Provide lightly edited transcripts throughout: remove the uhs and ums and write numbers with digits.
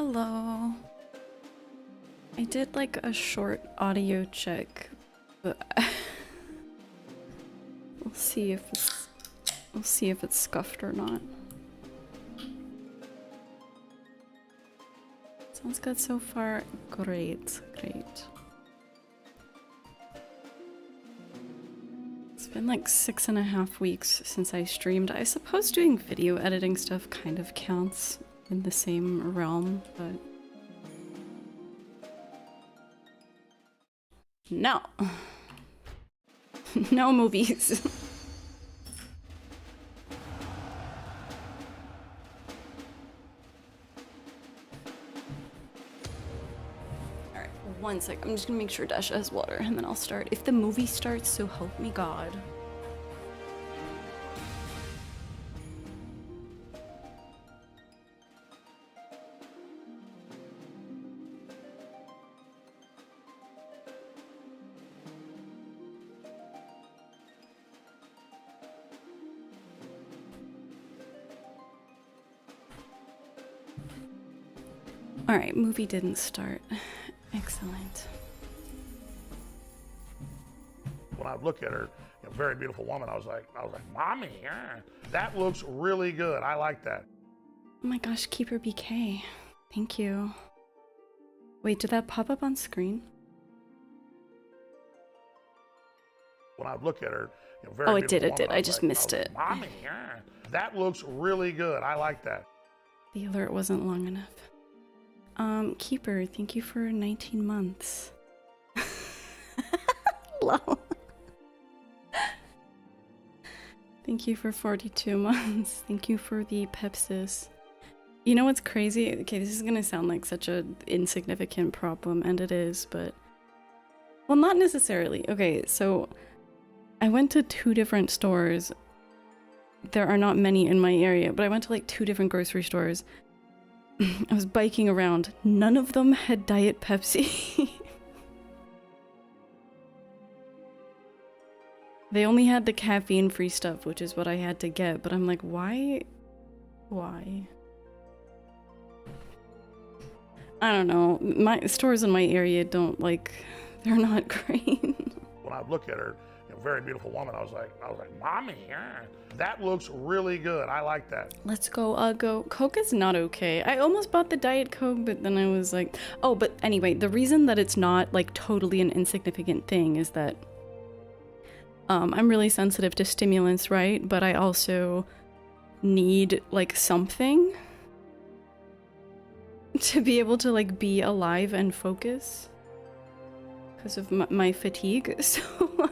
Hello. I did like a short audio check, but we'll see if it's scuffed or not. Sounds good so far. Great, great. It's been like 6.5 weeks since I streamed. I suppose doing video editing stuff kind of counts in the same realm, but no. No movies. Alright, 1 sec. I'm just gonna make sure Dasha has water and then I'll start. If the movie starts, so help me God. Alright, movie didn't start. Excellent. When I look at her, you know, very beautiful woman, I was like, mommy, yeah, that looks really good. I like that. Oh my gosh, Keeper BK. Thank you. Wait, did that pop up on screen? When I look at her, you know, very oh, it did, beautiful woman, I just missed it. Mommy, yeah, that looks really good. I like that. The alert wasn't long enough. Keeper, thank you for 19 months. Lol. Thank you for 42 months. Thank you for the Pepsis. You know what's crazy? Okay, this is gonna sound like such an insignificant problem, and it is, but... well, not necessarily. Okay, so... I went to 2 different stores. There are not many in my area, but I went to like 2 different grocery stores. I was biking around. None of them had Diet Pepsi. They only had the caffeine-free stuff, which is what I had to get, but I'm like, why? Why? I don't know. My stores in my area don't, like, they're not great. When I look at her, you know, very beautiful woman, I was like, mommy, yeah, that looks really good. I like that. Let's go, go. Coke is not okay. I almost bought the Diet Coke, but then I was like, oh, but anyway, the reason that it's not, like, totally an insignificant thing is that I'm really sensitive to stimulants, right? But I also need, like, something to be able to, like, be alive and focus because of my fatigue. So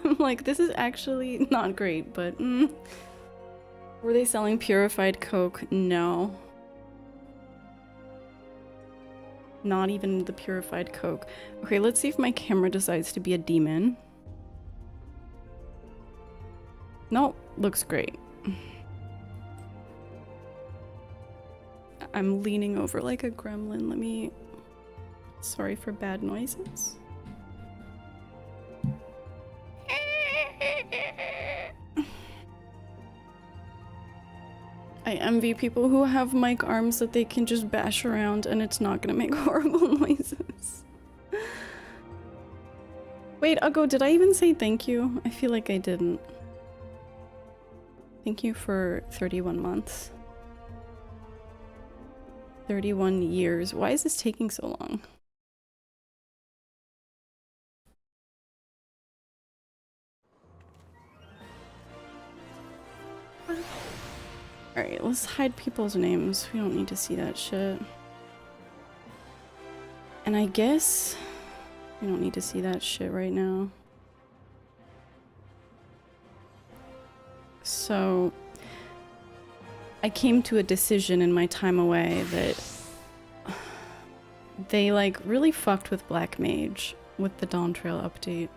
I'm like, this is actually not great, but were they selling purified Coke? No. Not even the purified Coke. Okay, let's see if my camera decides to be a demon. Nope, looks great. I'm leaning over like a gremlin. Let me... sorry for bad noises. I envy people who have mic arms that they can just bash around and it's not gonna make horrible noises. Wait, Uggo, did I even say thank you? I feel like I didn't. Thank you for 31 months. 31 years. Why is this taking so long? Alright, let's hide people's names. We don't need to see that shit. And I guess we don't need to see that shit right now. So I came to a decision in my time away that they like really fucked with Black Mage with the Dawn Trail update.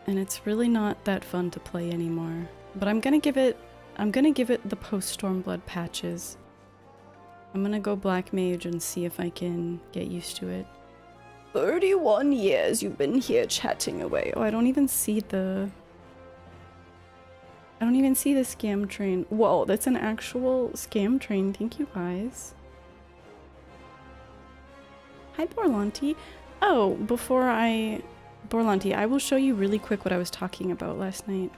And it's really not that fun to play anymore. But I'm gonna give it the post Stormblood patches. I'm gonna go Black Mage and see if I can get used to it. 31 years you've been here chatting away. Oh, I don't even see the scam train. Whoa, that's an actual scam train. Thank you guys. Hi, Borlanti. Oh, Borlanti, I will show you really quick what I was talking about last night.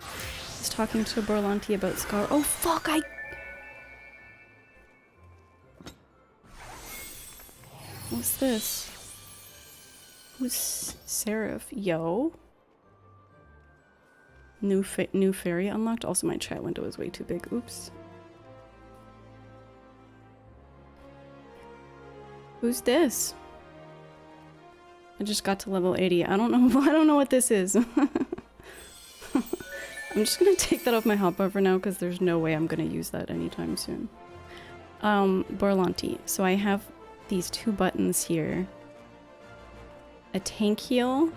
I was talking to Borlanti about Skalla. Oh, fuck, What's this? Who's Seraph? Yo? New fairy unlocked. Also, my chat window is way too big. Oops. Who's this? I just got to level 80. I don't know. I don't know what this is. I'm just gonna take that off my hotbar for now because there's no way I'm gonna use that anytime soon. Borlanti. So I have these two buttons here. A tank heal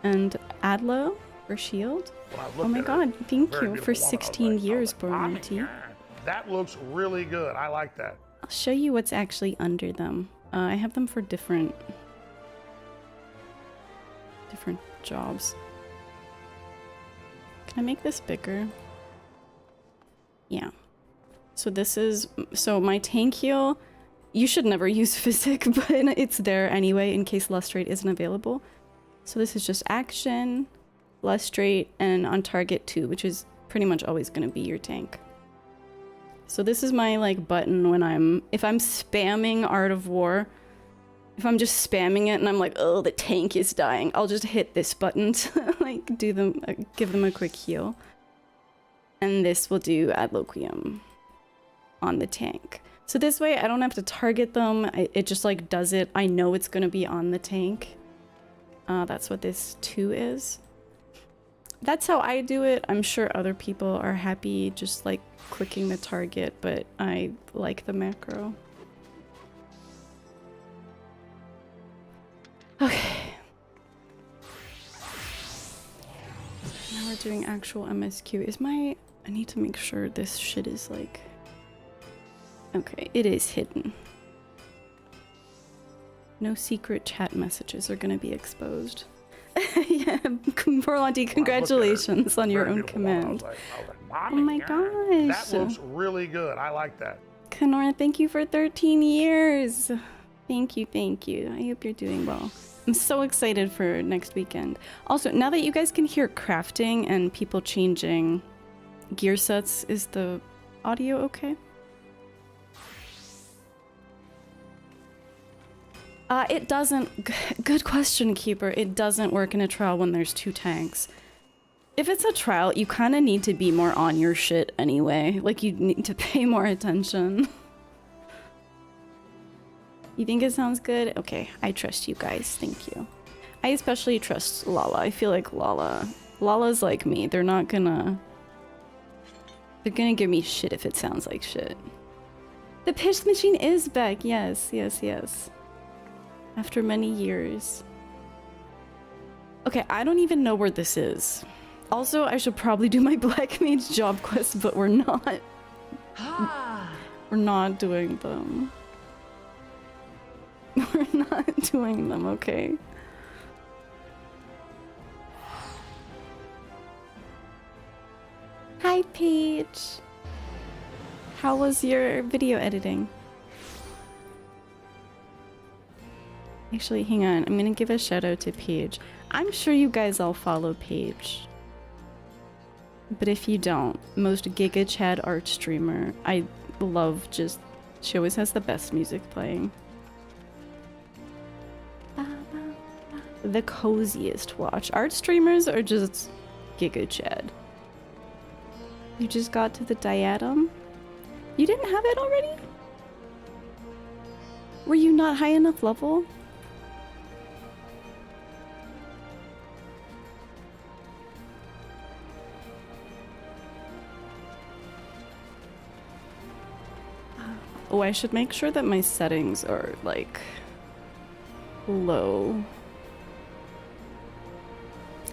and Adlo for shield. Oh my god, thank you for 16 years, Borlanti. That looks really good. I like that. I'll show you what's actually under them. I have them for different jobs. Can I make this bigger? Yeah. So this is, so my tank heal, you should never use physic, but it's there anyway in case lustrate isn't available. So this is just action, lustrate, and on target 2, which is pretty much always going to be your tank. So this is my like button when if I'm spamming Art of War, if I'm just spamming it and I'm like, oh, the tank is dying, I'll just hit this button to like give them a quick heal. And this will do Adloquium on the tank. So this way I don't have to target them, it just like does it. I know it's gonna be on the tank. That's what this 2 is. That's how I do it. I'm sure other people are happy just like clicking the target, but I like the macro. Okay. Now we're doing actual MSQ. I need to make sure this shit is like... Okay, it is hidden. No secret chat messages are gonna be exposed. Yeah, Borlanti, congratulations on your own command. Oh my gosh. That looks really good. I like that. Kenora, thank you for 13 years. Thank you, thank you. I hope you're doing well. I'm so excited for next weekend. Also, now that you guys can hear crafting and people changing gear sets, is the audio okay? It doesn't. Good question, Keeper. It doesn't work in a trial when there's 2 tanks. If it's a trial, you kind of need to be more on your shit anyway. Like, you need to pay more attention. You think it sounds good? Okay, I trust you guys. Thank you. I especially trust Lala. I feel like Lala's like me. They're gonna give me shit if it sounds like shit. The pitch machine is back. Yes, yes, yes. After many years. Okay, I don't even know where this is. Also, I should probably do my Black Mage job quest, but we're not. We're not doing them. We're not doing them, okay? Hi, Paige. How was your video editing? Actually, hang on. I'm gonna give a shout out to Paige. I'm sure you guys all follow Paige. But if you don't, most Giga Chad art streamer. I love just... She always has the best music playing. The coziest watch. Art streamers are just Giga Chad. You just got to the diadem? You didn't have it already? Were you not high enough level? Oh, I should make sure that my settings are, like, low.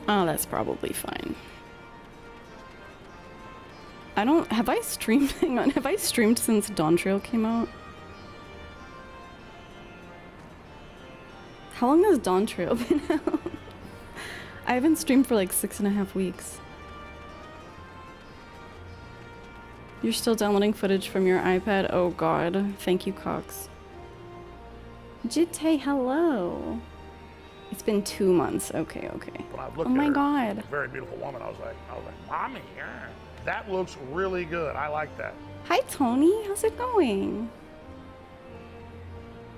Oh, that's probably fine. Have I streamed, hang on, have I streamed since Dawn Trail came out? How long has Dawn Trail been out? I haven't streamed for like 6.5 weeks. You're still downloading footage from your iPad? Oh god. Thank you, Cox. Jite, hello. It's been 2 months. Okay, okay. When I Oh looked at my her, god. a very beautiful woman, I was like, Mommy, that looks really good. I like that. Hi, Tony. How's it going?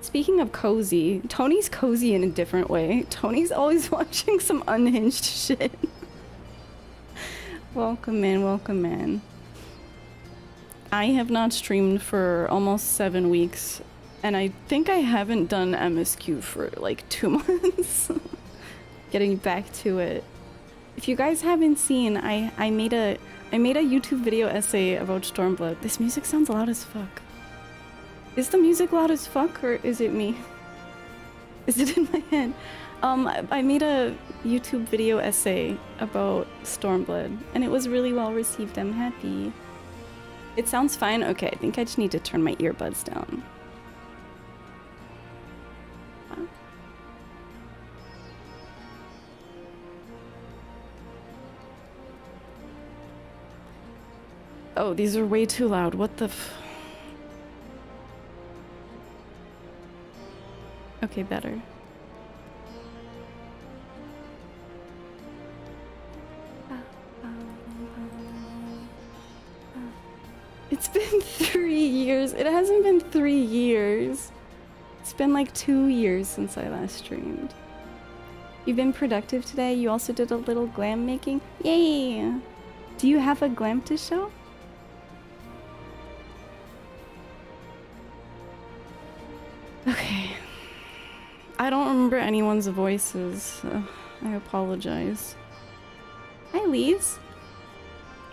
Speaking of cozy, Tony's cozy in a different way. Tony's always watching some unhinged shit. Welcome in, welcome in. I have not streamed for almost 7 weeks, and I think I haven't done MSQ for like 2 months. Getting back to it. If you guys haven't seen, I made a YouTube video essay about Stormblood. This music sounds loud as fuck. Is the music loud as fuck, or is it me? Is it in my head? I made a YouTube video essay about Stormblood, and it was really well received. I'm happy. It sounds fine? Okay, I think I just need to turn my earbuds down. Oh, these are way too loud. What the f... Okay, better. It's been 3 years. It hasn't been 3 years. It's been like 2 years since I last streamed. You've been productive today. You also did a little glam making. Yay! Do you have a glam to show? Okay. I don't remember anyone's voices. I apologize. Hi, Lise.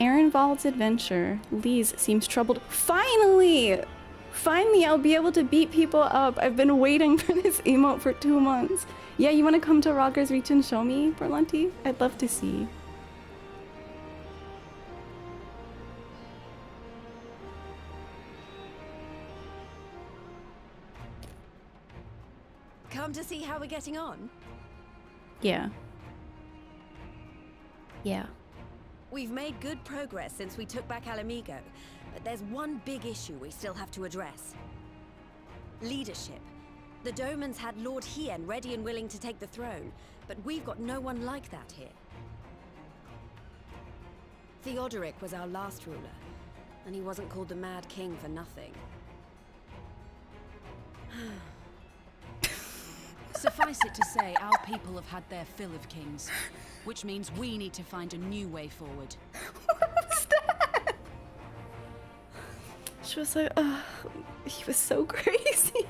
Arenvald's adventure. Lise seems troubled. Finally! Finally, I'll be able to beat people up. I've been waiting for this emote for 2 months. Yeah, you want to come to Rogger's Reach and show me, Berlanti? I'd love to see. Come to see how we're getting on? Yeah. Yeah. We've made good progress since we took back Alamigo, but there's one big issue we still have to address. Leadership. The Domans had Lord Hien ready and willing to take the throne, but we've got no one like that here. Theodoric was our last ruler, and he wasn't called the Mad King for nothing. Suffice it to say, our people have had their fill of kings, which means we need to find a new way forward. What was that? She was like, he was so crazy.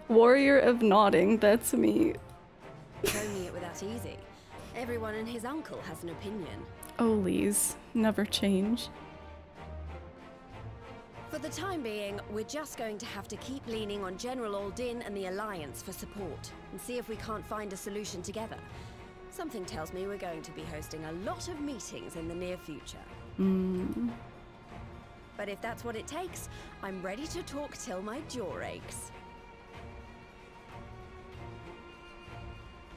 Warrior of Nodding, that's me. Showing it without easy. Everyone and his uncle has an opinion. Oh, Lise, never change. For the time being, we're just going to have to keep leaning on General Ul'dah and the Alliance for support, and see if we can't find a solution together. Something tells me we're going to be hosting a lot of meetings in the near future. But if that's what it takes, I'm ready to talk till my jaw aches.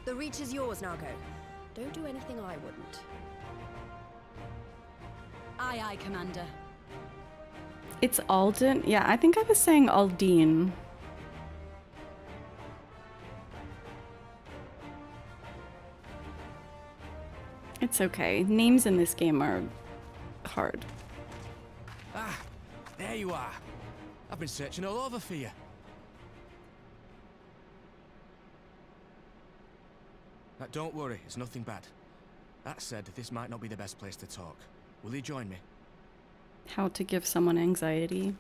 The Reach is yours, Nago. Don't do anything I wouldn't. Aye, aye, Commander. It's Alden? Yeah, I think I was saying Aldine. It's okay. Names in this game are hard. Ah, there you are. I've been searching all over for you. Now, don't worry, it's nothing bad. That said, this might not be the best place to talk. Will you join me? How to give someone anxiety.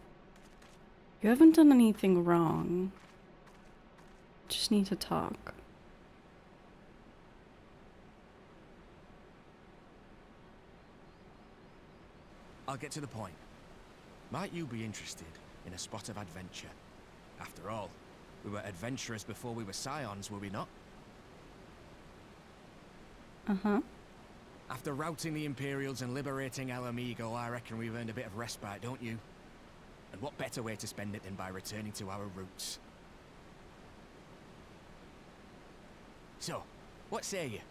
You haven't done anything wrong. Just need to talk. I'll get to the point. Might you be interested in a spot of adventure? After all, we were adventurers before we were scions, were we not? Uh-huh. After routing the Imperials and liberating Alamigo, I reckon we've earned a bit of respite, don't you? And what better way to spend it than by returning to our roots? So, what say you?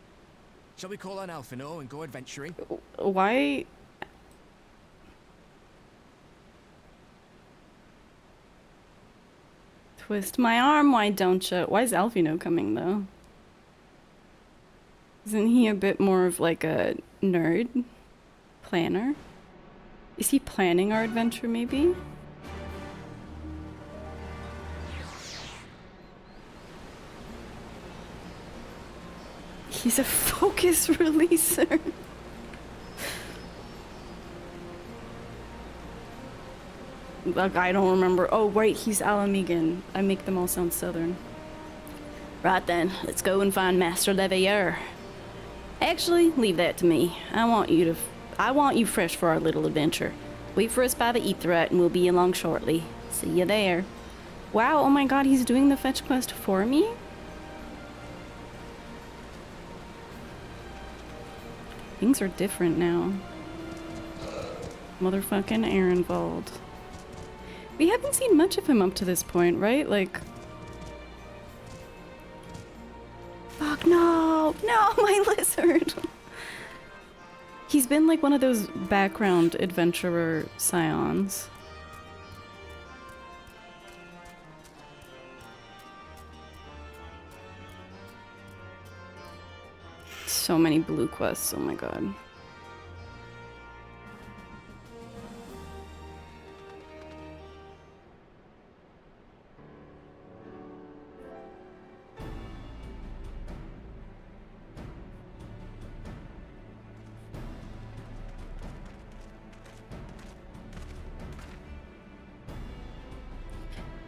Shall we call on Alphino and go adventuring? Why? Twist my arm, why don't you? Why is Alfino coming, though? Isn't he a bit more of like a nerd? Planner? Is he planning our adventure, maybe? He's a focus releaser. Like, I don't remember. Oh, right, he's Alamegan. I make them all sound southern. Right then, let's go and find Master Leveilleur. Actually, leave that to me. I want you fresh for our little adventure. Wait for us by the Aetheryte and we'll be along shortly. See you there. Wow, oh my god, he's doing the fetch quest for me? Things are different now. Motherfucking Arenvald. We haven't seen much of him up to this point, right? Like... Fuck, no! No, my lizard! He's been like one of those background adventurer scions. So many blue quests, oh my god.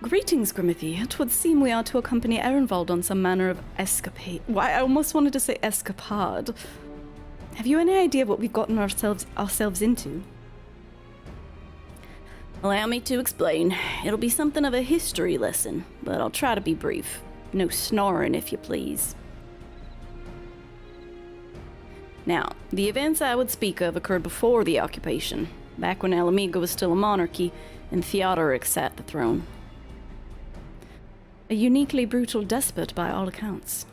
Greetings, Grimothy. 'Twould seem we are to accompany Arenvald on some manner of escapade. Why, I almost wanted to say escapade. Have you any idea what we've gotten ourselves into? Allow me to explain. It'll be something of a history lesson, but I'll try to be brief. No snoring, if you please. Now, the events I would speak of occurred before the occupation, back when Alamiga was still a monarchy and Theodoric sat the throne. A uniquely brutal despot by all accounts.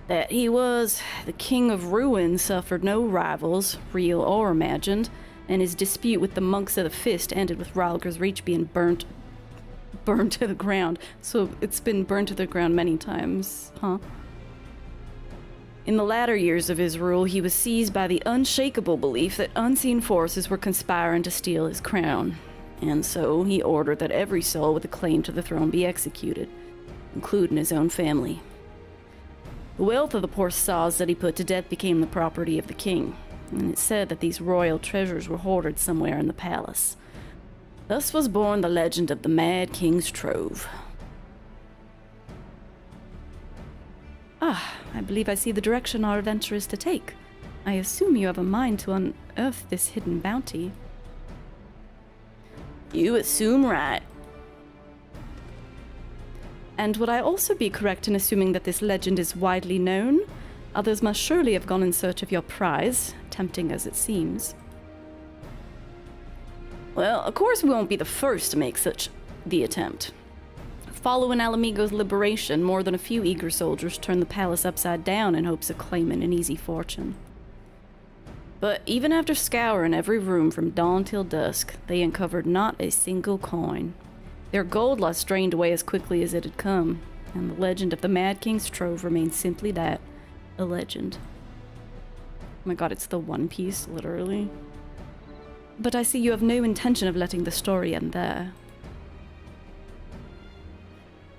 That he was, the King of Ruin suffered no rivals, real or imagined, and his dispute with the monks of the Fist ended with Ralger's Reach being burned to the ground. So it's been burned to the ground many times, huh? In the latter years of his rule, he was seized by the unshakable belief that unseen forces were conspiring to steal his crown. And so he ordered that every soul with a claim to the throne be executed, including his own family. The wealth of the poor sods that he put to death became the property of the king, and it's said that these royal treasures were hoarded somewhere in the palace. Thus was born the legend of the Mad King's Trove. Ah, I believe I see the direction our adventure is to take. I assume you have a mind to unearth this hidden bounty. You assume right. And would I also be correct in assuming that this legend is widely known? Others must surely have gone in search of your prize, tempting as it seems. Well, of course we won't be the first to make such the attempt. Following Alamigo's liberation, more than a few eager soldiers turned the palace upside down in hopes of claiming an easy fortune. But even after scouring every room from dawn till dusk, they uncovered not a single coin. Their gold lust drained away as quickly as it had come, and the legend of the Mad King's Trove remained simply that, a legend. Oh my god, it's the One Piece, literally. But I see you have no intention of letting the story end there.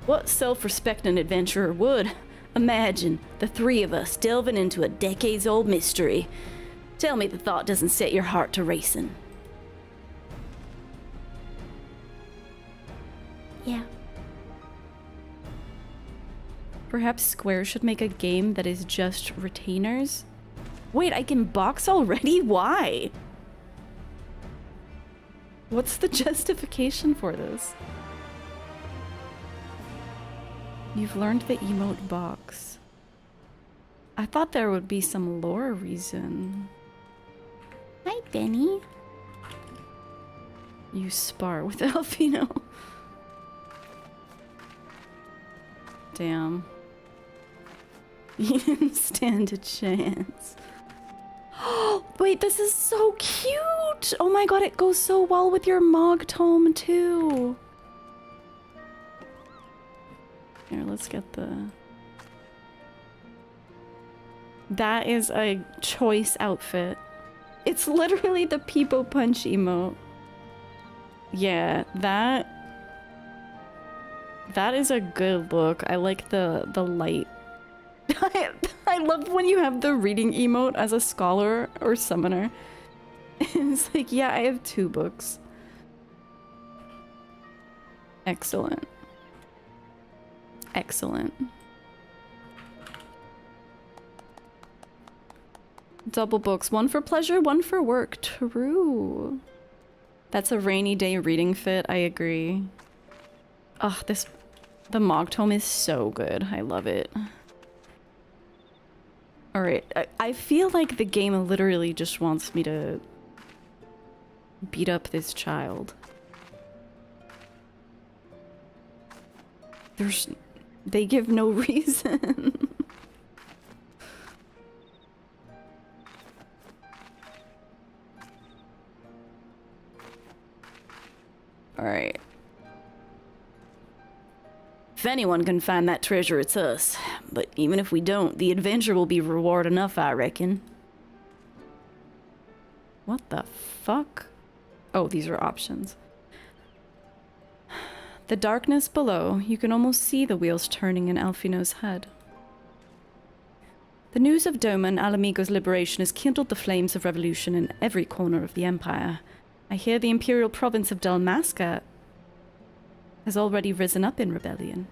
What self-respecting adventurer would? Imagine the three of us delving into a decades-old mystery. Tell me the thought doesn't set your heart to racing. Yeah. Perhaps Square should make a game that is just retainers? Wait, I can box already? Why? What's the justification for this? You've learned the emote box. I thought there would be some lore reason. Hi, Benny. You spar with Alfino. Damn. You didn't stand a chance. Wait, this is so cute! Oh my god, it goes so well with your Mog Tome, too. Here, let's get the... That is a choice outfit. It's literally the Peepo Punch emote. Yeah, that is a good look. I like the light. I love when you have the reading emote as a scholar or summoner. It's like, yeah, I have 2 books. Excellent. Excellent. Double books. 1 for pleasure, 1 for work. True. That's a rainy day reading fit, I agree. Ugh, the Mog Tome is so good. I love it. Alright, I feel like the game literally just wants me to beat up this child. They give no reason. Alright. If anyone can find that treasure, it's us. But even if we don't, the adventure will be reward enough, I reckon. What the fuck? Oh, these are options. The darkness below, you can almost see the wheels turning in Alfino's head. The news of Doma and Alamigo's liberation has kindled the flames of revolution in every corner of the Empire. I hear the imperial province of Dalmasca has already risen up in rebellion.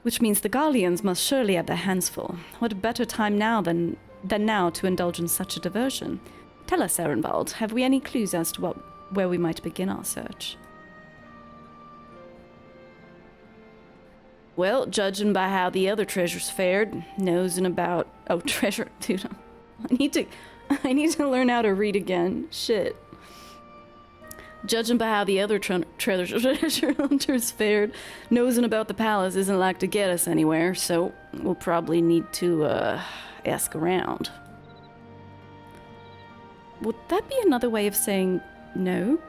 Which means the Garleans must surely have their hands full. What better time now than now to indulge in such a diversion? Tell us, Arenvald, have we any clues as to where we might begin our search? Well, judging by how the other treasures fared, nosing about... Oh, treasure... Dude, I need to learn how to read again. Shit. Judging by how the other treasure hunters fared, nosing about the palace isn't like to get us anywhere, so we'll probably need to, ask around. Would that be another way of saying no?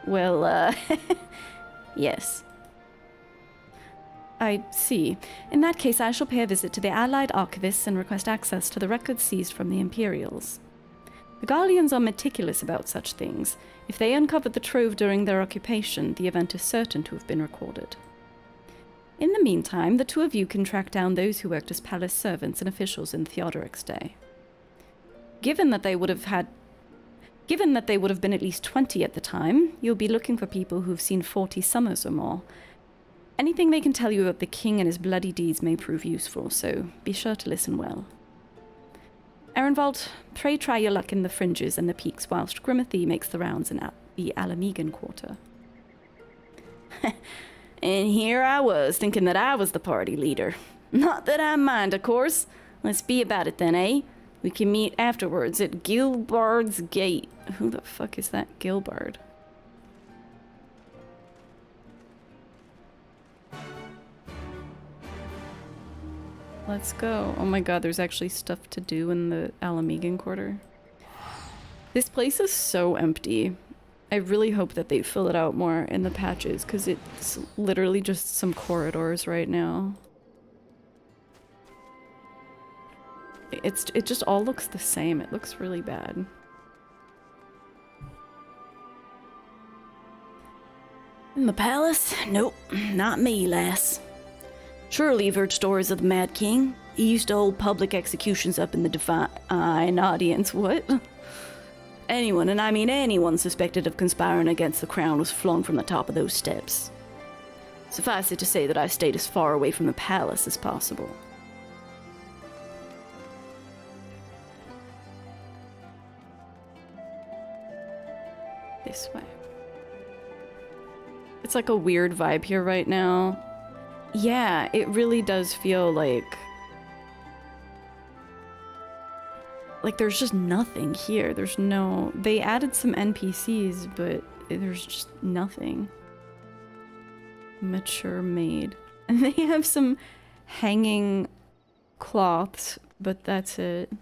Well, yes. I see. In that case, I shall pay a visit to the Allied archivists and request access to the records seized from the Imperials. The Garleans are meticulous about such things. If they uncovered the Trove during their occupation, the event is certain to have been recorded. In the meantime, the 2 of you can track down those who worked as palace servants and officials in Theodoric's day. Given that they would have been at least 20 at the time, you'll be looking for people who've seen 40 summers or more. Anything they can tell you about the king and his bloody deeds may prove useful, so be sure to listen well. Arenvald, pray try your luck in the fringes and the peaks whilst Grimathy makes the rounds in the Alamegan quarter. And here I was, thinking that I was the party leader. Not that I mind, of course. Let's be about it then, eh? We can meet afterwards at Gilbard's Gate. Who the fuck is that Gilbard? Let's go. Oh my god, there's actually stuff to do in the Alamegan quarter. This place is so empty. I really hope that they fill it out more in the patches, because it's literally just some corridors right now. It just all looks the same. It looks really bad. In the palace? Nope, not me, lass. Surely you've heard stories of the Mad King. He used to hold public executions up in the Divine Audience. What? Anyone, and I mean anyone, suspected of conspiring against the crown was flung from the top of those steps. Suffice it to say that I stayed as far away from the palace as possible. This way. It's like a weird vibe here right now. Yeah, it really does feel like there's just nothing here. There's no... They added some NPCs, but there's just nothing. Mature maid. And they have some hanging cloths, but that's it.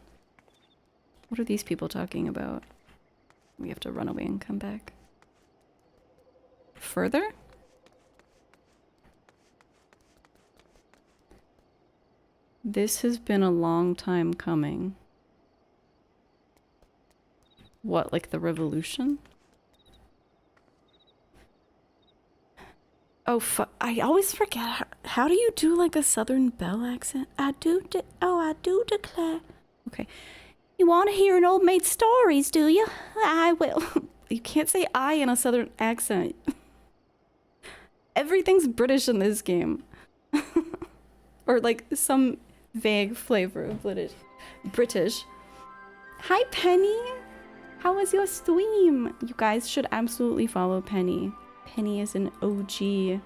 What are these people talking about? We have to run away and come back. Further? This has been a long time coming. What, like the revolution? Oh, I always forget. How do you do like a Southern Belle accent? I do declare. Okay. You want to hear an old maid's stories, do you? I will. You can't say I in a Southern accent. Everything's British in this game. Or like some vague flavor of British. Hi, Penny. How was your stream? You guys should absolutely follow Penny. Penny is an OG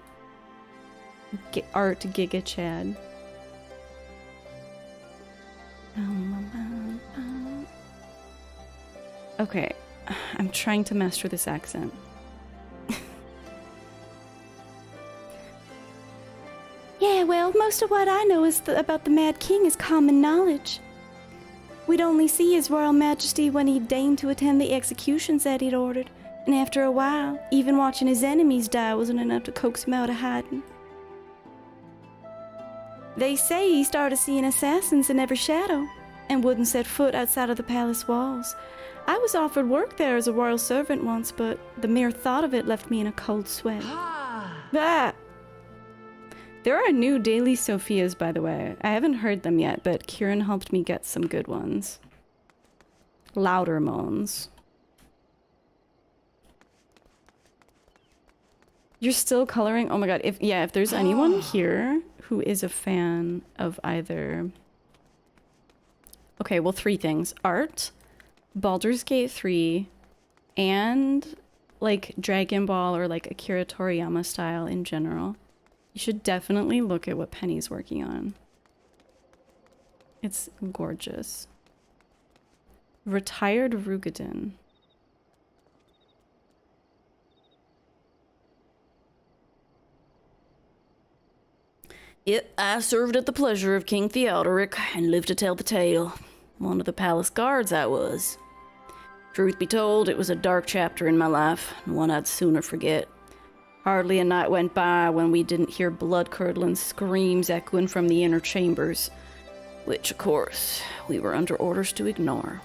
art Giga Chad. Okay, I'm trying to master this accent. Yeah, well, most of what I know is about the Mad King is common knowledge. We'd only see His Royal Majesty when he deigned to attend the executions that he'd ordered. And after a while, even watching his enemies die wasn't enough to coax him out of hiding. They say he started seeing assassins in every shadow, and wouldn't set foot outside of the palace walls. I was offered work there as a royal servant once, but the mere thought of it left me in a cold sweat. Ah! There are new daily Sophias, by the way. I haven't heard them yet, but Kieran helped me get some good ones. Louder moans. You're still coloring? Oh my god, if there's anyone here who is a fan of either... Okay, well, 3 things. Art, Baldur's Gate 3, and like Dragon Ball or like Akira Toriyama style in general. You should definitely look at what Penny's working on. It's gorgeous. Retired Rugadin. Yep, I served at the pleasure of King Theodoric and lived to tell the tale. One of the palace guards I was. Truth be told, it was a dark chapter in my life, and one I'd sooner forget. Hardly a night went by when we didn't hear blood-curdling screams echoing from the inner chambers, which, of course, we were under orders to ignore.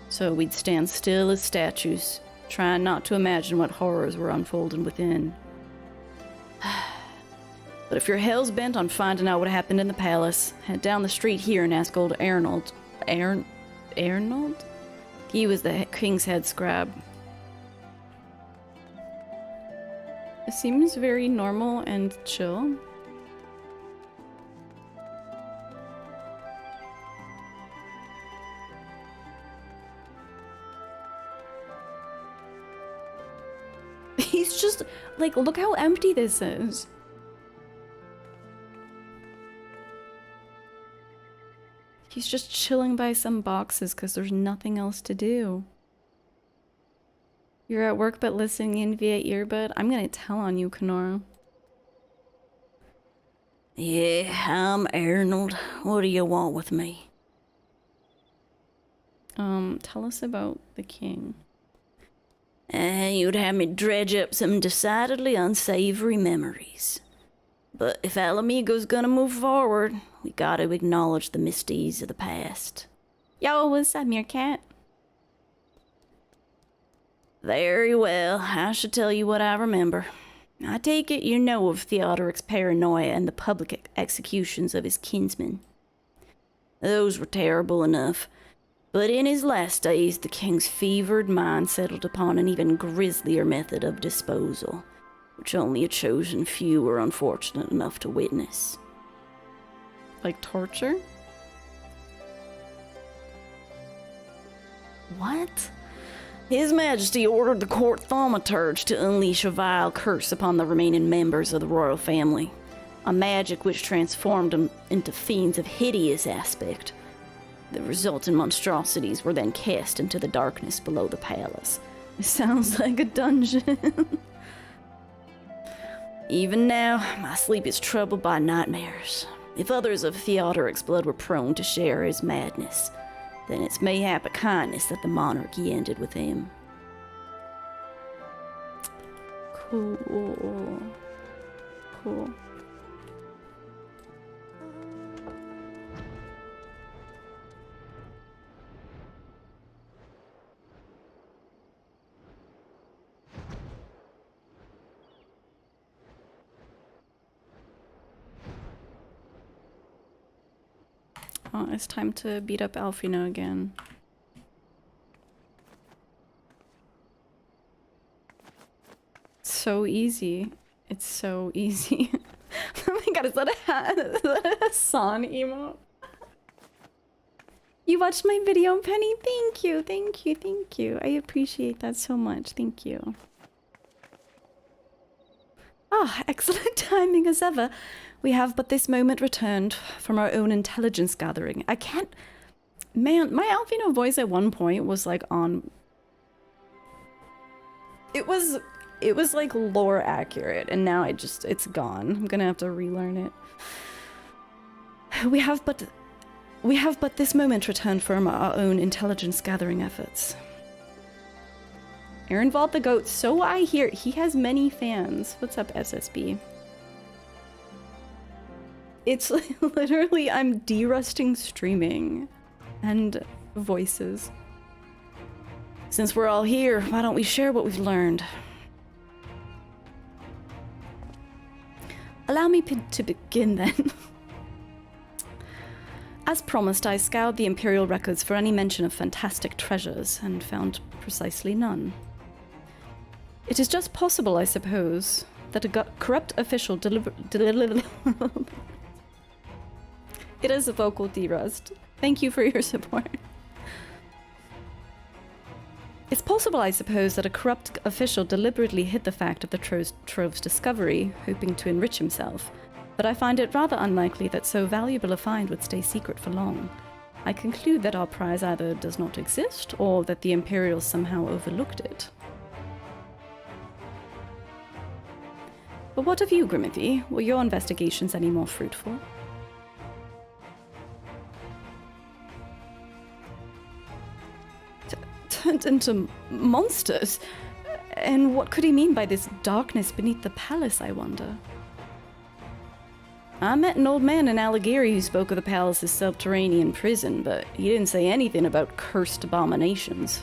So we'd stand still as statues, trying not to imagine what horrors were unfolding within. But if you're hell's bent on finding out what happened in the palace, head down the street here and ask old Arenvald. Arenvald? He was the king's head scribe. It seems very normal and chill. He's just, like, look how empty this is. He's just chilling by some boxes because there's nothing else to do. You're at work but listening in via earbud? I'm gonna tell on you, Kenora. Yeah, I'm Arenvald. What do you want with me? Tell us about the king. You'd have me dredge up some decidedly unsavory memories. But if Alamigo's gonna move forward, we gotta acknowledge the misdeeds of the past. Yo, what's up, Meerkat? Very well, I should tell you what I remember. I take it you know of Theodoric's paranoia and the public executions of his kinsmen. Those were terrible enough, but in his last days the king's fevered mind settled upon an even grislier method of disposal, which only a chosen few were unfortunate enough to witness. Like torture? What? His Majesty ordered the court thaumaturge to unleash a vile curse upon the remaining members of the royal family, a magic which transformed them into fiends of hideous aspect. The resulting monstrosities were then cast into the darkness below the palace. It sounds like a dungeon. Even now, my sleep is troubled by nightmares. If others of Theodoric's blood were prone to share his madness, then it's mayhap a kindness that the monarchy ended with him. Cool. Cool. Oh, it's time to beat up Alfina again. So easy. It's so easy. Oh my god, is that a Hassan emote? You watched my video, Penny? Thank you, thank you, thank you. I appreciate that so much. Thank you. Ah, excellent timing as ever. We have but this moment returned from our own intelligence gathering. I can't... Man, my Alfino voice at one point was like on... It was like lore accurate, and now it's gone. I'm gonna have to relearn it. We have but this moment returned from our own intelligence gathering efforts. Arenvald the goat, so I hear. He has many fans. What's up, SSB? It's literally, I'm derusting streaming and voices. Since we're all here, why don't we share what we've learned? Allow me to begin then. As promised, I scoured the Imperial records for any mention of fantastic treasures, and found precisely none. It is just possible, I suppose, that a corrupt official It is a vocal derust. Thank you for your support. It's possible, I suppose, that a corrupt official deliberately hid the fact of the Trove's discovery, hoping to enrich himself, but I find it rather unlikely that so valuable a find would stay secret for long. I conclude that our prize either does not exist, or that the Imperials somehow overlooked it. But what of you, Grimothy? Were your investigations any more fruitful? Turned into monsters? And what could he mean by this darkness beneath the palace, I wonder? I met an old man in Allegheny who spoke of the palace's subterranean prison, but he didn't say anything about cursed abominations.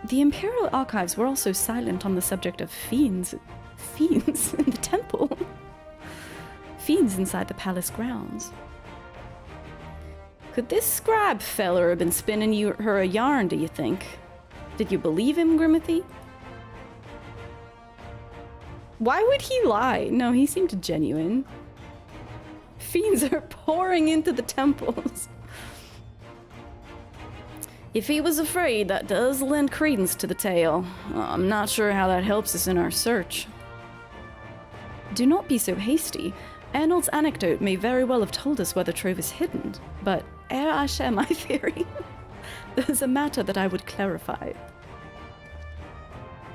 The Imperial archives were also silent on the subject of fiends. Fiends in the temple? Fiends inside the palace grounds. Could this scribe feller have been spinning her a yarn, do you think? Did you believe him, Grimothy? Why would he lie? No, he seemed genuine. Fiends are pouring into the temples. If he was afraid, that does lend credence to the tale. I'm not sure how that helps us in our search. Do not be so hasty. Arnold's anecdote may very well have told us where the trove is hidden, but ere I share my theory, there's a matter that I would clarify.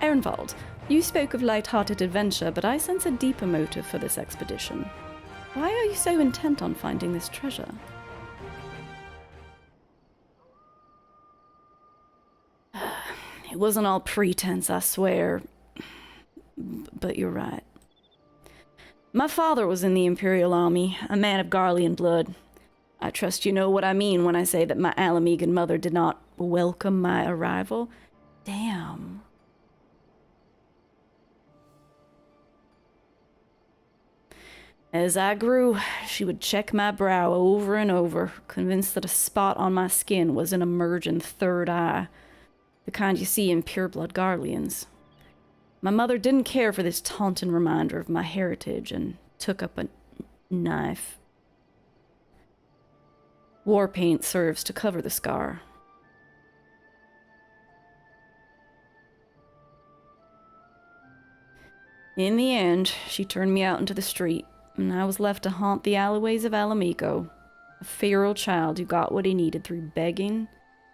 Arenvald, you spoke of light-hearted adventure, but I sense a deeper motive for this expedition. Why are you so intent on finding this treasure? It wasn't all pretense, I swear. But you're right. My father was in the Imperial Army, a man of Garlean blood. I trust you know what I mean when I say that my Alamegan mother did not welcome my arrival. Damn. As I grew, she would check my brow over and over, convinced that a spot on my skin was an emerging third eye, the kind you see in pureblood Garleans. My mother didn't care for this taunting reminder of my heritage and took up a knife. War paint serves to cover the scar. In the end, she turned me out into the street, and I was left to haunt the alleyways of Alamico, a feral child who got what he needed through begging,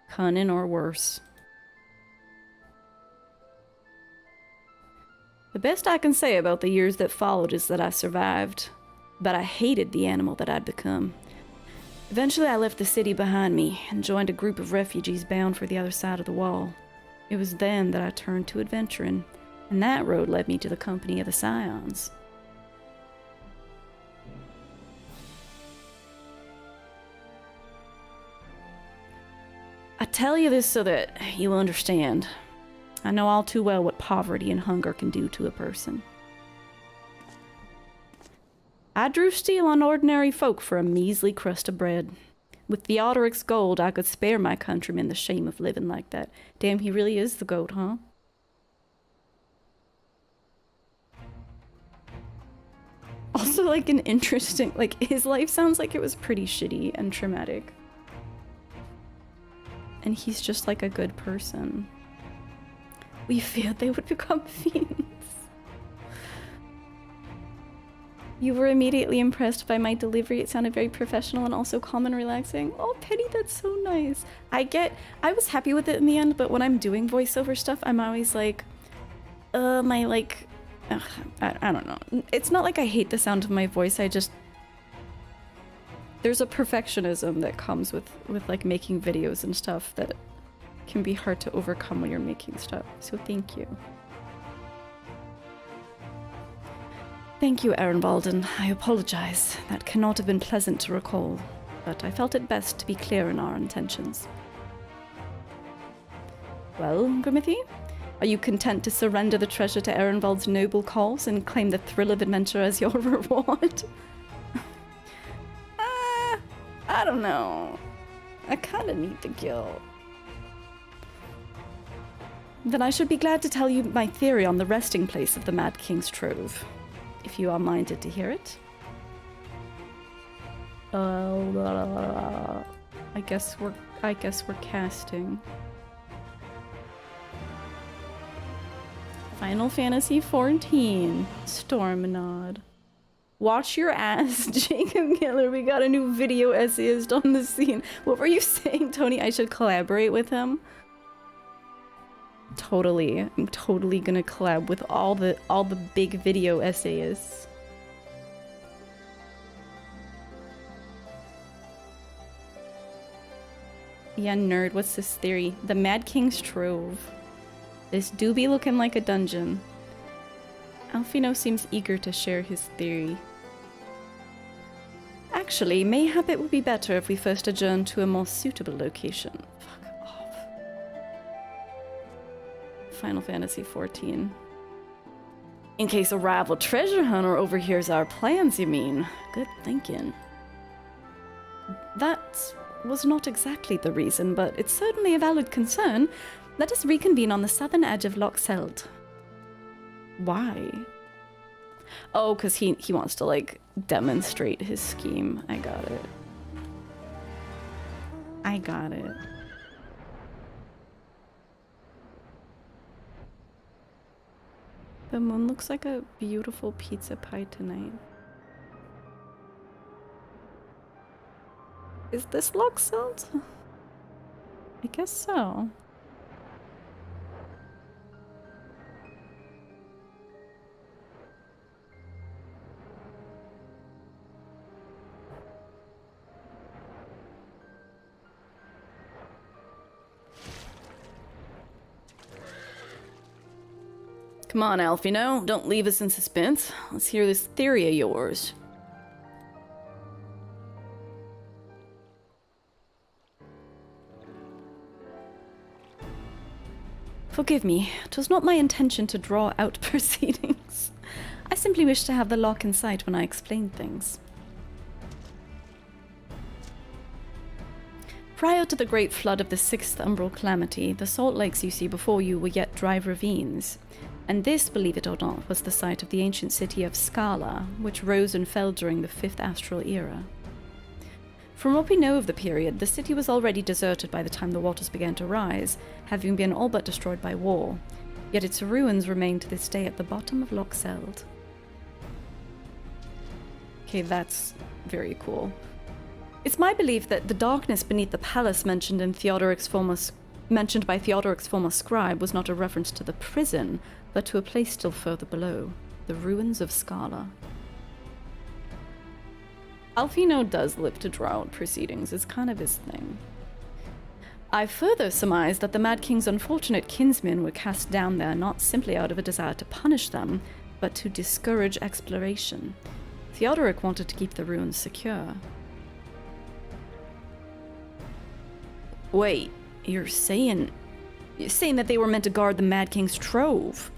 cunning, or worse. The best I can say about the years that followed is that I survived, but I hated the animal that I'd become. Eventually I left the city behind me and joined a group of refugees bound for the other side of the wall. It was then that I turned to adventuring, and that road led me to the company of the Scions. I tell you this so that you'll understand. I know all too well what poverty and hunger can do to a person. I drew steel on ordinary folk for a measly crust of bread. With Theodoric's gold, I could spare my countrymen the shame of living like that. Damn, he really is the goat, huh? Also, like, an interesting... Like, his life sounds like it was pretty shitty and traumatic. And he's just, like, a good person. We feared they would become fiends. You were immediately impressed by my delivery. It sounded very professional and also calm and relaxing. Oh, Penny, that's so nice. I was happy with it in the end, but when I'm doing voiceover stuff, I'm always like, my, like... Ugh, I don't know. It's not like I hate the sound of my voice, I just... There's a perfectionism that comes with like, making videos and stuff that can be hard to overcome when you're making stuff. So thank you. Thank you, Arenvald, and I apologize. That cannot have been pleasant to recall, but I felt it best to be clear in our intentions. Well, Grimithy? Are you content to surrender the treasure to Arenvald's noble cause and claim the thrill of adventure as your reward? I don't know. I kinda need the guilt. Then I should be glad to tell you my theory on the resting place of the Mad King's Trove, if you are minded to hear it. I guess we're casting. Final Fantasy XIV, Stormblood. Watch your ass, Jacob Killer. We got a new video essayist on the scene. What were you saying, Tony? I should collaborate with him? Totally. I'm totally gonna collab with all the big video essayists. Yeah, nerd, what's this theory? The Mad King's Trove. This do be looking like a dungeon. Alfino seems eager to share his theory. Actually, mayhap it would be better if we first adjourn to a more suitable location. Fuck off. Final Fantasy XIV. In case a rival treasure hunter overhears our plans, you mean? Good thinking. That was not exactly the reason, but it's certainly a valid concern. Let us reconvene on the southern edge of Lochseld. Why? Oh, because he wants to, like, demonstrate his scheme. I got it. I got it. The moon looks like a beautiful pizza pie tonight. Is this Lochseld? I guess so. Come on, Alfino, don't leave us in suspense. Let's hear this theory of yours. Forgive me, it was not my intention to draw out proceedings. I simply wished to have the lock in sight when I explained things. Prior to the great flood of the 6th Umbral Calamity, the salt lakes you see before you were yet dry ravines. And this, believe it or not, was the site of the ancient city of Skalla, which rose and fell during the 5th Astral Era. From what we know of the period, the city was already deserted by the time the waters began to rise, having been all but destroyed by war, yet its ruins remain to this day at the bottom of Lochseld. Okay, that's very cool. It's my belief that the darkness beneath the palace mentioned by Theodoric's former scribe was not a reference to the prison, but to a place still further below, the ruins of Skalla. Alfino does live to draw out proceedings, it's kind of his thing. I further surmise that the Mad King's unfortunate kinsmen were cast down there not simply out of a desire to punish them, but to discourage exploration. Theodoric wanted to keep the ruins secure. Wait, you're saying that they were meant to guard the Mad King's Trove?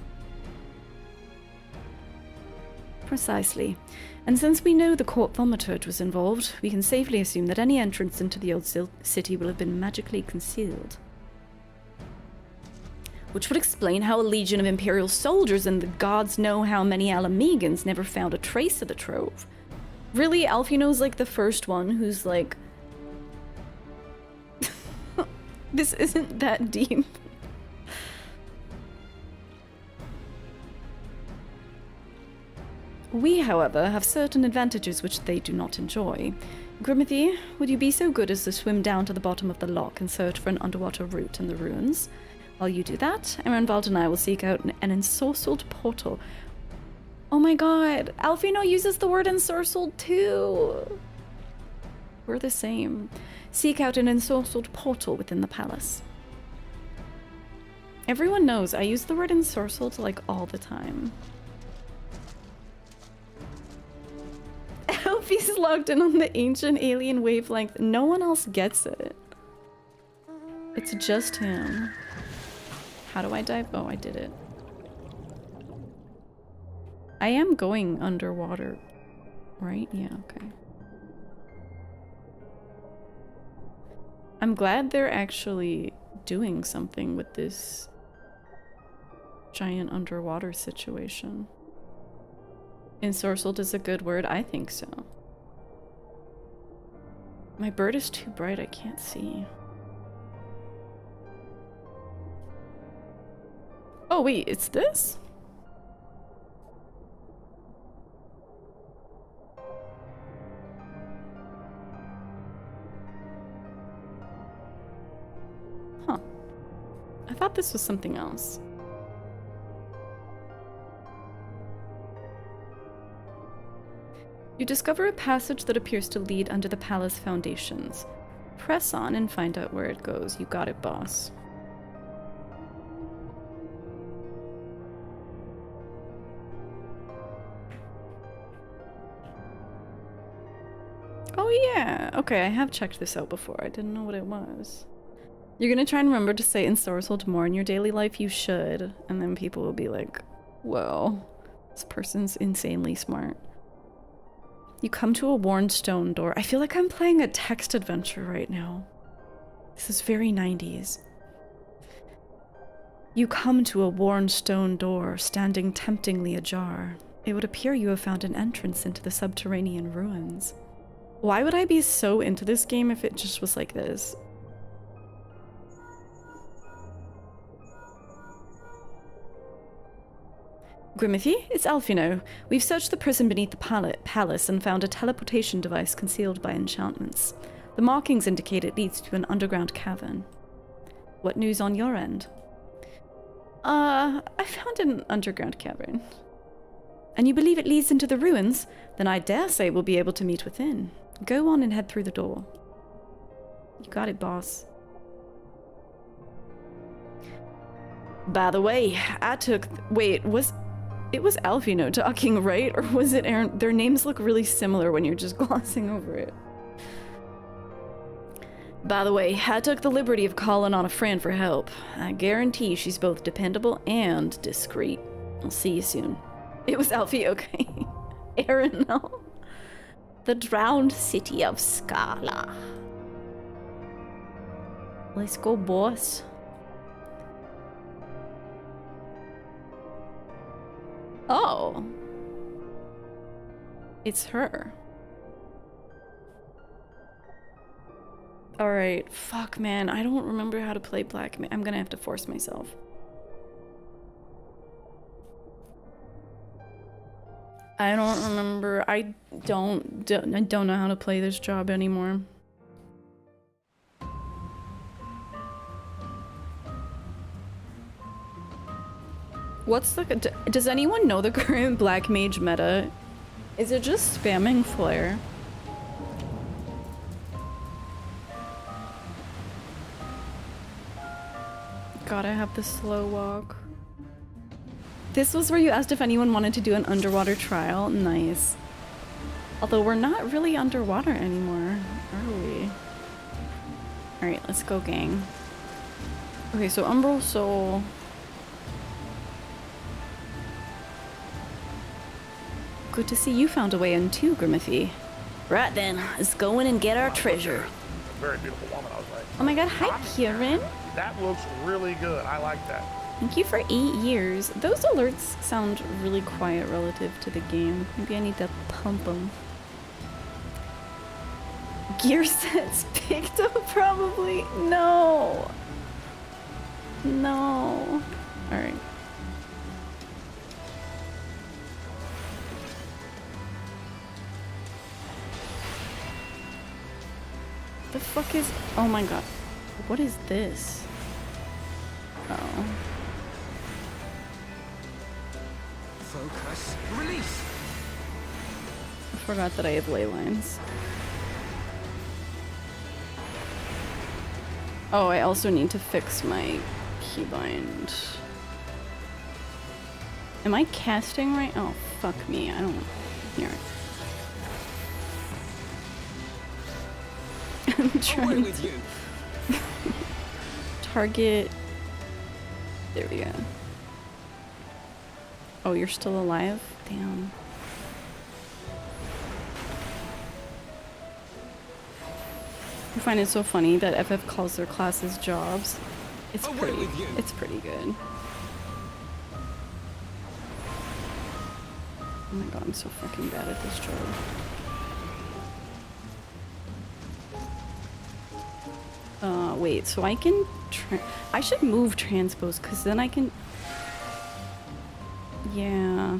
Precisely. And since we know the court thaumaturge was involved, we can safely assume that any entrance into the old city will have been magically concealed. Which would explain how a legion of Imperial soldiers and the gods know how many Alamegans never found a trace of the Trove. Really, Alfino's like the first one who's like... This isn't that deep. We, however, have certain advantages which they do not enjoy. Grimothy, would you be so good as to swim down to the bottom of the loch and search for an underwater route in the ruins? While you do that, Arenvald and I will seek out an ensorcelled portal. Oh my god, Alfino uses the word ensorcelled too! We're the same. Seek out an ensorcelled portal within the palace. Everyone knows I use the word ensorcelled like all the time. Elfie's logged in on the ancient alien wavelength. No one else gets it. It's just him. How do I dive? Oh, I did it. I am going underwater, right? Yeah, okay. I'm glad they're actually doing something with this giant underwater situation. Ensorcelled is a good word. I think so. My bird is too bright. I can't see. Oh, wait. It's this? Huh. I thought this was something else. You discover a passage that appears to lead under the palace foundations. Press on and find out where it goes. You got it, boss. Oh yeah! Okay, I have checked this out before. I didn't know what it was. You're gonna try and remember to say ensorcelled more in your daily life? You should. And then people will be like, whoa, this person's insanely smart. You come to a worn stone door. I feel like I'm playing a text adventure right now. This is very 90s. You come to a worn stone door, standing temptingly ajar. It would appear you have found an entrance into the subterranean ruins. Why would I be so into this game if it just was like this? Grimothy, it's Alfino. We've searched the prison beneath the palace and found a teleportation device concealed by enchantments. The markings indicate it leads to an underground cavern. What news on your end? I found an underground cavern. And you believe it leads into the ruins? Then I dare say we'll be able to meet within. Go on and head through the door. You got it, boss. By the way, it was Alfino talking, right? Or was it Aaron? Their names look really similar when you're just glossing over it. By the way, I took the liberty of calling on a friend for help. I guarantee she's both dependable and discreet. I'll see you soon. It was Alfie, okay. Aaron, no. The drowned city of Skalla. Let's go, boss. Oh. It's her. Alright, fuck man, I don't remember how to play Black Man. I'm gonna have to force myself. I don't remember. I don't know how to play this job anymore. What's the... Does anyone know the current Black Mage meta? Is it just spamming Flare? God, I have the slow walk. This was where you asked if anyone wanted to do an underwater trial. Nice. Although we're not really underwater anymore, are we? Alright, let's go, gang. Okay, so Umbral Soul... good to see you found a way in too, Grimmothy. Right then, let's go in and get our treasure. A very beautiful woman. I was like, Oh my god, hi Kieran. that looks really good. I like that. Thank you for 8 years. Those alerts sound really quiet relative to the game. Maybe I need to pump them. Gear sets picked up probably? No. No. Alright. The fuck is... Oh my god. What is this? Oh. Focus. Release. I forgot that I have ley lines. Oh, I also need to fix my keybind. Am I casting right? Oh, fuck me. I don't... Here. I'm trying with to... you. Target... There we go. Oh, you're still alive? Damn. I find it so funny that FF calls their classes jobs. It's pretty good. Oh my god, I'm so fucking bad at this job. Wait, so I can I should move transpose, because then I can... Yeah.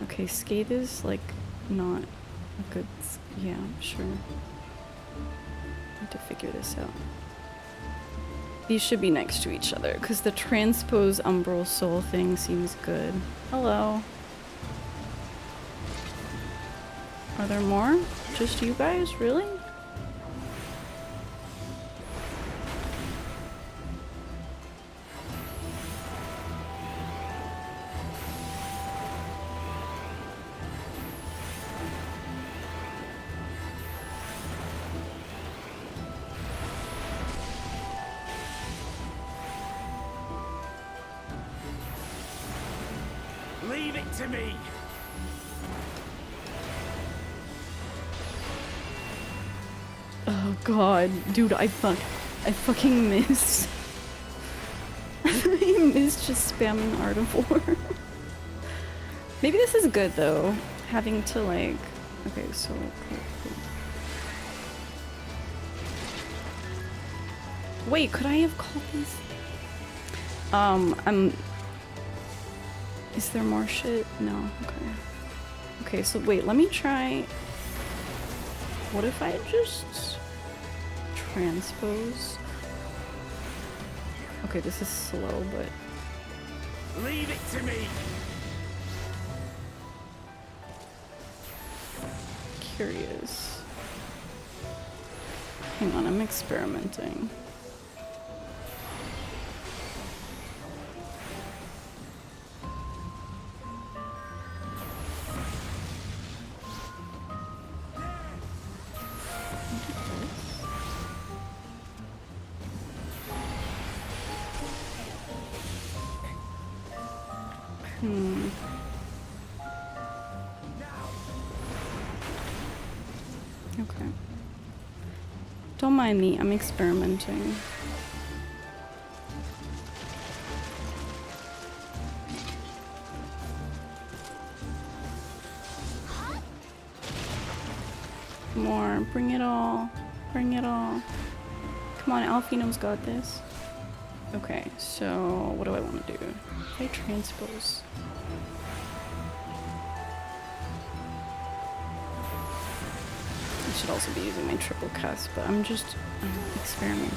Okay, skate is, like, not a good... Yeah, sure. I need to figure this out. These should be next to each other, because the transpose umbral soul thing seems good. Hello. Are there more? Just you guys? Really? Leave it to me. Oh god, dude, I fucking missed. I missed just spamming Art of War. Maybe this is good though, having to like... Okay, so... cool. Wait, could I have called these? Is there more shit? No, okay. Okay, so wait, let me try... What if I just transpose? Okay, this is slow, but... Leave it to me. Curious. Hang on, I'm experimenting. Okay. Don't mind me, I'm experimenting. More, bring it all. Bring it all. Come on, Alfino's got this. Okay, so what do I want to do? If I transpose. I should also be using my triple cast, but I'm experimenting.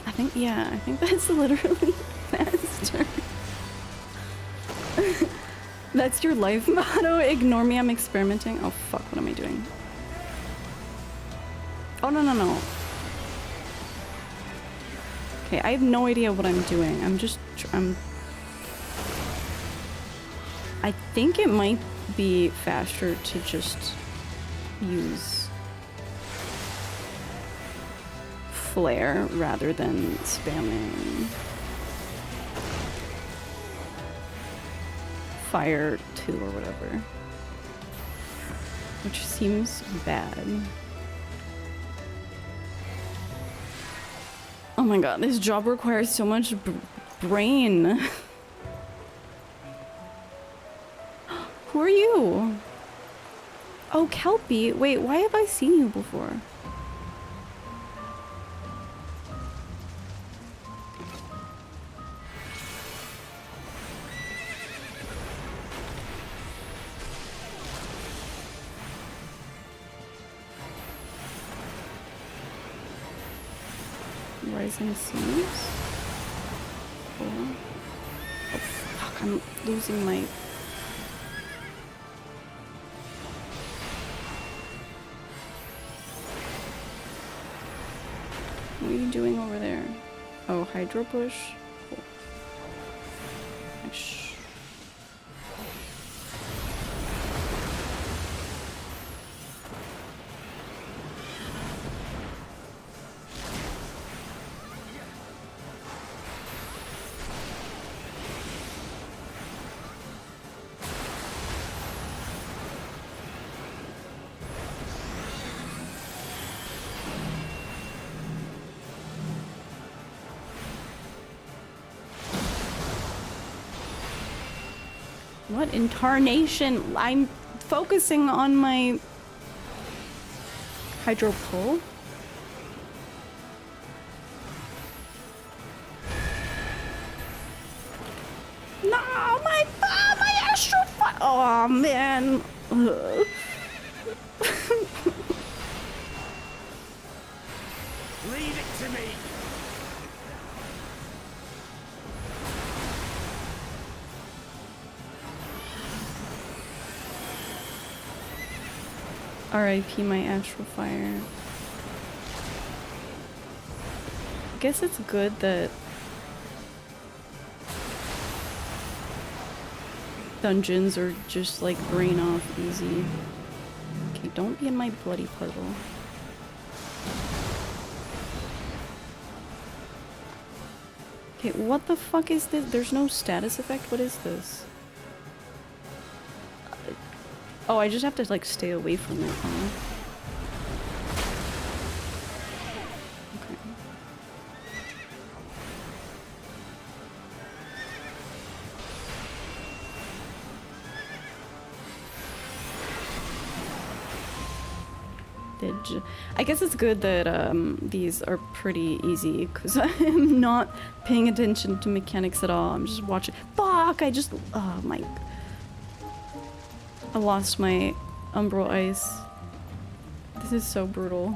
I think that's literally faster. That's your life motto? Ignore me, I'm experimenting. Oh fuck, what am I doing? Oh no. Okay, I have no idea what I'm doing. I think it might be faster to just use flare rather than spamming fire 2 or whatever. Which seems bad. Oh my god, this job requires so much brain. Who are you? Oh, Kelpie. Wait, why have I seen you before? Rising Seas? Oh, fuck, I'm losing my... What are you doing over there? Oh, Hydro Push? Cool. Nice. What incarnation? I'm focusing on my Hydro Pull. No, my Astral Fire. Oh man. Ugh. Leave it to me. R.I.P. my Astral Fire. I guess it's good that dungeons are just like brain off easy. Okay, don't be in my bloody puddle. Okay, what the fuck is this? There's no status effect? What is this? Oh, I just have to like stay away from it, huh? Okay. I guess it's good that these are pretty easy because I'm not paying attention to mechanics at all. I'm just watching. Fuck! Oh my. I lost my Umbral Ice. This is so brutal.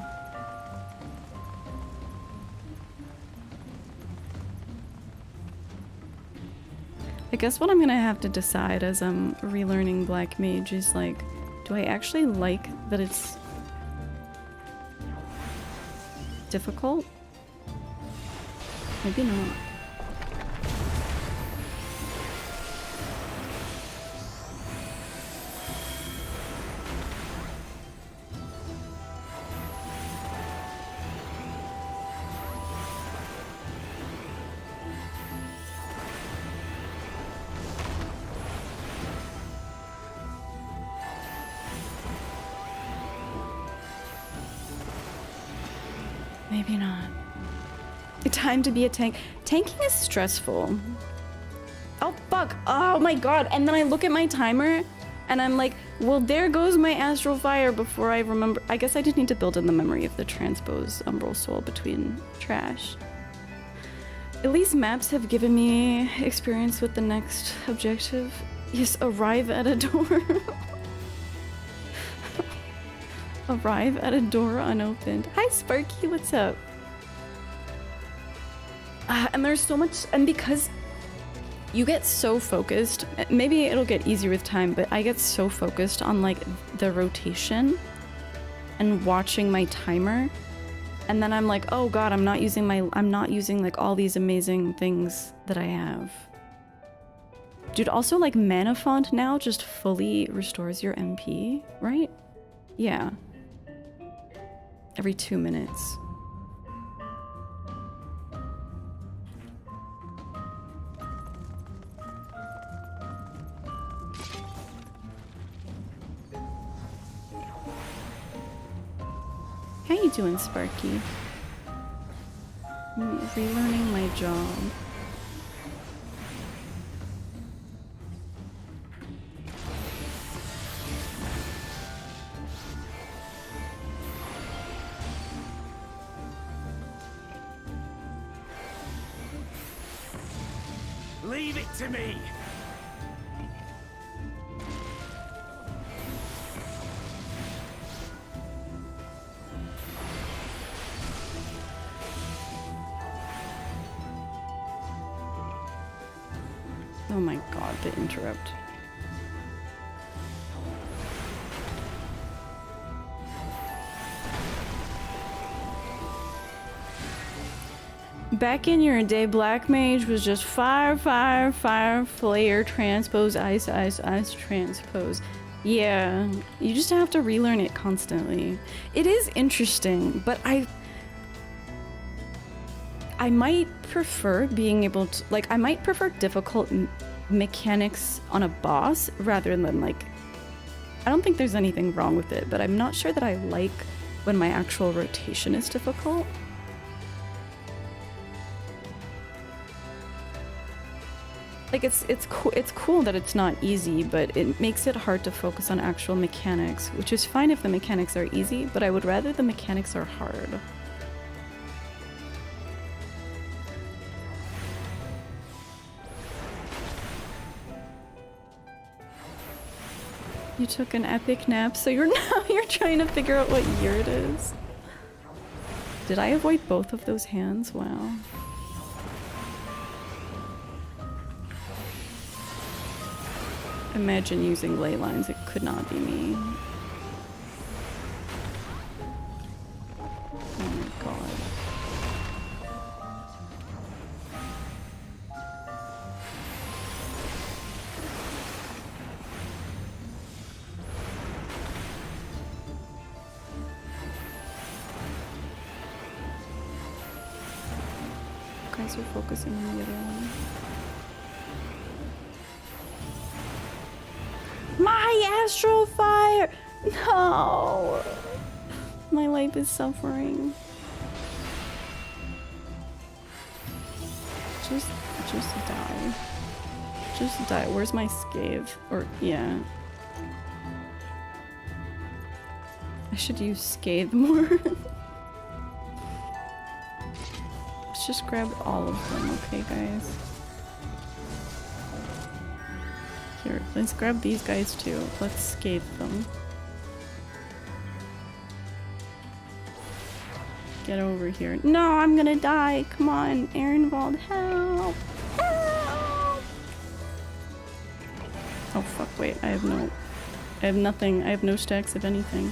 I guess what I'm gonna have to decide as I'm relearning Black Mage is like, do I actually like that it's difficult? Maybe not. Maybe not. Time to be a tank. Tanking is stressful. Oh fuck! Oh my god! And then I look at my timer and I'm like, well, there goes my Astral Fire before I remember. I guess I just need to build in the memory of the transpose Umbral Soul between trash. At least maps have given me experience with the next objective. Yes, arrive at a door. Arrive at a door unopened. Hi Sparky, what's up? And there's so much, and because you get so focused, maybe it'll get easier with time, but I get so focused on like the rotation and watching my timer, and then I'm like, oh god, I'm not using like all these amazing things that I have. Dude, also like Mana Font now just fully restores your MP, right? Yeah. Every 2 minutes. How you doing, Sparky? I'm relearning my job. Leave it to me! Oh my god, the interrupt. Back in your day, Black Mage was just fire, fire, fire, flare, transpose, ice, ice, ice, transpose. Yeah, you just have to relearn it constantly. It is interesting, but I might prefer being able to, like, I might prefer difficult mechanics on a boss rather than, like, I don't think there's anything wrong with it, but I'm not sure that I like when my actual rotation is difficult. Like, it's cool that it's not easy, but it makes it hard to focus on actual mechanics, which is fine if the mechanics are easy, but I would rather the mechanics are hard. You took an epic nap, so you're trying to figure out what year it is. Did I avoid both of those hands? Wow. Imagine using ley lines, it could not be me. Oh my god. Guys are focusing on the other one. My astral fire! No! My life is suffering. Just die. Just die. Where's my scathe? Or, yeah. I should use scathe more. Let's just grab all of them, okay, guys? Here, let's grab these guys too. Let's scathe them. Get over here. No, I'm gonna die. Come on, Arenvald, help! Help! Oh fuck, wait, I have nothing. I have no stacks of anything.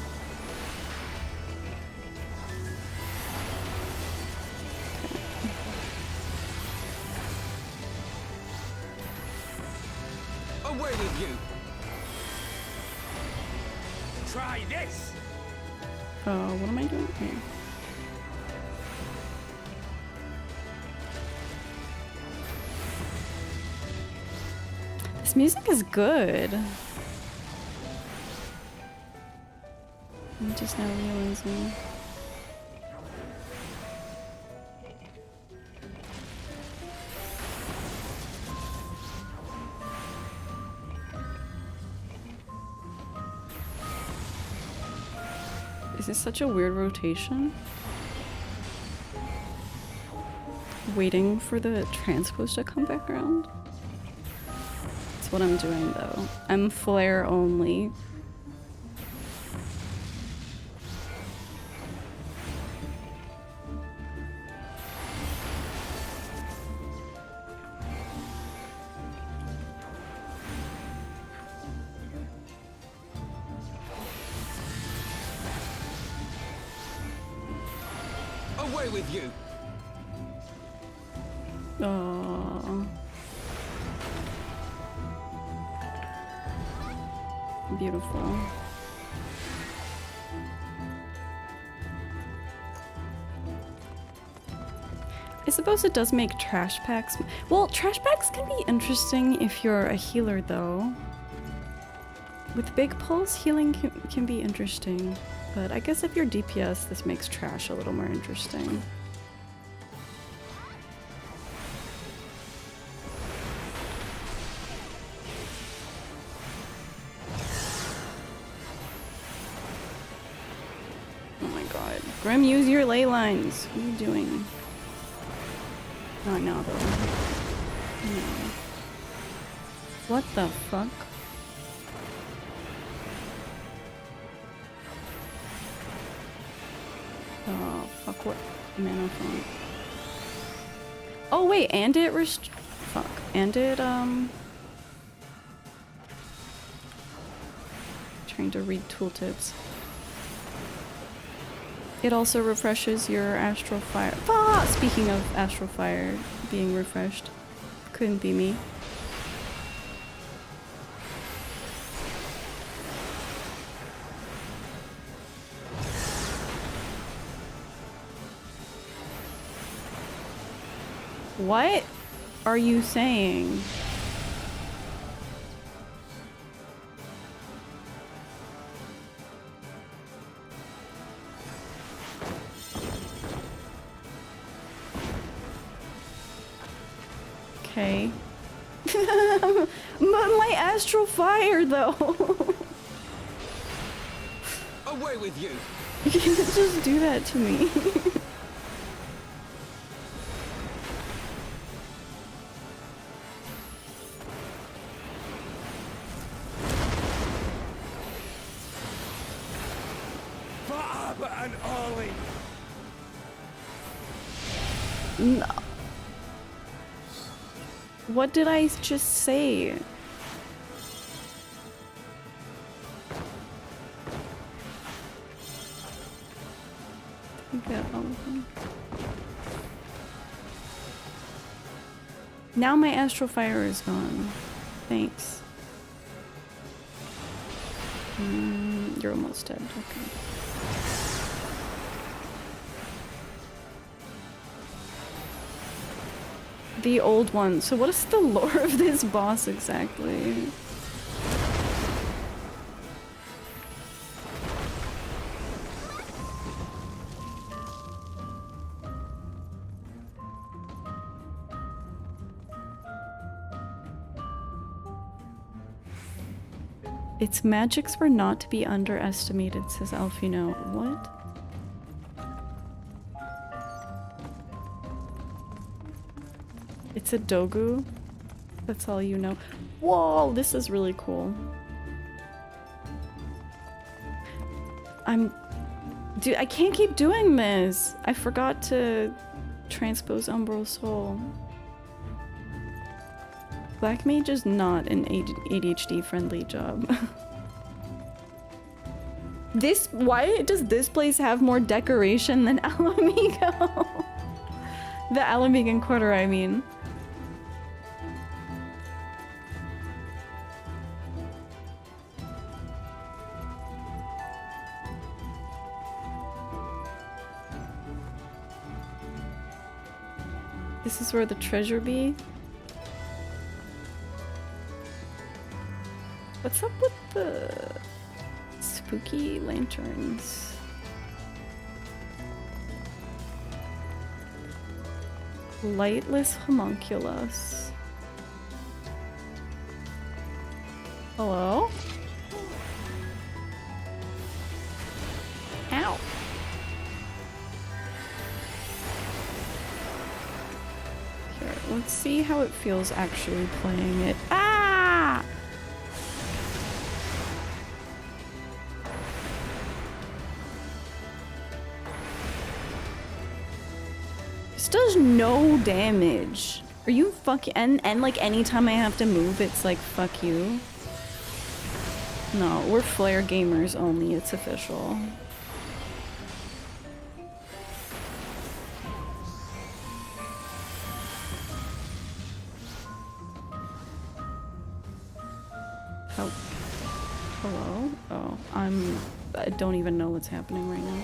Away with you! Try this! What am I doing here? This music is good. I'm just now realizing. Is this such a weird rotation? Waiting for the transpose to come back around? That's what I'm doing though. I'm flare only. Away with you! Oh, beautiful. I suppose it does make trash packs. Well, trash packs can be interesting if you're a healer, though. With big pulse, healing can be interesting. But I guess if you're DPS, this makes trash a little more interesting. Oh my god. Grim, use your ley lines. What are you doing? Not now, though. No. What the fuck? Oh, fuck, what mana font? Oh, wait, and it fuck. And it, trying to read tooltips. It also refreshes your Astral Fire. Ah! Speaking of Astral Fire being refreshed. Couldn't be me. What are you saying? Okay. But my Astral Fire, though. Away with you! You can't just do that to me. No. What did I just say? You got all of them. Now my Astral Fire is gone. Thanks. You're almost dead. Okay. The old one. So what is the lore of this boss exactly? Its magics were not to be underestimated, says Alfino. What? It's a Dogu? That's all you know. Whoa, this is really cool. Dude, I can't keep doing this! I forgot to transpose Umbral Soul. Black Mage is not an ADHD-friendly job. Why does this place have more decoration than Alamigo? The Alamigan Quarter, I mean. This is where the treasure be. What's up with the spooky lanterns? Lightless homunculus. Hello? Ow. Here, let's see how it feels actually playing it. Ah! This does no damage. Are you fucking and like anytime I have to move, it's like fuck you. No, we're flare gamers only, it's official. Hello? Oh, I don't even know what's happening right now.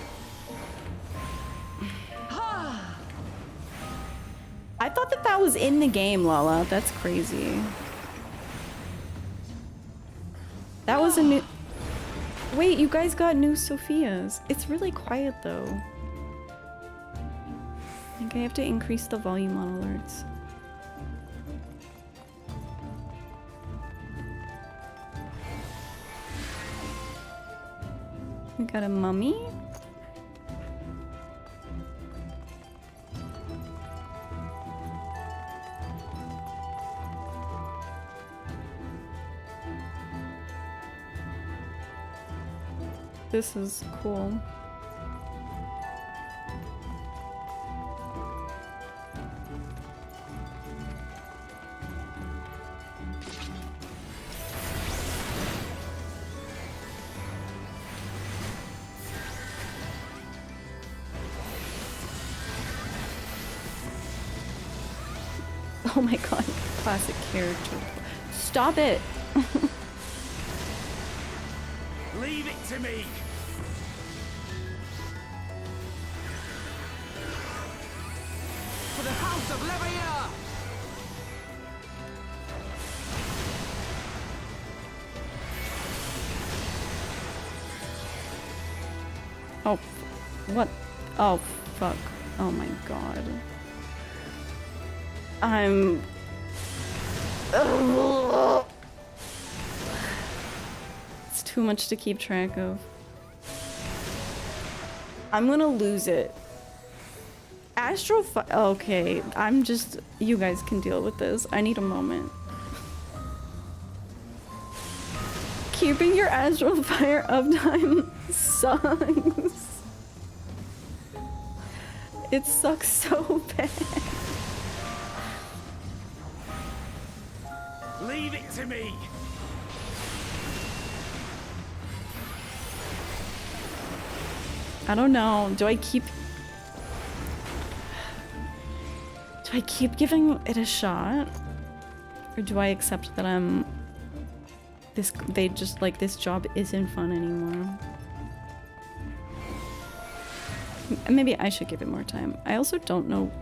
I thought that was in the game, Lala. That's crazy. That was a new... Wait, you guys got new Sophias. It's really quiet though. I think I have to increase the volume on alerts. We got a mummy. This is cool. Oh my god, classic character. Stop it! Leave it to me! For the House of Leveilleur! Oh, what? Oh, fuck. Oh my god. I'm... It's too much to keep track of. I'm gonna lose it. Okay, I'm just... You guys can deal with this. I need a moment. Keeping your astral fire uptime sucks. It sucks so bad. Leave it to me! I don't know. Do I keep giving it a shot? Or do I accept that this job isn't fun anymore? Maybe I should give it more time. I also don't know.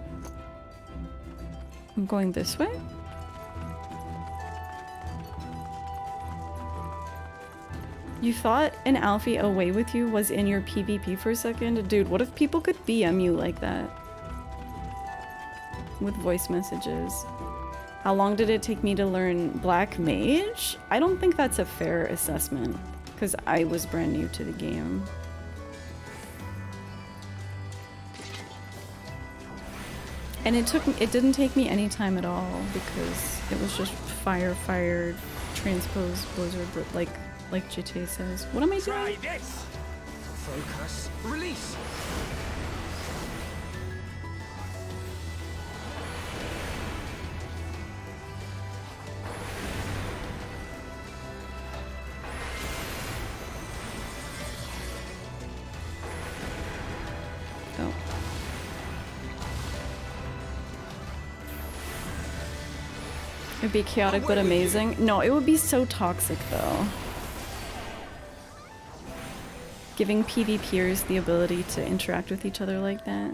I'm going this way? You thought an Alfie away with you was in your PvP for a second? Dude, what if people could BM you like that? With voice messages. How long did it take me to learn Black Mage? I don't think that's a fair assessment, because I was brand new to the game. And it didn't take me any time at all, because it was just fire, transpose, blizzard, like GTA says. What am I doing? Try this! Focus. Release! Oh. It'd be chaotic but amazing. No, it would be so toxic though. Giving PvPers the ability to interact with each other like that.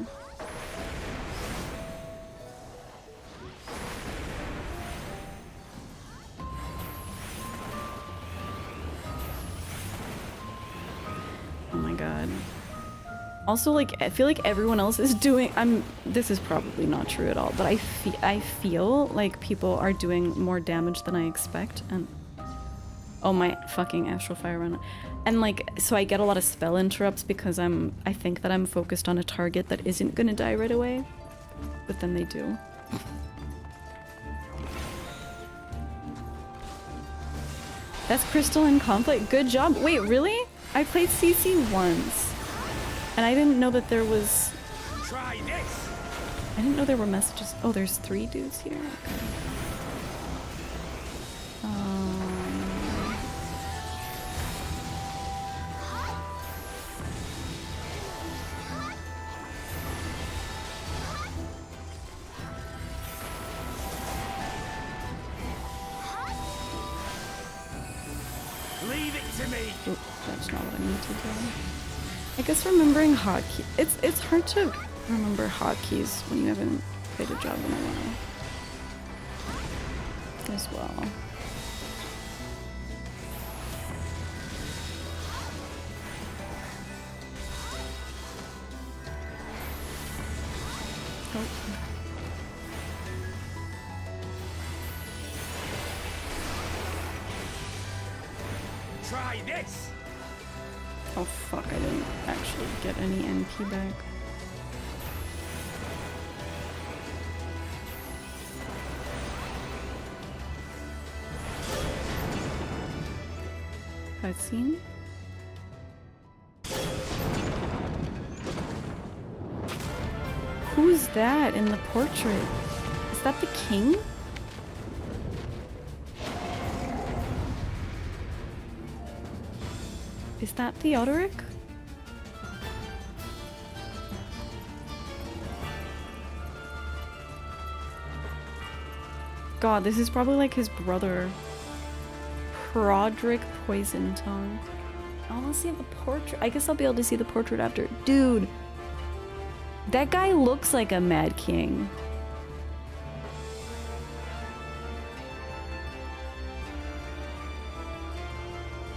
Oh my god. Also, like, I feel like everyone else is doing... This is probably not true at all, but I feel like people are doing more damage than I expect, and... Oh, my fucking astral fire run. And, like, so I get a lot of spell interrupts because I think that I'm focused on a target that isn't gonna die right away. But then they do. That's Crystal in Conflict. Good job. Wait, really? I played CC once. And I didn't know that there was... Try this! I didn't know there were messages. Oh, there's 3 dudes here? Okay. Leave it to me! Oop, that's not what I need to do. I guess remembering hotkeys. It's hard to remember hotkeys when you haven't played a job in a while. As well. Try this! Oh fuck, I didn't actually get any NP back. Cutscene? Who's that in the portrait? Is that the king? Is that Theodoric? God, this is probably like his brother. Roderick Poison Tongue. I want to see the portrait. I guess I'll be able to see the portrait after. Dude, that guy looks like a Mad King.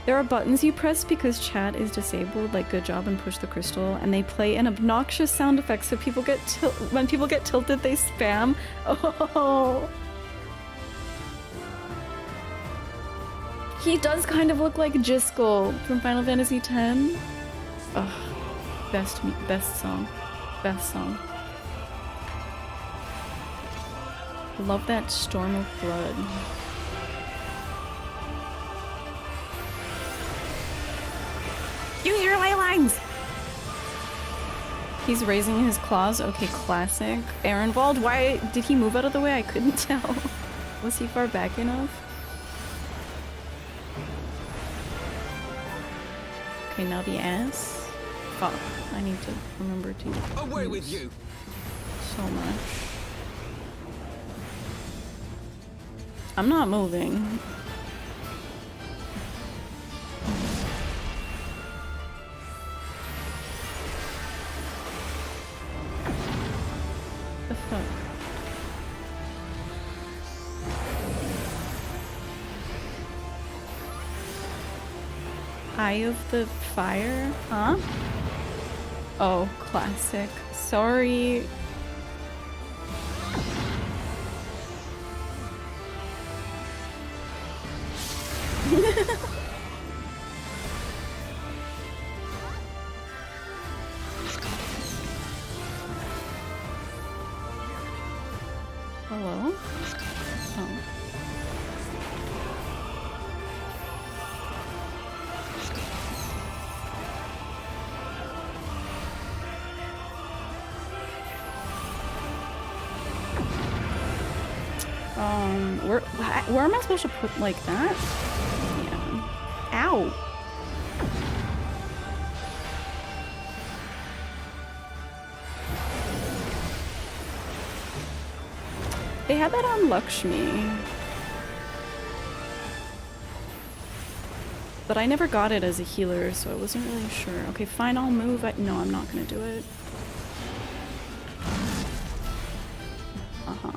There are buttons you press because chat is disabled, like good job and push the crystal, and they play an obnoxious sound effect so people get when people get tilted they spam. Oh. He does kind of look like Jiskel from Final Fantasy X. Ugh. Best song. Best song. Love that storm of blood. Use your ley lines! He's raising his claws. Okay, classic. Arenvald, why did he move out of the way? I couldn't tell. Was he far back enough? Okay, now the ass. Fuck. I need to remember to Away with you! So much. I'm not moving. The fuck? Eye of the Fire? Huh? Oh, classic. Sorry. Hello? Oh. Where am I supposed to put like that? Yeah. Ow! They had that on Lakshmi. But I never got it as a healer, so I wasn't really sure. Okay, fine, I'll move. No, I'm not gonna do it. Uh-huh.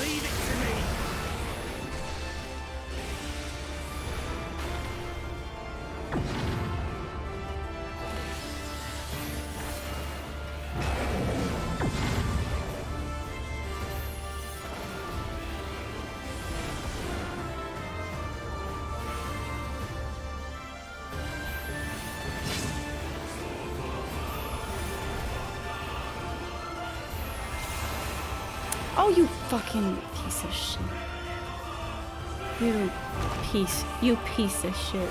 Leave it to me! Oh, you fucking piece of shit. You piece of shit.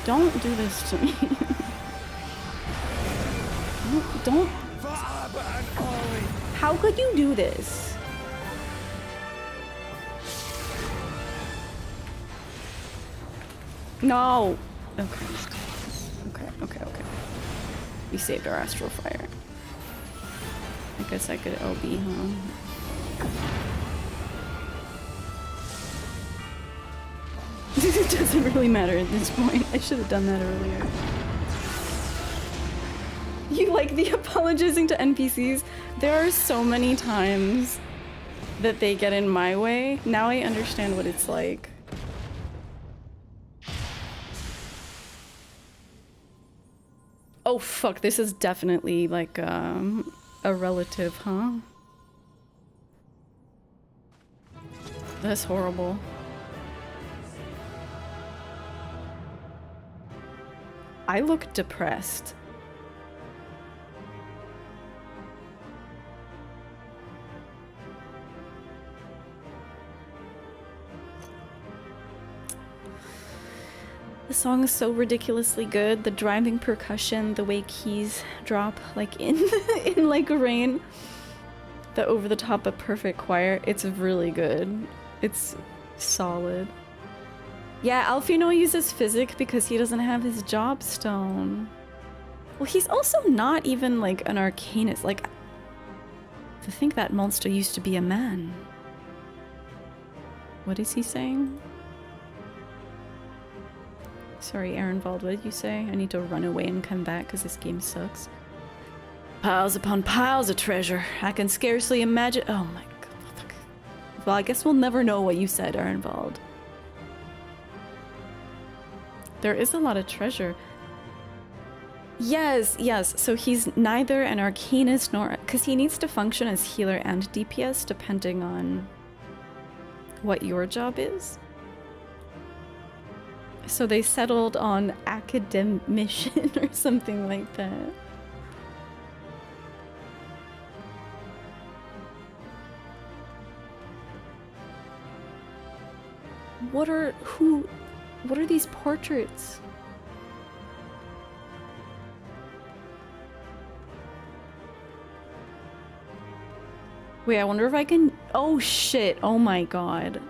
Don't do this to me. Don't. How could you do this? No. Okay. Okay. We saved our astral fire. I guess I could LB, huh? It doesn't really matter at this point. I should have done that earlier. You like the apologizing to NPCs? There are so many times that they get in my way. Now I understand what it's like. Oh fuck, this is definitely like a relative, huh? That's horrible. I look depressed. The song is so ridiculously good. The driving percussion, the way keys drop like in in like rain. The over the top of perfect choir. It's really good. It's solid. Yeah, Alfino uses physic because he doesn't have his job stone. Well, he's also not even like an arcanist. Like, to think that monster used to be a man. What is he saying? Sorry, Arenvald, what did you say? I need to run away and come back because this game sucks. Piles upon piles of treasure. I can scarcely imagine. Oh my god. Well, I guess we'll never know what you said, Arenvald. There is a lot of treasure. Yes, yes. So he's neither an arcanist nor... Because he needs to function as healer and DPS depending on what your job is. So they settled on academician or something like that. What are these portraits? Wait, I wonder if I can... Oh shit, oh my god.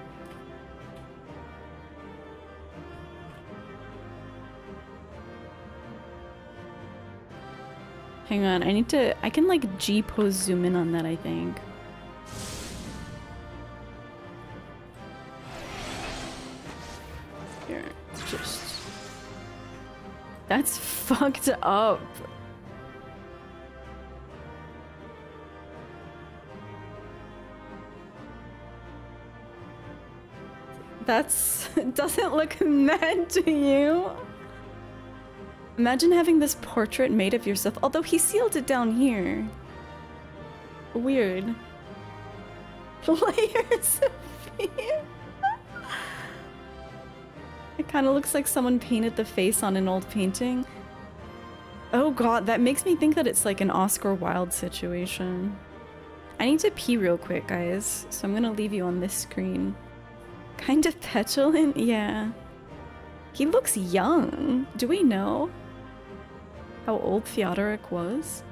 Hang on, I can like G-pose zoom in on that, I think. Here, just... That's fucked up. Doesn't look mad to you. Imagine having this portrait made of yourself, although he sealed it down here. Weird. Layers of fear. It kind of looks like someone painted the face on an old painting. Oh god, that makes me think that it's like an Oscar Wilde situation. I need to pee real quick, guys, so I'm gonna leave you on this screen. Kind of petulant? Yeah. He looks young. Do we know how old Theodoric was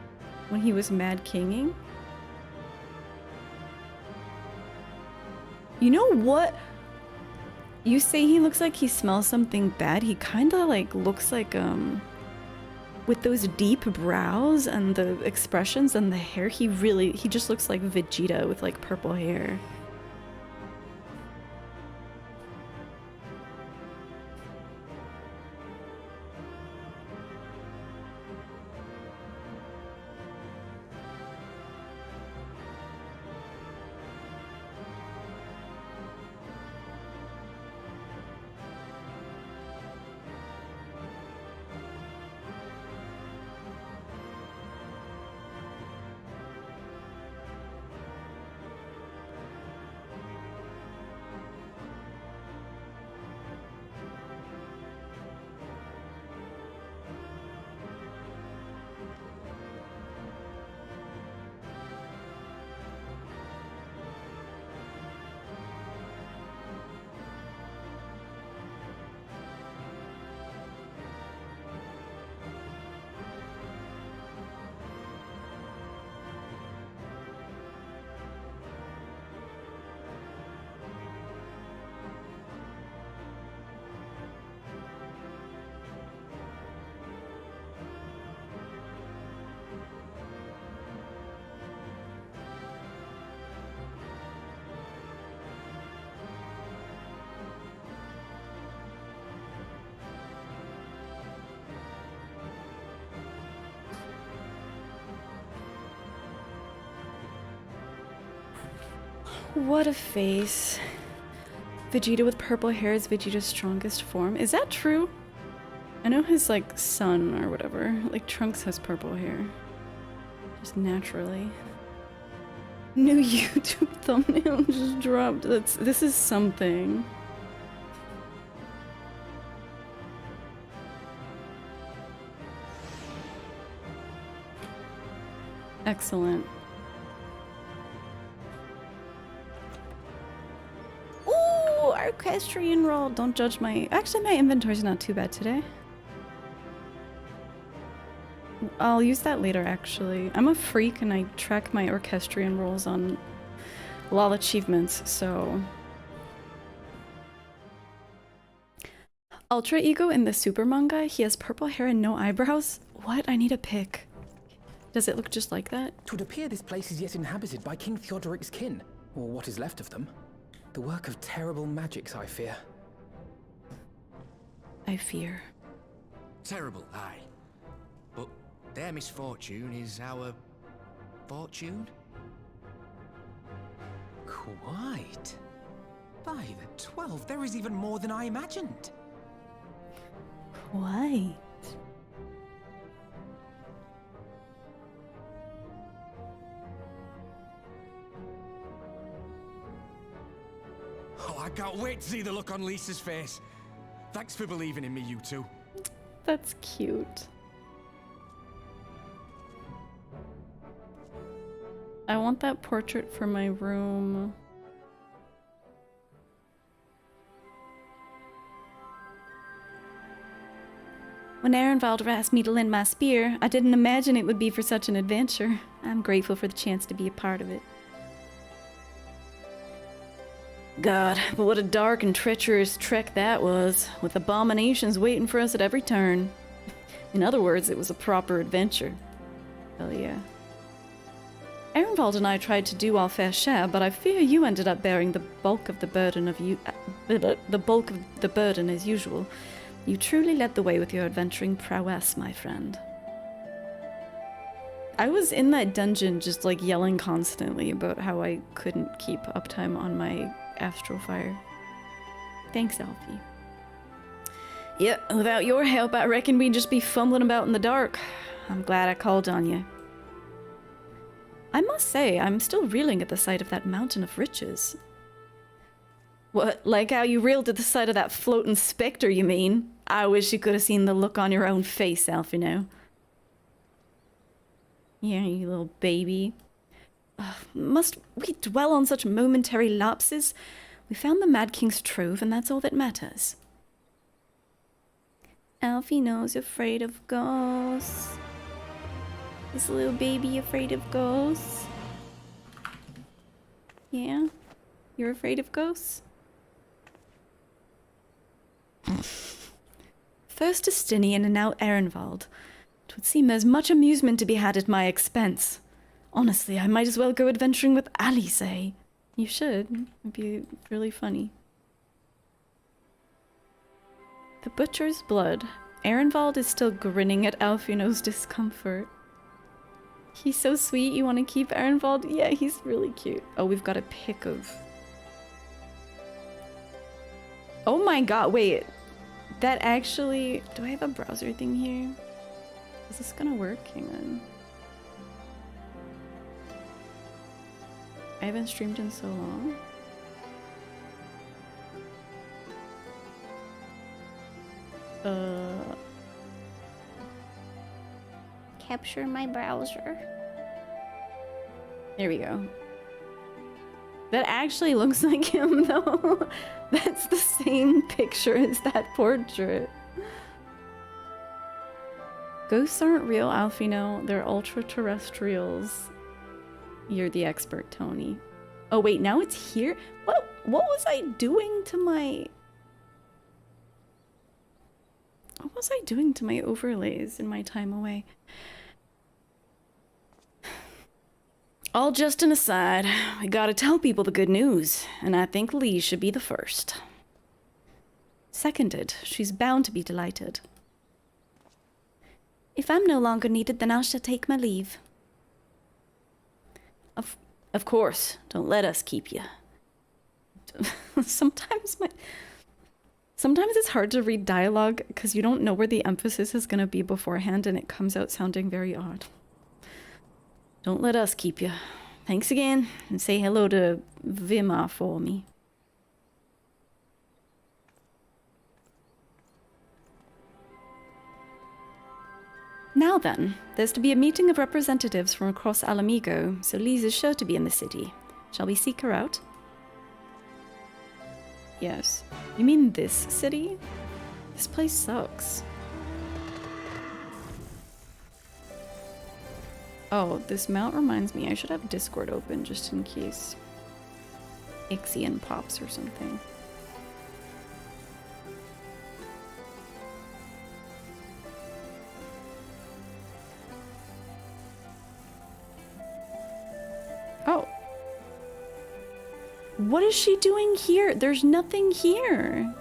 when he was Mad Kinging? You know what? You say he looks like he smells something bad. He kind of like looks like, with those deep brows and the expressions and the hair, he just looks like Vegeta with like purple hair. What a face. Vegeta with purple hair is Vegeta's strongest form. Is that true? I know his, like, son or whatever. Like, Trunks has purple hair. Just naturally. New YouTube thumbnail just dropped. This is something. Excellent. Ooh, equestrian roll. Don't judge my... Actually, my inventory's not too bad today. I'll use that later, actually. I'm a freak and I track my orchestrion rolls on LOL achievements, so... Ultra Ego in the Super manga, he has purple hair and no eyebrows? What? I need a pic. Does it look just like that? 'Twould appear this place is yet inhabited by King Theodoric's kin, or what is left of them. The work of terrible magics, I fear. I fear. Terrible, aye. But their misfortune is our fortune? Quite. By the 12, there is even more than I imagined. Why? Oh, I can't wait to see the look on Lisa's face. Thanks for believing in me, you two. That's cute. I want that portrait for my room. When Arenvald asked me to lend my spear, I didn't imagine it would be for such an adventure. I'm grateful for the chance to be a part of it. God, but what a dark and treacherous trek that was, with abominations waiting for us at every turn. In other words, it was a proper adventure. Hell yeah. Arenvald and I tried to do our fair share, but I fear you ended up bearing the bulk of the burden as usual. You truly led the way with your adventuring prowess, my friend. I was in that dungeon just like yelling constantly about how I couldn't keep uptime on my astral fire. Thanks, Alfie. Yep, without your help, I reckon we'd just be fumbling about in the dark. I'm glad I called on you. I must say, I'm still reeling at the sight of that mountain of riches. What, like how you reeled at the sight of that floating spectre, you mean? I wish you could have seen the look on your own face, Alfie, now. Yeah, you little baby. Must we dwell on such momentary lapses? We found the Mad King's Trove, and that's all that matters. Alfino's afraid of ghosts. Is little baby afraid of ghosts? Yeah? You're afraid of ghosts? First Justinian and now Arenvald. 'Twould seem there's much amusement to be had at my expense. Honestly, I might as well go adventuring with Alice. You should. It'd be really funny. The butcher's blood. Arenvald is still grinning at Alfino's discomfort. He's so sweet. You want to keep Arenvald? Yeah, he's really cute. Oh, we've got a pic of... Oh my god, wait. That actually... Do I have a browser thing here? Is this gonna work? Hang on. I haven't streamed in so long. Capture my browser. There we go. That actually looks like him though. That's the same picture as that portrait. Ghosts aren't real, Alfino. They're ultra-terrestrials. You're the expert, Tony. Oh wait, now it's here? What was I doing to my... What was I doing to my overlays in my time away? All just an aside, we gotta tell people the good news, and I think Lee should be the first. Seconded. She's bound to be delighted. If I'm no longer needed, then I shall take my leave. Of course, don't let us keep you. sometimes it's hard to read dialogue because you don't know where the emphasis is going to be beforehand and it comes out sounding very odd. Don't let us keep you. Thanks again, and say hello to Vima for me. Now then, there's to be a meeting of representatives from across Alamigo, so Lise is sure to be in the city. Shall we seek her out? Yes. You mean this city? This place sucks. Oh, this mount reminds me I should have Discord open just in case Ixion pops or something. Oh. What is she doing here? There's nothing here.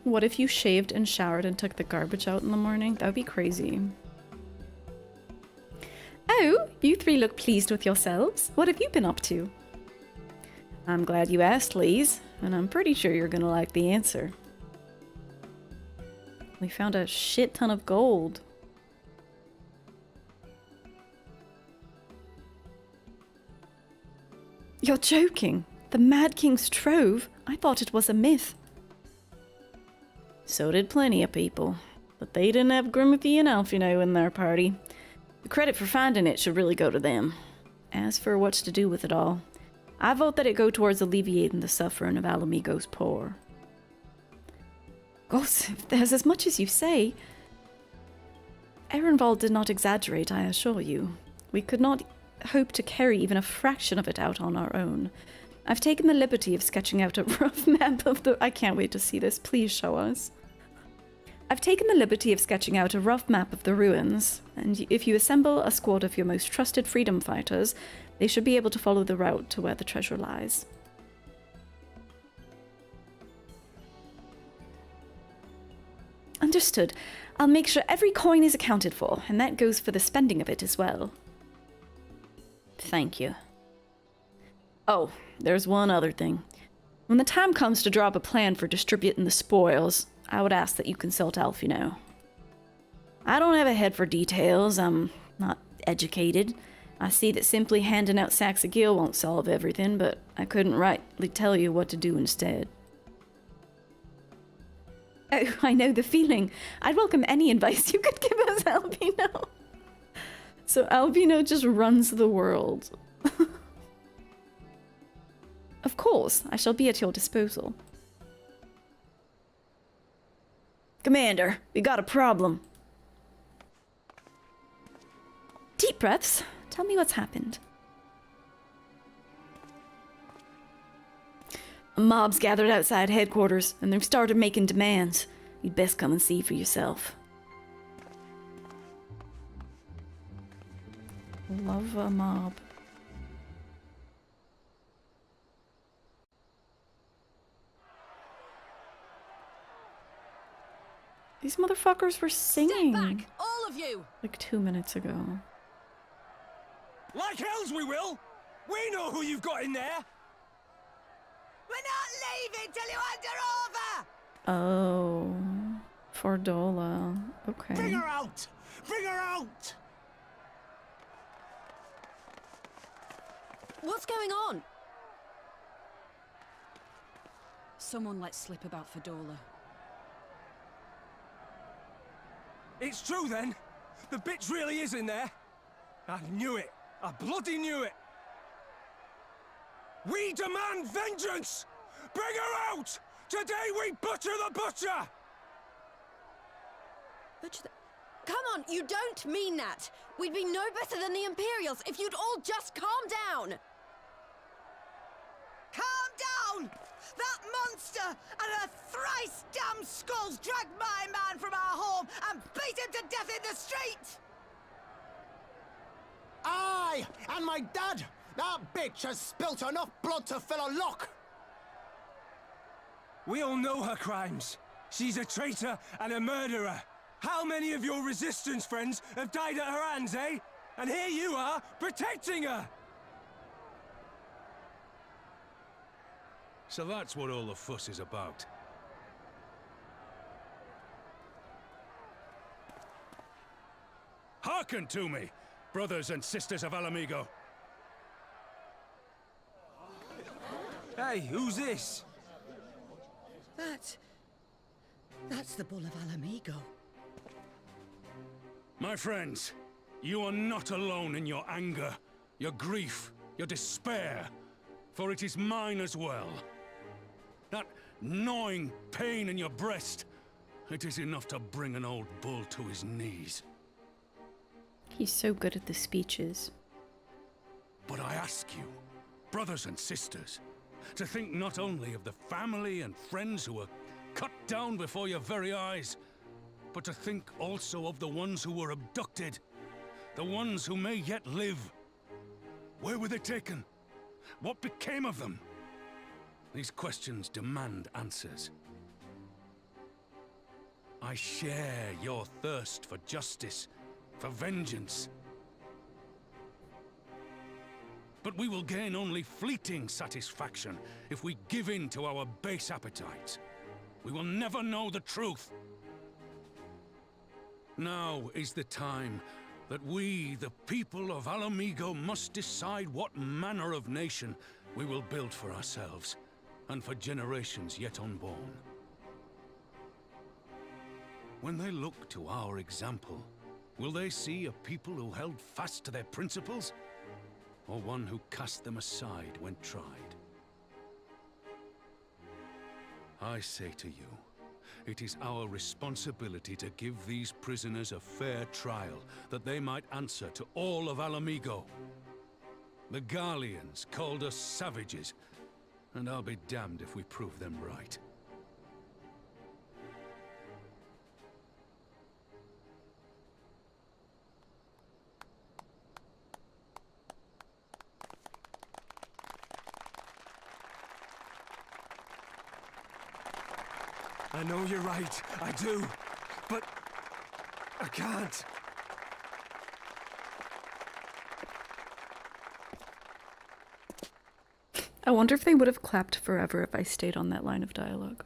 What if you shaved and showered and took the garbage out in the morning? That would be crazy. Oh, you three look pleased with yourselves. What have you been up to? I'm glad you asked, Lise, and I'm pretty sure you're gonna like the answer. We found a shit ton of gold. You're joking. The Mad King's Trove? I thought it was a myth. So did plenty of people, but they didn't have Grimothy and Alfino in their party. The credit for finding it should really go to them. As for what's to do with it all, I vote that it go towards alleviating the suffering of Alamigo's poor. Goss, if there's as much as you say. Arenvald did not exaggerate, I assure you. We could not hope to carry even a fraction of it out on our own. I've taken the liberty of sketching out a rough map of the... I can't wait to see this. Please show us. I've taken the liberty of sketching out a rough map of the ruins, and if you assemble a squad of your most trusted freedom fighters, they should be able to follow the route to where the treasure lies. Understood. I'll make sure every coin is accounted for, and that goes for the spending of it as well. Thank you. Oh, there's one other thing. When the time comes to draw up a plan for distributing the spoils, I would ask that you consult Alfino. I don't have a head for details, I'm not educated. I see that simply handing out sacks of gil won't solve everything, but I couldn't rightly tell you what to do instead. Oh, I know the feeling. I'd welcome any advice you could give us, Albino. So Albino just runs the world. Of course, I shall be at your disposal. Commander, we got a problem. Deep breaths. Tell me what's happened. A mob's gathered outside headquarters, and they've started making demands. You'd best come and see for yourself. Love a mob. These motherfuckers were singing. Step back, all of you! Like 2 minutes ago. Like hells we will! We know who you've got in there! We're not leaving till you hand her over! Oh. Fordola. Okay. Bring her out! Bring her out! What's going on? Someone let slip about Fordola. It's true then! The bitch really is in there! I knew it! I bloody knew it! We demand vengeance! Bring her out! Today we butcher the butcher! Come on, you don't mean that! We'd be no better than the Imperials if you'd all just calm down! Calm down! That monster and her thrice damned skulls dragged my man from our home and beat him to death in the street! Aye, and my dad! That bitch has spilt enough blood to fill a lock! We all know her crimes. She's a traitor and a murderer. How many of your resistance friends have died at her hands, eh? And here you are, protecting her! So that's what all the fuss is about. Hearken to me, brothers and sisters of Alamigo. Hey, who's this? That's the Bull of Alamigo. My friends, you are not alone in your anger, your grief, your despair, for it is mine as well. That gnawing pain in your breast, it is enough to bring an old bull to his knees. He's so good at the speeches. But I ask you, brothers and sisters, to think not only of the family and friends who were cut down before your very eyes, but to think also of the ones who were abducted, the ones who may yet live. Where were they taken? What became of them? These questions demand answers. I share your thirst for justice, for vengeance. But we will gain only fleeting satisfaction if we give in to our base appetites. We will never know the truth. Now is the time that we, the people of Alamigo, must decide what manner of nation we will build for ourselves, and for generations yet unborn. When they look to our example, will they see a people who held fast to their principles, or one who cast them aside when tried? I say to you, it is our responsibility to give these prisoners a fair trial, that they might answer to all of Alamigo. The Garleans called us savages, and I'll be damned if we prove them right. I know you're right, I do, but I can't. I wonder if they would have clapped forever if I stayed on that line of dialogue.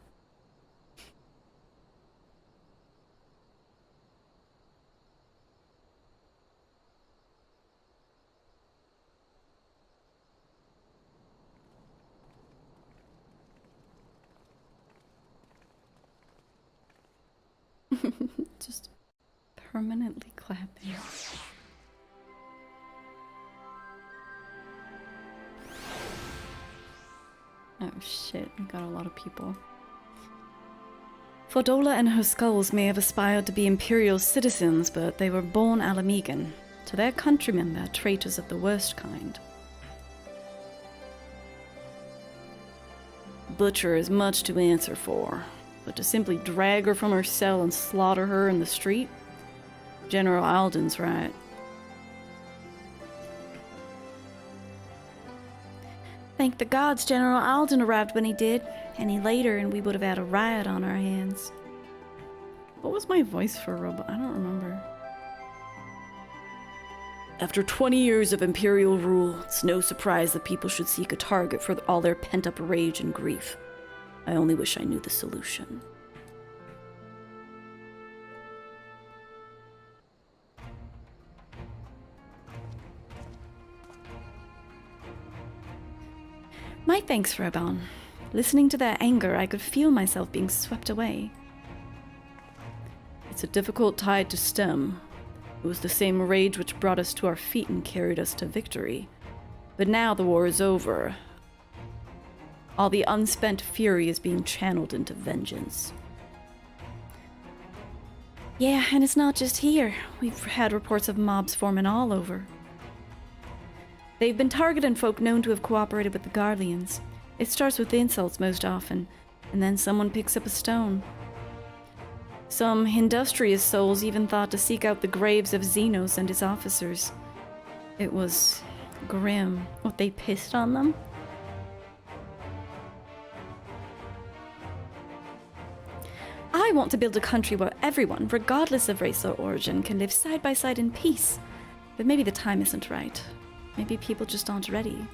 Just permanently clapping. Oh shit, we got a lot of people. Fordola and her skulls may have aspired to be imperial citizens, but they were born Alamigan. To their countrymen, they're traitors of the worst kind. Butcher is much to answer for, but to simply drag her from her cell and slaughter her in the street? General Alden's right. Thank the gods General Alden arrived when he did. Any later and we would have had a riot on our hands. What was my voice for robot? I don't remember. After 20 years of imperial rule, it's no surprise that people should seek a target for all their pent-up rage and grief. I only wish I knew the solution. My thanks, Raban. Listening to their anger, I could feel myself being swept away. It's a difficult tide to stem. It was the same rage which brought us to our feet and carried us to victory. But now the war is over. All the unspent fury is being channeled into vengeance. Yeah, and it's not just here. We've had reports of mobs forming all over. They've been targeting folk known to have cooperated with the Garleans. It starts with insults most often, and then someone picks up a stone. Some industrious souls even thought to seek out the graves of Xenos and his officers. It was grim. What, they pissed on them? want to build a country where everyone, regardless of race or origin, can live side by side in peace. But maybe the time isn't right. Maybe people just aren't ready.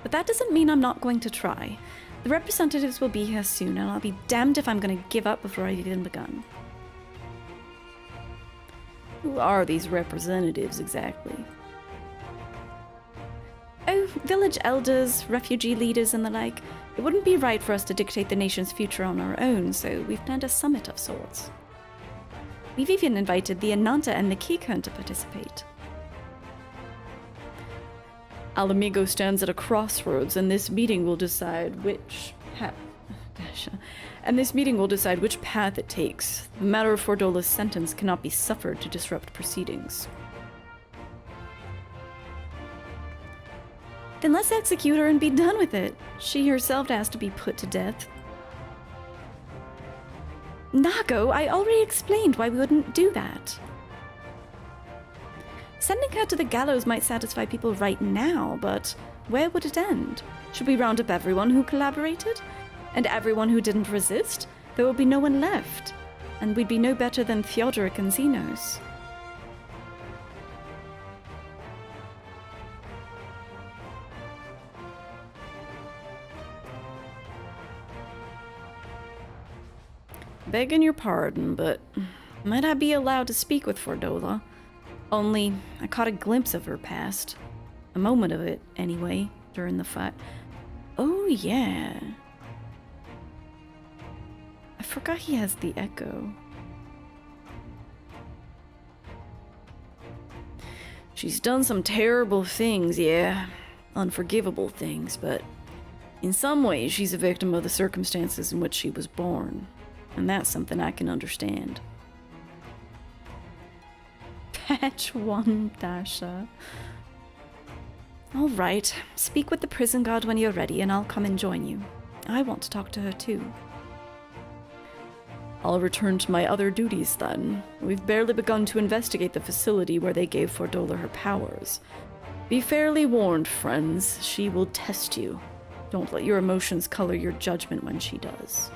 But that doesn't mean I'm not going to try. The representatives will be here soon, and I'll be damned if I'm going to give up before I've even begun. Who are these representatives exactly? Oh, village elders, refugee leaders, and the like. It wouldn't be right for us to dictate the nation's future on our own, so we've planned a summit of sorts. We've even invited the Ananta and the Kikern to participate. Alamigo stands at a crossroads, and this meeting will decide which path it takes. The matter of Fordola's sentence cannot be suffered to disrupt proceedings. Then let's execute her and be done with it. She herself asked to be put to death. Nago, I already explained why we wouldn't do that. Sending her to the gallows might satisfy people right now, but where would it end? Should we round up everyone who collaborated? And everyone who didn't resist? There will be no one left. And we'd be no better than Theodoric and Xenos. Begging your pardon, but might I be allowed to speak with Fordola? Only, I caught a glimpse of her past. A moment of it, anyway, during the fight. Oh, yeah. I forgot he has the echo. She's done some terrible things, yeah. Unforgivable things, but in some ways she's a victim of the circumstances in which she was born. And that's something I can understand. Patch 1, Dasha. Alright, speak with the prison guard when you're ready and I'll come and join you. I want to talk to her too. I'll return to my other duties then. We've barely begun to investigate the facility where they gave Fordola her powers. Be fairly warned, friends. She will test you. Don't let your emotions color your judgment when she does.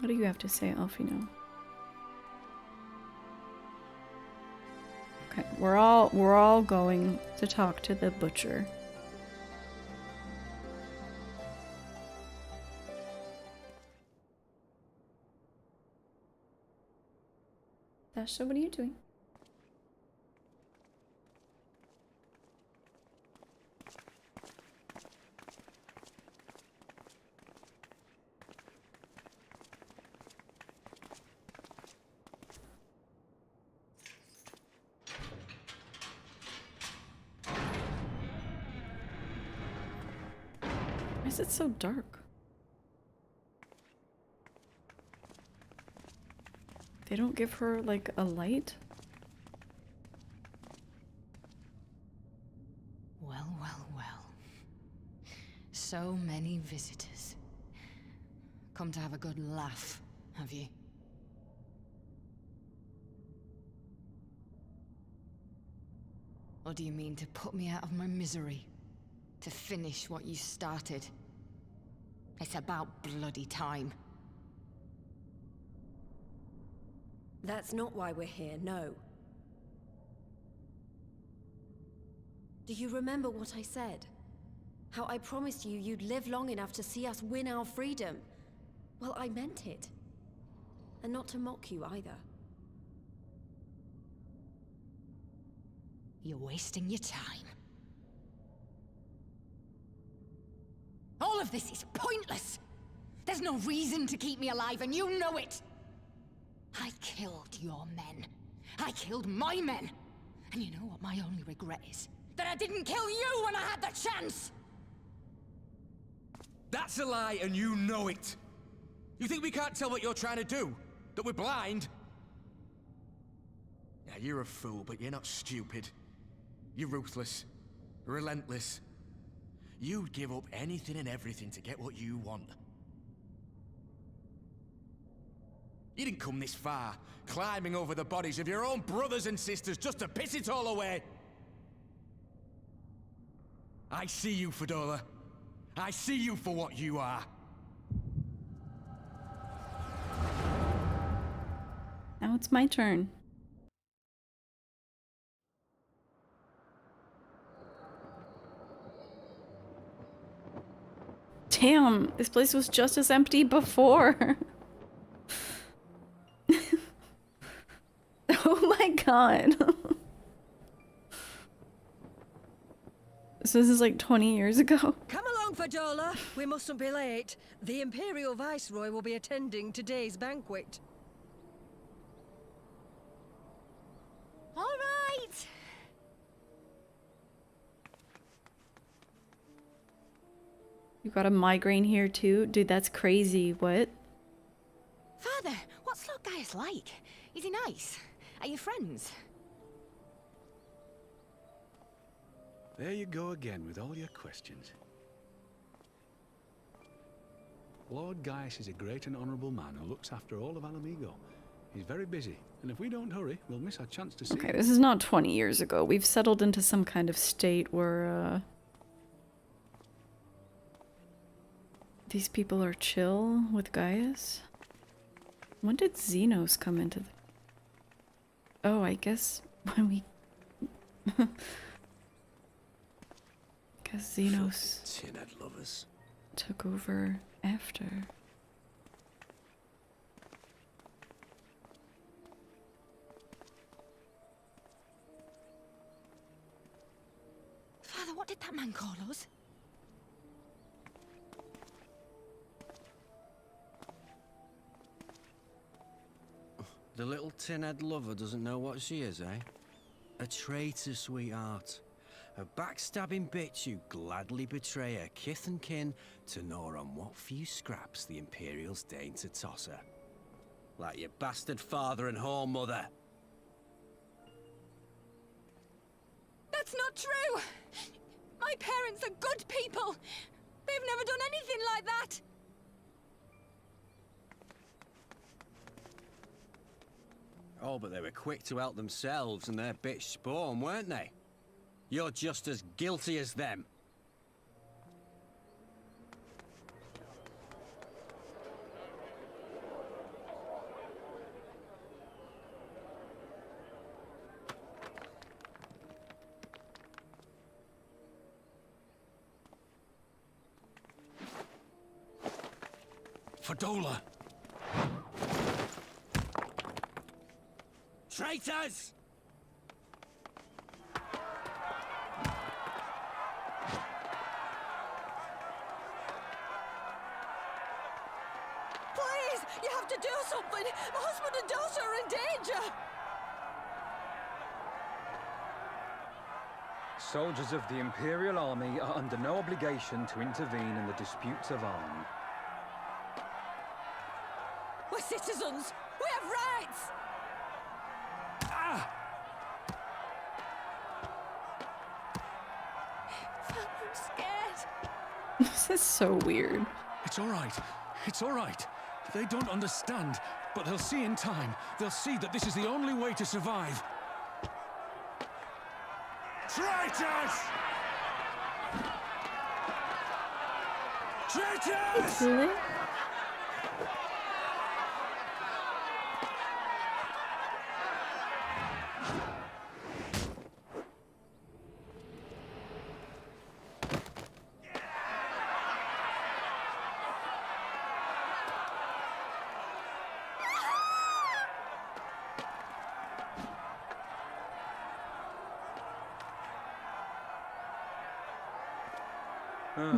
What do you have to say, Alfino? Okay, we're all going to talk to the butcher. Dasha, what are you doing? Why is it so dark? They don't give her, like, a light? Well, well, well. So many visitors. Come to have a good laugh, have you? Or do you mean to put me out of my misery? To finish what you started? It's about bloody time. That's not why we're here, no. Do you remember what I said? How I promised you you'd live long enough to see us win our freedom? Well, I meant it. And not to mock you either. You're wasting your time. All of this is pointless! There's no reason to keep me alive, and you know it! I killed your men. I killed my men. And you know what my only regret is? That I didn't kill you when I had the chance! That's a lie, and you know it! You think we can't tell what you're trying to do? That we're blind? Yeah, you're a fool, but you're not stupid. You're ruthless. Relentless. You'd give up anything and everything to get what you want. You didn't come this far, climbing over the bodies of your own brothers and sisters just to piss it all away. I see you, Fedora. I see you for what you are. Now it's my turn. Damn, this place was just as empty before. Oh my god. So this is like 20 years ago. Come along, Fadola. We mustn't be late. The Imperial Viceroy will be attending today's banquet. All right. You got a migraine here too? Dude, that's crazy. What? Father, what's Lord Gaius like? Is he nice? Are you friends? There you go again with all your questions. Lord Gaius is a great and honourable man who looks after all of Alamigo. He's very busy, and if we don't hurry, we'll miss our chance to see him. Okay, this is not 20 years ago. We've settled into some kind of state where, these people are chill with Gaius? When did Xenos come into the... Oh, I guess when we... Guess Xenos Tin-head lovers. took over after. Father, what did that man call us? The little tin-head lover doesn't know what she is, eh? A traitor, sweetheart. A backstabbing bitch who'd gladly betray her kith and kin to gnaw on what few scraps the Imperials deign to toss her. Like your bastard father and whore mother. That's not true! My parents are good people! They've never done anything like that! Oh, but they were quick to help themselves and their bitch spawn, weren't they? You're just as guilty as them. Fadola! Traitors! Please, you have to do something. My husband and daughter are in danger. Soldiers of the Imperial Army are under no obligation to intervene in the disputes of arm. We're citizens. We have rights. I'm scared. This is so weird. It's all right. It's all right. They don't understand, but they'll see in time. They'll see that this is the only way to survive. Traitors! Traitors! Really?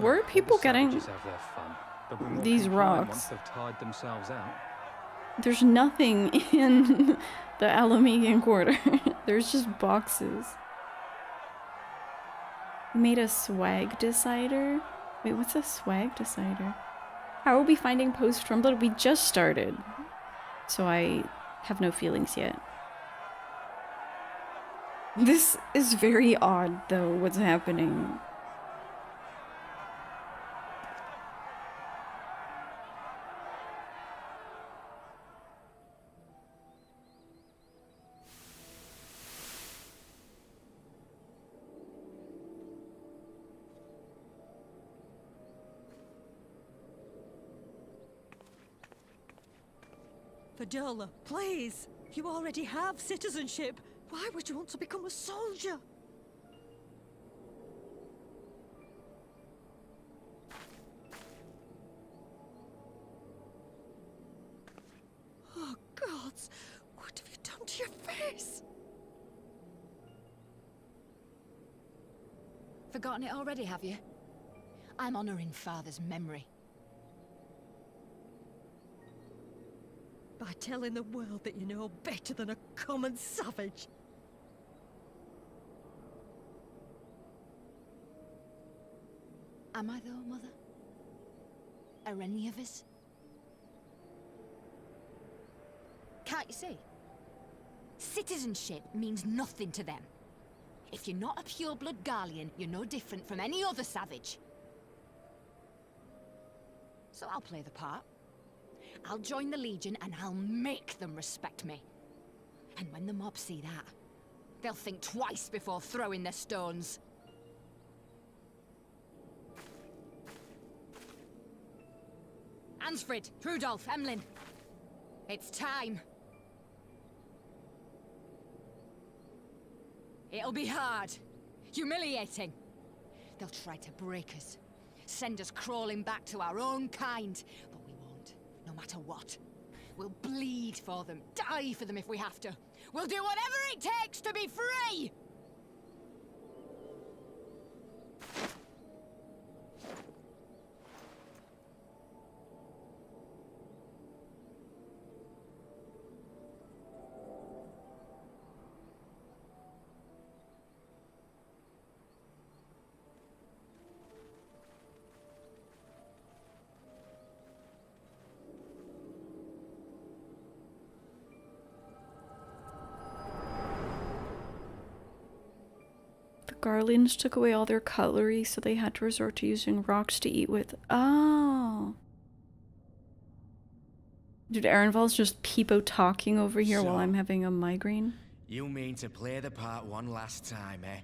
Where are people getting Have their fun. But we're more these compliant rocks? Once they've tired themselves out. There's nothing in the Alamegan Quarter. There's just boxes. We made a swag decider. Wait, what's a swag decider? How are we finding post-Stormblood? We just started. So I have no feelings yet. This is very odd, though, what's happening. Fadola, please! You already have citizenship. Why would you want to become a soldier? Oh, gods! What have you done to your face? Forgotten it already, have you? I'm honoring Father's memory. By telling the world that you know better than a common savage. Am I though, Mother? Are any of us? Can't you see? Citizenship means nothing to them. If you're not a pure-blood Garlean, you're no different from any other savage. So I'll play the part. I'll join the Legion and I'll make them respect me. And when the mob see that, they'll think twice before throwing their stones. Ansfrid, Rudolph, Emlyn. It's time. It'll be hard. Humiliating. They'll try to break us. Send us crawling back to our own kind. But we won't, no matter what. We'll bleed for them, die for them if we have to. We'll do whatever it takes to be free! Garleans took away all their cutlery, so they had to resort to using rocks to eat with. Oh. Dude, Arenvald's just peepo talking over here while I'm having a migraine. You mean to play the part one last time, eh?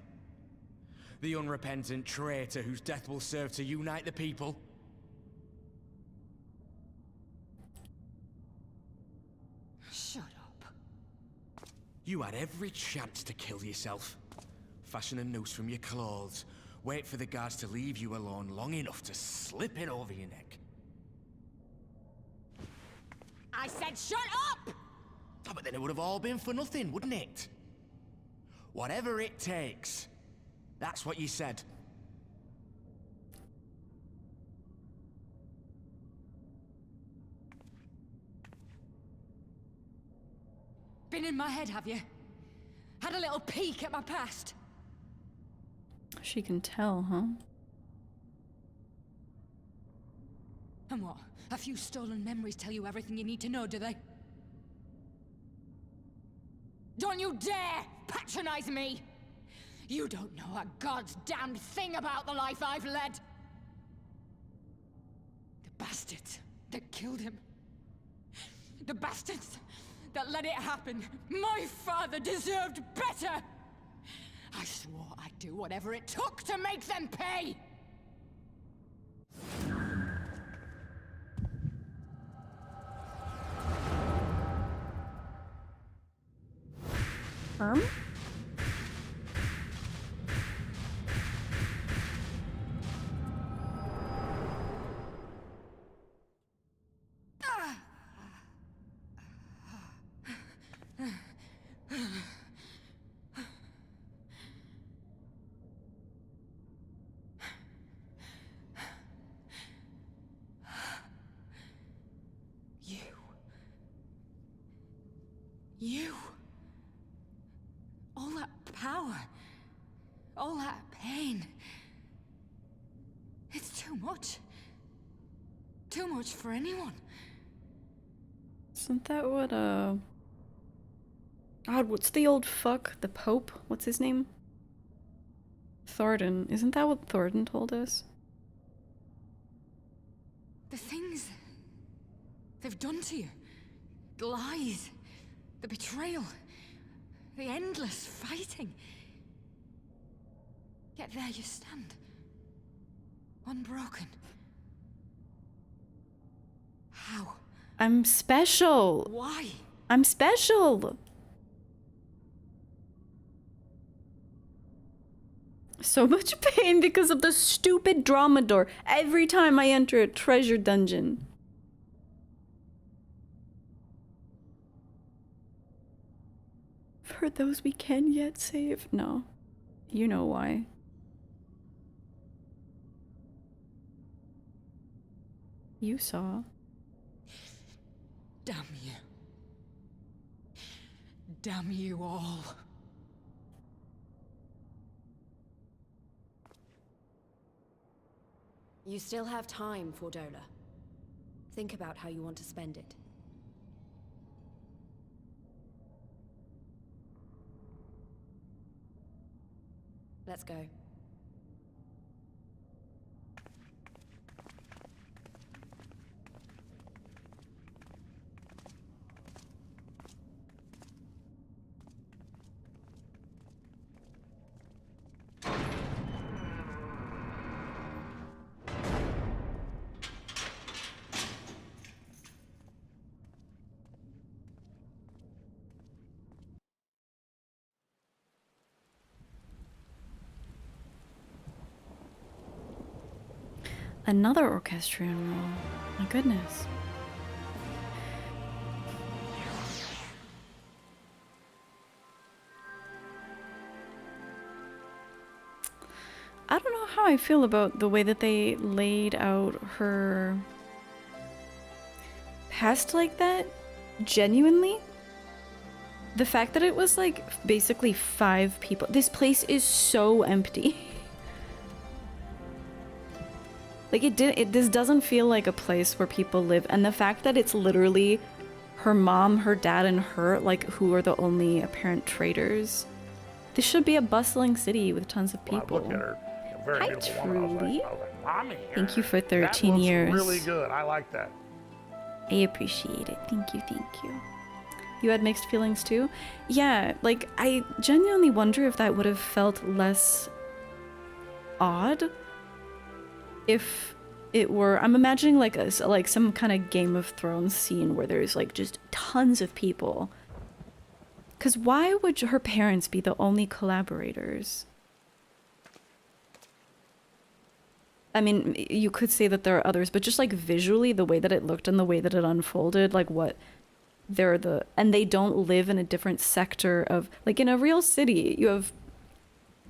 The unrepentant traitor whose death will serve to unite the people? Shut up. You had every chance to kill yourself. Fashion a noose from your clothes. Wait for the guards to leave you alone long enough to slip it over your neck. I said shut up! Oh, but then it would have all been for nothing, wouldn't it? Whatever it takes. That's what you said. Been in my head, have you? Had a little peek at my past? She can tell, huh? And what? A few stolen memories tell you everything you need to know, do they? Don't you dare patronize me! You don't know a god's damned thing about the life I've led! The bastards that killed him. The bastards that let it happen. My father deserved better! I swore I'd do whatever it took to make them pay! You. All that power. All that pain. It's too much. Too much for anyone. Isn't that what, God, what's the old fuck? The Pope? What's his name? Thornton. Isn't that what Thornton told us? The things they've done to you. The lies. The betrayal. The endless fighting. Yet there you stand. Unbroken. How? I'm special. Why? I'm special. So much pain because of the stupid drama door every time I enter a treasure dungeon. For those we can yet save. No. You know why. You saw. Damn you. Damn you all. You still have time, Fordola. Think about how you want to spend it. Let's go. Another orchestrion role. My goodness. I don't know how I feel about the way that they laid out her past like that. Genuinely. The fact that it was like basically 5 people. This place is so empty. Like this doesn't feel like a place where people live, and the fact that it's literally her mom, her dad, and her, like, who are the only apparent traders. This should be a bustling city with tons of people. Look at her. Very Hi, beautiful woman. Truly. I was like, Mommy. Thank you for 13 that years. looks really good. I like that. I appreciate it. Thank you, thank you. You had mixed feelings too? Yeah, like, I genuinely wonder if that would have felt less odd if it were, I'm imagining like some kind of Game of Thrones scene where there's like just tons of people. Because why would her parents be the only collaborators? I mean, you could say that there are others, but just like visually, the way that it looked and the way that it unfolded, like what they're the, and they don't live in a different sector of, like in a real city, you have,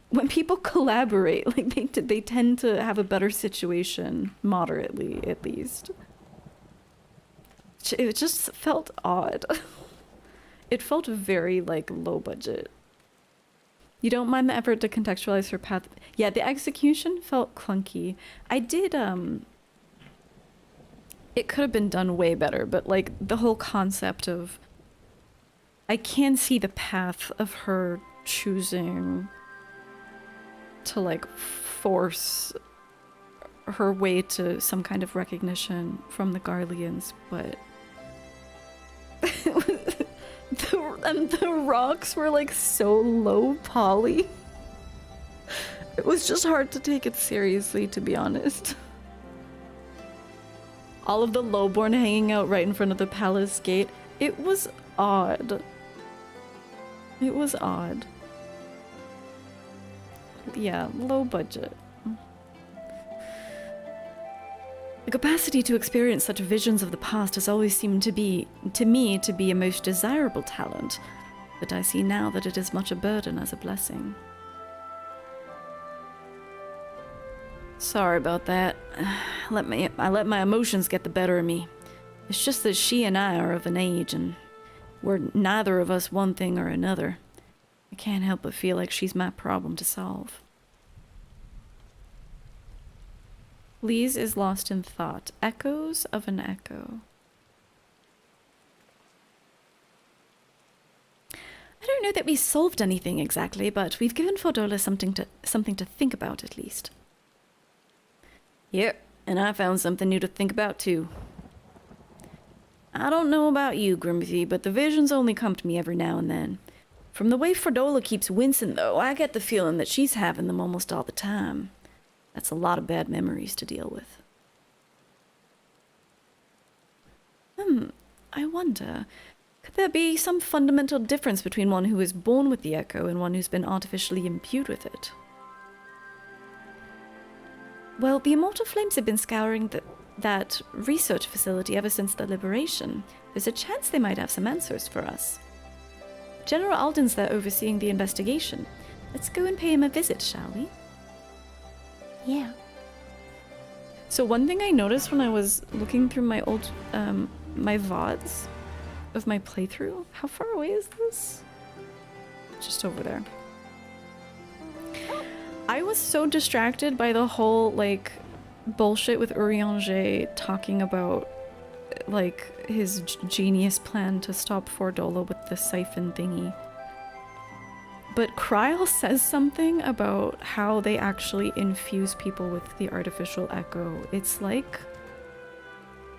when people collaborate, like they tend to have a better situation, moderately at least. It just felt odd. It felt very like low budget. You don't mind the effort to contextualize her path. Yeah, the execution felt clunky. I did, it could have been done way better, but like the whole concept of, I can see the path of her choosing to like force her way to some kind of recognition from the Garleans, but the rocks were like so low poly. It was just hard to take it seriously, to be honest. All of the lowborn hanging out right in front of the palace gate. It was odd. It was odd. Yeah, low budget. The capacity to experience such visions of the past has always seemed to me to be a most desirable talent, but I see now that it is much a burden as a blessing. Sorry about that. I let my emotions get the better of me. It's just that she and I are of an age, and we're neither of us one thing or another. I can't help but feel like she's my problem to solve. Lise is lost in thought. Echoes of an echo. I don't know that we solved anything exactly, but we've given Fordola something to think about at least. Yep, and I found something new to think about too. I don't know about you, Grimsby, but the visions only come to me every now and then. From the way Fordola keeps wincing, though, I get the feeling that she's having them almost all the time. That's a lot of bad memories to deal with. I wonder, could there be some fundamental difference between one who is born with the echo and one who's been artificially imbued with it? Well, the Immortal Flames have been scouring that research facility ever since the liberation. There's a chance they might have some answers for us. General Alden's there overseeing the investigation. Let's go and pay him a visit, shall we? Yeah. So one thing I noticed when I was looking through my old, my VODs of my playthrough, how far away is this? Just over there. I was so distracted by the whole, like, bullshit with Urianger talking about, like, his genius plan to stop Fordola with the siphon thingy. But Kryl says something about how they actually infuse people with the artificial echo. It's like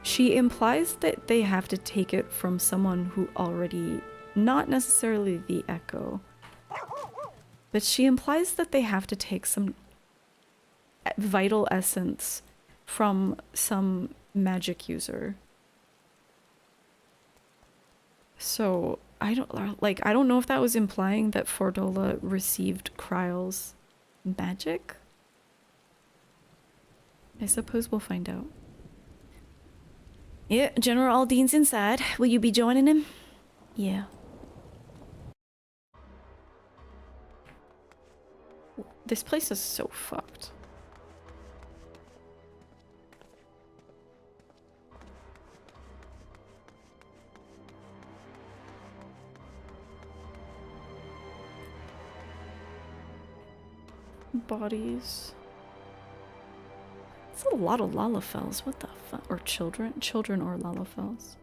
she implies that they have to take it from someone who already, not necessarily the echo, but she implies that they have to take some vital essence from some magic user. So I don't know if that was implying that Fordola received Kryl's magic. I suppose we'll find out. Yeah, General Alden's inside. Will you be joining him? Yeah. This place is so fucked. Bodies. It's a lot of Lalafels. What the fuck? Or children or Lalafels.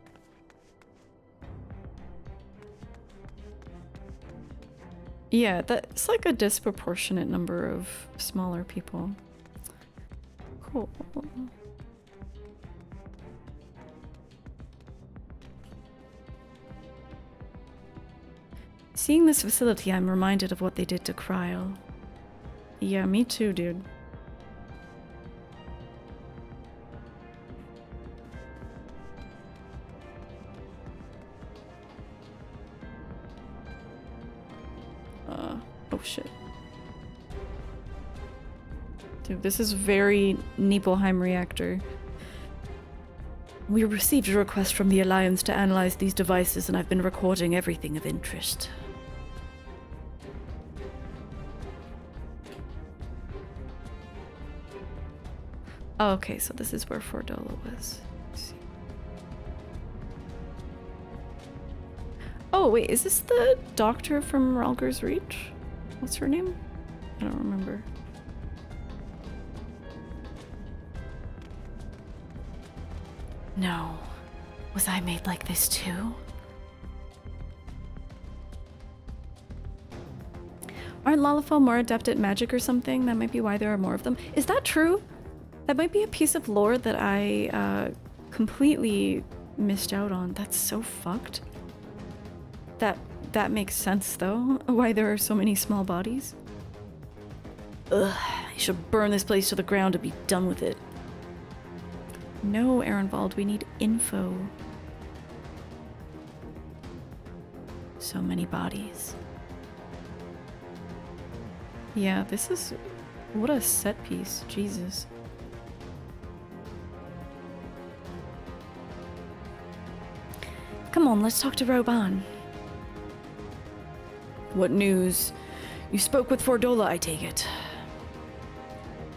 Yeah, that's like a disproportionate number of smaller people. Cool. Seeing this facility, I'm reminded of what they did to Kryl. Yeah, me too, dude. Oh shit. Dude, this is very Nibelheim reactor. We received a request from the Alliance to analyze these devices, and I've been recording everything of interest. Oh, okay, so this is where Fordola was. Let's see. Oh, wait, is this the doctor from Ralger's Reach? What's her name? I don't remember. No. Was I made like this too? Aren't Lalafell more adept at magic or something? That might be why there are more of them. Is that true? That might be a piece of lore that I completely missed out on. That's so fucked. That makes sense though, why there are so many small bodies. Ugh, I should burn this place to the ground to be done with it. No, Arenvald, we need info. So many bodies. Yeah, this is... what a set piece, Jesus. Come on, let's talk to Roban. What news? You spoke with Fordola, I take it.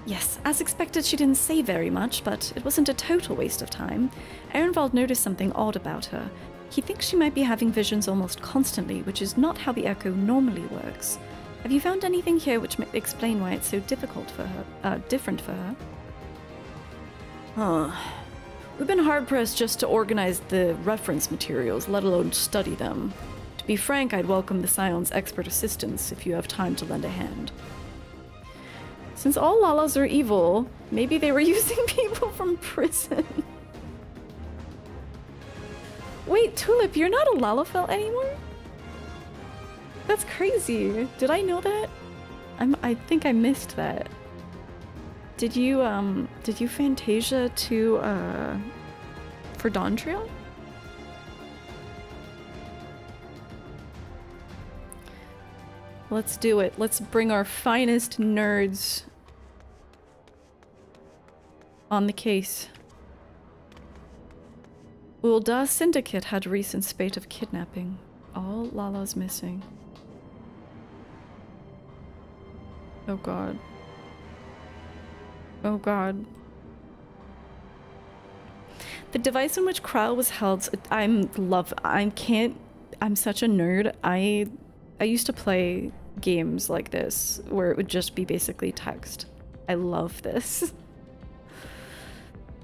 Yes, as expected, she didn't say very much, but it wasn't a total waste of time. Arenvald noticed something odd about her. He thinks she might be having visions almost constantly, which is not how the Echo normally works. Have you found anything here which might explain why it's so difficult for her, different for her? Huh. We've been hard-pressed just to organize the reference materials, let alone study them. To be frank, I'd welcome the Scion's expert assistance if you have time to lend a hand. Since all Lalas are evil, maybe they were using people from prison. Wait, Tulip, you're not a Lalafell anymore? That's crazy. Did I know that? I think I missed that. Did you Fantasia to, for Dawntrail? Let's do it. Let's bring our finest nerds on the case. Ul'dah Syndicate had a recent spate of kidnapping. All Lala's missing. Oh god. Oh god. The device in which Krile was held, I'm such a nerd. I used to play games like this where it would just be basically text. I love this.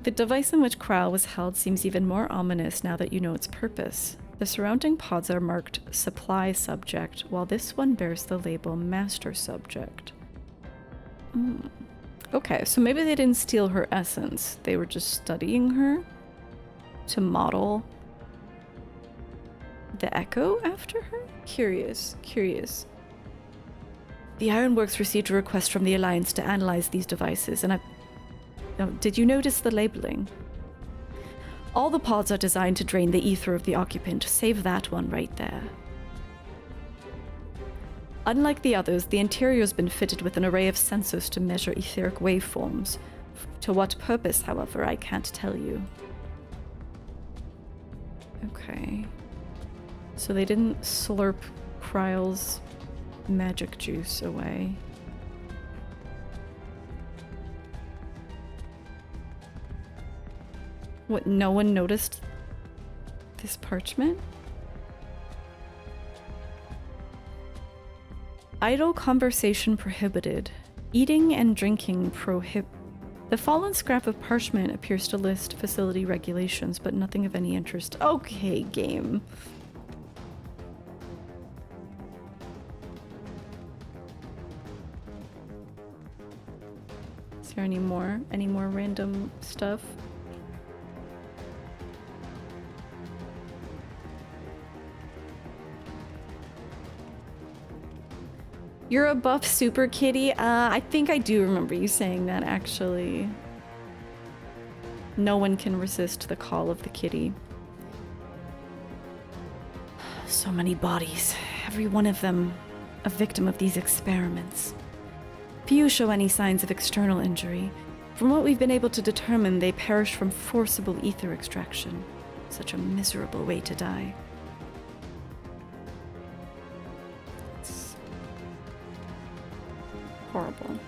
The device in which Krile was held seems even more ominous now that you know its purpose. The surrounding pods are marked Supply Subject, while this one bears the label Master Subject. Okay, so maybe they didn't steal her essence. They were just studying her to model the Echo after her? Curious. The Ironworks received a request from the Alliance to analyze these devices, and did you notice the labeling? All the pods are designed to drain the ether of the occupant, save that one right there. Unlike the others, the interior has been fitted with an array of sensors to measure etheric waveforms. To what purpose, however, I can't tell you. Okay. So they didn't slurp Krile's magic juice away. What, no one noticed this parchment? Idle conversation prohibited. Eating and drinking The fallen scrap of parchment appears to list facility regulations, but nothing of any interest. Okay, game. Is there any more random stuff? You're a buff super kitty? I think I do remember you saying that, actually. No one can resist the call of the kitty. So many bodies. Every one of them a victim of these experiments. Few show any signs of external injury. From what we've been able to determine, they perished from forcible ether extraction. Such a miserable way to die. Horrible.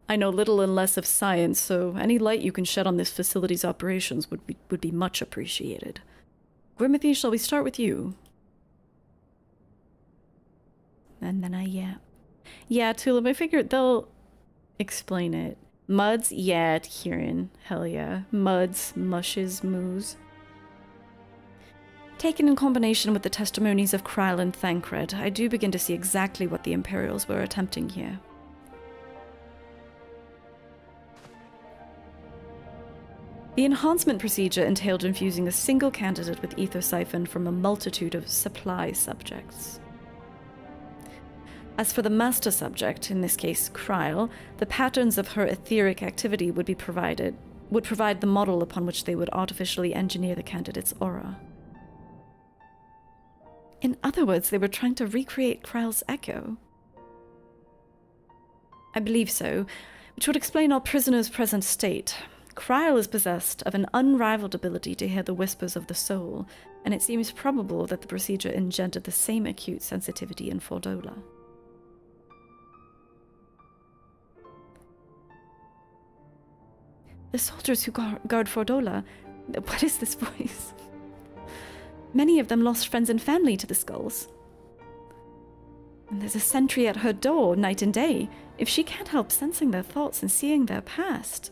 I know little and less of science, so any light you can shed on this facility's operations would be much appreciated. Grimothy, shall we start with you? And then yeah, Tulip, I figured they'll explain it. Muds, yeah, Kieran, hell yeah. Muds, mushes, moos. Taken in combination with the testimonies of Krile and Thancred, I do begin to see exactly what the Imperials were attempting here. The enhancement procedure entailed infusing a single candidate with ether siphoned from a multitude of supply subjects. As for the master subject, in this case Krile, the patterns of her etheric activity would provide the model upon which they would artificially engineer the candidate's aura. In other words, they were trying to recreate Krile's echo. I believe so, which would explain our prisoner's present state. Krile is possessed of an unrivaled ability to hear the whispers of the soul, and it seems probable that the procedure engendered the same acute sensitivity in Fordola. The soldiers who guard Fordola? What is this voice? Many of them lost friends and family to the skulls. And there's a sentry at her door night and day. If she can't help sensing their thoughts and seeing their past...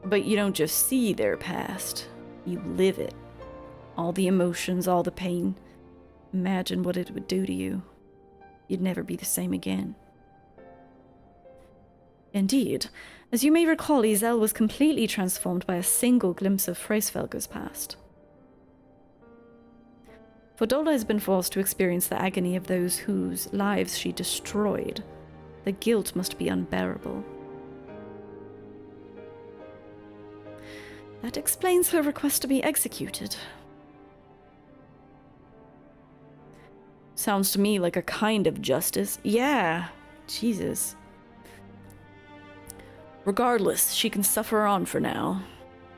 But you don't just see their past. You live it. All the emotions, all the pain. Imagine what it would do to you. You'd never be the same again. Indeed, as you may recall, Izel was completely transformed by a single glimpse of Freysfelger's past. Fordola has been forced to experience the agony of those whose lives she destroyed. The guilt must be unbearable. That explains her request to be executed. Sounds to me like a kind of justice. Yeah, Jesus. Regardless, she can suffer on for now.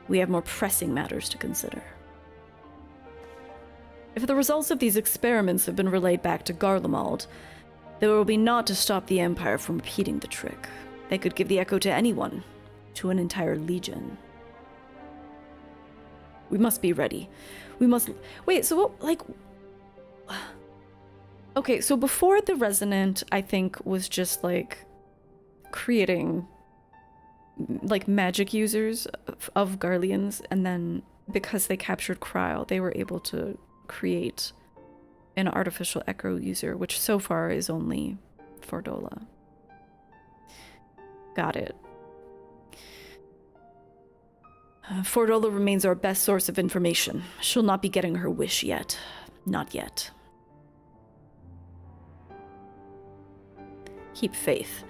We have more pressing matters to consider. If the results of these experiments have been relayed back to Garlemald, there will be naught to stop the Empire from repeating the trick. They could give the echo to anyone, to an entire legion. We must be ready. We must... Wait, so what, like... Okay, so before the Resonant, I think, was just, like, creating, like, magic users of Garleans, and then, because they captured Cryle, they were able to create an artificial echo user, which so far is only Fordola. Got it. Fordola remains our best source of information. She'll not be getting her wish yet. Not yet. Keep faith.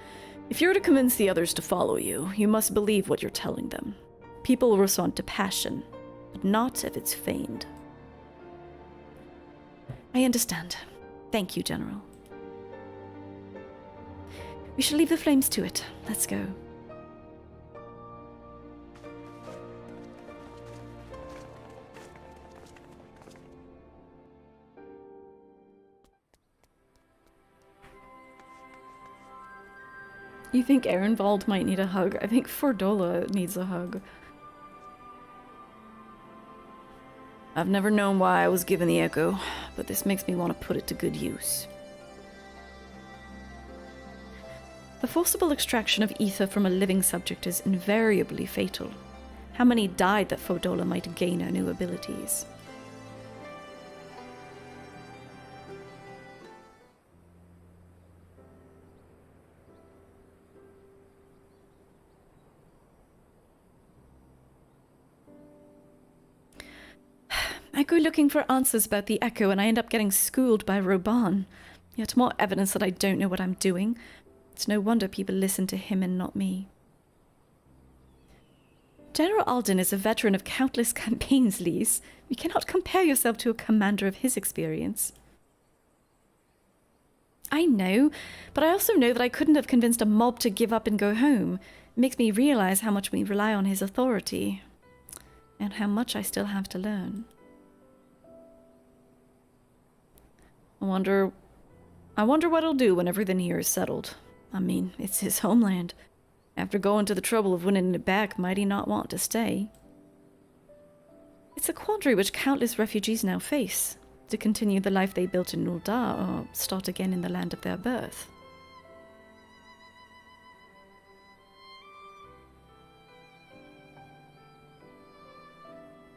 If you're to convince the others to follow you, you must believe what you're telling them. People will respond to passion, but not if it's feigned. I understand. Thank you, General. We shall leave the flames to it. Let's go. You think Arenvald might need a hug? I think Fordola needs a hug. I've never known why I was given the echo, but this makes me want to put it to good use. The forcible extraction of ether from a living subject is invariably fatal. How many died that Fordola might gain her new abilities? I go looking for answers about the echo and I end up getting schooled by Roban. Yet more evidence that I don't know what I'm doing. It's no wonder people listen to him and not me. General Alden is a veteran of countless campaigns, Lise. You cannot compare yourself to a commander of his experience. I know, but I also know that I couldn't have convinced a mob to give up and go home. It makes me realize how much we rely on his authority. And how much I still have to learn. I wonder what he'll do when everything here is settled. I mean, it's his homeland. After going to the trouble of winning it back, might he not want to stay? It's a quandary which countless refugees now face. To continue the life they built in Ul'dah, or start again in the land of their birth.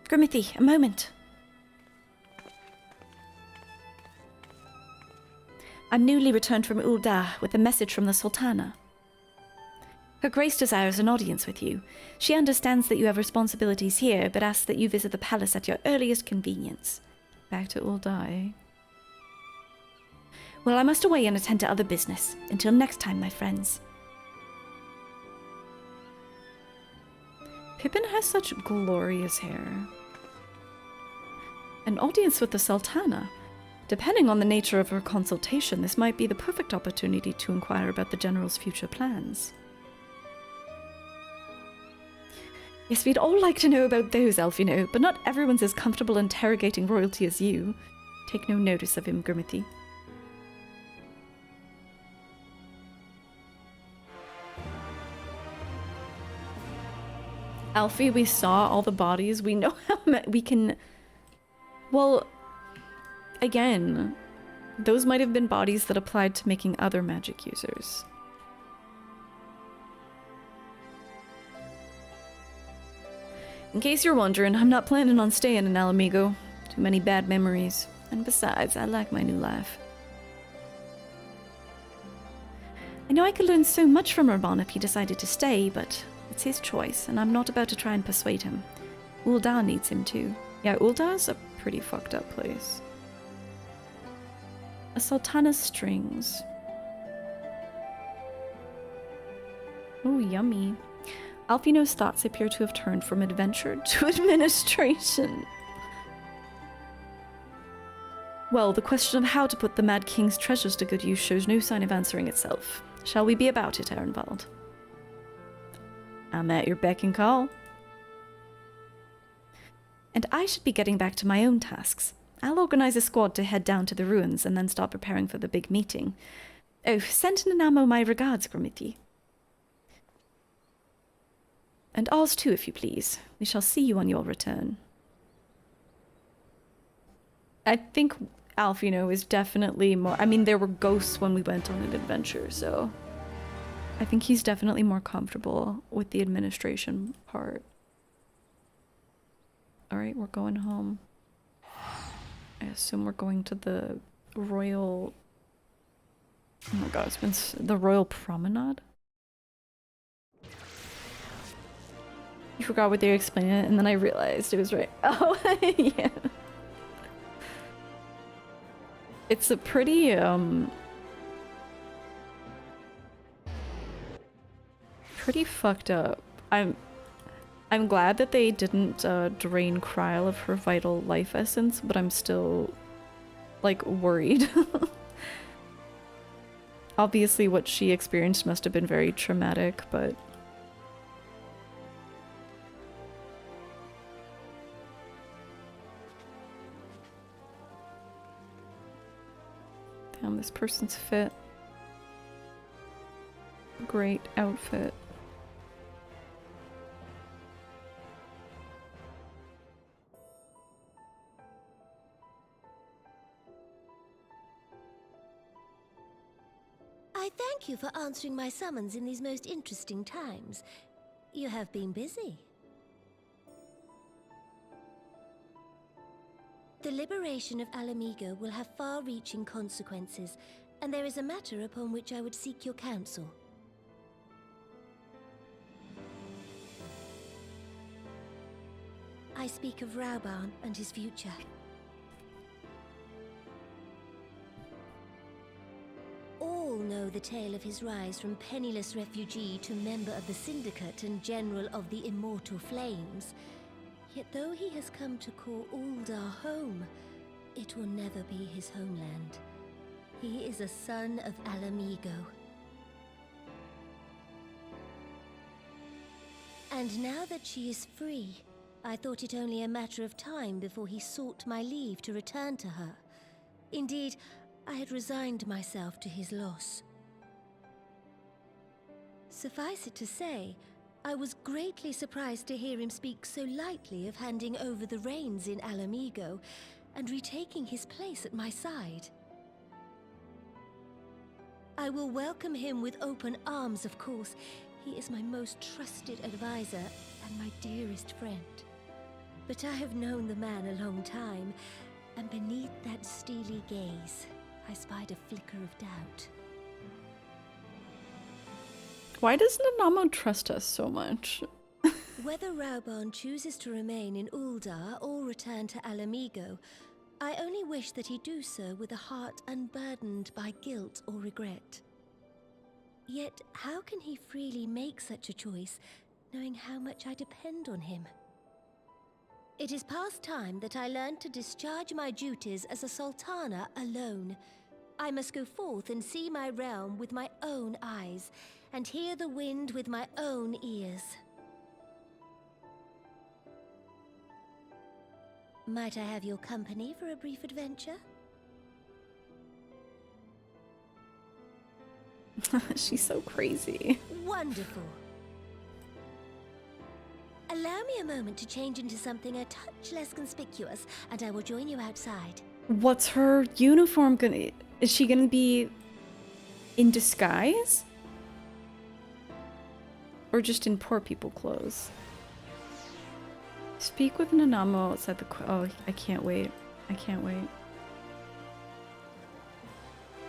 Grimmithy, a moment. I'm newly returned from Ul'dah with a message from the Sultana. Her Grace desires an audience with you. She understands that you have responsibilities here, but asks that you visit the palace at your earliest convenience. Back to Ul'dah, eh? Well, I must away and attend to other business. Until next time, my friends. Pippin has such glorious hair. An audience with the Sultana. Depending on the nature of her consultation, this might be the perfect opportunity to inquire about the General's future plans. Yes, we'd all like to know about those, Elfino, but not everyone's as comfortable interrogating royalty as you. Take no notice of him, Grimmithy. Alfie, we saw all the bodies. We know how we can... Well, again, those might have been bodies that applied to making other magic users. In case you're wondering, I'm not planning on staying in Alamigo. Too many bad memories. And besides, I like my new life. I know I could learn so much from Urban if he decided to stay, but it's his choice, and I'm not about to try and persuade him. Ul'dah needs him too. Yeah, Ul'dah's a pretty fucked up place. A Sultana's strings. Oh, yummy. Alfino's thoughts appear to have turned from adventure to administration. Well, the question of how to put the Mad King's treasures to good use shows no sign of answering itself. Shall we be about it, Arenvald? I'm at your beck and call. And I should be getting back to my own tasks. I'll organize a squad to head down to the ruins and then start preparing for the big meeting. Oh, send Nanamo my regards, Grimity. And ours too, if you please. We shall see you on your return. I think Alfino is definitely more... I mean, there were ghosts when we went on an adventure, so... I think he's definitely more comfortable with the administration part. Alright, we're going home. I assume we're going to the royal... Oh my god, it's been the royal promenade? You forgot what they were explaining it, and then I realized it was right. Oh, yeah. It's a pretty, pretty fucked up. I'm glad that they didn't drain Kryl of her vital life essence, but I'm still, like, worried. Obviously what she experienced must have been very traumatic, but... Damn, this person's fit. Great outfit. I thank you for answering my summons in these most interesting times. You have been busy. The liberation of Alamigo will have far-reaching consequences, and there is a matter upon which I would seek your counsel. I speak of Rauban and his future. All know the tale of his rise from penniless refugee to member of the Syndicate and General of the Immortal Flames. Yet though he has come to call Ul'dah home, it will never be his homeland. He is a son of Alamigo. And now that she is free, I thought it only a matter of time before he sought my leave to return to her. Indeed, I had resigned myself to his loss. Suffice it to say, I was greatly surprised to hear him speak so lightly of handing over the reins in Alamigo and retaking his place at my side. I will welcome him with open arms, of course. He is my most trusted advisor and my dearest friend. But I have known the man a long time, and beneath that steely gaze, I spied a flicker of doubt. Why does Nanamo trust us so much? Whether Rauban chooses to remain in Ul'dah or return to Alamigo, I only wish that he do so with a heart unburdened by guilt or regret. Yet, how can he freely make such a choice, knowing how much I depend on him? It is past time that I learned to discharge my duties as a Sultana alone. I must go forth and see my realm with my own eyes, and hear the wind with my own ears. Might I have your company for a brief adventure? She's so crazy. Wonderful. Allow me a moment to change into something a touch less conspicuous, and I will join you outside. What's her uniform gonna... Is she gonna be in disguise? Or just in poor people clothes? Speak with Nanamo outside the... Oh, I can't wait. I can't wait.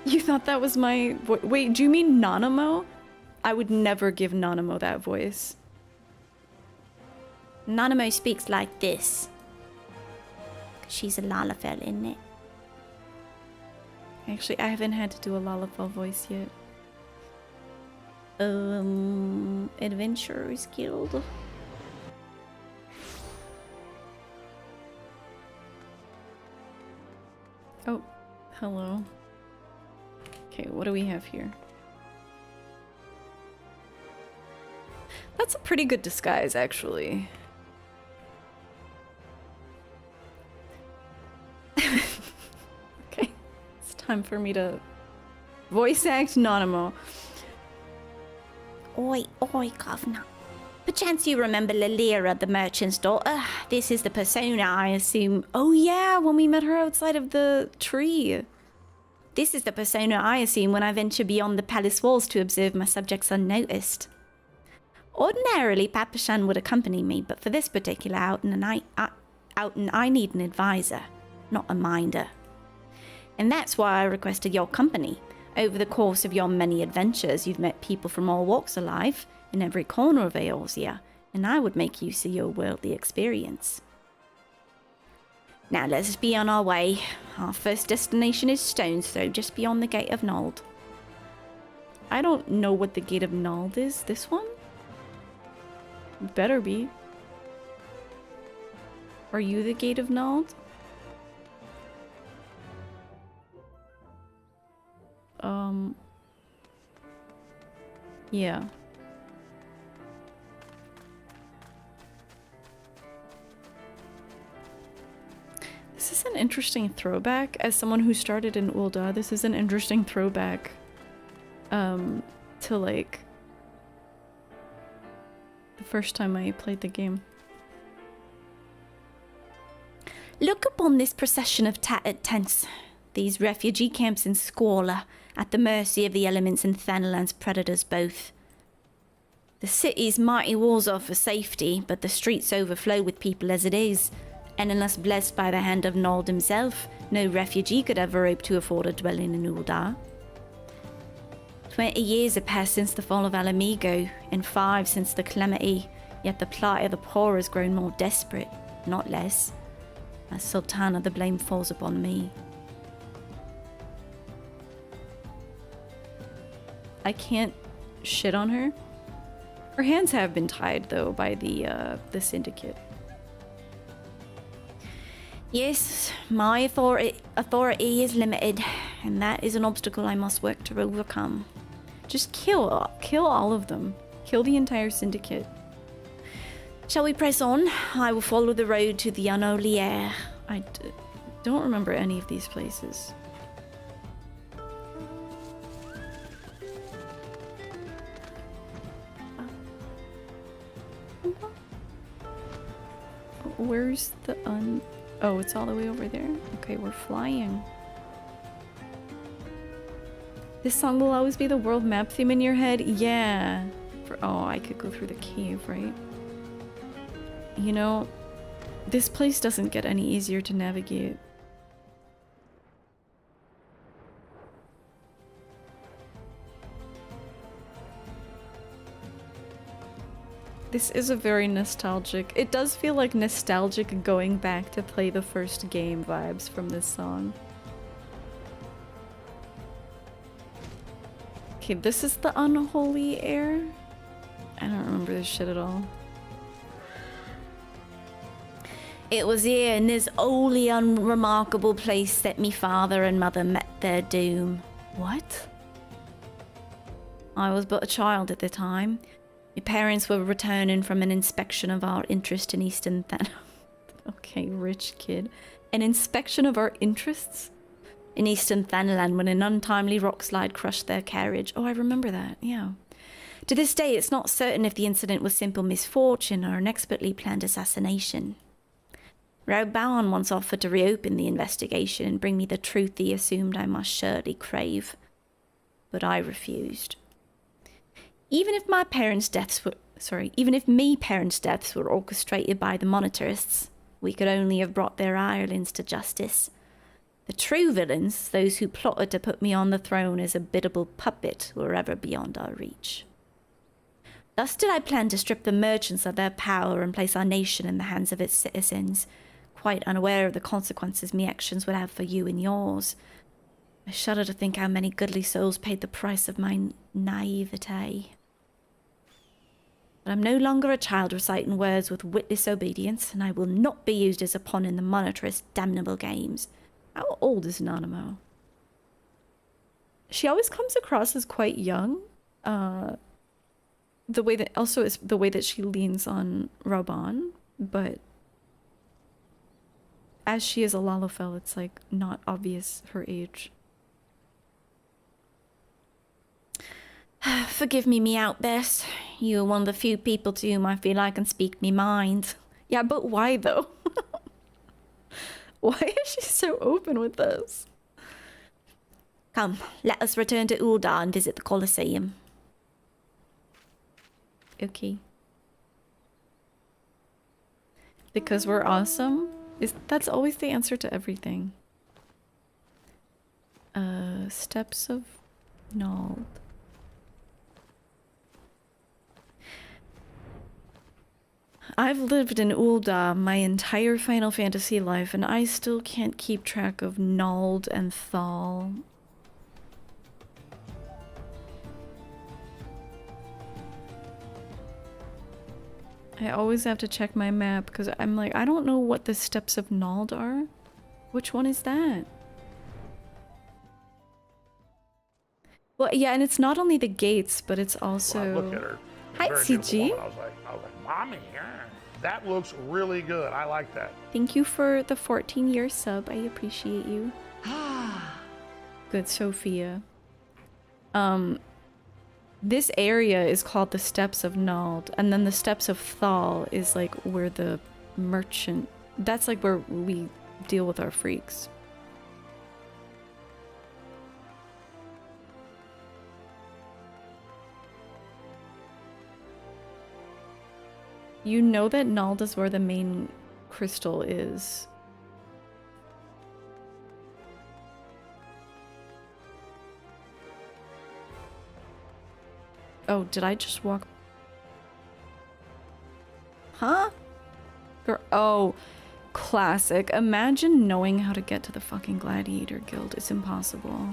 You thought that was my... Wait, do you mean Nanamo? I would never give Nanamo that voice. Nanamo speaks like this. She's a Lalafell, isn't it? Actually, I haven't had to do a Lalafell voice yet. Adventurers Guild. Oh, hello. Okay, what do we have here? That's a pretty good disguise, actually. Okay, it's time for me to voice act Nanamo. Oi, governor. Perchance you remember Lilira, the merchant's daughter? This is the persona, I assume. Oh yeah, when we met her outside of the tree. This is the persona I assume when I venture beyond the palace walls to observe my subjects unnoticed. Ordinarily, Papashan would accompany me, but for this particular outing, I need an advisor, not a minder. And that's why I requested your company. Over the course of your many adventures, you've met people from all walks of life, in every corner of Eorzea, and I would make use of your worldly experience. Now let's be on our way. Our first destination is Stone's Throw, just beyond the Gate of Nald. I don't know what the Gate of Nald is. This one? Better be. Are you the Gate of Nald? Yeah. This is an interesting throwback. As someone who started in Ul'dah, this is an interesting throwback to like the first time I played the game. Look upon this procession of tattered tents, these refugee camps in Skalla, at the mercy of the elements and Thanalan's predators both. The city's mighty walls offer safety, but the streets overflow with people as it is, and unless blessed by the hand of Nald himself, no refugee could ever hope to afford a dwelling in Ul'dah. 20 years have passed since the fall of Alamigo, and 5 since the calamity, yet the plight of the poor has grown more desperate, not less. As Sultana, the blame falls upon me. I can't shit on her. Her hands have been tied, though, by the Syndicate. Yes, my authority is limited, and that is an obstacle I must work to overcome. Just kill all of them. Kill the entire Syndicate. Shall we press on? I will follow the road to the unholy air. I don't remember any of these places. Where's the Oh, it's all the way over there? Okay, we're flying. This song will always be the world map theme in your head? Yeah. Oh, I could go through the cave, right? You know, this place doesn't get any easier to navigate. This is a very nostalgic... It does feel like nostalgic going back to play the first game vibes from this song. Okay, this is the unholy air? I don't remember this shit at all. It was here in this wholly unremarkable place that me father and mother met their doom. What? I was but a child at the time. My parents were returning from an inspection of our interest in Eastern Thanalan. Okay, rich kid. An inspection of our interests? In Eastern Thanalan when an untimely rock slide crushed their carriage. Oh, I remember that, yeah. To this day, it's not certain if the incident was simple misfortune or an expertly planned assassination. Raoban once offered to reopen the investigation and bring me the truth he assumed I must surely crave, but I refused. Even if me parents' deaths were orchestrated by the monetarists, we could only have brought their hirelings to justice. The true villains, those who plotted to put me on the throne as a biddable puppet, were ever beyond our reach. Thus did I plan to strip the merchants of their power and place our nation in the hands of its citizens, quite unaware of the consequences my actions would have for you and yours. I shudder to think how many goodly souls paid the price of my naivete. But I'm no longer a child reciting words with witless obedience, and I will not be used as a pawn in the monetarist damnable games. How old is Nanamo? She always comes across as quite young. The way that she leans on Raoban, but as she is a Lalafell, it's like not obvious her age. Forgive me outburst. You are one of the few people to whom I feel I can speak me mind. Yeah, but why though? Why is she so open with this? Come, let us return to Ul'dah and visit the Colosseum. Okay. Because we're awesome? That's always the answer to everything. Steps of Nald. I've lived in Ul'dah my entire Final Fantasy life, and I still can't keep track of Nald and Thal. I always have to check my map, because I'm like, I don't know what the Steps of Nald are. Which one is that? Well, yeah, and it's not only the gates, but it's also... When I look at her, Hi, CG. I was like, Mommy, that looks really good. I like that. Thank you for the 14-year sub. I appreciate you. Good, Sophia. This area is called the Steps of Nald, and then the Steps of Thal is like where the merchant... That's like where we deal with our freaks. You know that Nald is where the main crystal is. Oh, did I just walk? Huh? Oh, classic. Imagine knowing how to get to the fucking Gladiator Guild. It's impossible.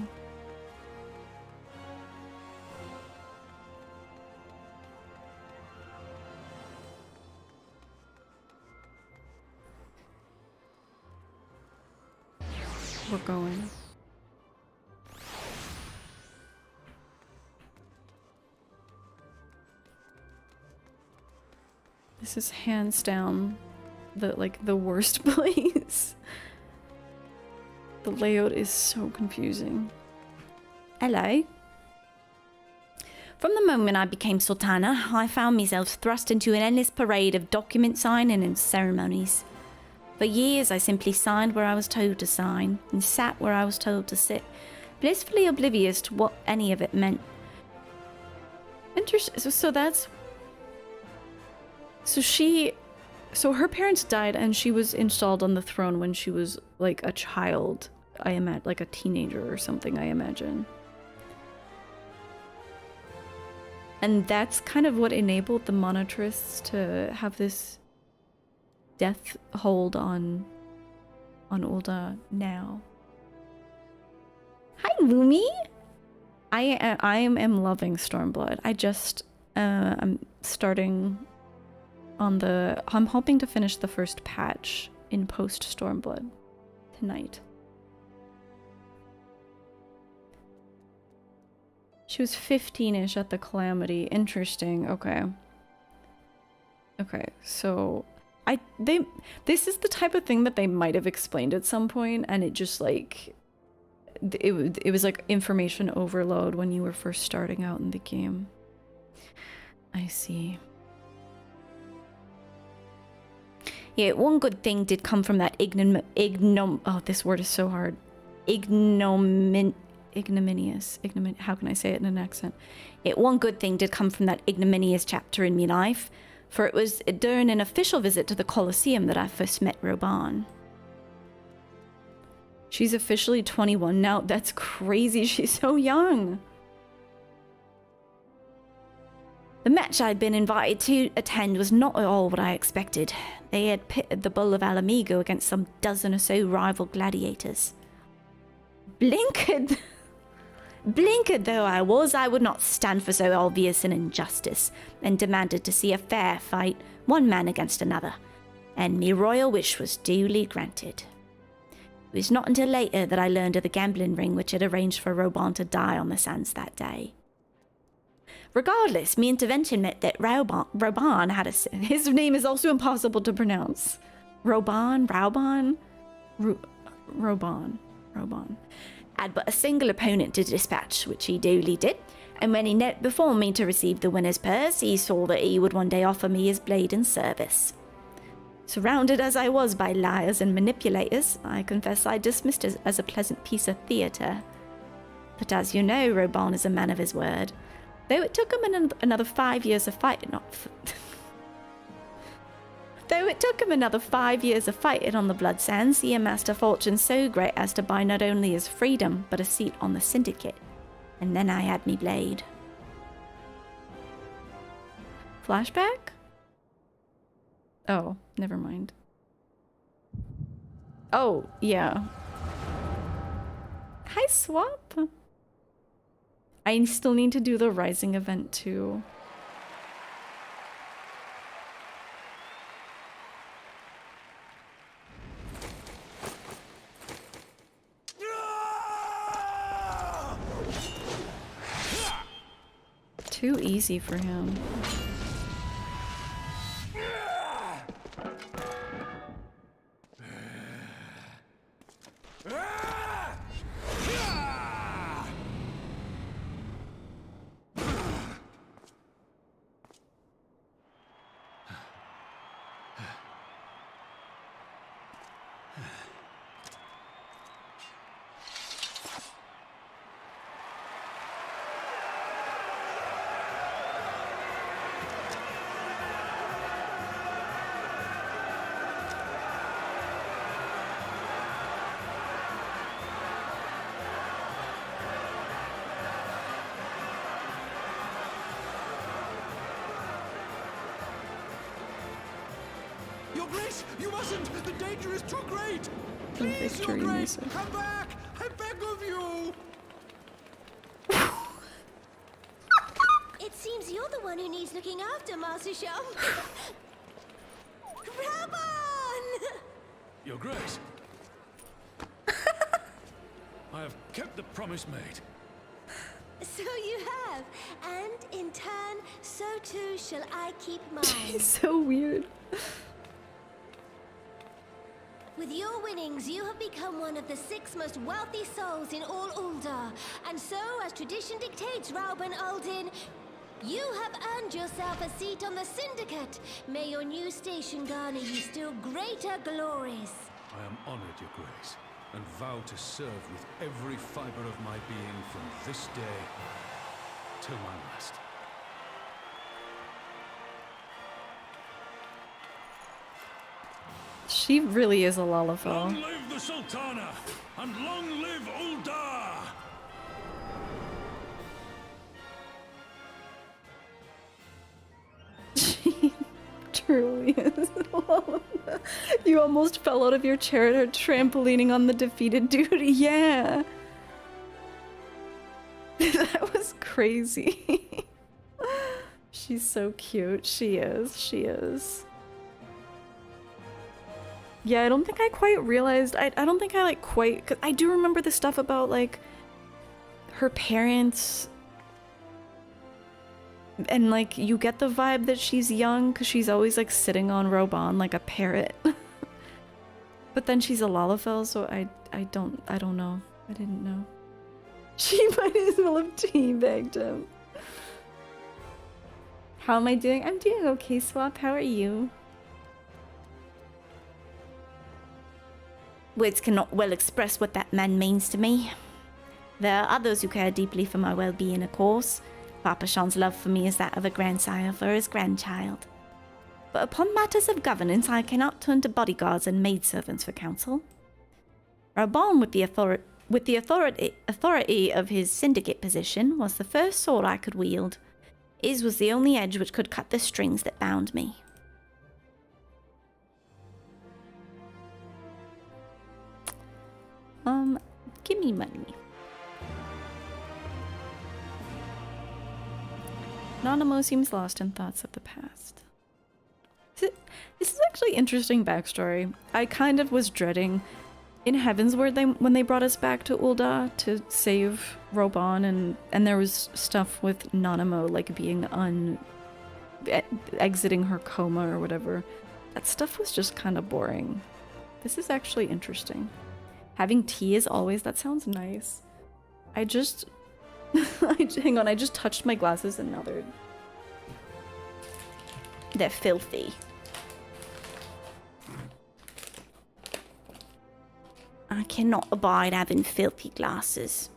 We're going. This is hands down the worst place. The layout is so confusing. Hello. From the moment I became Sultana, I found myself thrust into an endless parade of document signing and ceremonies. For years, I simply signed where I was told to sign, and sat where I was told to sit, blissfully oblivious to what any of it meant. So that's... So her parents died, and she was installed on the throne when she was, like, a child. I imagine, like a teenager or something, I imagine. And that's kind of what enabled the monetarists to have this death hold on Ul'dah now. Hi, Lumi! I am loving Stormblood. I just I'm starting on the... I'm hoping to finish the first patch in post Stormblood tonight. She was 15-ish at the Calamity. Interesting. Okay. Okay, so this is the type of thing that they might have explained at some point, and it just like it was like information overload when you were first starting out in the game. I see. Yeah, one good thing did come from that oh, this word is so hard. Ignominious. How can I say it in an accent? One good thing did come from that ignominious chapter in me life, for it was during an official visit to the Colosseum that I first met Roban. She's officially 21 now. That's crazy. She's so young. The match I'd been invited to attend was not at all what I expected. They had pitted the Bull of Alamigo against some dozen or so rival gladiators. Blinkered though I was, I would not stand for so obvious an injustice, and demanded to see a fair fight, one man against another, and me royal wish was duly granted. It was not until later that I learned of the gambling ring which had arranged for Roban to die on the sands that day. Regardless, me intervention meant that Roban had his name is also impossible to pronounce. Roban had but a single opponent to dispatch, which he duly did, and when he knelt before me to receive the winner's purse, he saw that he would one day offer me his blade in service. Surrounded as I was by liars and manipulators, I confess I dismissed it as a pleasant piece of theatre. But as you know, Roban is a man of his word. Though it took him another 5 years of fighting, Though it took him another 5 years of fighting on the Blood Sands, he amassed a fortune so great as to buy not only his freedom, but a seat on the Syndicate. And then I had me blade. Flashback? Oh, never mind. Oh, yeah. Hi, Swap. I still need to do the Rising event too. Too easy for him. Your Grace, you mustn't! The danger is too great! Please, Your Grace, come back! I beg of you! It seems you're the one who needs looking after, Master Sham. Raban! Your Grace. I have kept the promise made. So you have, and in turn, so too shall I keep mine. So weird. With your winnings, you have become one of the 6 most wealthy souls in all Ul'dah. And so, as tradition dictates, Rauben Aldin, you have earned yourself a seat on the Syndicate. May your new station garner you still greater glories. I am honored, Your Grace, and vow to serve with every fiber of my being from this day till my last. She really is a Lalafell. Long live the Sultana, and long live Ul'dah! She truly is a Lalafell. You almost fell out of your chair trampolining on the defeated dude. Yeah. That was crazy. She's so cute. She is. She is. Yeah, I don't think I quite realized. I don't think I quite. Cause I do remember the stuff about her parents. And you get the vibe that she's young because she's always sitting on Roban like a parrot. But then she's a Lalafell, so I don't know. I didn't know. She might as well have teabagged him. How am I doing? I'm doing okay, Swap. How are you? Words cannot well express what that man means to me. There are others who care deeply for my well-being, of course. Papa Sean's love for me is that of a grandsire for his grandchild. But upon matters of governance, I cannot turn to bodyguards and maidservants for counsel. Raubon, with the authority of his syndicate position, was the first sword I could wield. His was the only edge which could cut the strings that bound me. Give me money. Nanamo seems lost in thoughts of the past. This is actually interesting backstory. I kind of was dreading in Heavensward when they brought us back to Ul'dah to save Raubon, and there was stuff with Nanamo like being exiting her coma or whatever. That stuff was just kind of boring. This is actually interesting. Having tea as always, that sounds nice. I just... hang on, I just touched my glasses and now they're filthy. I cannot abide having filthy glasses.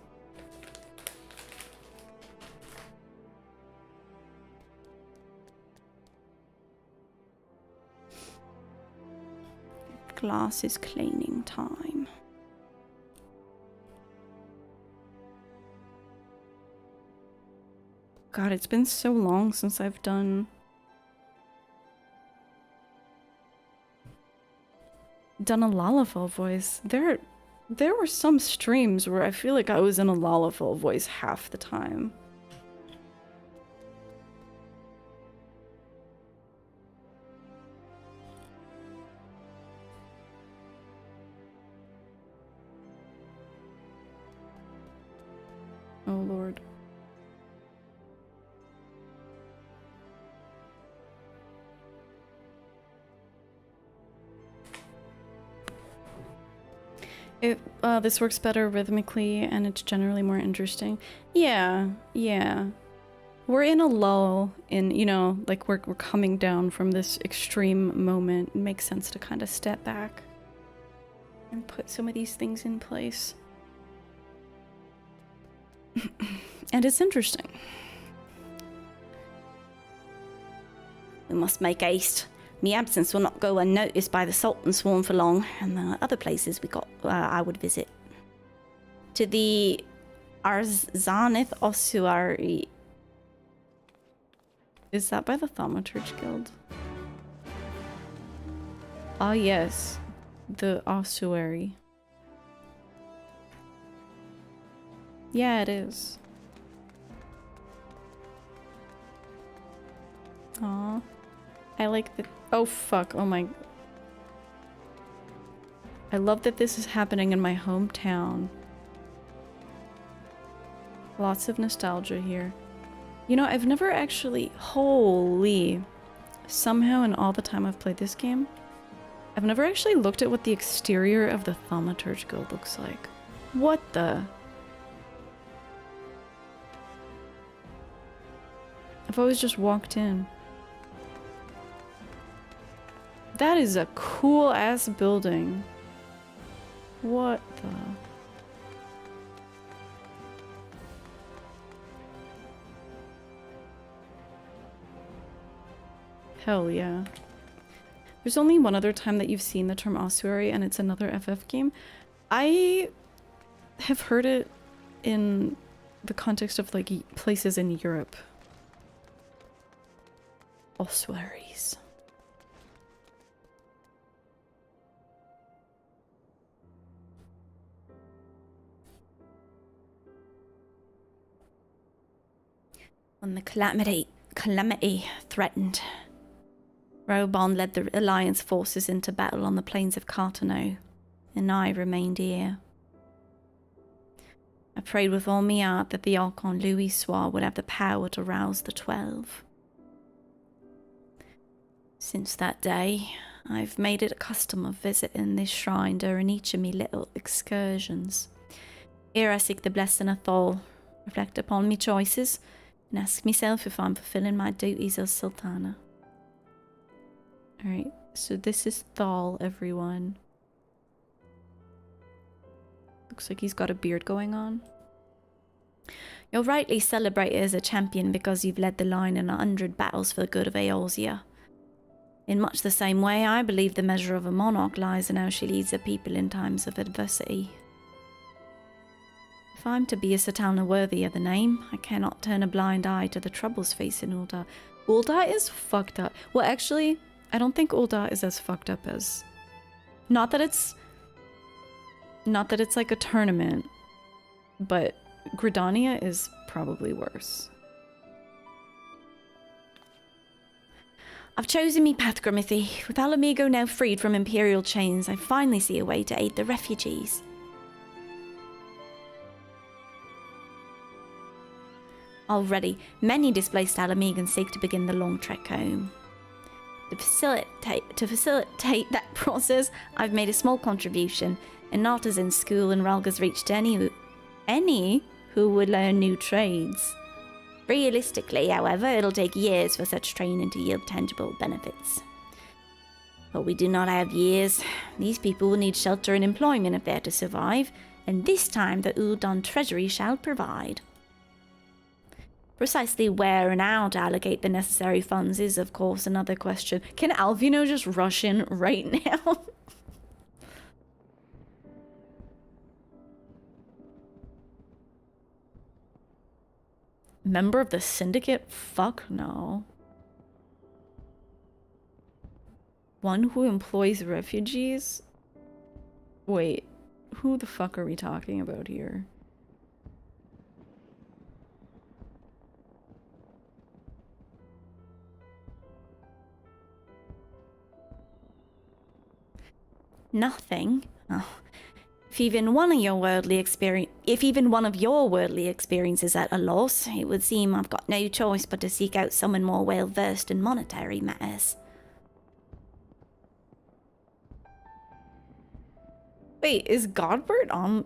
Glasses cleaning time. God, it's been so long since I've done a Lalafell voice. There were some streams where I feel like I was in a Lalafell voice half the time. Oh Lord. This works better rhythmically and it's generally more interesting. Yeah. We're in a lull in, you know, like we're coming down from this extreme moment. It makes sense to kind of step back and put some of these things in place. And it's interesting. We must make haste. My absence will not go unnoticed by the Sultan sworn for long, and the other places I would visit. To the Arzanith Ossuary. Is that by the Thaumaturge Guild? Ah yes, the ossuary. Yeah, it is. Aw. I like the... Oh, fuck. Oh, my... I love that this is happening in my hometown. Lots of nostalgia here. You know, I've never actually... Holy... Somehow in all the time I've played this game, I've never actually looked at what the exterior of the Thaumaturge Guild looks like. What the... I've always just walked in. That is a cool ass building. What the... Hell yeah. There's only one other time that you've seen the term ossuary, and it's another FF game. I have heard it in the context of like places in Europe. Ossuaries. When the calamity threatened, Raubon led the Alliance forces into battle on the plains of Cartano, and I remained here. I prayed with all my heart that the Archon Louis Soir would have the power to rouse the 12. Since that day, I've made it a custom of visiting this shrine during each of me little excursions. Here I seek the blessing of Thol, reflect upon me choices, and ask myself if I'm fulfilling my duties as Sultana. Alright, so this is Thal, everyone. Looks like he's got a beard going on. You're rightly celebrated as a champion because you've led the line in 100 battles for the good of Eorzea. In much the same way, I believe the measure of a monarch lies in how she leads her people in times of adversity. If I'm to be a Sultana worthy of the name, I cannot turn a blind eye to the troubles facing Ul'dah. Ul'dah is fucked up. Well, actually, I don't think Ul'dah is as fucked up as... Not that it's like a tournament, but Gridania is probably worse. I've chosen me path, Grimithy. With Alamigo now freed from Imperial chains, I finally see a way to aid the refugees. Already, many displaced Alamegans seek to begin the long trek home. To facilitate that process, I've made a small contribution. An artisan school in Ralga's reach to any who would learn new trades. Realistically, however, it'll take years for such training to yield tangible benefits. But we do not have years. These people will need shelter and employment if they're to survive, and this time the Ul'dah treasury shall provide. Precisely where and how to allocate the necessary funds is, of course, another question. Can Alvino just rush in right now? Member of the Syndicate? Fuck no. One who employs refugees? Wait, who the fuck are we talking about here? Nothing? Oh. If even one of your worldly experiences at a loss, it would seem I've got no choice but to seek out someone more well versed in monetary matters. Wait, is Godbert on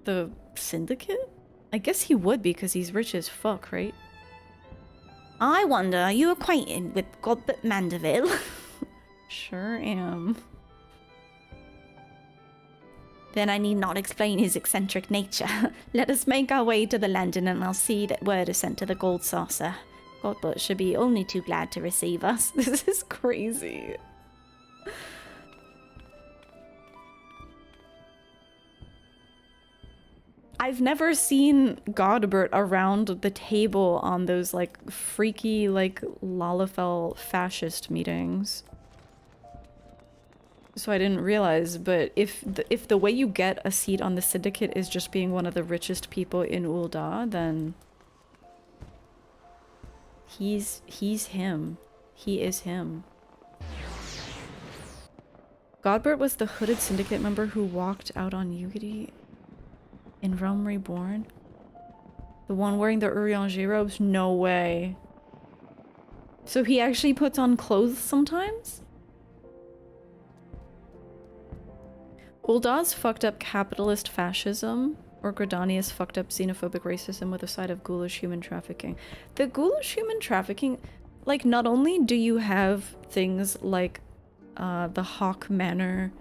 the Syndicate? I guess he would be because he's rich as fuck, right? I wonder, are you acquainted with Godbert Mandeville? Sure am. Then I need not explain his eccentric nature. Let us make our way to the landing and I'll see that word is sent to the Gold Saucer. Godbert should be only too glad to receive us. This is crazy. I've never seen Godbert around the table on those like freaky like Lalafell fascist meetings. So I didn't realize, but if the way you get a seat on the Syndicate is just being one of the richest people in Ul'dah, then he's him. He is him. Godbert was the hooded Syndicate member who walked out on Yugiti in Realm Reborn. The one wearing the Urianger robes? No way. So he actually puts on clothes sometimes? Ul'dah's fucked up capitalist fascism, or Gridania's fucked up xenophobic racism with a side of ghoulish human trafficking. The ghoulish human trafficking, like, not only do you have things like the Hawk Manor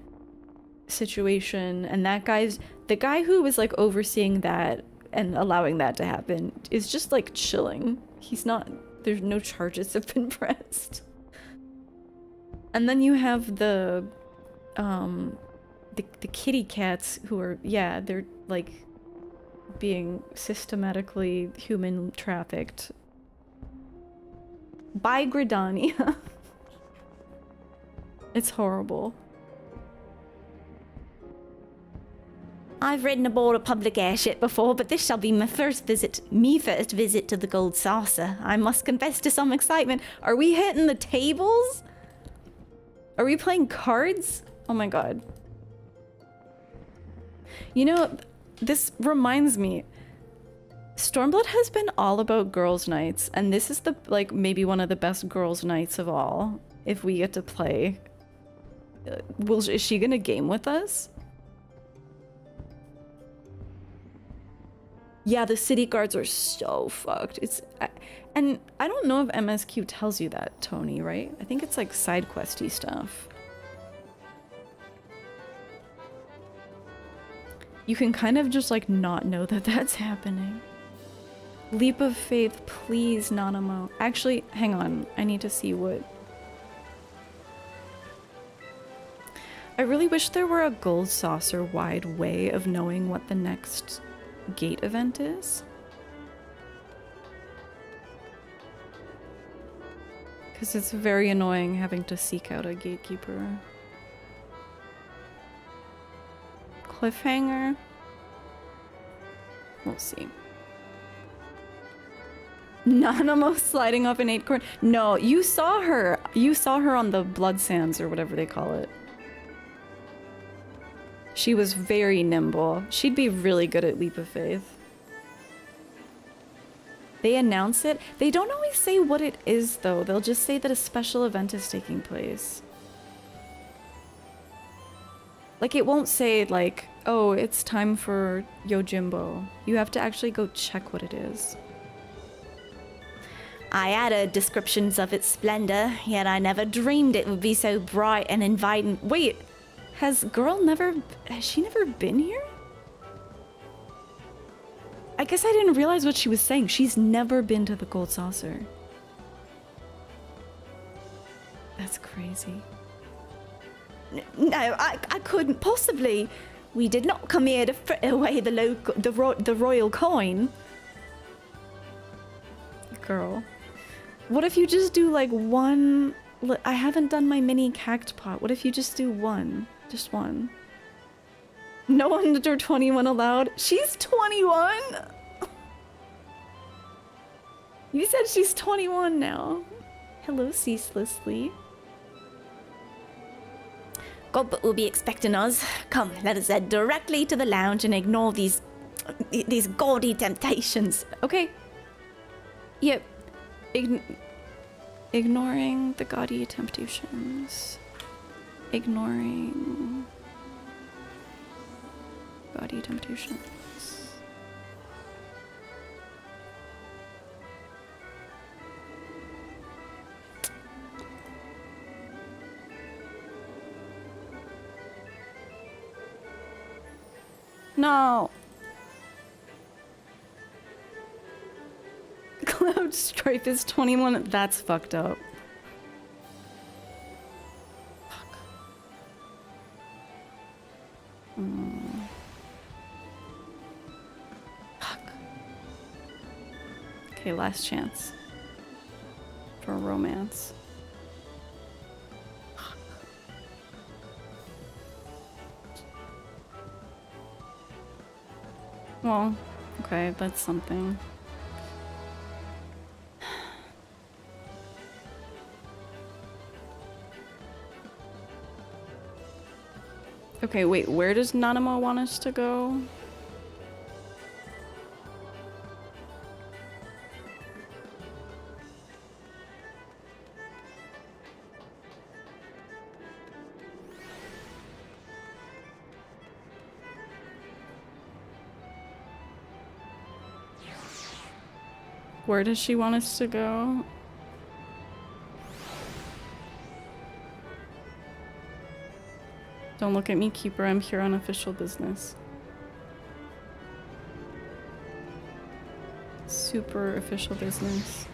situation, and the guy who was like overseeing that and allowing that to happen is just like chilling. He's not, there's no charges have been pressed. And then you have the kitty cats who are, yeah, they're like being systematically human trafficked by Gridania. It's horrible. I've ridden aboard a public airship before, but this shall be my first visit to the Gold Saucer. I must confess to some excitement. Are we hitting the tables? Are we playing cards? Oh my god. You know, this reminds me. Stormblood has been all about girls' nights, and this is the, like, maybe one of the best girls' nights of all. If we get to play. Is she gonna game with us? Yeah, the city guards are so fucked. And I don't know if MSQ tells you that, Tony, right? I think it's like side questy stuff. You can kind of just like not know that that's happening. Leap of faith, please, Nanamo. Actually, hang on. I need to see what... I really wish there were a gold saucer wide way of knowing what the next gate event is. Because it's very annoying having to seek out a gatekeeper. Cliffhanger? We'll see. Nanamo sliding off an 8-cord. No, you saw her. You saw her on the blood sands or whatever they call it. She was very nimble. She'd be really good at Leap of Faith. They announce it. They don't always say what it is, though. They'll just say that a special event is taking place. Like, it won't say, like, oh, it's time for Yojimbo. You have to actually go check what it is. I added descriptions of its splendor, yet I never dreamed it would be so bright and inviting. Wait, has she never been here? I guess I didn't realize what she was saying. She's never been to the Gold Saucer. That's crazy. No, I couldn't possibly. We did not come here to fritter away the royal coin. Girl. What if you just do like one? I haven't done my mini cact pot. What if you just do one? Just one. No under 21 allowed. She's 21. You said she's 21 now. Hello, ceaselessly. Godbert will be expecting us. Come, let us head directly to the lounge and ignore these gaudy temptations. Okay. Yep. Ignoring the gaudy temptations. Ignoring gaudy temptations. No. Cloud Stripe is 21. That's fucked up. Fuck. Fuck. Okay, last chance for romance. Fuck. Well, okay, that's something. Okay, wait, where does Nanamo want us to go? Where does she want us to go? Don't look at me, Keeper. I'm here on official business. Super official business.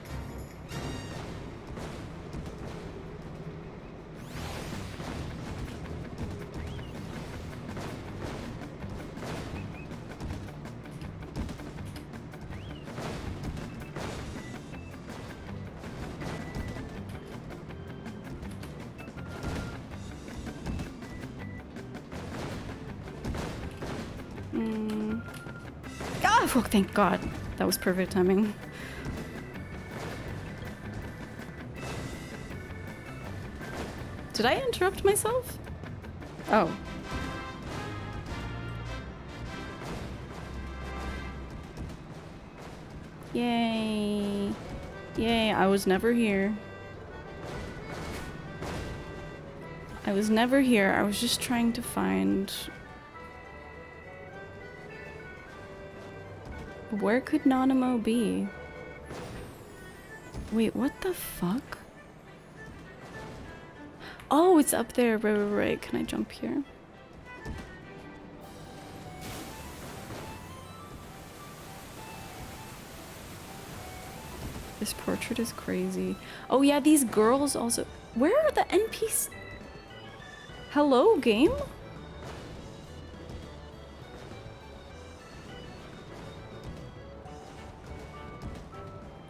Oh, thank God. That was perfect timing. Did I interrupt myself? Oh. Yay. Yay, I was never here. I was never here. I was just trying to find... Where could Nanamo be? Wait, what the fuck? Oh, it's up there. Right. Can I jump here? This portrait is crazy. Oh yeah, these girls also. Where are the NPCs? Hello, game?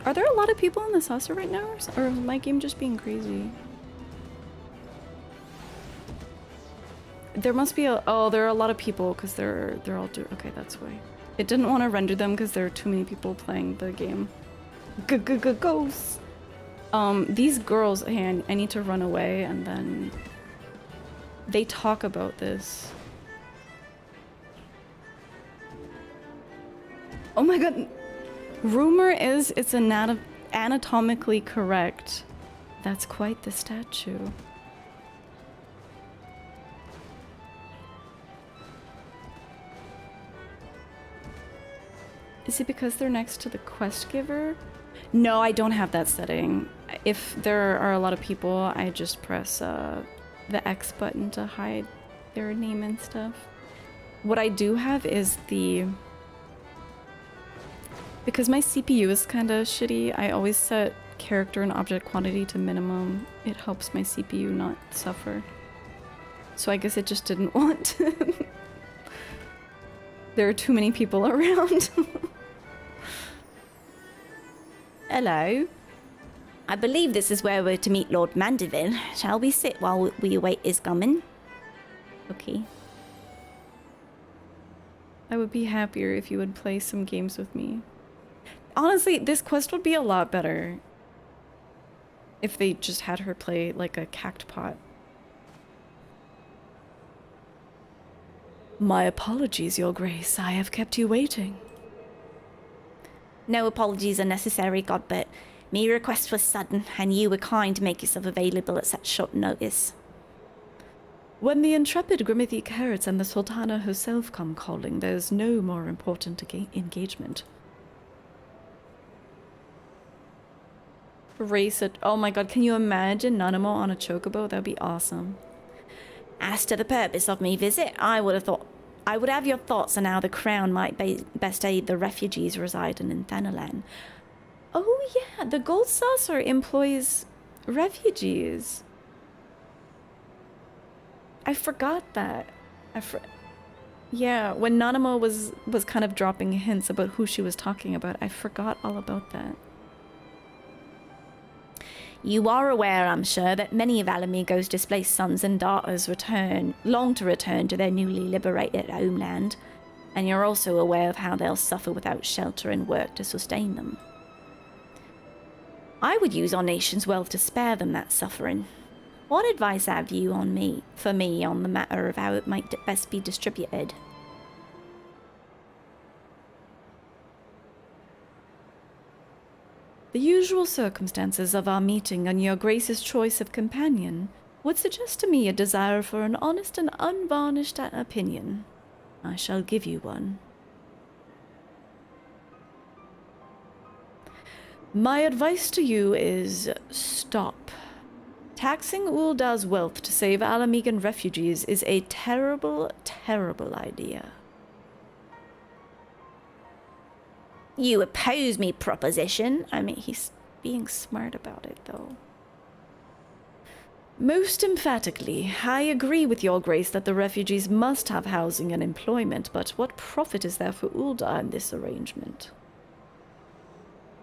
Are there a lot of people in the saucer right now, or is my game just being crazy? There must be a. Oh, there are a lot of people because they're all okay, that's why. It didn't want to render them because there are too many people playing the game. Ghosts. These girls. Hey, I need to run away, and then they talk about this. Oh my god. Rumor is it's anatomically correct. That's quite the statue. Is it because they're next to the quest giver? No, I don't have that setting. If there are a lot of people, I just press the X button to hide their name and stuff. What I do have is the... Because my CPU is kind of shitty, I always set character and object quantity to minimum. It helps my CPU not suffer. So I guess it just didn't want to. There are too many people around. Hello. I believe this is where we're to meet Lord Mandeville. Shall we sit while we await his coming? Okay. I would be happier if you would play some games with me. Honestly, this quest would be a lot better if they just had her play like a cactpot. My apologies, Your Grace. I have kept you waiting. No apologies are necessary, Godbert. My request was sudden, and you were kind to make yourself available at such short notice. When the intrepid Grimothy Carrots and the Sultana herself come calling, there's no more important engagement. Race it. Oh my god, can you imagine Nanamo on a chocobo? That'd be awesome. As to the purpose of my visit, I would have your thoughts on how the Crown might best aid the refugees residing in Thanalan. Oh yeah, the Gold Saucer employs refugees. I forgot that. Yeah, when Nanamo was kind of dropping hints about who she was talking about, I forgot all about that. You are aware, I'm sure, that many of Alamigo's displaced sons and daughters long to return to their newly liberated homeland, and you're also aware of how they'll suffer without shelter and work to sustain them. I would use our nation's wealth to spare them that suffering. What advice have you for me on the matter of how it might best be distributed? The usual circumstances of our meeting and your Grace's choice of companion would suggest to me a desire for an honest and unvarnished opinion. I shall give you one. My advice to you is stop. Taxing Ul'dah's wealth to save Alamigan refugees is a terrible, terrible idea. You oppose me proposition. I mean, he's being smart about it, though. Most emphatically, I agree with your Grace that the refugees must have housing and employment, but what profit is there for Ul'dah in this arrangement?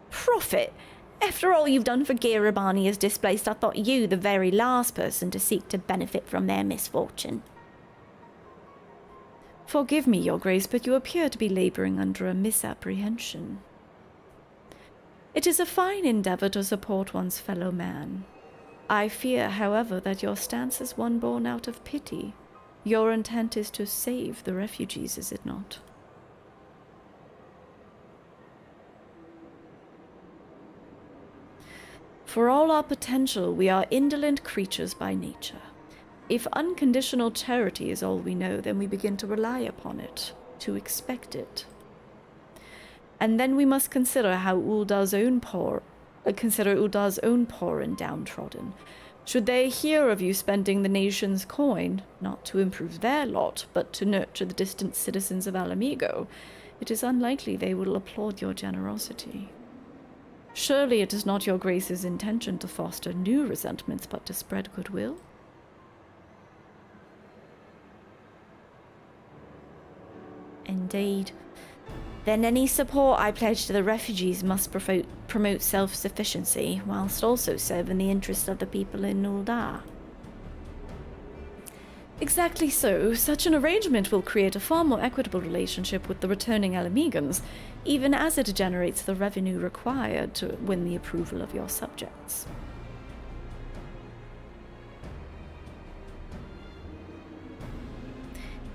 Profit? After all you've done for Girabani as displaced, I thought you the very last person to seek to benefit from their misfortune. Forgive me, Your Grace, but you appear to be laboring under a misapprehension. It is a fine endeavor to support one's fellow man. I fear, however, that your stance is one born out of pity. Your intent is to save the refugees, is it not? For all our potential, we are indolent creatures by nature. If unconditional charity is all we know, then we begin to rely upon it, to expect it. And then we must consider how Ul'dah's own poor and downtrodden. Should they hear of you spending the nation's coin, not to improve their lot, but to nurture the distant citizens of Alamigo, it is unlikely they will applaud your generosity. Surely it is not your grace's intention to foster new resentments, but to spread goodwill? Indeed. Then any support I pledge to the refugees must promote self-sufficiency, whilst also serving the interests of the people in Ul'dah. Exactly so. Such an arrangement will create a far more equitable relationship with the returning Alamegans, even as it generates the revenue required to win the approval of your subjects.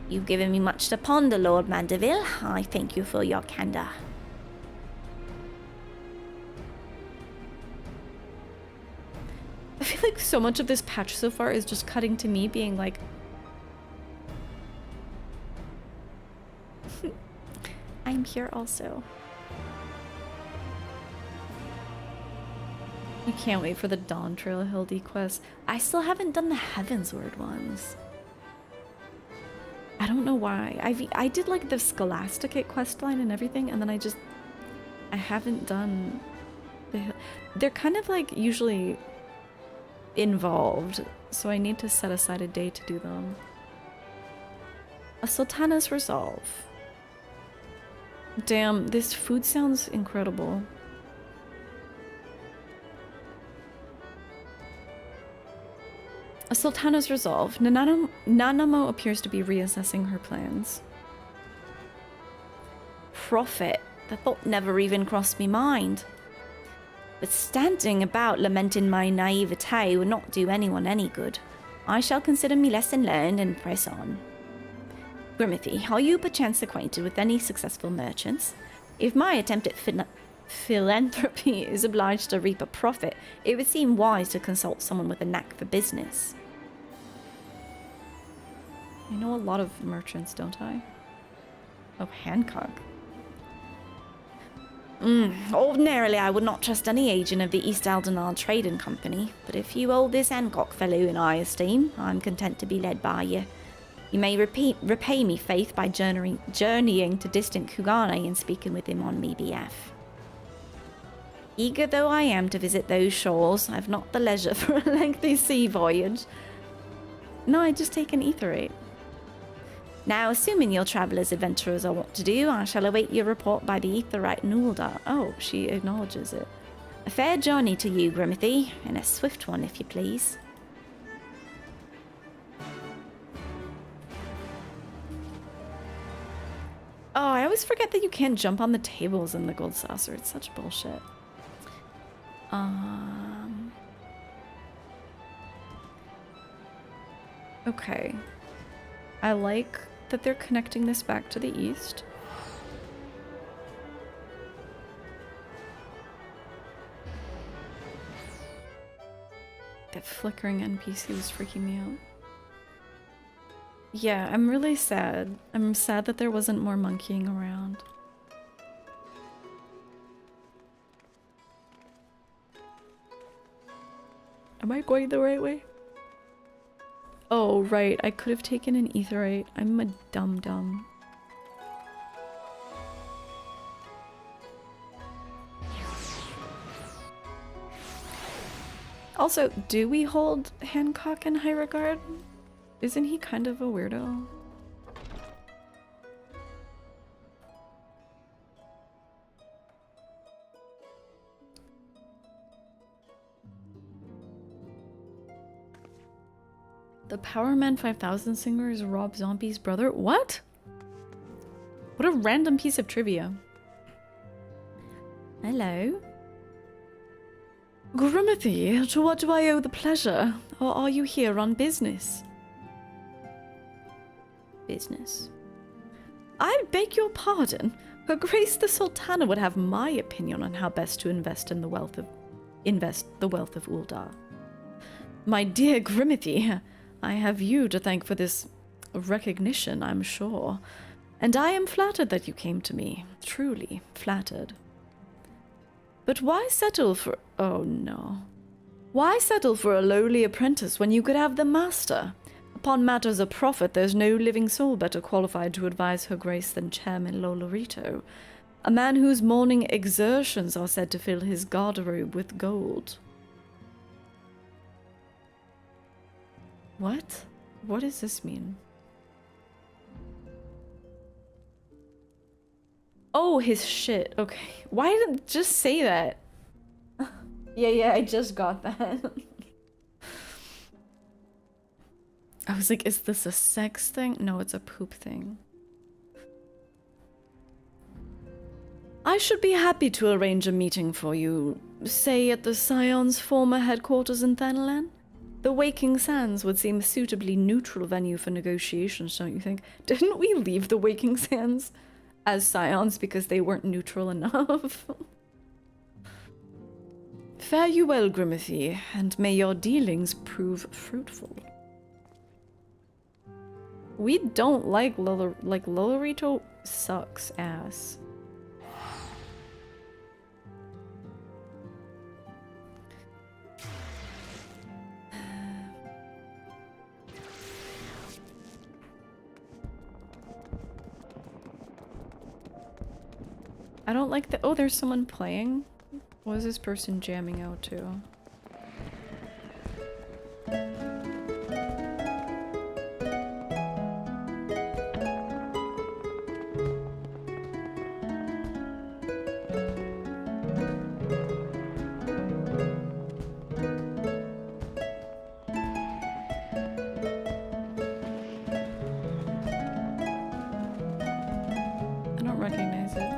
You've given me much to ponder, Lord Mandeville. I thank you for your candor. I feel like so much of this patch so far is just cutting to me being like, I'm here also. I can't wait for the Dawn Trail Hildy quest. I still haven't done the Heavensward ones. I don't know why. I did like the Scholasticate questline and everything, and then I haven't done they're kind of like usually involved, so I need to set aside a day to do them. A Sultana's Resolve. Damn, this food sounds incredible. A Sultana's Resolve. Nanamo appears to be reassessing her plans. Profit. The thought never even crossed me mind. But standing about lamenting my naivete would not do anyone any good. I shall consider me lesson learned and press on. Grimothy, are you perchance acquainted with any successful merchants? If my attempt at philanthropy is obliged to reap a profit, it would seem wise to consult someone with a knack for business. I know a lot of merchants, don't I? Oh, Hancock. Ordinarily, I would not trust any agent of the East Aldenard Trading Company, but if you hold this Hancock fellow in high esteem, I'm content to be led by you. You may repay me faith by journeying to distant Kugane and speaking with him on me behalf. Eager though I am to visit those shores, I've not the leisure for a lengthy sea voyage. No, I just take an etherate. Now, assuming your travelers adventurers are what to do, I shall await your report by the etherite in Ul'dah. Oh, she acknowledges it. A fair journey to you, Grimothy, and a swift one, if you please. Oh, I always forget that you can't jump on the tables in the Gold Saucer. It's such bullshit. Okay. I like that they're connecting this back to the east. That flickering NPC was freaking me out. Yeah, I'm really sad. I'm sad that there wasn't more monkeying around. Am I going the right way? Oh, right. I could have taken an etherite. I'm a dum-dum. Also, do we hold Hancock in high regard? Isn't he kind of a weirdo? The Powerman 5000 singer is Rob Zombie's brother? What? What a random piece of trivia. Hello? Grimothy, to what do I owe the pleasure? Or are you here on business? Business. I beg your pardon. Her Grace the Sultana would have my opinion on how best to invest the wealth of Ul'dah. My dear Grimothy, I have you to thank for this recognition, I'm sure. And I am flattered that you came to me. Truly flattered. But why settle for... Oh no. Why settle for a lowly apprentice when you could have the master? Upon matters of profit, there's no living soul better qualified to advise Her Grace than Chairman Lolorito, a man whose morning exertions are said to fill his garderobe with gold. What? What does this mean? Oh, his shit. Okay. Why didn't it just say that? Yeah, I just got that. I was like, is this a sex thing? No, it's a poop thing. I should be happy to arrange a meeting for you, say at the Scion's former headquarters in Thanalan. The Waking Sands would seem a suitably neutral venue for negotiations, don't you think? Didn't we leave the Waking Sands as Scions because they weren't neutral enough? Fare you well, Grimothy, and may your dealings prove fruitful. We don't like Lolorito sucks ass. I don't like the- oh, there's someone playing? What is this person jamming out to? I don't recognize it.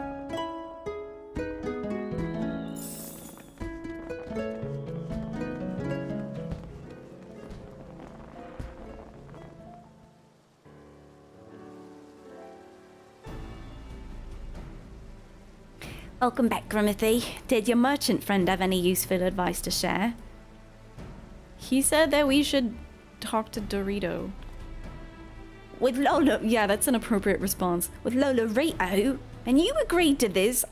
Welcome back, Grimothy. Did your merchant friend have any useful advice to share? He said that we should talk to Dorito. With Lola... Yeah, that's an appropriate response. With Lolorito? And you agreed to this?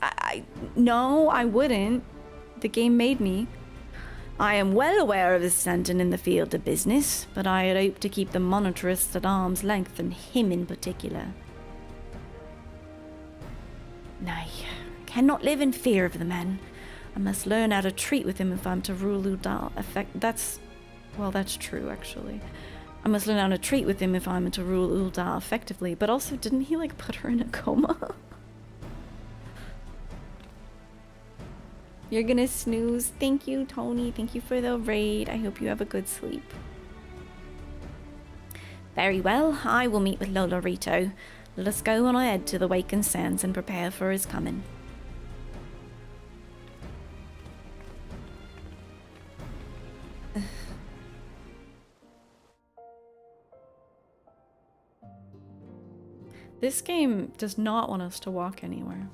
No, I wouldn't. The game made me. I am well aware of his standing in the field of business, but I had hoped to keep the monetarists at arm's length, and him in particular. Nay, cannot live in fear of the man. I must learn how to treat with him if I'm to rule Ul'dah. Well, that's true, actually. I must learn how to treat with him if I'm to rule Ul'dah effectively. But also, didn't he, like, put her in a coma? You're gonna snooze. Thank you, Tony. Thank you for the raid. I hope you have a good sleep. Very well, I will meet with Lolorito. Let us go on ahead to the Waken Sands and prepare for his coming. This game does not want us to walk anywhere.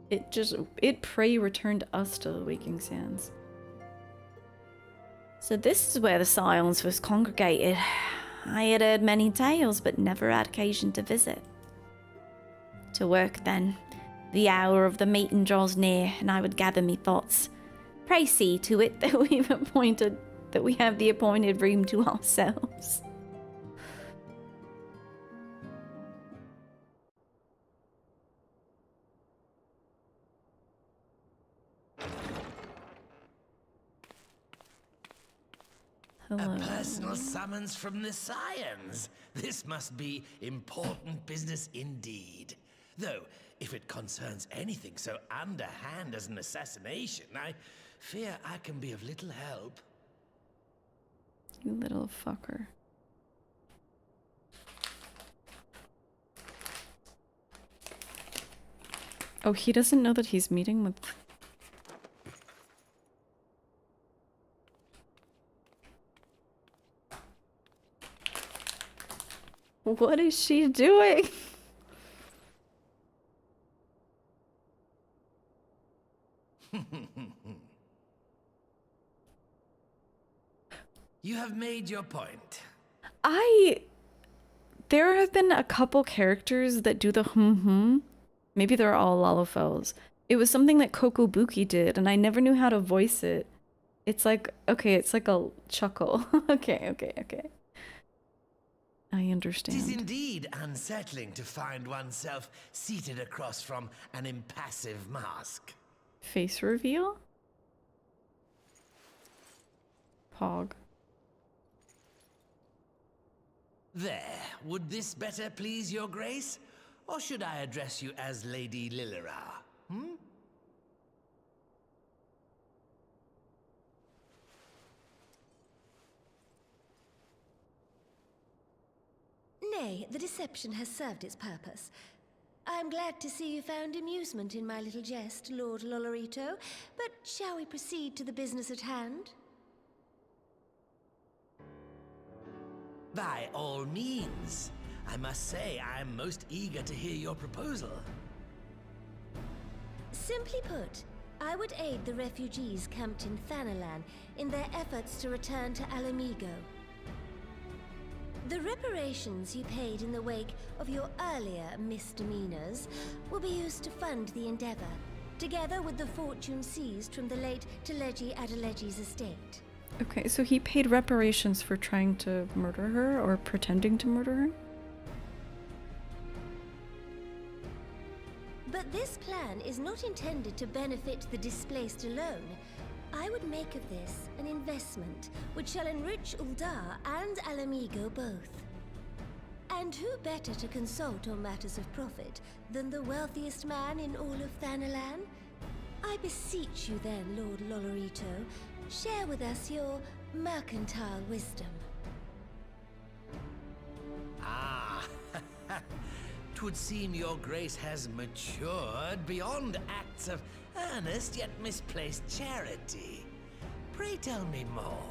It pray returned us to the Waking Sands. So this is where the Scions first congregated. I had heard many tales, but never had occasion to visit. To work then. The hour of the meeting draws near, and I would gather me thoughts. Pray see to it that we have the appointed room to ourselves. Hello. A personal summons from the Scions. This must be important business indeed. Though, if it concerns anything so underhand as an assassination, I fear I can be of little help. You little fucker. Oh, he doesn't know that he's meeting with... What is she doing? You have made your point. There have been a couple characters that do the Maybe they're all Lalafels. It was something that Kokobuki did, and I never knew how to voice it. It's like, okay, it's like a chuckle. Okay. I understand. It is indeed unsettling to find oneself seated across from an impassive mask. Face reveal? Pog. There, would this better please your grace? Or should I address you as Lady Lilira? Nay, the deception has served its purpose. I'm glad to see you found amusement in my little jest, Lord Lolorito, but shall we proceed to the business at hand? By all means. I must say, I'm most eager to hear your proposal. Simply put, I would aid the refugees camped in Thanalan in their efforts to return to Alamigo. The reparations you paid in the wake of your earlier misdemeanors will be used to fund the endeavor, together with the fortune seized from the late Teleji Adeleji's estate. Okay, so he paid reparations for trying to murder her or pretending to murder her? But this plan is not intended to benefit the displaced alone. I would make of this an investment which shall enrich Ul'dah and Alamigo both. And who better to consult on matters of profit than the wealthiest man in all of Thanalan? I beseech you then, Lord Lolorito, share with us your mercantile wisdom. Ah, 'twould seem your grace has matured beyond acts of earnest yet misplaced charity. Pray tell me more.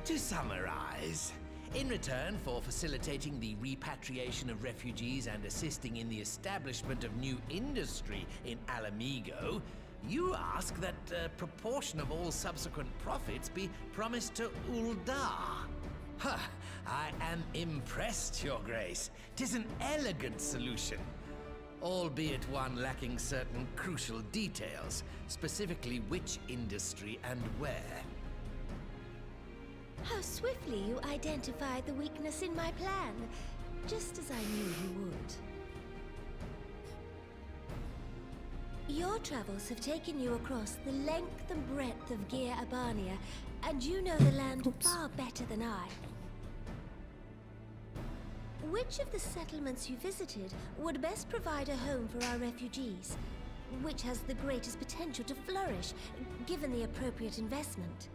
To summarize, in return for facilitating the repatriation of refugees and assisting in the establishment of new industry in Alamigo, you ask that a proportion of all subsequent profits be promised to Ul'dah. Huh, I am impressed, Your Grace. 'Tis an elegant solution, albeit one lacking certain crucial details, specifically which industry and where. How swiftly you identified the weakness in my plan, just as I knew you would. Your travels have taken you across the length and breadth of Gir Abania, and you know the land far better than I. Which of the settlements you visited would best provide a home for our refugees? Which has the greatest potential to flourish, given the appropriate investment?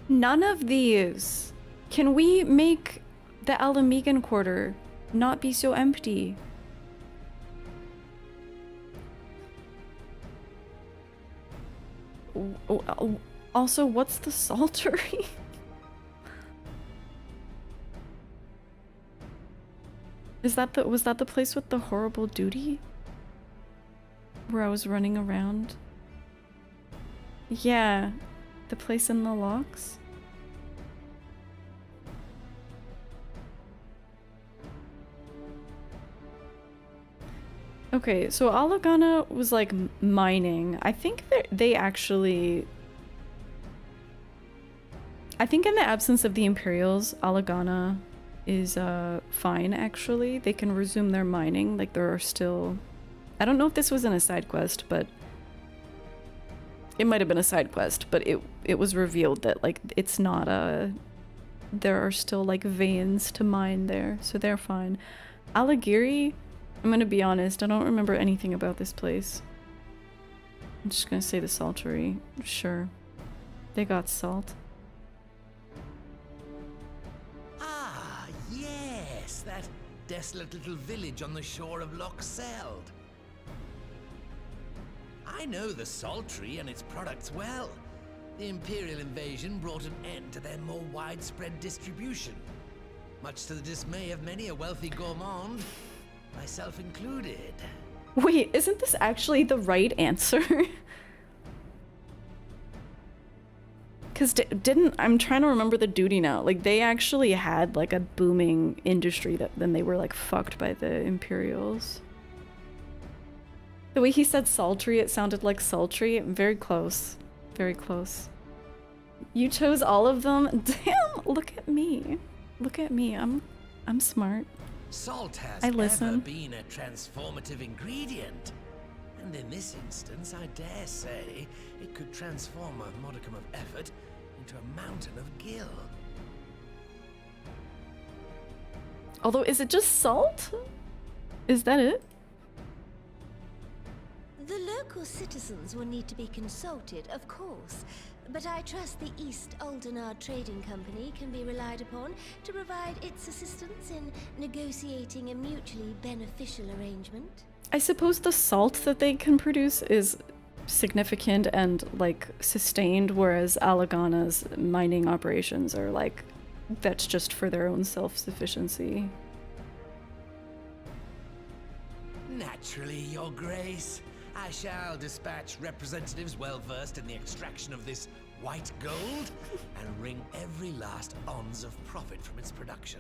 None of these. Can we make the Alamigan quarter not be so empty? Also, what's the Saltery? Was that the place with the horrible duty? Where I was running around? Yeah. The place in the locks? Okay, so Alagana was like mining. I think they actually... I think in the absence of the Imperials, Alagana is fine actually. They can resume their mining. Like there are still... I don't know if this was in a side quest, but... It might have been a side quest, but it was revealed that like it's not a... There are still like veins to mine there, so they're fine. Alagiri, I'm gonna be honest, I don't remember anything about this place. I'm just gonna say the Saltery. Sure. They got salt. Ah, yes, that desolate little village on the shore of Loch Seld. I know the Saltery and its products well. The Imperial invasion brought an end to their more widespread distribution. much to the dismay of many a wealthy gourmand, myself included. Wait, isn't this actually the right answer? Because I'm trying to remember the duty now. Like, they actually had, like, a booming industry that then they were, like, fucked by the Imperials. The way he said Saltery, it sounded like sultry. Very close. Very close. You chose all of them? Damn, look at me. Look at me. I'm smart. Salt has I listen. ever been a transformative ingredient. And in this instance, I dare say, it could transform a modicum of effort into a mountain of gill. Although, is it just salt? Is that it? The local citizens will need to be consulted, of course, but I trust the East Ul'dah Trading Company can be relied upon to provide its assistance in negotiating a mutually beneficial arrangement. I suppose the salt that they can produce is significant and, like, sustained, whereas Alagana's mining operations are, like, that's just for their own self-sufficiency. Naturally, Your Grace. I shall dispatch representatives well versed in the extraction of this white gold and wring every last ounce of profit from its production.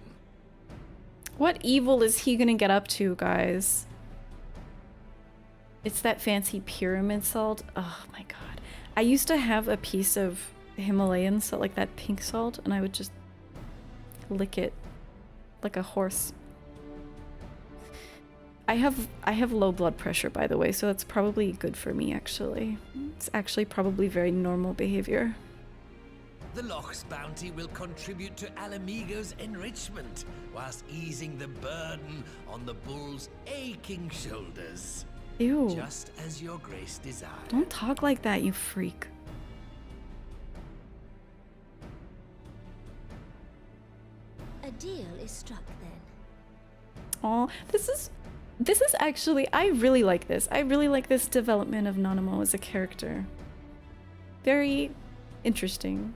What evil is he gonna get up to, guys? It's that fancy pyramid salt. Oh my god. I used to have a piece of Himalayan salt, like that pink salt, and I would just lick it like a horse. I have low blood pressure, by the way, so that's probably good for me, actually. It's actually probably very normal behavior. The Loch's bounty will contribute to Alamigo's enrichment, whilst easing the burden on the bull's aching shoulders. Ew. Just as Your Grace desired. Don't talk like that, you freak. A deal is struck then. Aw, this is actually, I really like this. I really like this development of Nanamo as a character. Very interesting.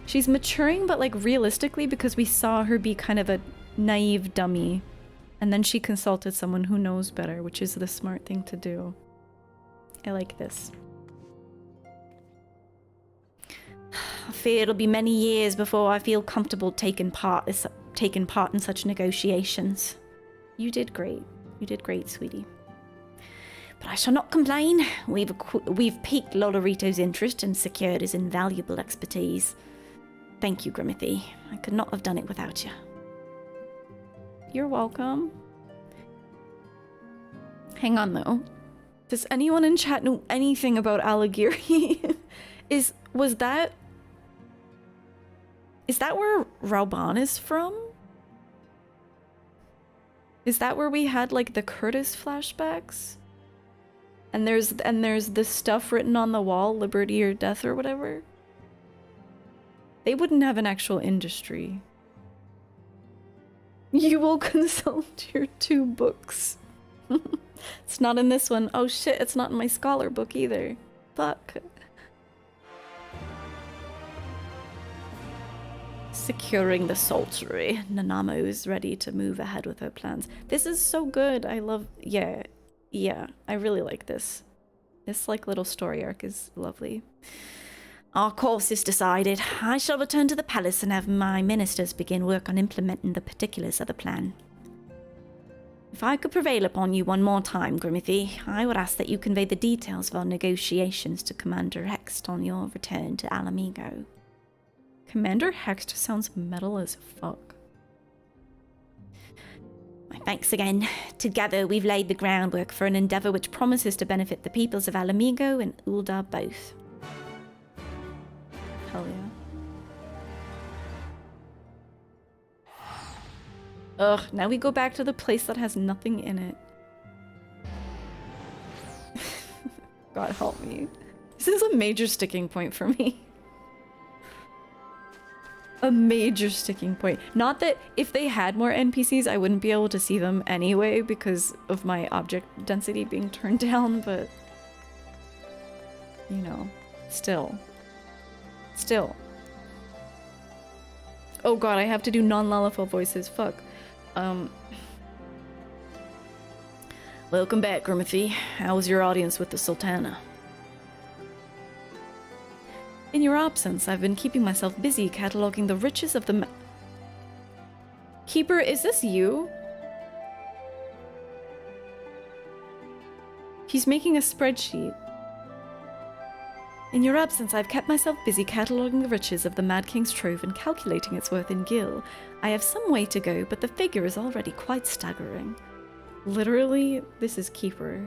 She's maturing, but like realistically, because we saw her be kind of a naive dummy. And then she consulted someone who knows better, which is the smart thing to do. I like this. I fear it'll be many years before I feel comfortable taking part in such negotiations. You did great. You did great, sweetie. But I shall not complain. We've piqued Lolorito's interest and secured his invaluable expertise. Thank you, Grimothy. I could not have done it without you. You're welcome. Hang on, though. Does anyone in chat know anything about Aligiri? Is that where Rauban is from? Is that where we had like the Curtis flashbacks? And there's this stuff written on the wall, liberty or death or whatever? They wouldn't have an actual industry. You will consult your 2 books. It's not in this one. Oh shit, it's not in my scholar book either. Fuck. Securing the Saltery. Nanamo is ready to move ahead with her plans. This is so good. I love... Yeah, I really like this. This, like, little story arc is lovely. Our course is decided. I shall return to the palace and have my ministers begin work on implementing the particulars of the plan. If I could prevail upon you one more time, Grimothy, I would ask that you convey the details of our negotiations to Commander Hext on your return to Alamigo. Commander Hext sounds metal as fuck. My thanks again. Together we've laid the groundwork for an endeavour which promises to benefit the peoples of Alamigo and Ul'dah both. Hell yeah. Ugh, now we go back to the place that has nothing in it. God help me. This is a major sticking point for me. A major sticking point. Not that if they had more NPCs, I wouldn't be able to see them anyway because of my object density being turned down, but... You know, still. Oh god, I have to do non-Lalafell voices. Fuck. Welcome back, Grimothy. How was your audience with the Sultana? In your absence, I've been keeping myself busy cataloging the riches of the Keeper, is this you? He's making a spreadsheet. In your absence, I've kept myself busy cataloguing the riches of the Mad King's Trove and calculating its worth in gil. I have some way to go, but the figure is already quite staggering. Literally, this is Keeper.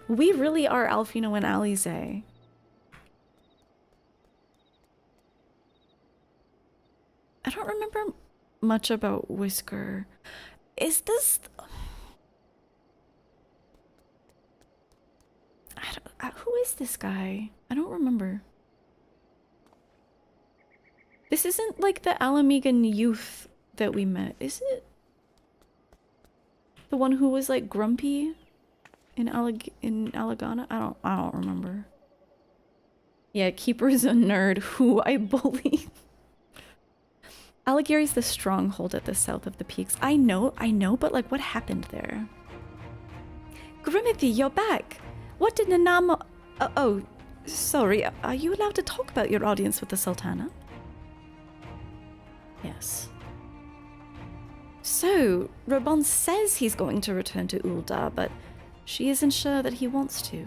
We really are Alfino and Alize. I don't remember much about Whisker. Is this... who is this guy? I don't remember. This isn't like the Alamegan youth that we met, is it? The one who was like grumpy in Alagana? I don't remember. Yeah, Keeper's a nerd who I bully. Alagiri's the stronghold at the south of the peaks. I know, but like what happened there? Grimothy, you're back! What did Nanamo... oh, sorry. Are you allowed to talk about your audience with the Sultana? Yes. So, Robon says he's going to return to Ul'dah, but she isn't sure that he wants to.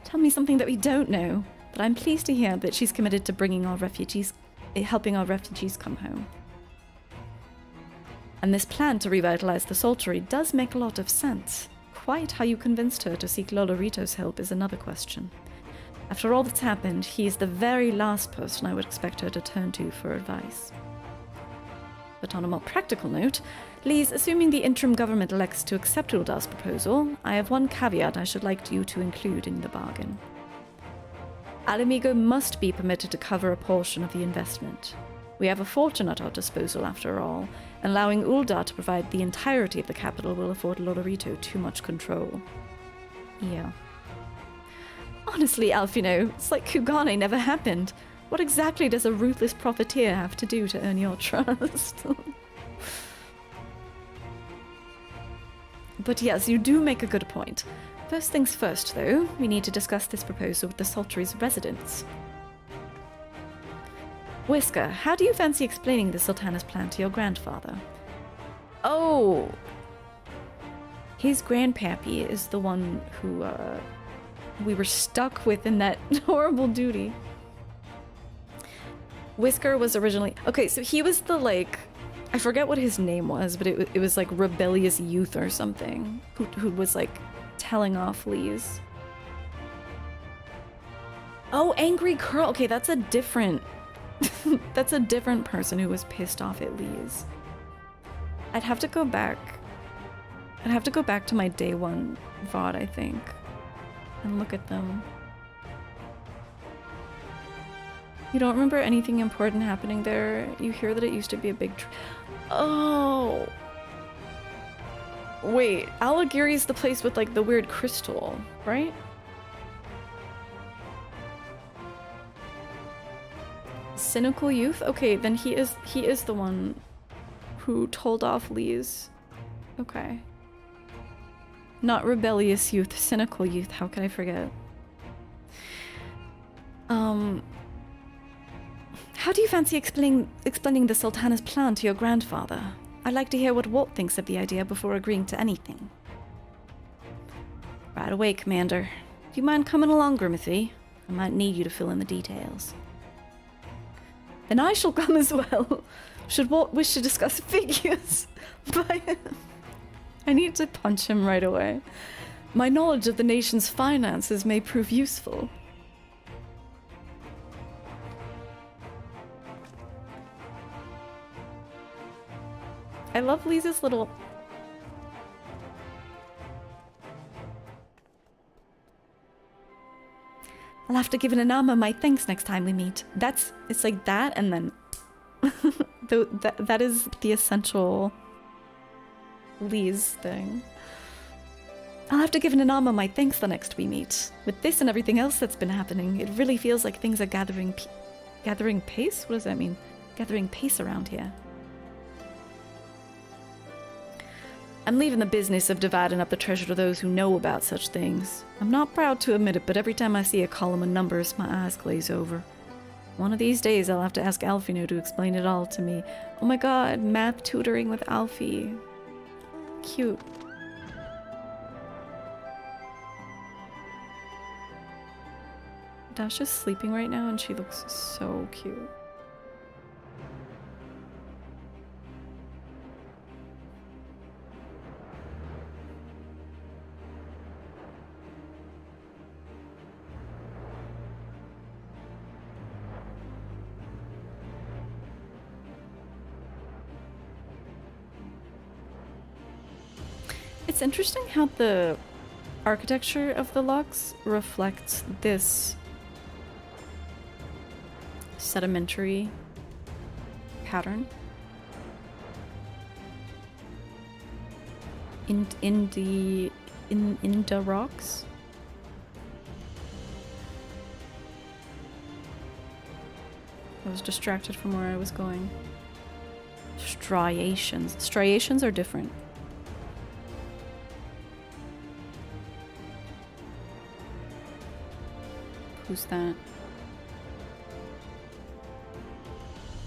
Tell me something that we don't know, but I'm pleased to hear that she's committed to bringing our refugees, helping our refugees come home. And this plan to revitalize the Saltery does make a lot of sense. Quite how you convinced her to seek Lolorito's help is another question. After all that's happened, he is the very last person I would expect her to turn to for advice. But on a more practical note, Lise, assuming the interim government elects to accept Ul'dah's proposal, I have one caveat I should like you to include in the bargain. Alamigo must be permitted to cover a portion of the investment. We have a fortune at our disposal after all, and allowing Ul'dah to provide the entirety of the capital will afford Lolorito too much control. Yeah. Honestly, Alfino, it's like Kugane never happened. What exactly does a ruthless profiteer have to do to earn your trust? But yes, you do make a good point. First things first, though, we need to discuss this proposal with the Saltery's residents. Whisker, how do you fancy explaining the Sultana's plan to your grandfather? Oh! His grandpappy is the one who, we were stuck with in that horrible duty. Whisker was originally... Okay, so he was the, like... I forget what his name was, but it was like rebellious youth or something. Who was, like, telling off Lise. Oh, Angry Curl! Okay, that's a different... That's a different person who was pissed off at Lise. I'd have to go back. I'd have to go back to my day one VOD, I think, and look at them. You don't remember anything important happening there? You hear that it used to be a big oh! Wait, Alagiri's the place with like the weird crystal, right? Cynical youth? Okay, then he is the one who told off Lise. Okay. Not rebellious youth, cynical youth, how could I forget? How do you fancy explaining the Sultana's plan to your grandfather? I'd like to hear what Walt thinks of the idea before agreeing to anything. Right away, Commander. Do you mind coming along, Grimothy? I might need you to fill in the details. Then I shall come as well, should Walt wish to discuss figures. But I need to punch him right away. My knowledge of the nation's finances may prove useful. I love Lisa's little... I'll have to give Nanamo my thanks next time we meet. It's like that and then... that is the essential Lise thing. I'll have to give Nanamo my thanks the next we meet. With this and everything else that's been happening, it really feels like things are gathering Gathering pace? What does that mean? Gathering pace around here. I'm leaving the business of dividing up the treasure to those who know about such things. I'm not proud to admit it, but every time I see a column of numbers, my eyes glaze over. One of these days, I'll have to ask Alfino to explain it all to me. Oh my god, math tutoring with Alfie. Cute. Dasha's sleeping right now and she looks so cute. It's interesting how the architecture of the locks reflects this sedimentary pattern in the rocks. I was distracted from where I was going. Striations. Striations are different. Who's that?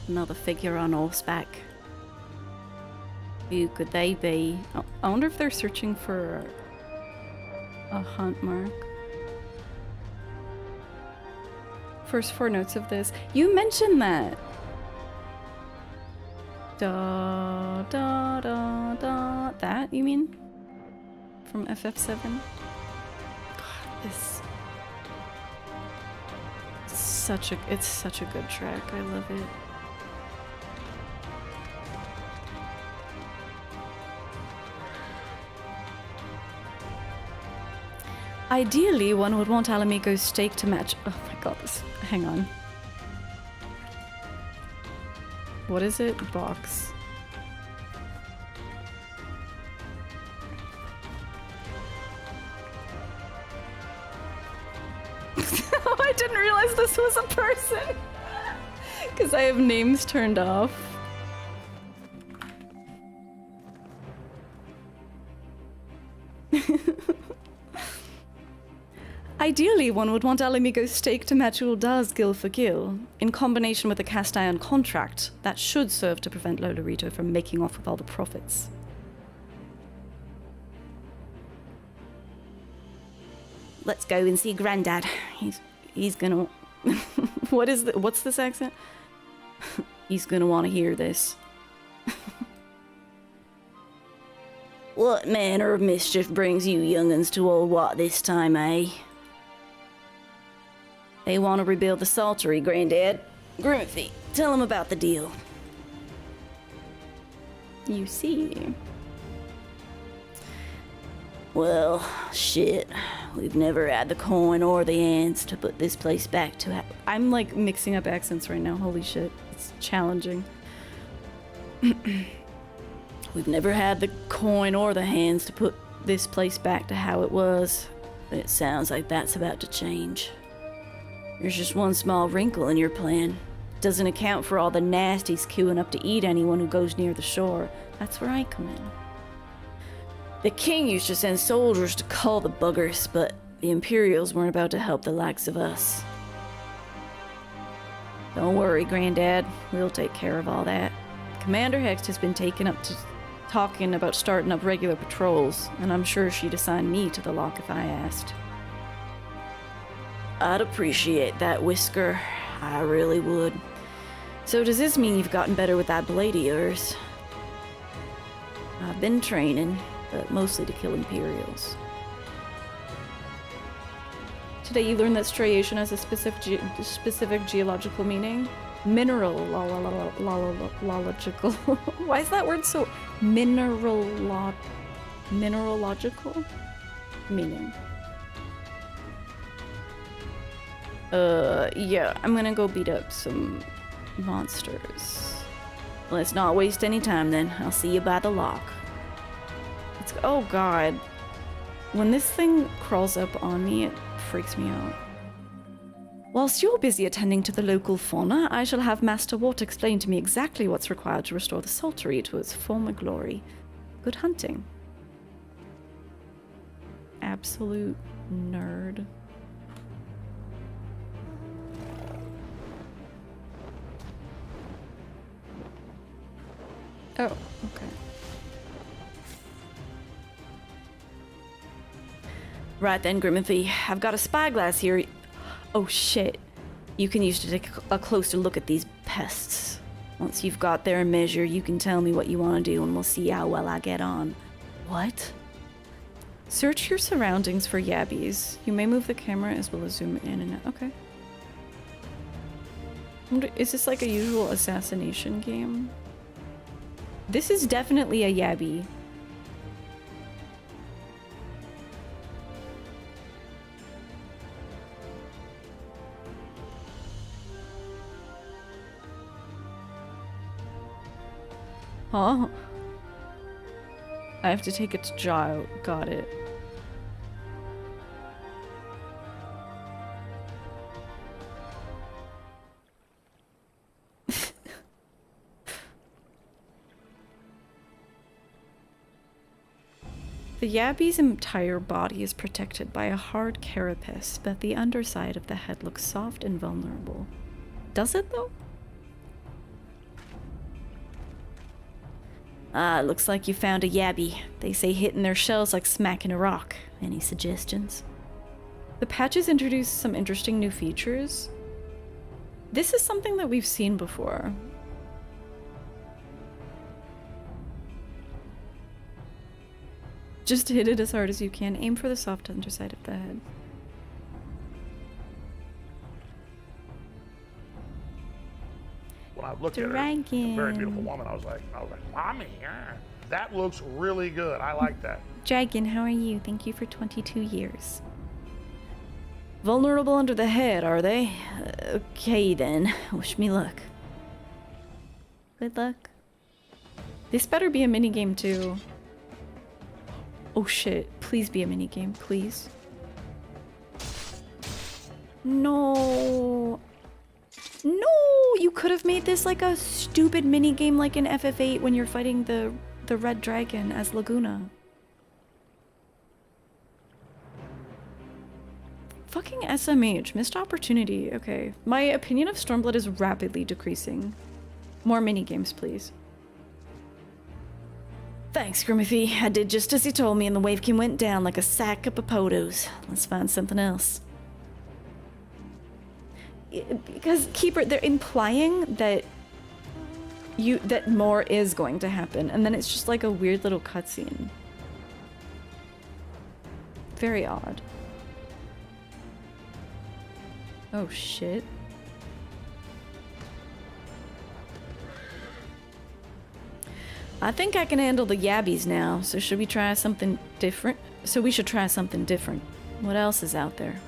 Another figure on horseback. Who could they be? Oh, I wonder if they're searching for a hunt mark. First 4 notes of this. You mentioned that. Da da da da. That, you mean? From FF7? God, this. It's such a good track. I love it. Ideally, one would want Alamigo's stake to match. Oh my god, this. Hang on. What is it? Box. I didn't realize this was a person. Because I have names turned off. Ideally, one would want Alamigo's stake to match Ul'dah's gill for gill, in combination with a cast iron contract that should serve to prevent Lolorito from making off with all the profits. Let's go and see Granddad. He's gonna... What's this accent? He's gonna want to hear this. What manner of mischief brings you young'uns to Old Wat this time, eh? They want to rebuild the Saltery, Granddad. Grimothy, tell him about the deal. You see. Well, shit. We've never had the coin or the hands to put this place back to... I'm like mixing up accents right now. Holy shit. It's challenging. We've never had the coin or the hands to put this place back to how it was. But it sounds like that's about to change. There's just one small wrinkle in your plan. Doesn't account for all the nasties queuing up to eat anyone who goes near the shore. That's where I come in. The king used to send soldiers to cull the buggers, but the Imperials weren't about to help the likes of us. Don't worry, Granddad. We'll take care of all that. Commander Hext has been taken up to talking about starting up regular patrols, and I'm sure she'd assign me to the lock if I asked. I'd appreciate that, Whisker. I really would. So does this mean you've gotten better with that blade of yours? I've been training, but mostly to kill Imperials. Today you learned that striation has a specific geological meaning. Mineralogical. Why is that word so mineralogical meaning? Yeah, I'm gonna go beat up some monsters. Let's not waste any time then. I'll see you by the lock. Let's go. Oh god. When this thing crawls up on me, it freaks me out. Whilst you're busy attending to the local fauna, I shall have Master Watt explain to me exactly what's required to restore the Saltery to its former glory. Good hunting. Absolute nerd. Oh, okay. Right then, Grimothy. I've got a spyglass here. Oh shit. You can use to take a closer look at these pests. Once you've got their measure, you can tell me what you want to do and we'll see how well I get on. What? Search your surroundings for yabbies. You may move the camera as well as zoom in and out. Okay. Is this like a usual assassination game? This is definitely a yabby. Huh? I have to take its jaw out. Got it. The yabby's entire body is protected by a hard carapace, but the underside of the head looks soft and vulnerable. Does it though? Ah, looks like you found a yabby. They say hitting their shells like smacking a rock. Any suggestions? The patches introduce some interesting new features. This is something that we've seen before. Just hit it as hard as you can. Aim for the soft underside of the head. When I looked at her, a very beautiful woman, I was like, Mommy, that looks really good. I like that. Dragon, how are you? Thank you for 22 years. Vulnerable under the head, are they? Okay then. Wish me luck. Good luck. This better be a minigame too. Oh shit. Please be a minigame, please. No. No! You could have made this like a stupid minigame like in FF8 when you're fighting the red dragon as Laguna. Fucking SMH. Missed opportunity. Okay. My opinion of Stormblood is rapidly decreasing. More minigames, please. Thanks, Grimothy. I did just as he told me and the Wavekin went down like a sack of popotos. Let's find something else. Because Keeper, they're implying that that more is going to happen, and then it's just like a weird little cutscene. Very odd. Oh shit. I think I can handle the yabbies now, so should we try something different? So we should try something different. What else is out there?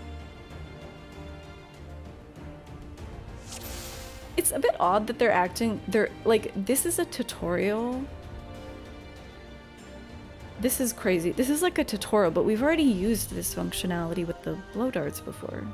It's a bit odd that they're like, this is a tutorial. This is crazy. This is like a tutorial, but we've already used this functionality with the blow darts before.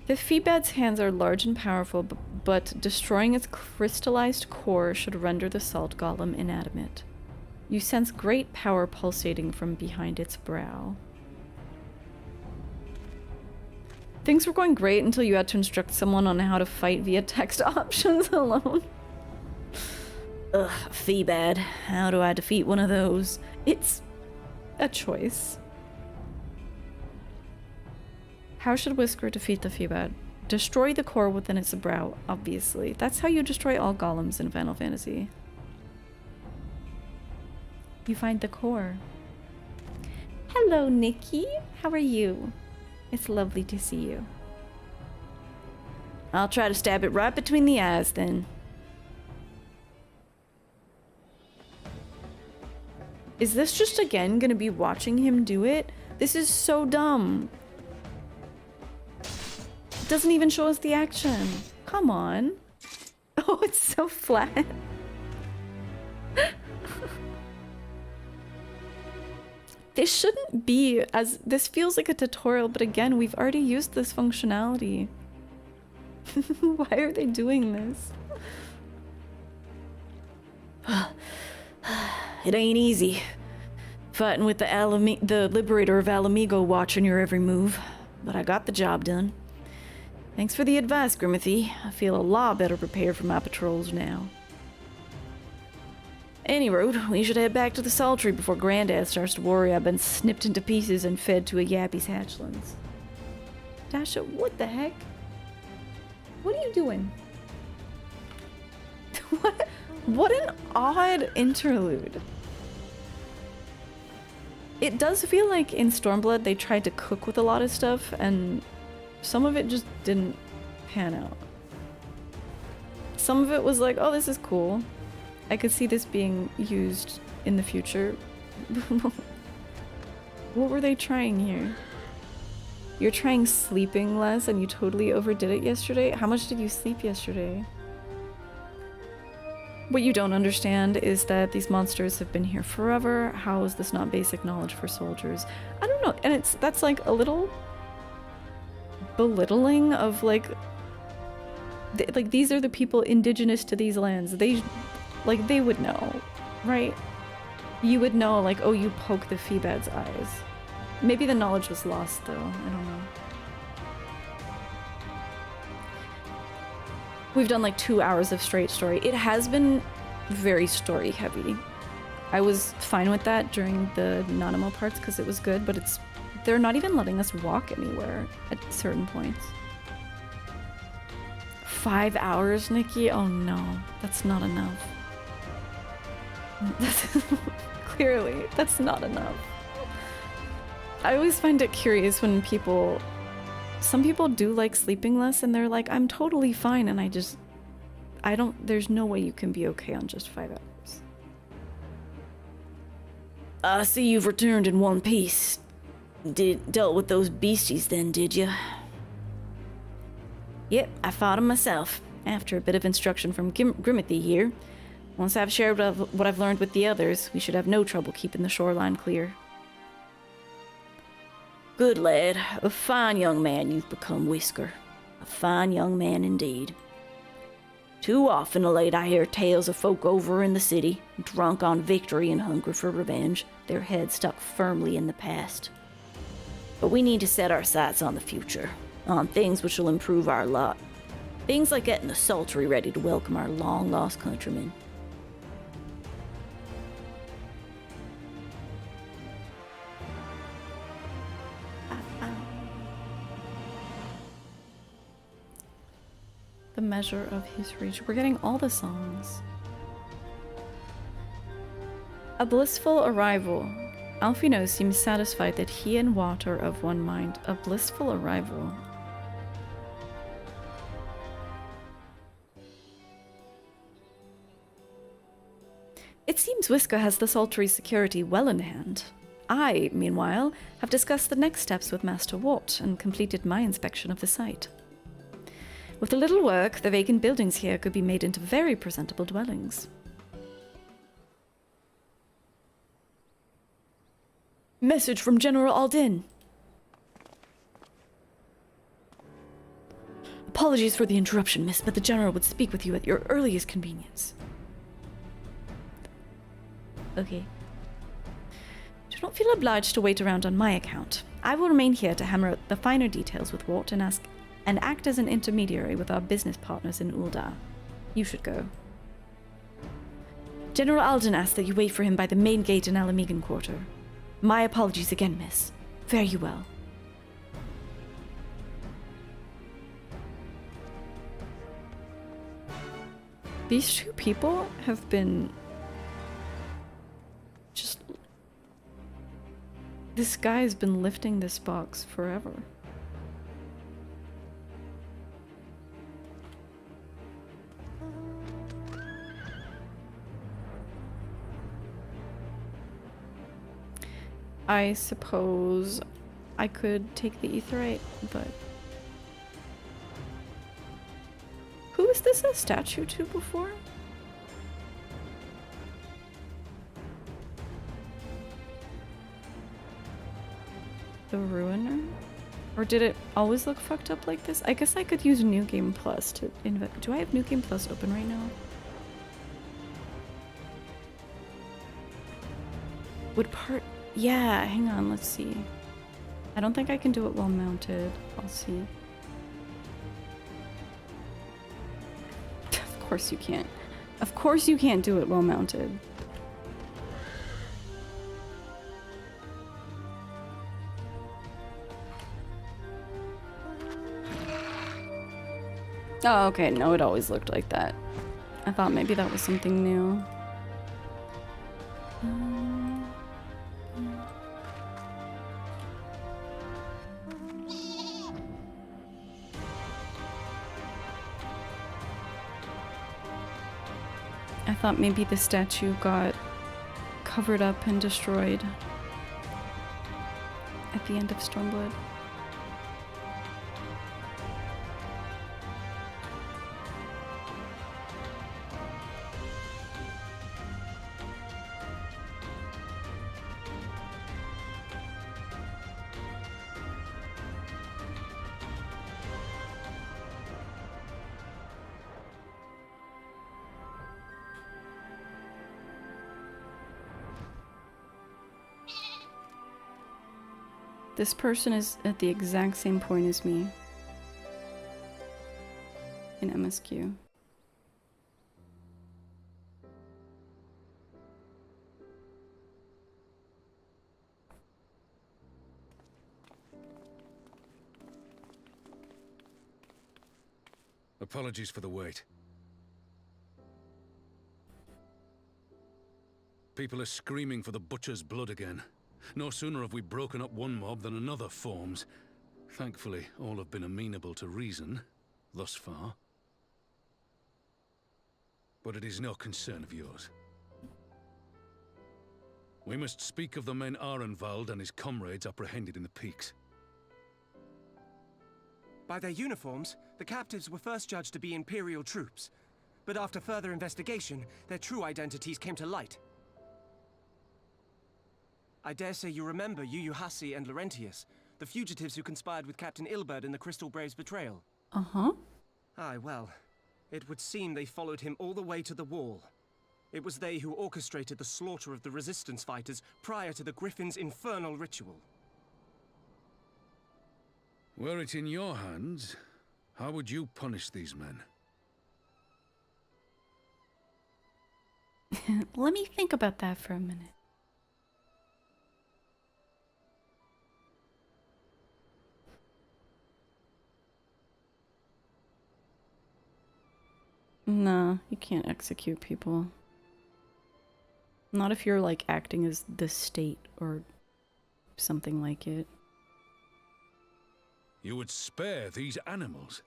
The Feebad's hands are large and powerful, but destroying its crystallized core should render the salt golem inanimate. You sense great power pulsating from behind its brow. Things were going great until you had to instruct someone on how to fight via text options alone. Ugh, Feebad. How do I defeat one of those? It's a choice. How should Whisker defeat the Feebad? Destroy the core within its brow, obviously. That's how you destroy all golems in Final Fantasy. You find the core. Hello, Nikki. How are you? It's lovely to see you. I'll try to stab it right between the eyes, then. Is this just again gonna be watching him do it? This is so dumb. It doesn't even show us the action. Come on. Oh, it's so flat. This shouldn't be as... This feels like a tutorial, but again, we've already used this functionality. Why are they doing this? It ain't easy. Fighting with the Liberator of Alamigo watching your every move. But I got the job done. Thanks for the advice, Grimothy. I feel a lot better prepared for my patrols now. Any road, we should head back to the Saltery before Grandad starts to worry I've been snipped into pieces and fed to a Yappy's hatchlings. Dasha, what the heck? What are you doing? What an odd interlude. It does feel like in Stormblood they tried to cook with a lot of stuff and some of it just didn't pan out. Some of it was like, oh, this is cool. I could see this being used in the future. What were they trying here? You're trying sleeping less and you totally overdid it yesterday? How much did you sleep yesterday? What you don't understand is that these monsters have been here forever. How is this not basic knowledge for soldiers? I don't know. And that's like a little belittling of like these are the people indigenous to these lands. They would know, right? You would know, like, oh, you poke the Feebad's eyes. Maybe the knowledge was lost, though. I don't know. We've done like 2 hours of straight story. It has been very story heavy. I was fine with that during the Nanamo parts because it was good, but they're not even letting us walk anywhere at certain points. 5 hours, Nikki? Oh no, that's not enough. Clearly, that's not enough. I always find it curious when some people do like sleeping less and they're like, I'm totally fine, and there's no way you can be okay on just 5 hours. I see you've returned in one piece. Dealt with those beasties then, did you? Yep, I fought them myself, after a bit of instruction from Grimothy here. Once I've shared what I've learned with the others, we should have no trouble keeping the shoreline clear. Good lad. A fine young man you've become, Whisker. A fine young man indeed. Too often of late I hear tales of folk over in the city, drunk on victory and hungry for revenge, their heads stuck firmly in the past. But we need to set our sights on the future, on things which will improve our lot. Things like getting the Saltery ready to welcome our long-lost countrymen. The measure of his reach. We're getting all the songs. A blissful arrival. Alfino seems satisfied that he and Wat are of one mind. A blissful arrival. It seems Whisker has the Saltery's security well in hand. I, meanwhile, have discussed the next steps with Master Wat and completed my inspection of the site. With a little work, the vacant buildings here could be made into very presentable dwellings. Message from General Aldin. Apologies for the interruption, miss, but the General would speak with you at your earliest convenience. Okay. Do not feel obliged to wait around on my account. I will remain here to hammer out the finer details with Wat and act as an intermediary with our business partners in Ul'dah. You should go. General Alden asks that you wait for him by the main gate in Alamigan Quarter. My apologies again, miss. Fare you well. These two people have been just... This guy has been lifting this box forever. I suppose I could take the Aetheryte, but... Who was this a statue to before? The Ruiner? Or did it always look fucked up like this? I guess I could use New Game Plus to invent. Do I have New Game Plus open right now? Would part... Yeah, hang on, let's see. I don't think I can do it while mounted. I'll see. Of course you can't. Of course you can't do it while mounted. Oh, okay. No, it always looked like that. I thought maybe that was something new. I thought maybe the statue got covered up and destroyed at the end of Stormblood. This person is at the exact same point as me in MSQ. Apologies for the wait. People are screaming for the butcher's blood again. No sooner have we broken up one mob than another forms. Thankfully, all have been amenable to reason, thus far. But it is no concern of yours. We must speak of the men Arenvald and his comrades apprehended in the peaks. By their uniforms, the captives were first judged to be Imperial troops. But after further investigation, their true identities came to light. I dare say you remember Yuyuhasi and Laurentius, the fugitives who conspired with Captain Ul'dah in the Crystal Brave's betrayal. Uh-huh. Aye, well, it would seem they followed him all the way to the wall. It was they who orchestrated the slaughter of the resistance fighters prior to the Griffin's infernal ritual. Were it in your hands, how would you punish these men? Let me think about that for a minute. No, you can't execute people. Not if you're like acting as the state or something like it. You would spare these animals.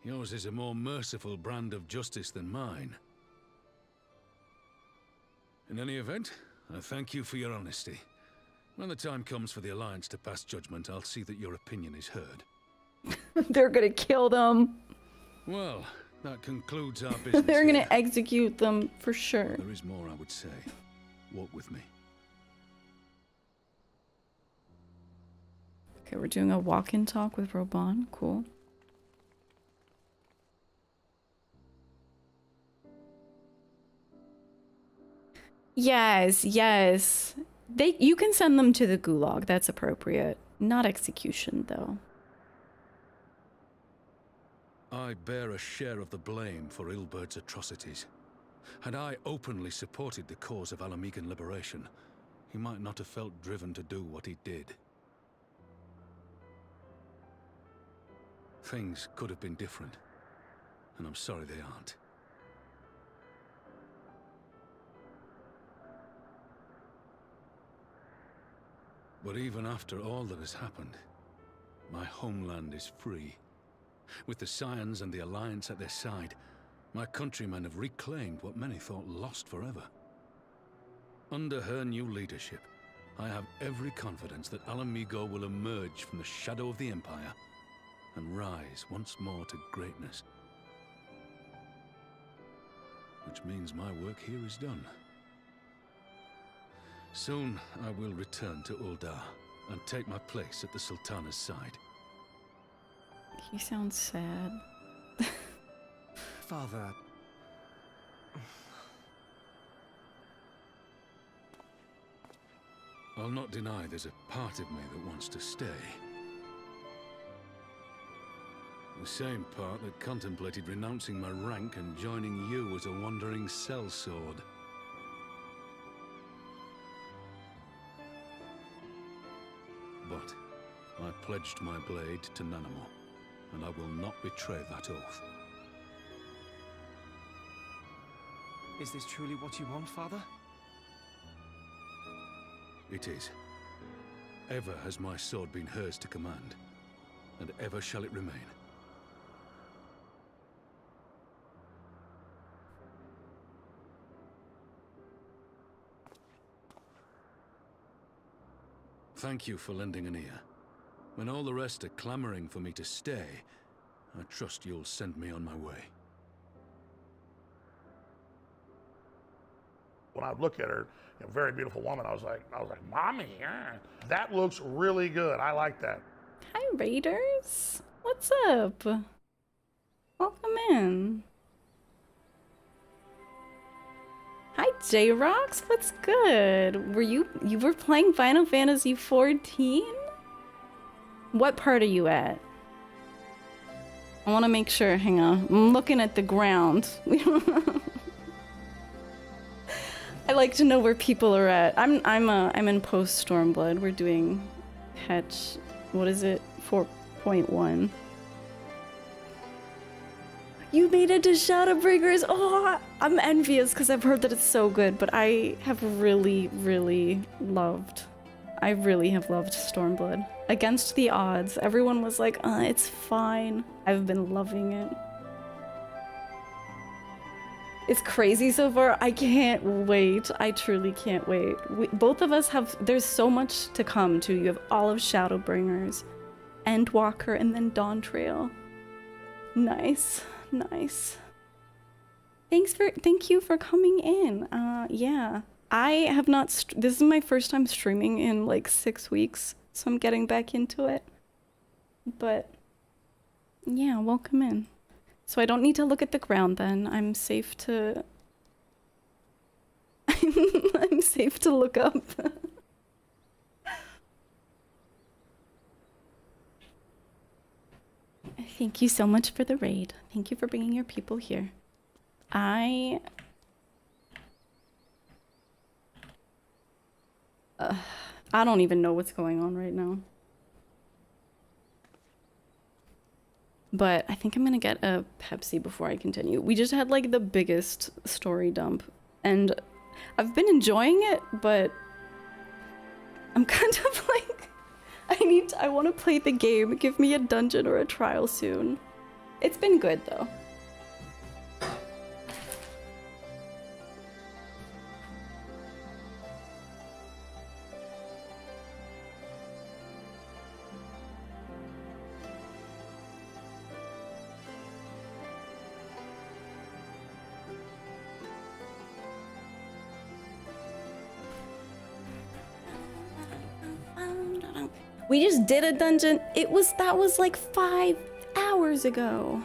Yours is a more merciful brand of justice than mine. In any event, I thank you for your honesty. When the time comes for the Alliance to pass judgment, I'll see that your opinion is heard. They're gonna kill them. Well, that concludes our business. They're gonna execute them for sure. There is more I would say. Walk with me. Okay, we're doing a walk-in talk with Roban. Cool. Yes, yes. You can send them to the gulag. That's appropriate. Not execution, though. I bear a share of the blame for Ilberd's atrocities. Had I openly supported the cause of Alamegan liberation, he might not have felt driven to do what he did. Things could have been different, and I'm sorry they aren't. But even after all that has happened, my homeland is free. With the Scions and the Alliance at their side, my countrymen have reclaimed what many thought lost forever. Under her new leadership, I have every confidence that Alamigo will emerge from the shadow of the Empire and rise once more to greatness. Which means my work here is done. Soon I will return to Ul'dah and take my place at the Sultana's side. He sounds sad. Father... I'll not deny there's a part of me that wants to stay. The same part that contemplated renouncing my rank and joining you as a wandering sellsword. But I pledged my blade to Nanamo, and I will not betray that oath. Is this truly what you want, Father? It is. Ever has my sword been hers to command, and ever shall it remain. Thank you for lending an ear. When all the rest are clamoring for me to stay, I trust you'll send me on my way. When I look at her, very beautiful woman, I was like, Mommy, that looks really good. I like that. Hi, Raiders. What's up? Welcome in. Hi, J-Rocks. What's good? You were playing Final Fantasy XIV? What part are you at? I want to make sure. Hang on. I'm looking at the ground. I like to know where people are at. I'm in post Stormblood. We're doing patch, what is it? 4.1. You made it to Shadowbringers. Oh, I'm envious because I've heard that it's so good, but I have really loved Stormblood. Against the odds. Everyone was like, it's fine. I've been loving it. It's crazy so far. I can't wait. I truly can't wait. Both of us have... There's so much to come, too. You have all of Shadowbringers, Endwalker, and then Dawn Trail. Nice. Nice. Thank you for coming in. Yeah. I have not... This is my first time streaming in, like, 6 weeks, so I'm getting back into it. But, yeah, welcome in. So I don't need to look at the ground then. I'm safe to... I'm safe to look up. Thank you so much for the raid. Thank you for bringing your people here. I don't even know what's going on right now. But I think I'm gonna get a Pepsi before I continue. We just had like the biggest story dump and I've been enjoying it, but I'm kind of like, I want to play the game. Give me a dungeon or a trial soon. It's been good though. We just did a dungeon. That was like 5 hours ago.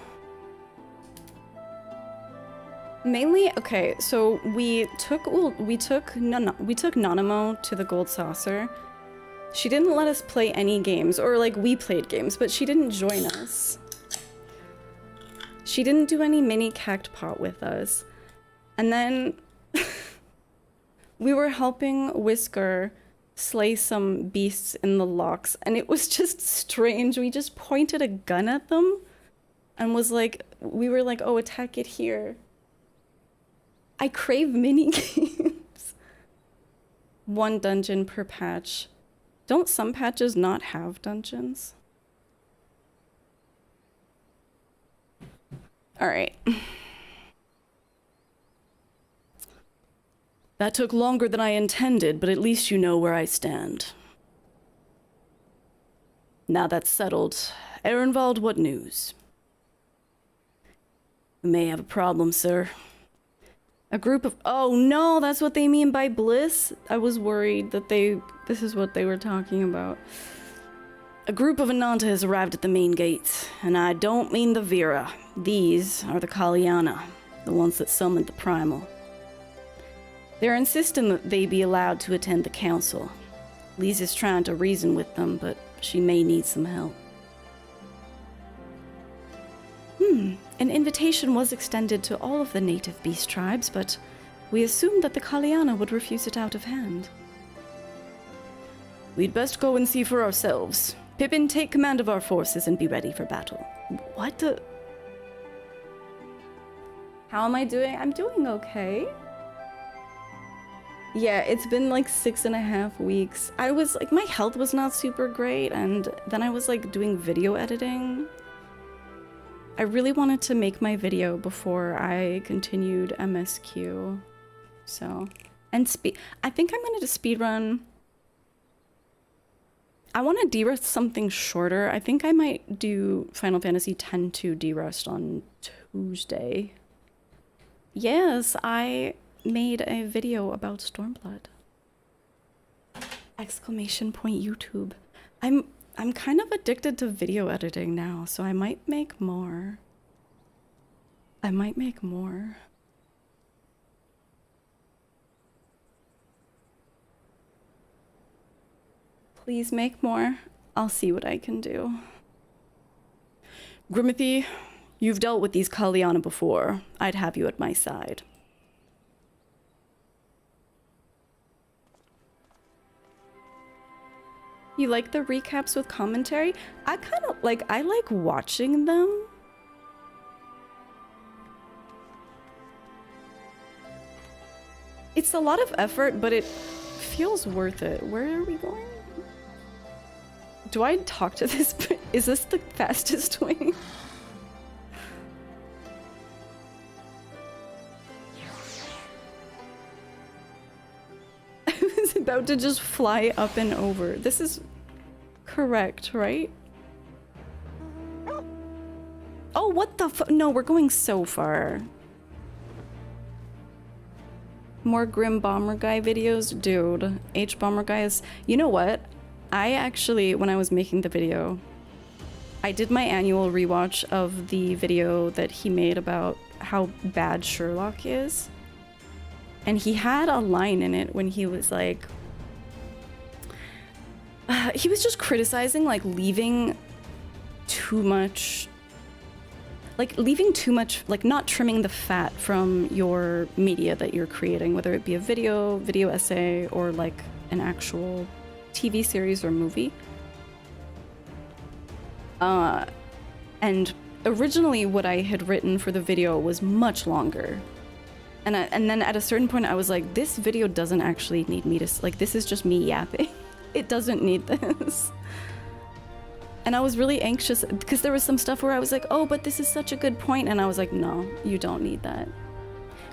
Mainly, okay, so we took Nanamo to the Gold Saucer. She didn't let us play any games, or like we played games, but she didn't join us. She didn't do any mini cactpot with us. And then we were helping Whisker slay some beasts in the locks, and it was just strange. We just pointed a gun at them and we were like, oh, attack it here. I crave mini games. 1 dungeon per patch. Don't some patches not have dungeons? All right. That took longer than I intended, but at least you know where I stand. Now that's settled, Arenvald, what news? We may have a problem, sir. A group of— oh no, that's what they mean by bliss? I was worried that this is what they were talking about. A group of Ananta has arrived at the main gates, and I don't mean the Vera. These are the Kaliana, the ones that summoned the Primal. They're insisting that they be allowed to attend the council. Lisa's trying to reason with them, but she may need some help. An invitation was extended to all of the native beast tribes, but we assumed that the Kaliana would refuse it out of hand. We'd best go and see for ourselves. Pippin, take command of our forces and be ready for battle. What the— how am I doing? I'm doing okay. Yeah, it's been like 6.5 weeks. I was like, my health was not super great, and then I was like doing video editing. I really wanted to make my video before I continued MSQ. So, and I think I'm gonna speedrun. I want to de-rest something shorter. I think I might do Final Fantasy X to de-rest on Tuesday. Yes, I made a video about Stormblood. Exclamation point YouTube. I'm kind of addicted to video editing now, so I might make more. Please make more. I'll see what I can do. Grimithy, you've dealt with these Kaliana before. I'd have you at my side. You like the recaps with commentary? I kind of like— I like watching them. It's a lot of effort, but it feels worth it. Where are we going? Do I talk to this? Is this the fastest way? I was about to just fly up and over. This is correct, right? Oh, what the fu— no, we're going so far. More Grim Bomber Guy videos? Dude, H Bomber Guy is— you know what? I actually, when I was making the video, I did my annual rewatch of the video that he made about how bad Sherlock is. And he had a line in it when he was like— he was just criticizing like leaving too much, like not trimming the fat from your media that you're creating, whether it be a video essay, or like an actual TV series or movie. And originally what I had written for the video was much longer. And then at a certain point I was like, this video doesn't actually need me to— like, this is just me yapping. It doesn't need this. And I was really anxious because there was some stuff where I was like, oh, but this is such a good point. And I was like, no, you don't need that.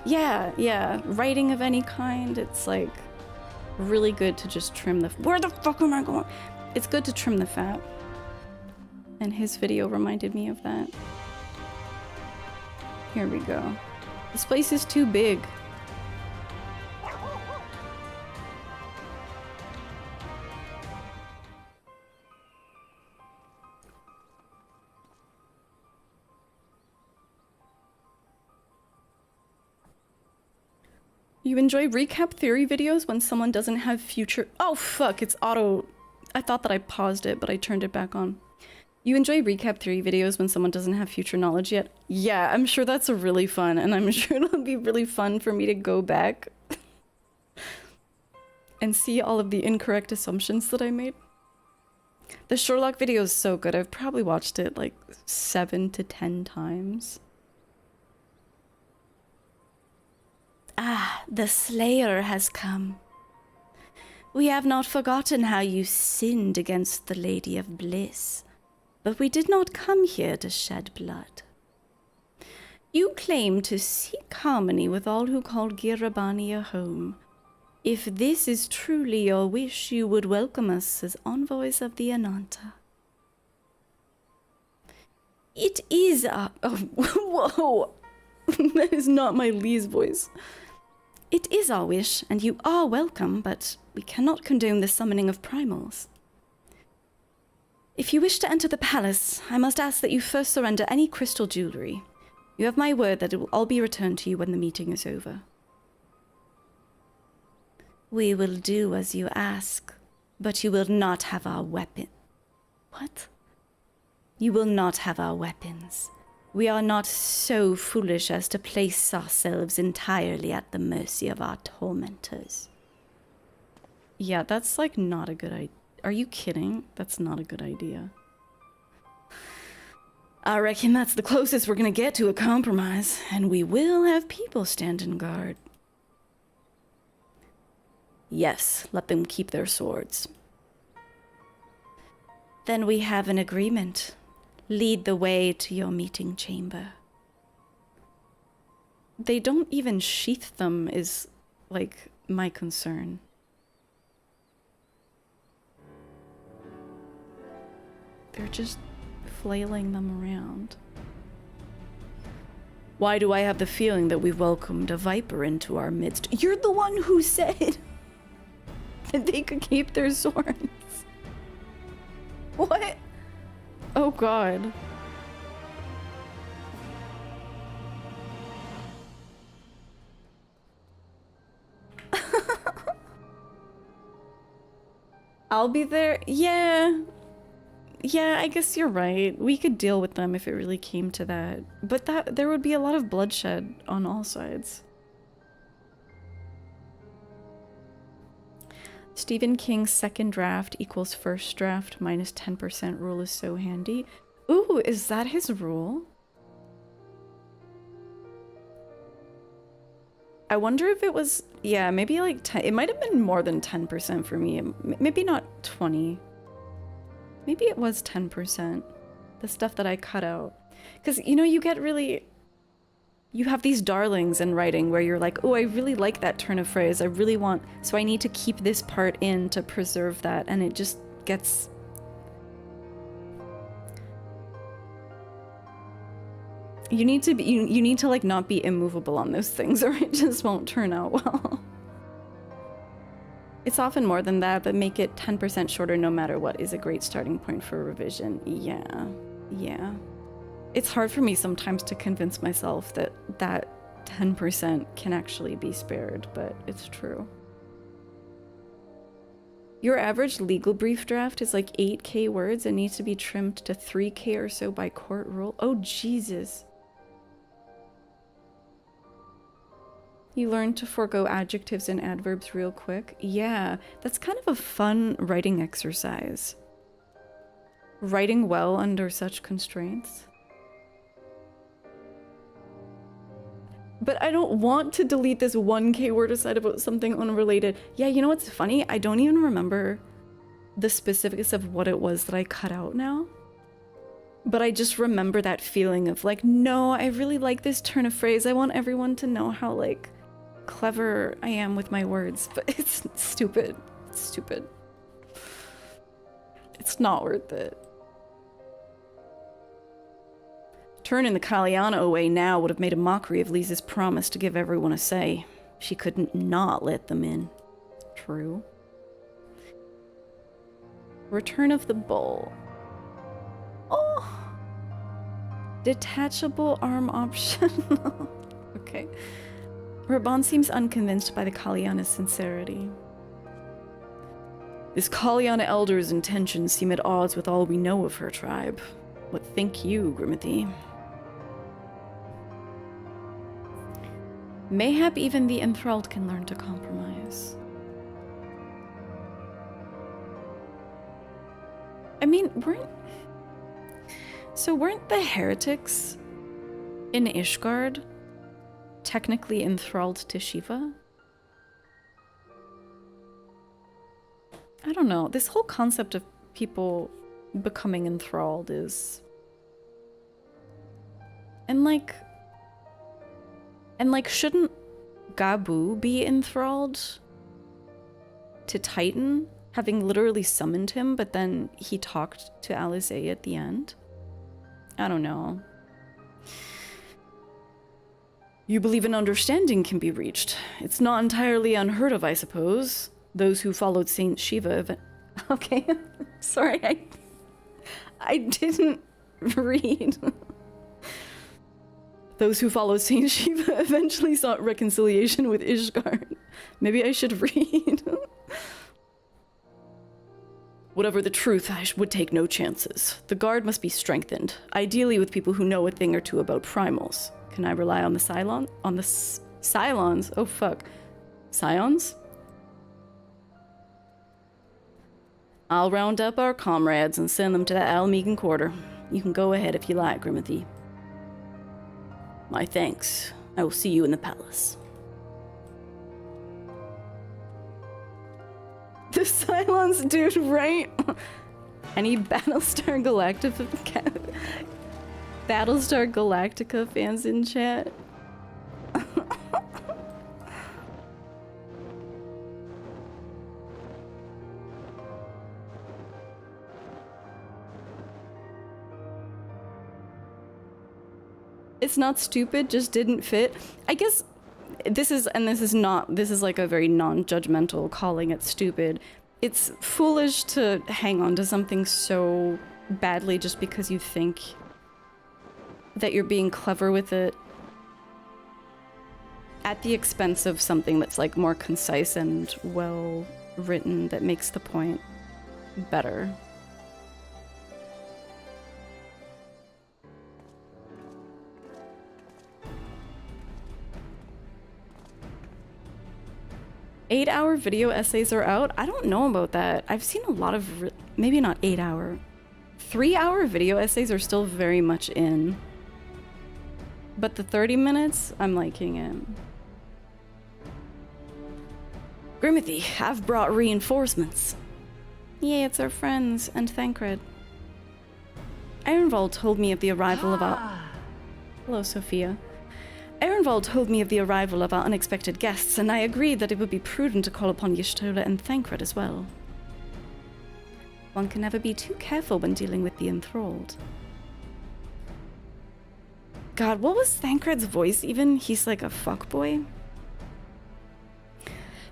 Yeah, writing of any kind, it's like really good to just trim the— where the fuck am I going? It's good to trim the fat. And his video reminded me of that. Here we go. This place is too big. You enjoy recap theory videos when someone doesn't have future— oh fuck, it's auto— I thought that I paused it, but I turned it back on. You enjoy recap theory videos when someone doesn't have future knowledge yet? Yeah, I'm sure that's really fun, and I'm sure it'll be really fun for me to go back and see all of the incorrect assumptions that I made. The Sherlock video is so good. I've probably watched it like 7 to 10 times. Ah, the Slayer has come. We have not forgotten how you sinned against the Lady of Bliss, but we did not come here to shed blood. You claim to seek harmony with all who call Girabani a home, If this is truly your wish, you would welcome us as envoys of the Ananta. It is our... Oh, whoa! That is not my Lee's voice. It is our wish, and you are welcome, but we cannot condone the summoning of primals. If you wish to enter the palace, I must ask that you first surrender any crystal jewelry. You have my word that it will all be returned to you when the meeting is over. We will do as you ask, but you will not have our weapon. What? You will not have our weapons. We are not so foolish as to place ourselves entirely at the mercy of our tormentors. Yeah, that's like not a good idea. Are you kidding? That's not a good idea. I reckon that's the closest we're gonna get to a compromise, and we will have people standing guard. Yes, let them keep their swords. Then we have an agreement. Lead the way to your meeting chamber. They don't even sheath them is, like, my concern. They're just flailing them around. Why do I have the feeling that we've welcomed a viper into our midst? You're the one who said that they could keep their swords. What? Oh god. I'll be there. Yeah. Yeah, I guess you're right. We could deal with them if it really came to that. But there would be a lot of bloodshed on all sides. Stephen King's second draft equals first draft minus 10% rule is so handy. Ooh, is that his rule? I wonder if it was, yeah, maybe like 10. It might have been more than 10% for me. Maybe not 20. Maybe it was 10%. The stuff that I cut out. Because, you know, you get really... You have these darlings in writing where you're like, oh, I really like that turn of phrase. I really want... So I need to keep this part in to preserve that. And it just gets... You need to be... You need to, like, not be immovable on those things or it just won't turn out well. It's often more than that, but make it 10% shorter no matter what is a great starting point for a revision. Yeah. Yeah. It's hard for me sometimes to convince myself that that 10% can actually be spared, but it's true. Your average legal brief draft is like 8K words and needs to be trimmed to 3K or so by court rule. Oh, Jesus. You learn to forego adjectives and adverbs real quick. Yeah, that's kind of a fun writing exercise. Writing well under such constraints. But I don't want to delete this 1K word aside about something unrelated. Yeah, you know what's funny? I don't even remember the specifics of what it was that I cut out now. But I just remember that feeling of like, no, I really like this turn of phrase. I want everyone to know how like clever I am with my words, but it's stupid. It's stupid. It's not worth it. Turning the Kaliana away now would have made a mockery of Lisa's promise to give everyone a say. She couldn't not let them in. True. Return of the Bull. Oh! Detachable arm option. Okay. Raban seems unconvinced by the Kaliana's sincerity. This Kaliana elder's intentions seem at odds with all we know of her tribe. What think you, Grimothy? Mayhap even the enthralled can learn to compromise. I mean, weren't the heretics in Ishgard technically enthralled to Shiva? I don't know. This whole concept of people becoming enthralled is... And like, shouldn't Gabu be enthralled to Titan, having literally summoned him, but then he talked to Alizé at the end. I don't know. You believe an understanding can be reached. It's not entirely unheard of, I suppose. Those who followed Saint Shiva okay, sorry, I didn't read. Those who followed Saint Shiva eventually sought reconciliation with Ishgard. Maybe I should read. Whatever the truth, I would take no chances. The guard must be strengthened, ideally with people who know a thing or two about primals. Can I rely on the Cylons? On the Cylons? Oh fuck. Scions? I'll round up our comrades and send them to the Almegan quarter. You can go ahead if you like, Grimothy. My thanks. I will see you in the palace. The Cylons, dude, right? Any Battlestar Galactica fans in chat? It's not stupid, just didn't fit. I guess this is like a very non-judgmental calling it stupid. It's foolish to hang on to something so badly just because you think that you're being clever with it at the expense of something that's like more concise and well written that makes the point better. Eight-hour video essays are out? I don't know about that. I've seen a lot of, maybe not 8-hour. 3-hour video essays are still very much in. But the 30 minutes, I'm liking it. Grimothy, I've brought reinforcements. Yay, it's our friends, and Thancred. Arenvald told me of the arrival of our... Hello, Sophia. Arenvald told me of the arrival of our unexpected guests, and I agreed that it would be prudent to call upon Y'shtola and Thancred as well. One can never be too careful when dealing with the enthralled. God, what was Thancred's voice even? He's like a fuckboy?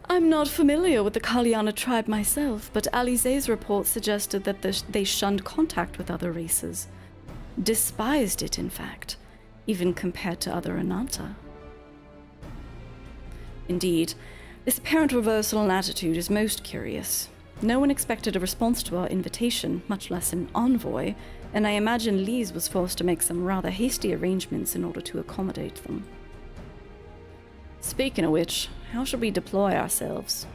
I'm not familiar with the Kalyana tribe myself, but Alizé's report suggested that they shunned contact with other races. Despised it, in fact. Even compared to other Ananta. Indeed, this apparent reversal in attitude is most curious. No one expected a response to our invitation, much less an envoy, and I imagine Lise was forced to make some rather hasty arrangements in order to accommodate them. Speaking of which, how should we deploy ourselves?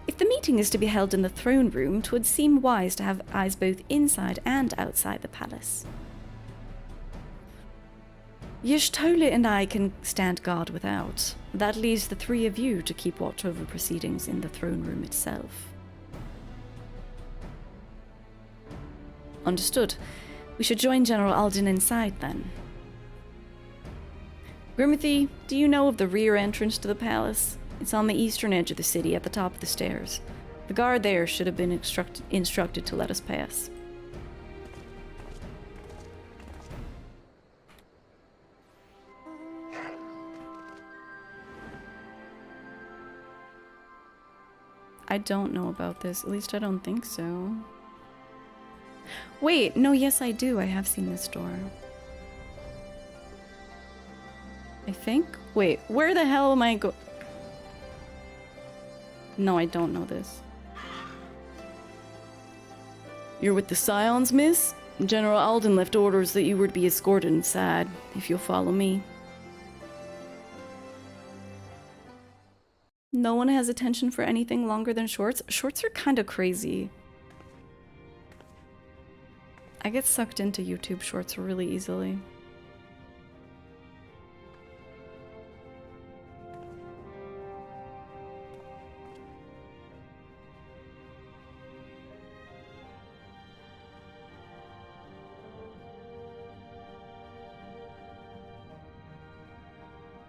If the meeting is to be held in the throne room, 'twould seem wise to have eyes both inside and outside the palace. Y'shtola and I can stand guard without. That leaves the three of you to keep watch over proceedings in the throne room itself. Understood. We should join General Alden inside, then. Grimothy, do you know of the rear entrance to the palace? It's on the eastern edge of the city, at the top of the stairs. The guard there should have been instructed to let us pass. I don't know about this. At least I don't think so. Wait, no, yes I do. I have seen this door. I think? Wait, where the hell am I go- No, I don't know this. You're with the Scions, miss? General Alden left orders that you were to be escorted inside, if you'll follow me. No one has attention for anything longer than shorts. Shorts are kind of crazy. I get sucked into YouTube shorts really easily.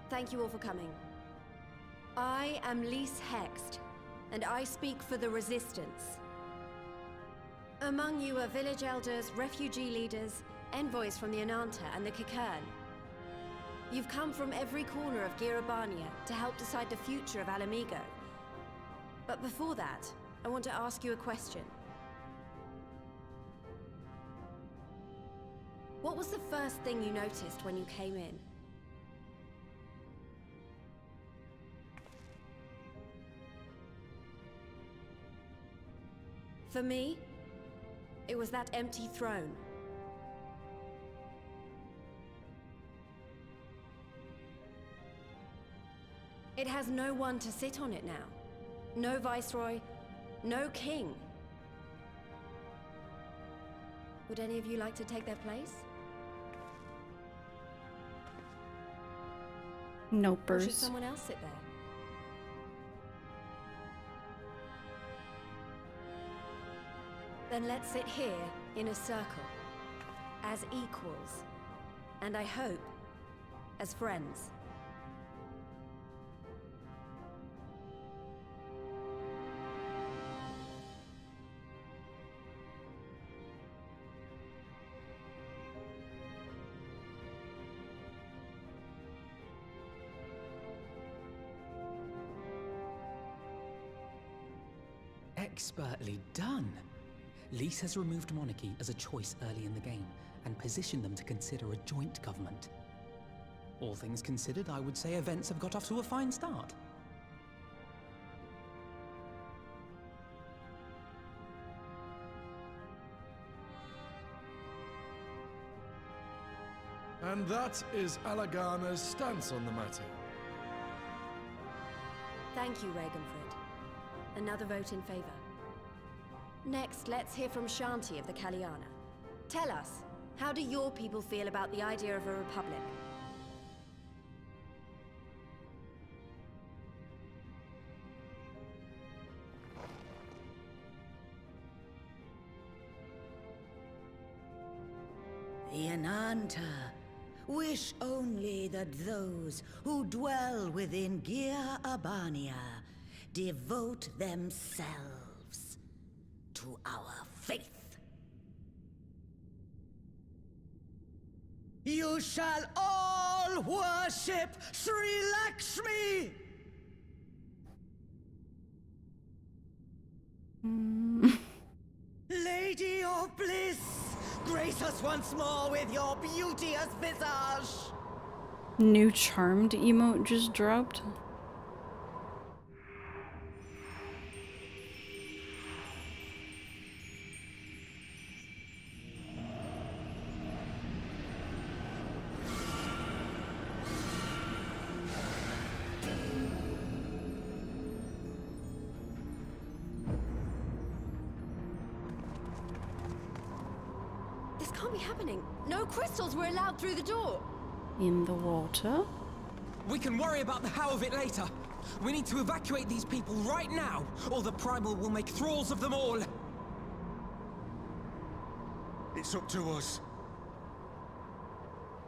Thank you all for coming. I am Lise Hext, and I speak for the Resistance. Among you are village elders, refugee leaders, envoys from the Ananta and the Kikern. You've come from every corner of Girabania to help decide the future of Alamigo. But before that, I want to ask you a question. What was the first thing you noticed when you came in? For me, it was that empty throne. It has no one to sit on it now. No viceroy, no king. Would any of you like to take their place? Or Nopers. should someone else sit there? Then let's sit here in a circle, as equals, and I hope, as friends. Expertly done. Lys has removed monarchy as a choice early in the game, and positioned them to consider a joint government. All things considered, I would say events have got off to a fine start. And that is Alagana's stance on the matter. Thank you, Ragenfrid. Another vote in favor. Next, let's hear from Shanti of the Kaliana. Tell us, how do your people feel about the idea of a republic? The Ananta wish only that those who dwell within Girabania devote themselves to our faith. You shall all worship Sri Lakshmi! Lady of Bliss, grace us once more with your beauteous visage! New charmed emote just dropped. This can't be happening. No crystals were allowed through the door. In the water? We can worry about the how of it later. We need to evacuate these people right now, or the Primal will make thralls of them all. It's up to us.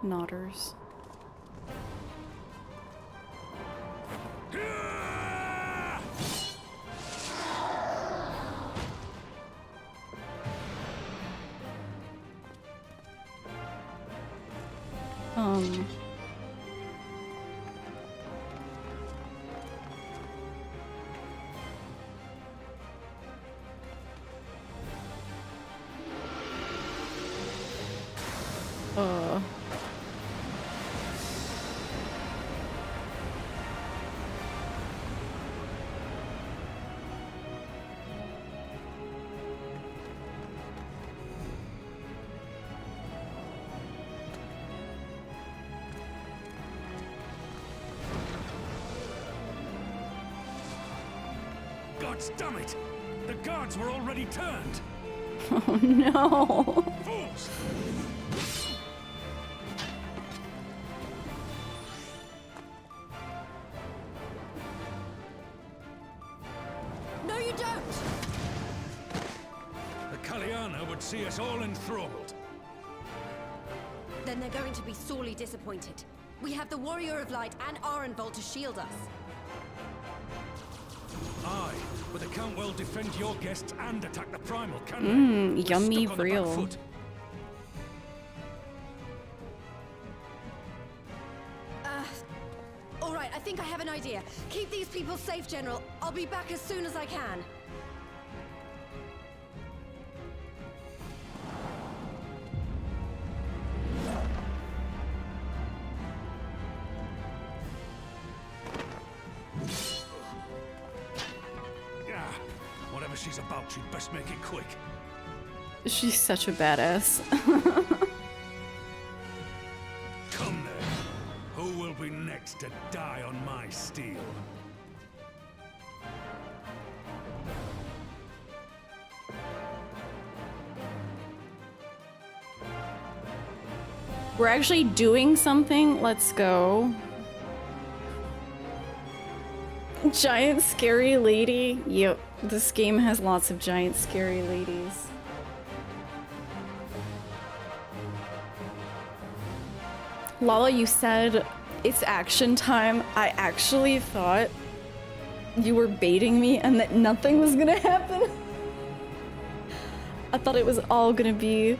Nodders. Gods damn it! The guards were already turned! Oh no! Fools! No, you don't! The Kaliana would see us all enthralled. Then they're going to be sorely disappointed. We have the Warrior of Light and Arenvald to shield us. Aye, but they can't well defend your guests and attack the primal, can they? We're Yummy stuck on the back real. foot. All right, I think I have an idea. Keep these people safe, General. I'll be back as soon as I can. Yeah, whatever she's about, she'd best make it quick. She's such a badass. Come then. Who will be next to die on my steel? We're actually doing something. Let's go. Giant scary lady. Yep, this game has lots of giant scary ladies. Lala, you said it's action time. I actually thought you were baiting me and that nothing was gonna happen. I thought it was all gonna be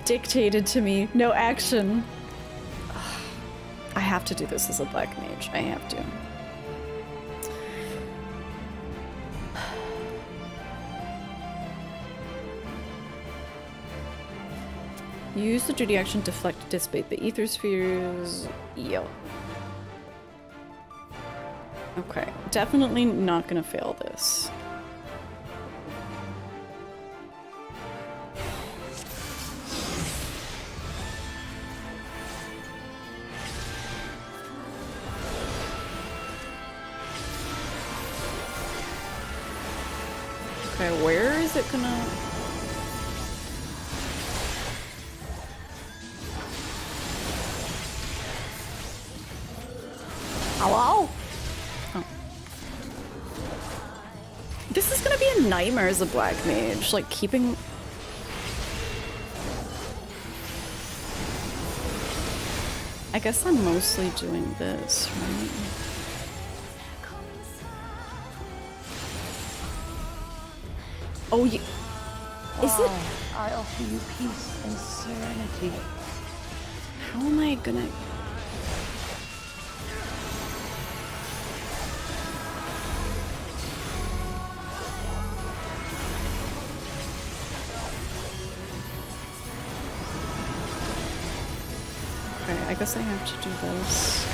dictated to me. No action. I have to do this as a black mage. I have to. Use the duty action to deflect to dissipate the ether spheres. Yep. Okay, definitely not gonna fail this. Okay, where is it gonna... Hello? Oh. This is gonna be a nightmare as a black mage, like keeping... I guess I'm mostly doing this, right? Oh, you... Is it... I offer you peace and serenity. How am I gonna... Okay, I guess I have to do this.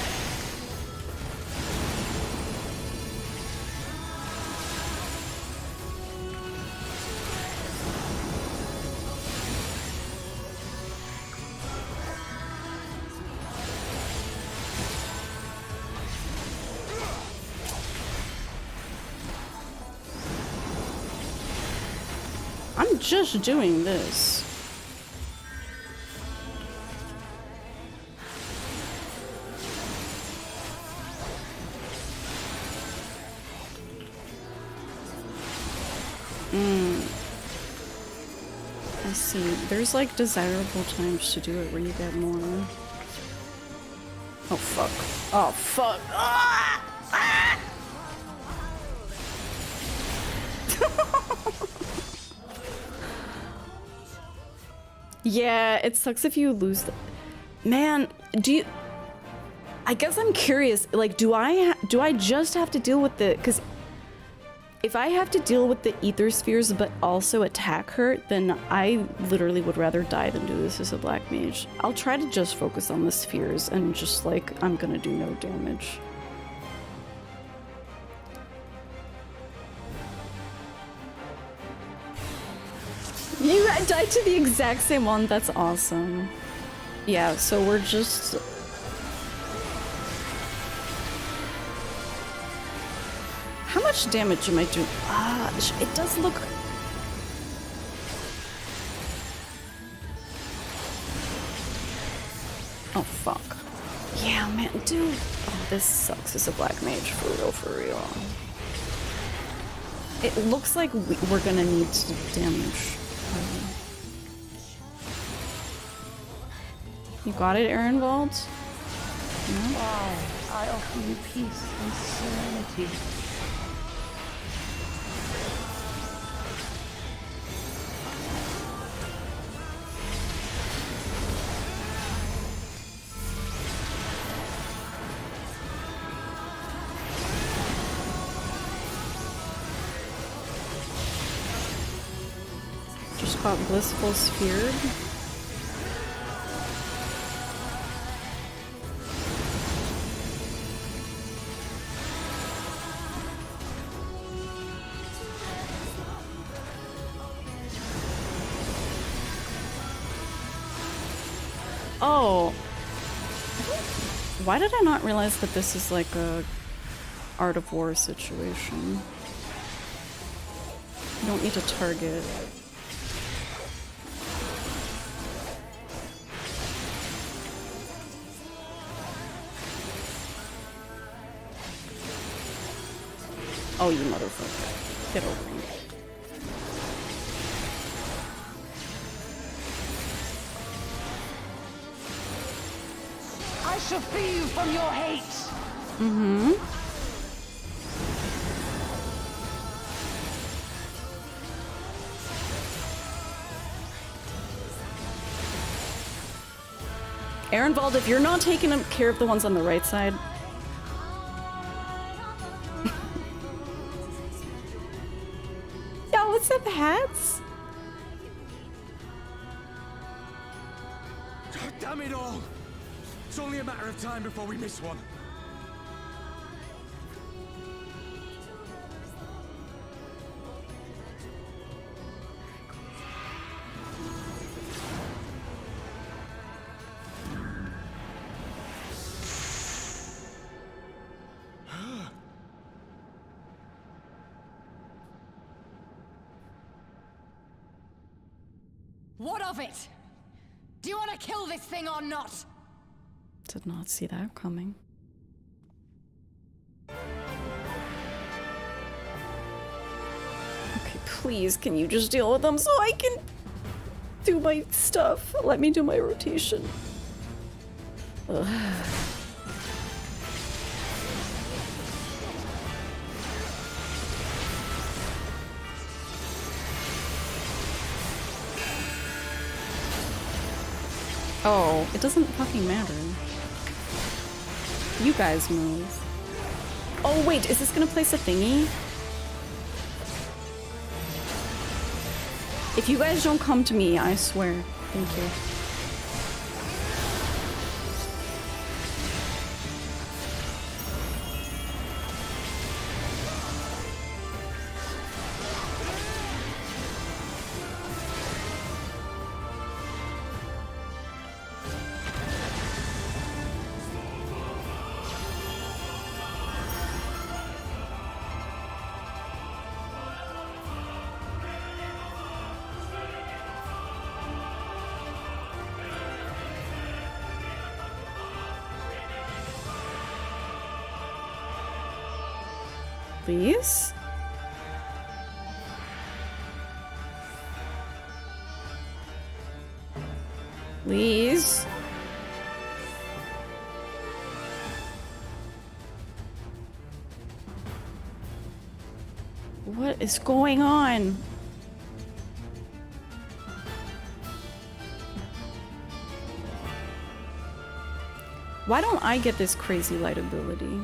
I'm just doing this. I see. There's like desirable times to do it where you get more. Oh fuck. Oh fuck. Ah! Ah! Yeah, it sucks if you lose the... Man, do you... I guess I'm curious, like, do I just have to deal with the... Because if I have to deal with the ether spheres but also attack her, then I literally would rather die than do this as a black mage. I'll try to just focus on the spheres and just, like, I'm gonna do no damage. You died to the exact same one, that's awesome. Yeah, so we're just... How much damage am I doing? Ah, it does look... Oh, fuck. Yeah, man, dude. Oh, this sucks as a black mage, for real, for real. It looks like we're gonna need to damage. You got it, Arenvald? No? Wow, I offer you peace and serenity. Just got Blissful Sphered. Oh, why did I not realize that this is like a Art of War situation? You don't need to target. Oh, you motherfucker. Get over me. I shall free you from your hate. Mm-hmm. Arenvald, if you're not taking care of the ones on the right side. Yo, what's up, hats? Damn it all! It's only a matter of time before we miss one. What of it? Do you want to kill this thing or not? Did not see that coming. Okay, please, can you just deal with them so I can do my stuff? Let me do my rotation. Ugh. Oh, it doesn't fucking matter. You guys move. Oh wait, is this gonna place a thingy? If you guys don't come to me, I swear. Thank you. Please? Please? What is going on? Why don't I get this crazy light ability?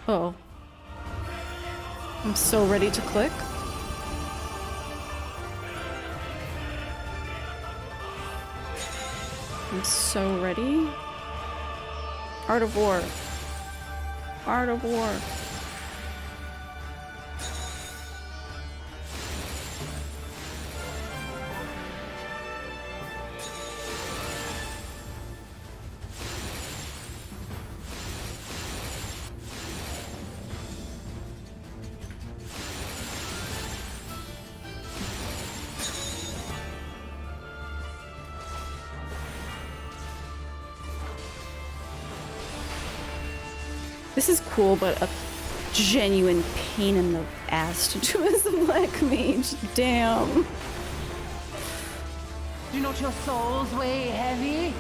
Oh. I'm so ready to click. I'm so ready. Art of War. Art of War. This is cool, but a genuine pain in the ass to do as a black mage. Damn. Do not your souls weigh heavy?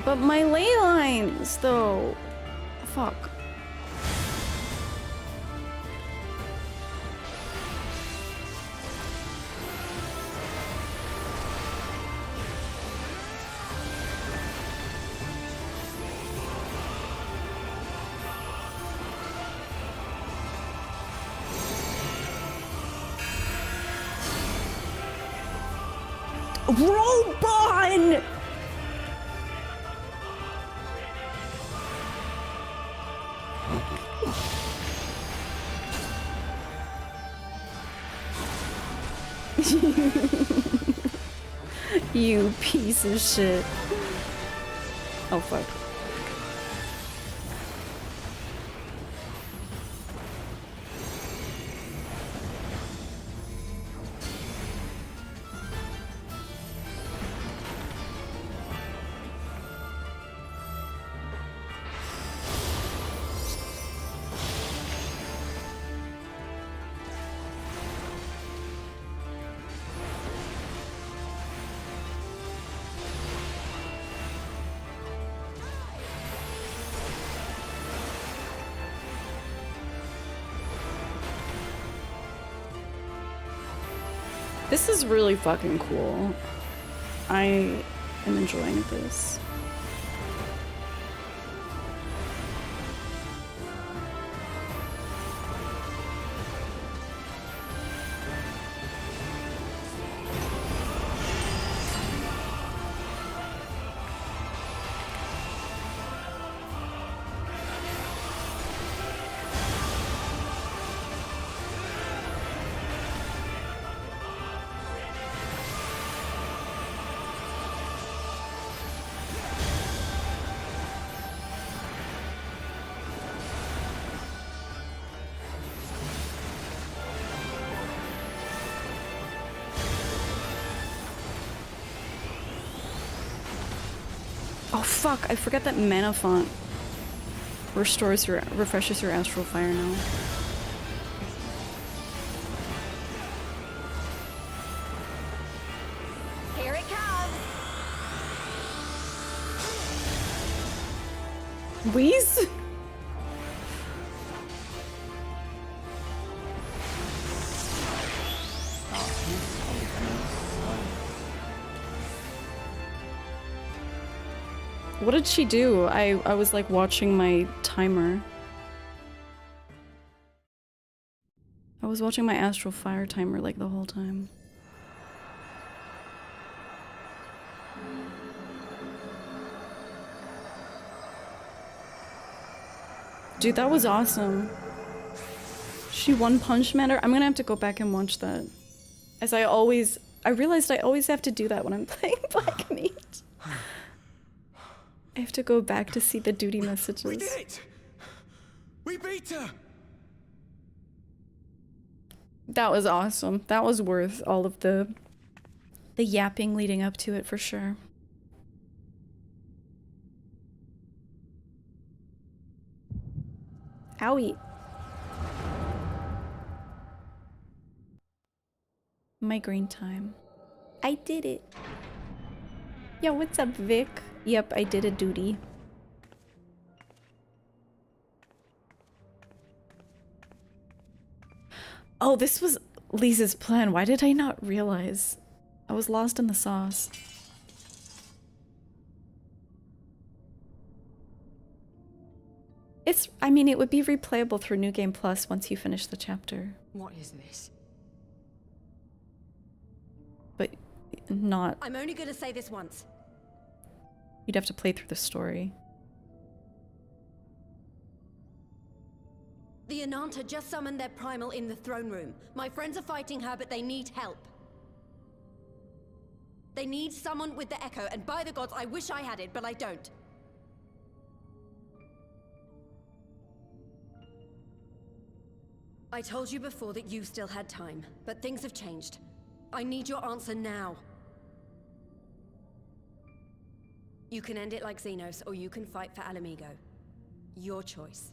But my ley lines, though. Fuck. Robon! You piece of shit. Oh fuck. This is really fucking cool. I am enjoying this. Oh fuck, I forgot that mana font refreshes your astral fire now. Here it comes! Wheeze? What did she do? I was like watching my timer. I was watching my astral fire timer like the whole time. Dude, that was awesome. She one punch man her. I'm gonna have to go back and watch that. As I realized I always have to do that when I'm playing Black Mage. I have to go back to see the duty messages. We did it! We beat her! That was awesome. That was worth all of the yapping leading up to it for sure. Owie. Migraine time. I did it. Yo, what's up, Vic? Yep, I did a duty. Oh, this was Lisa's plan. Why did I not realize? I was lost in the sauce. I mean, it would be replayable through New Game Plus once you finish the chapter. What is this? But not... I'm only gonna say this once. You'd have to play through the story. The Ananta just summoned their primal in the throne room. My friends are fighting her, but they need help. They need someone with the Echo, and by the gods, I wish I had it, but I don't. I told you before that you still had time, but things have changed. I need your answer now. You can end it like Xenos, or you can fight for Alamigo. Your choice.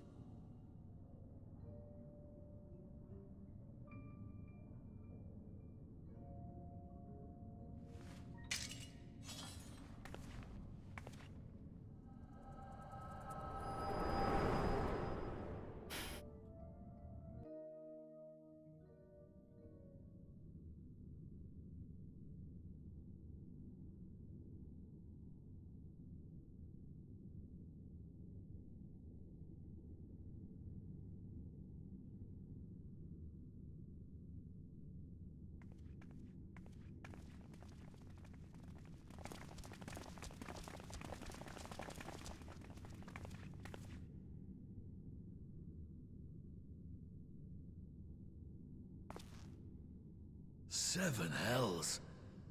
Seven hells.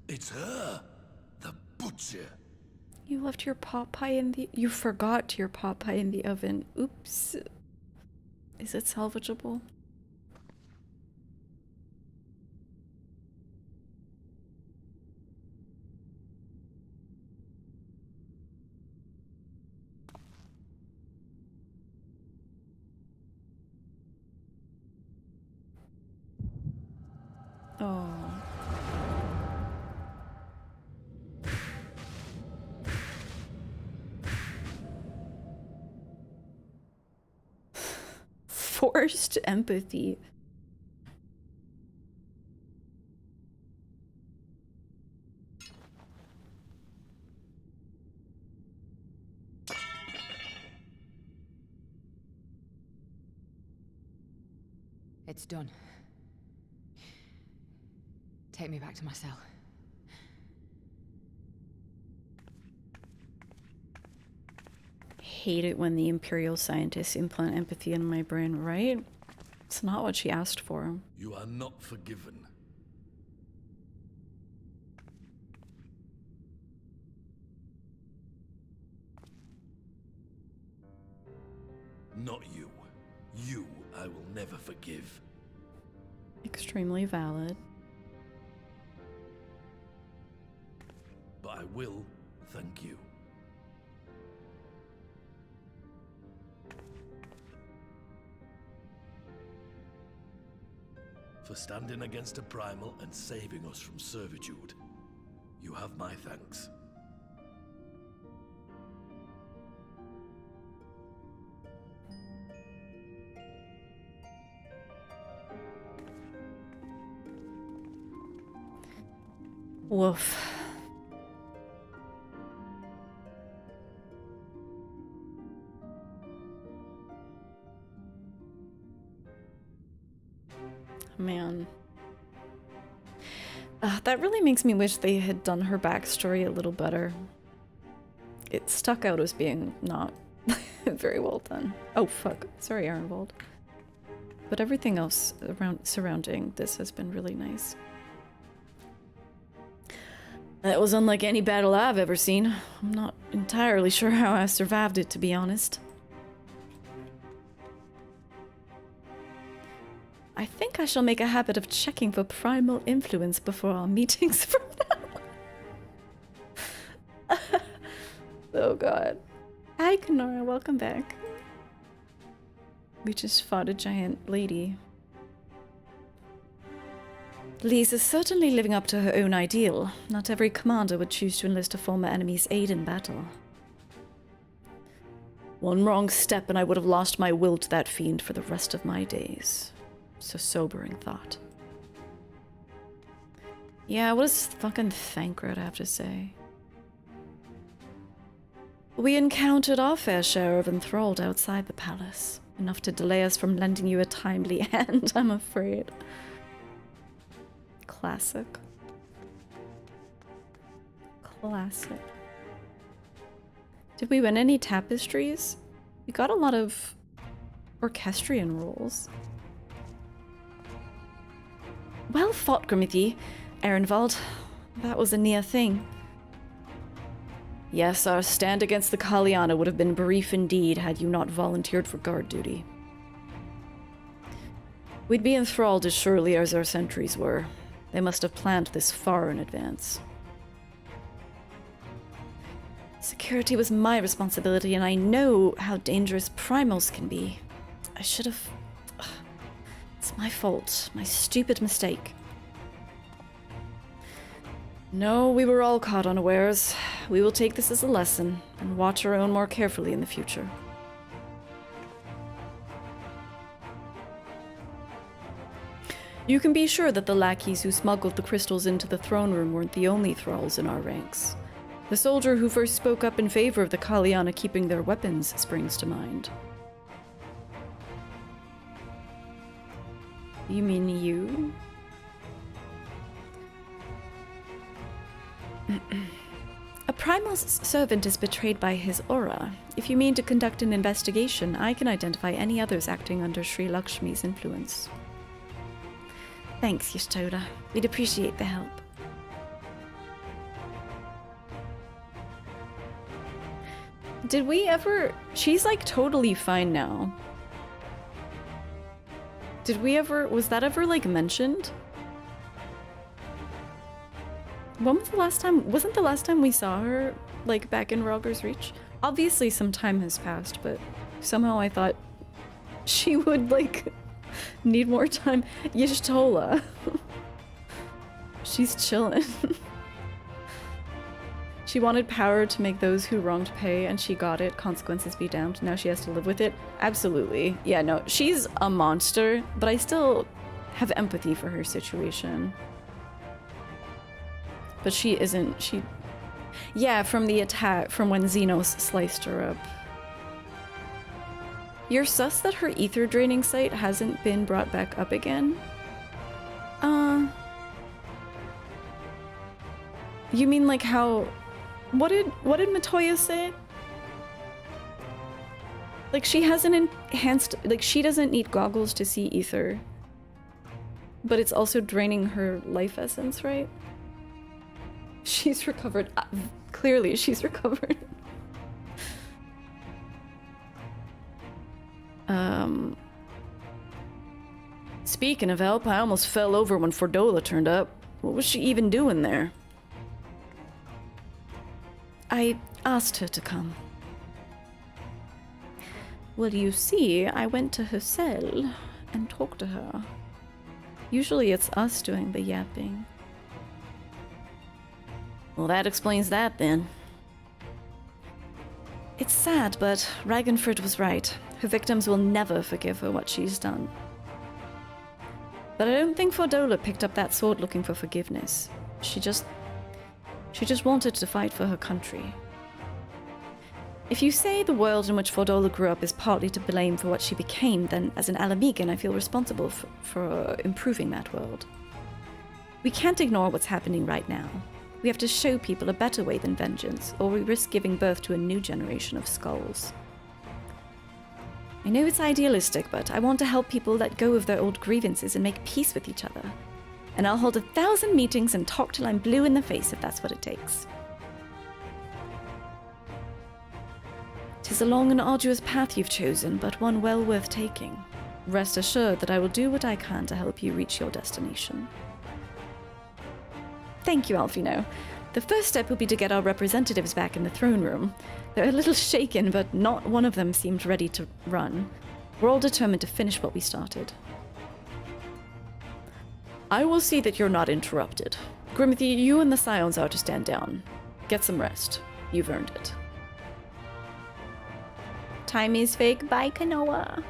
It's her. The butcher. You left your pot pie in the... You forgot your pot pie in the oven. Oops. Is it salvageable? Oh. Forced empathy. It's done. Take me back to my cell. Hate it when the Imperial scientists implant empathy in my brain, right? It's not what she asked for. You are not forgiven. Not you. You I will never forgive. Extremely valid. But I will thank you. For standing against a primal and saving us from servitude. You have my thanks. Woof. Man. That really makes me wish they had done her backstory a little better. It stuck out as being not very well done. Oh fuck. Sorry, Arenvald. But everything else surrounding this has been really nice. That was unlike any battle I've ever seen. I'm not entirely sure how I survived it, to be honest. I think I shall make a habit of checking for primal influence before our meetings from now. Oh god. Hi Kenora, welcome back. We just fought a giant lady. Lisa's certainly living up to her own ideal. Not every commander would choose to enlist a former enemy's aid in battle. One wrong step and I would have lost my will to that fiend for the rest of my days. It's a sobering thought. Yeah, what does fucking Thancred have to say? We encountered our fair share of enthralled outside the palace. Enough to delay us from lending you a timely hand, I'm afraid. Classic. Classic. Did we win any tapestries? We got a lot of orchestrion roles. Well fought, Grimithie. Arenvald. That was a near thing. Yes, our stand against the Kaliana would have been brief indeed had you not volunteered for guard duty. We'd be enthralled as surely as our sentries were. They must have planned this far in advance. Security was my responsibility, and I know how dangerous primals can be. I should have... Ugh. It's my fault. My stupid mistake. No, we were all caught unawares. We will take this as a lesson, and watch our own more carefully in the future. You can be sure that the lackeys who smuggled the crystals into the throne room weren't the only thralls in our ranks. The soldier who first spoke up in favor of the Kaliana keeping their weapons springs to mind. You mean you? A primal's servant is betrayed by his aura. If you mean to conduct an investigation, I can identify any others acting under Sri Lakshmi's influence. Thanks, Yashtoda. We'd appreciate the help. Did we ever... She's like totally fine now. Did we ever... Was that ever like mentioned? When was the last time... Wasn't the last time we saw her like back in Rogger's Reach? Obviously some time has passed, but somehow I thought she would like need more time. Yashtola. She's chillin'. She wanted power to make those who wronged pay, and she got it. Consequences be damned. Now she has to live with it. Absolutely. Yeah, no, she's a monster, but I still have empathy for her situation. But she isn't. She... Yeah, from the attack, from when Xenos sliced her up. You're sus that her ether draining site hasn't been brought back up again? You mean like how... What did Matoya say? Like she has an enhanced... Like she doesn't need goggles to see ether. But it's also draining her life essence, right? She's recovered. Clearly she's recovered. Speaking of help, I almost fell over when Fordola turned up. What was she even doing there? I asked her to come. Well, you see, I went to her cell and talked to her. Usually it's us doing the yapping. Well, that explains that then. It's sad, but Ragnford was right. Her victims will never forgive her what she's done. But I don't think Fordola picked up that sword looking for forgiveness. She just wanted to fight for her country. If you say the world in which Fordola grew up is partly to blame for what she became, then as an Alamegan I feel responsible for improving that world. We can't ignore what's happening right now. We have to show people a better way than vengeance, or we risk giving birth to a new generation of skulls. I know it's idealistic, but I want to help people let go of their old grievances and make peace with each other. And I'll hold 1,000 meetings and talk till I'm blue in the face if that's what it takes. 'Tis a long and arduous path you've chosen, but one well worth taking. Rest assured that I will do what I can to help you reach your destination. Thank you, Alfino. The first step will be to get our representatives back in the throne room. They're a little shaken, but not one of them seemed ready to run. We're all determined to finish what we started. I will see that you're not interrupted. Grimothy, you and the Scions are to stand down. Get some rest. You've earned it. Time is fake. Bye, Kanoa.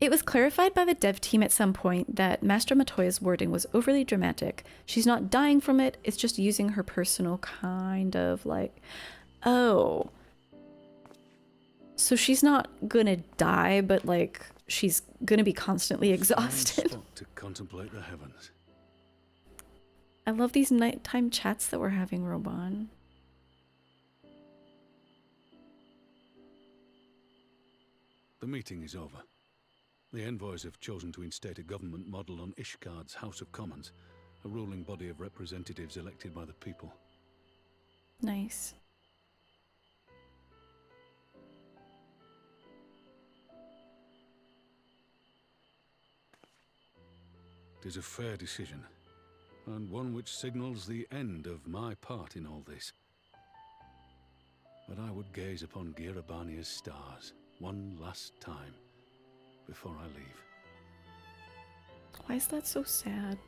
It was clarified by the dev team at some point that Master Matoya's wording was overly dramatic. She's not dying from it, it's just using her personal kind of like... Oh. So she's not gonna die, but like, she's gonna be constantly exhausted. Spot to contemplate the heavens. I love these nighttime chats that we're having, Roban. The meeting is over. The envoys have chosen to instate a government model on Ishgard's House of Commons, a ruling body of representatives elected by the people. Nice. It is a fair decision, and one which signals the end of my part in all this. that I would gaze upon Girabania's stars one last time before I leave. Why is that so sad?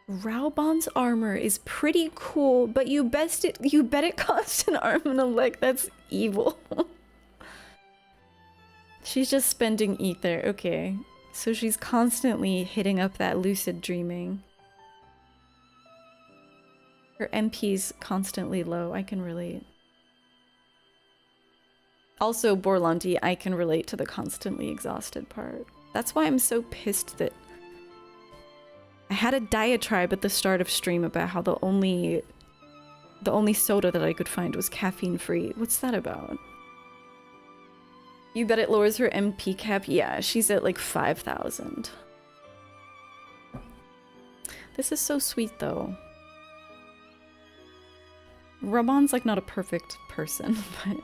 Raubon's armor is pretty cool, but you bet it cost an arm and a leg. That's evil. She's just spending ether. Okay. So she's constantly hitting up that lucid dreaming. Her MP's constantly low. I can relate. Also, Borlandi, I can relate to the constantly exhausted part. That's why I'm so pissed that I had a diatribe at the start of stream about how the only soda that I could find was caffeine free. What's that about? You bet it lowers her MP cap? Yeah, she's at like 5,000. This is so sweet though. Raubon's like not a perfect person, but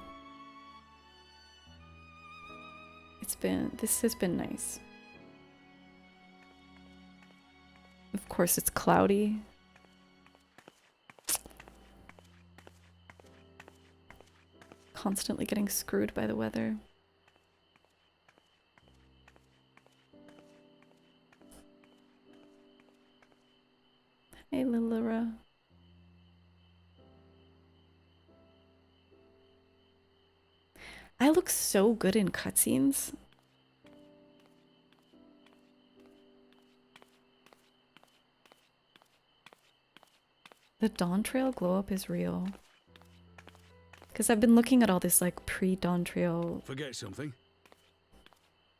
this has been nice. Of course it's cloudy. Constantly getting screwed by the weather. Hey, Lilira. I look so good in cutscenes. The Dawn Trail glow up is real. Because I've been looking at all this like pre-Dawn Trail... Forget something?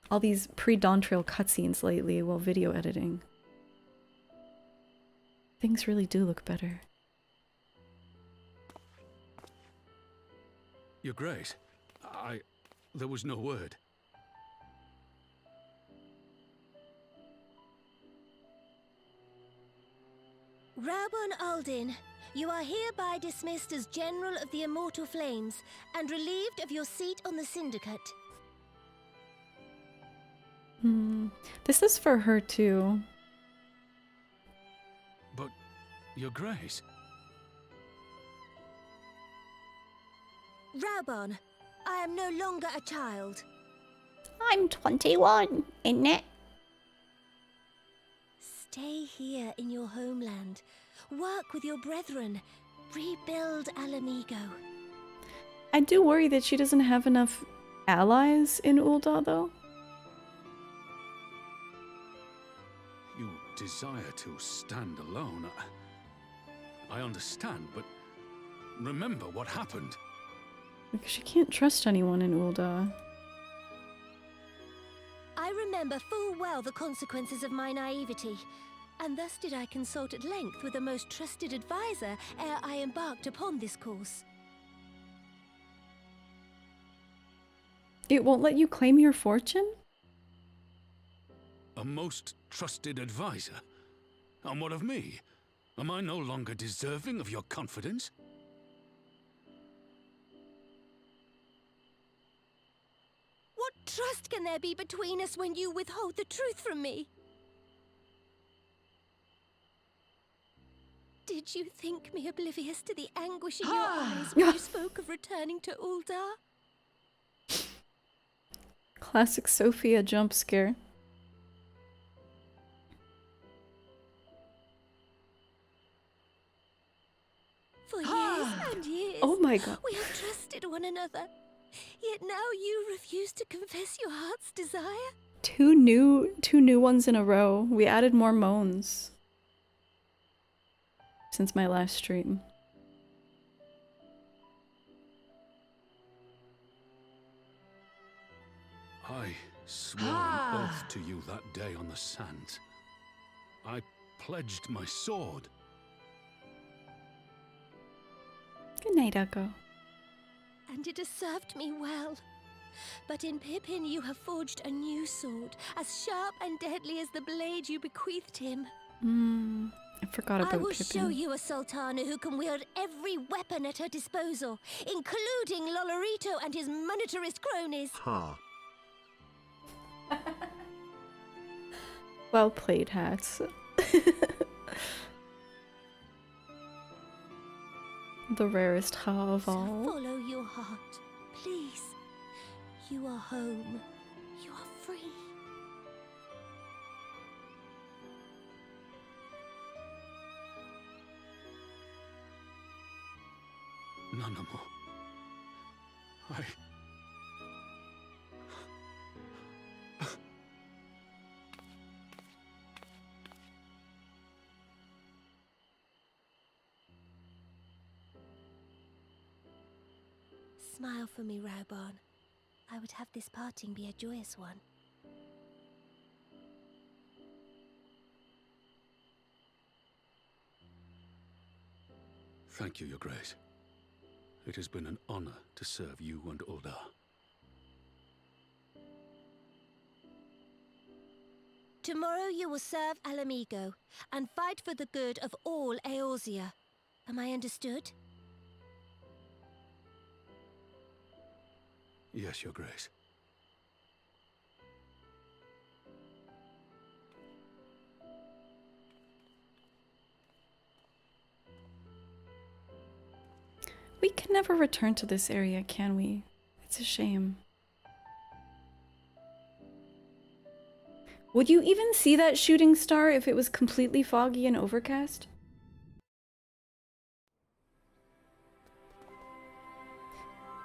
All these pre-Dawn Trail cutscenes lately while video editing. Things really do look better. Your Grace, there was no word. Raubon Aldin, you are hereby dismissed as General of the Immortal Flames and relieved of your seat on the Syndicate. This is for her too. But, Your Grace... Raubon, I am no longer a child. I'm 21, isn't it? Stay here in your homeland. Work with your brethren. Rebuild Alamigo. I do worry that she doesn't have enough allies in Ul'dah, though. You desire to stand alone. I understand, but remember what happened. Because she can't trust anyone in Ul'dah. I remember full well the consequences of my naivety, and thus did I consult at length with the most trusted advisor ere I embarked upon this course. It won't let you claim your fortune? A most trusted advisor? And what of me? Am I no longer deserving of your confidence? What trust can there be between us when you withhold the truth from me? Did you think me oblivious to the anguish in your eyes when you spoke of returning to Ul'dah? Classic Sophia jump scare. For years and years, oh my God. we have trusted one another. Yet now you refuse to confess your heart's desire? Two new ones in a row. We added more moans since my last stream. I swore an oath to you that day on the sands. I pledged my sword. Good night, Echo. And it has served me well. But in Pippin you have forged a new sword, as sharp and deadly as the blade you bequeathed him. I forgot about I will Pippin. show you a Sultana who can wield every weapon at her disposal, including Lolorito and his monetarist cronies. Well played, Hats. The rarest ha of So all. follow your heart, please. You are home. You are free. Nanamo. Smile for me, Raubon. I would have this parting be a joyous one. Thank you, Your Grace. It has been an honor to serve you and Ul'dah. Tomorrow you will serve Alamigo and fight for the good of all Eorzea. Am I understood? Yes, Your Grace. We can never return to this area, can we? It's a shame. Would you even see that shooting star if it was completely foggy and overcast?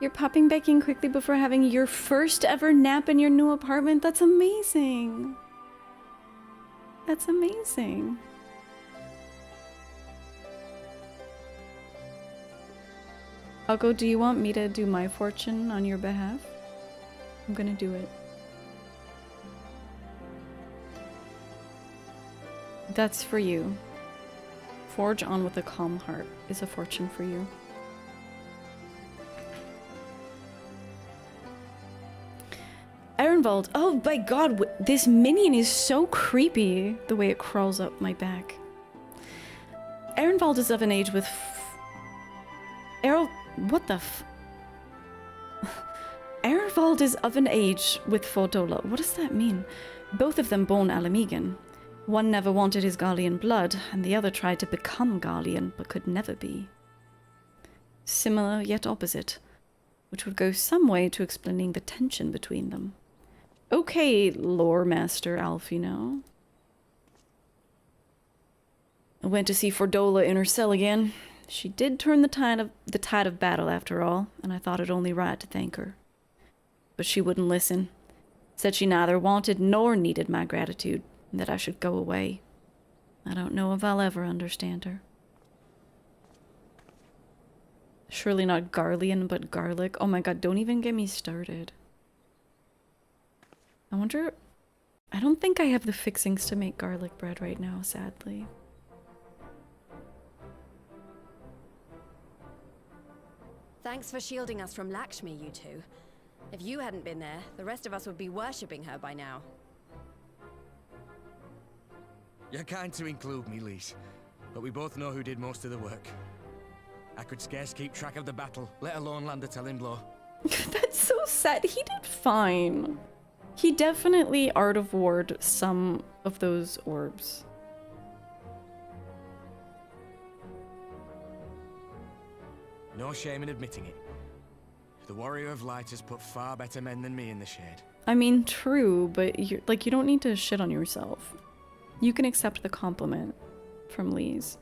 You're popping back in quickly before having your first ever nap in your new apartment? That's amazing. That's amazing. Algo, do you want me to do my fortune on your behalf? I'm gonna do it. That's for you. Forge on with a calm heart is a fortune for you. Arenvald, oh my god, this minion is so creepy, the way it crawls up my back. Arenvald is of an age with what the Arenvald is of an age with Fordola. What does that mean? Both of them born Alamigan. One never wanted his Garlean blood, and the other tried to become Garlean, but could never be. Similar yet opposite, which would go some way to explaining the tension between them. Okay, lore master Alfino. I went to see Fordola in her cell again. She did turn the tide of battle after all, and I thought it only right to thank her. But she wouldn't listen. Said she neither wanted nor needed my gratitude, and that I should go away. I don't know if I'll ever understand her. Surely not Garlean, but garlic. Oh my god, don't even get me started. I wonder... I don't think I have the fixings to make garlic bread right now, sadly. Thanks for shielding us from Lakshmi, you two. If you hadn't been there, the rest of us would be worshipping her by now. You're kind to include me, Lise, but we both know who did most of the work. I could scarce keep track of the battle, let alone land a telling blow. That's so sad. He did fine. He definitely Art of War'd some of those orbs. No shame in admitting it. The Warrior of Light has put far better men than me in the shade. I mean, true, but you don't need to shit on yourself. You can accept the compliment from Lise.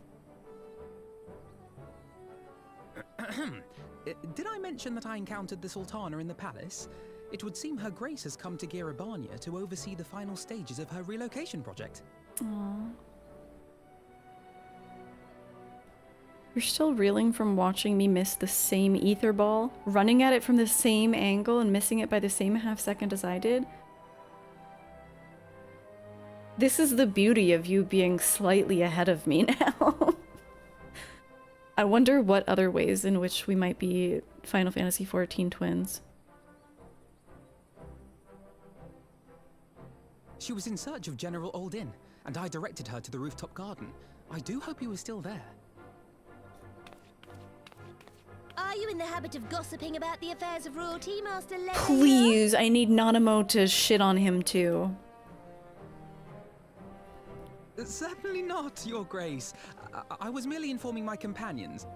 Did I mention that I encountered the Sultana in the palace? It would seem Her Grace has come to Girabania to oversee the final stages of her relocation project. Aww. You're still reeling from watching me miss the same ether ball, running at it from the same angle and missing it by the same half second as I did? This is the beauty of you being slightly ahead of me now. I wonder what other ways in which we might be Final Fantasy XIV twins. She was in search of General Ul'dah, and I directed her to the rooftop garden. I do hope he was still there. Are you in the habit of gossiping about the affairs of royalty, Master Leo? Please, I need Nanamo to shit on him too. Certainly not, Your Grace. I was merely informing my companions.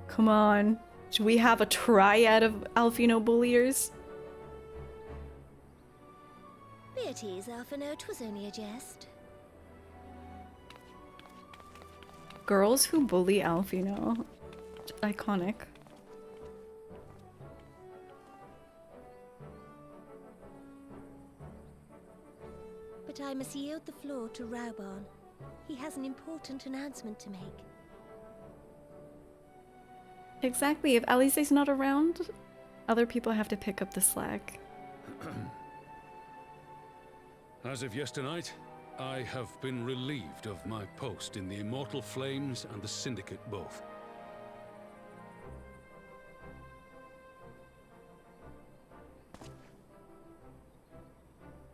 Come on. Should we have a triad of Alfino bulliers? Be at ease, Alphino. 'Twas only a jest. Girls who bully Alfino. Iconic. But I must yield the floor to Rauban. He has an important announcement to make. Exactly. If Alice's not around, other people have to pick up the slack. As of yesternight, I have been relieved of my post in the Immortal Flames and the Syndicate both.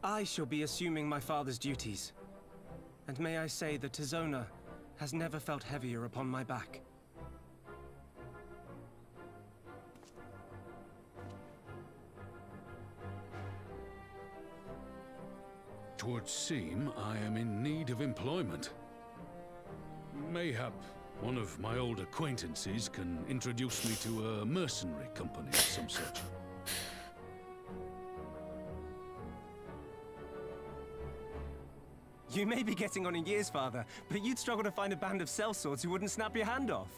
I shall be assuming my father's duties. And may I say that Tizona has never felt heavier upon my back. Twould seem I am in need of employment. Mayhap one of my old acquaintances can introduce me to a mercenary company of some such. You may be getting on in years, father, but you'd struggle to find a band of sellswords who wouldn't snap your hand off.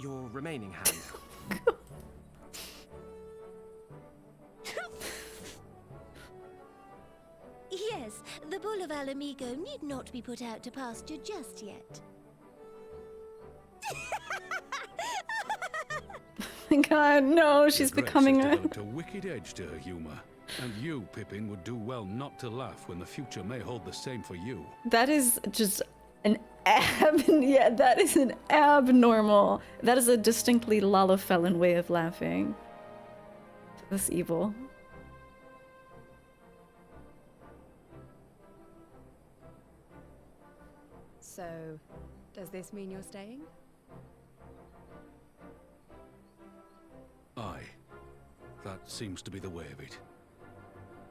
Your remaining hand. Yes, the bull of Alamigo need not be put out to pasture just yet. God, no, she's becoming a... developed a wicked edge to her humor. And you, Pippin, would do well not to laugh when the future may hold the same for you. That is just an yeah, that is an abnormal. That is a distinctly Lalafellan way of laughing. That's evil. So, does this mean you're staying? Aye. That seems to be the way of it.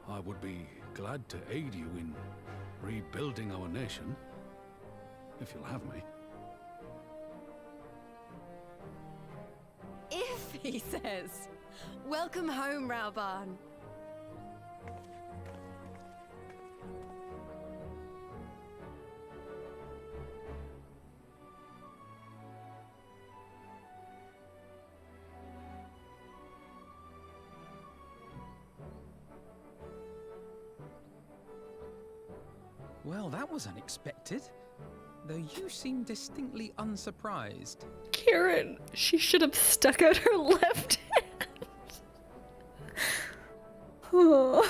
I would be glad to aid you in rebuilding our nation, if you'll have me. If, he says. Welcome home, Rauban. Well, that was unexpected. Though you seem distinctly unsurprised. Karen, she should have stuck out her left hand. Oh.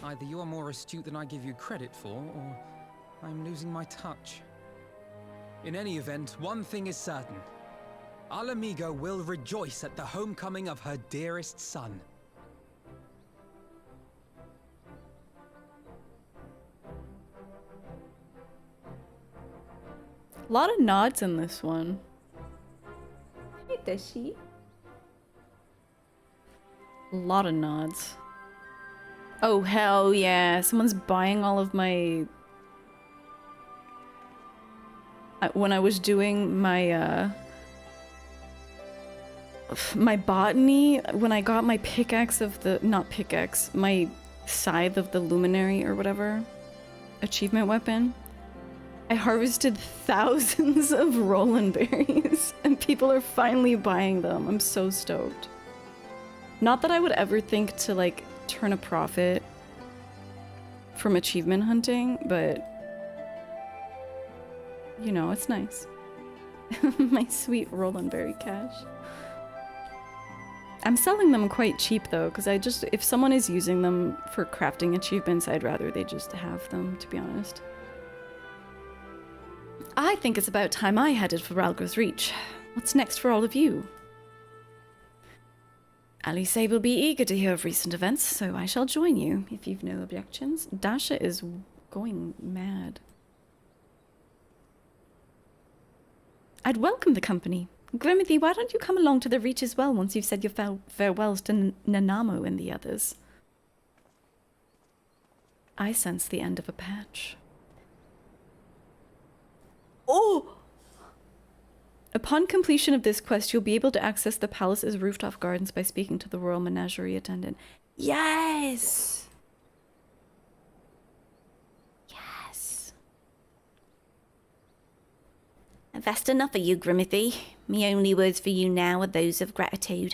Either you are more astute than I give you credit for, or I'm losing my touch. In any event, one thing is certain. Alamigo will rejoice at the homecoming of her dearest son. A lot of nods in this one. Hey, Dashi. A lot of nods. Oh, hell yeah. Someone's buying all of my... When I was doing my, my botany, when I got my pickaxe of the... Not pickaxe. My scythe of the luminary or whatever. Achievement weapon. I harvested thousands of Roland berries, and people are finally buying them. I'm so stoked. Not that I would ever think to, like, turn a profit from achievement hunting, but... You know, it's nice. My sweet Roland berry cash. I'm selling them quite cheap, though, because I just... If someone is using them for crafting achievements, I'd rather they just have them, to be honest. I think it's about time I headed for Ralgo's Reach. What's next for all of you? Alice will be eager to hear of recent events, so I shall join you, if you've no objections. Dasha is going mad. I'd welcome the company. Grimothy, why don't you come along to the Reach as well once you've said your farewells to Nanamo and the others? I sense the end of a patch. Oh! Upon completion of this quest, you'll be able to access the palace's rooftop gardens by speaking to the royal menagerie attendant. Yes! Yes. That's enough of you, Grimothy. Me only words for you now are those of gratitude.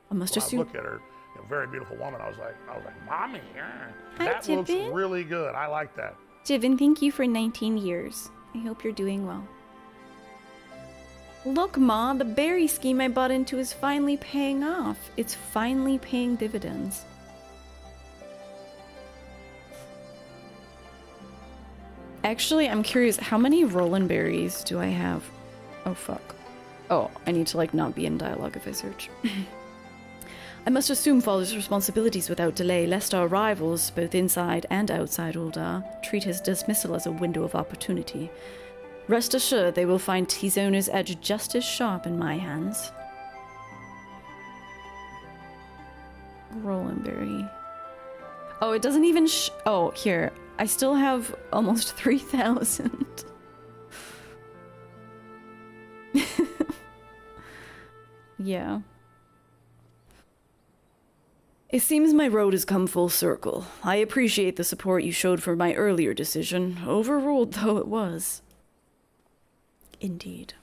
I must assume. When I look at her, very beautiful woman. I was like, Mommy, Hi, that looks Jibbin. really good. I like that. Jibbin, thank you for 19 years. I hope you're doing well. Look, Ma, the berry scheme I bought into is finally paying off. It's finally paying dividends. Actually, I'm curious, how many Roland berries do I have? Oh, fuck. Oh, I need to, like, not be in dialogue if I search. I must assume father's responsibilities without delay, lest our rivals, both inside and outside Ul'dah, treat his dismissal as a window of opportunity. Rest assured, they will find his owner's edge just as sharp in my hands. Rolandberry. Oh, it doesn't even oh, here. I still have almost 3,000. Yeah. It seems my road has come full circle. I appreciate the support you showed for my earlier decision, overruled though it was. Indeed.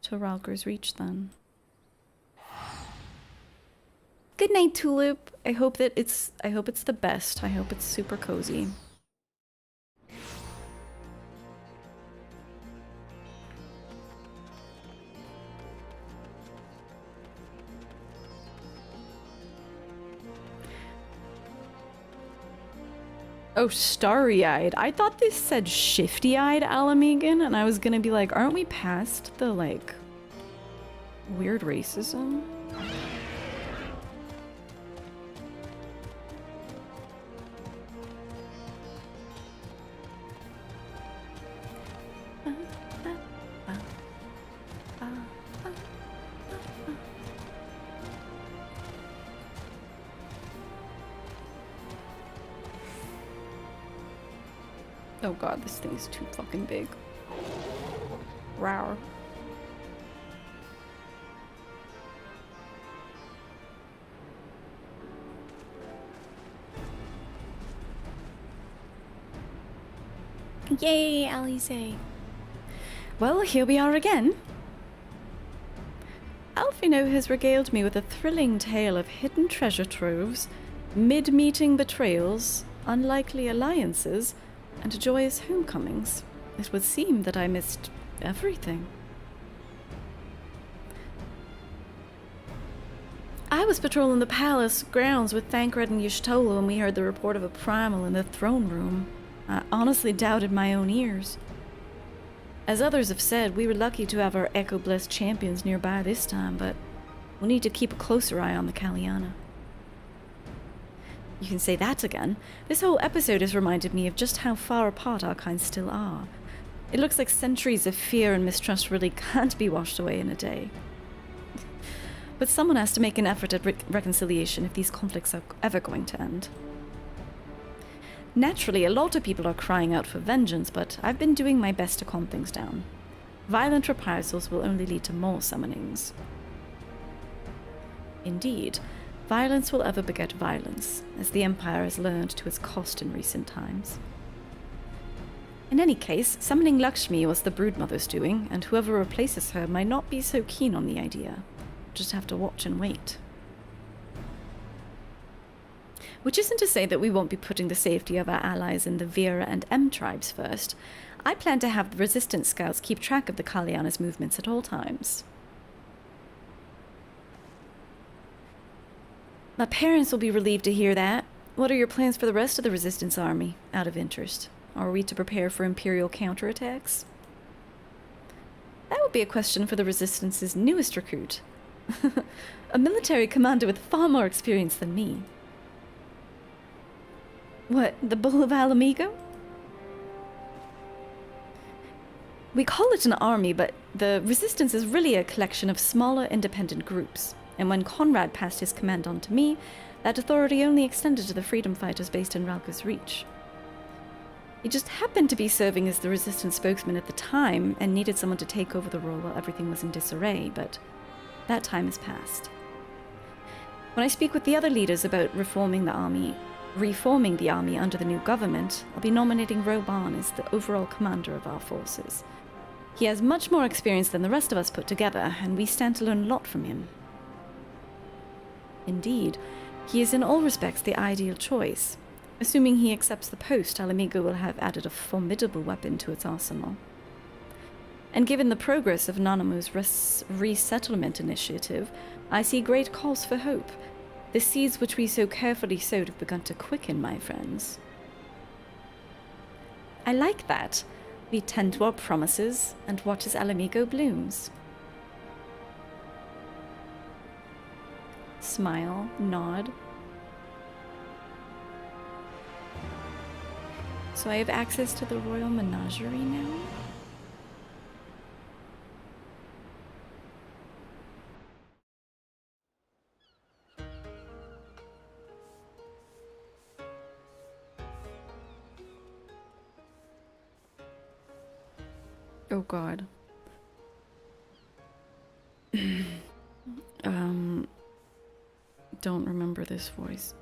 To Ralker's Reach, then. Good night, Tulip. I hope it's the best. I hope it's super cozy. Oh, starry-eyed. I thought this said shifty-eyed Alamegan, and I was gonna be like, aren't we past the, like, weird racism? Oh god, this thing is too fucking big. Rawr. Yay, Alice. Well, here we are again. Alfino has regaled me with a thrilling tale of hidden treasure troves, mid-meeting betrayals, unlikely alliances, and joyous homecomings. It would seem that I missed everything. I was patrolling the palace grounds with Thancred and Y'shtola when we heard the report of a primal in the throne room. I honestly doubted my own ears. As others have said, we were lucky to have our echo-blessed champions nearby this time, but we'll need to keep a closer eye on the Kalliana. You can say that again. This whole episode has reminded me of just how far apart our kinds still are. It looks like centuries of fear and mistrust really can't be washed away in a day. But someone has to make an effort at reconciliation if these conflicts are ever going to end. Naturally, a lot of people are crying out for vengeance, but I've been doing my best to calm things down. Violent reprisals will only lead to more summonings. Indeed, violence will ever beget violence, as the Empire has learned to its cost in recent times. In any case, summoning Lakshmi was the Broodmother's doing, and whoever replaces her might not be so keen on the idea. Just have to watch and wait. Which isn't to say that we won't be putting the safety of our allies in the Vera and M tribes first. I plan to have the Resistance Scouts keep track of the Kalliana's movements at all times. My parents will be relieved to hear that. What are your plans for the rest of the Resistance Army, out of interest? Are we to prepare for Imperial counterattacks? That would be a question for the Resistance's newest recruit. A military commander with far more experience than me. What, the Bull of Alamigo? We call it an army, but the Resistance is really a collection of smaller independent groups. And when Conrad passed his command on to me, that authority only extended to the freedom fighters based in Ralker's Reach. He just happened to be serving as the resistance spokesman at the time and needed someone to take over the role while everything was in disarray, but that time has passed. When I speak with the other leaders about reforming the army under the new government, I'll be nominating Roban as the overall commander of our forces. He has much more experience than the rest of us put together, and we stand to learn a lot from him. Indeed, he is in all respects the ideal choice. Assuming he accepts the post, Alamigo will have added a formidable weapon to its arsenal. And given the progress of Nanamo's resettlement initiative, I see great cause for hope. The seeds which we so carefully sowed have begun to quicken, my friends. I like that. We tend to our promises and watch as Alamigo blooms. Smile, nod. So I have access to the royal menagerie now? Oh god. Don't remember this voice.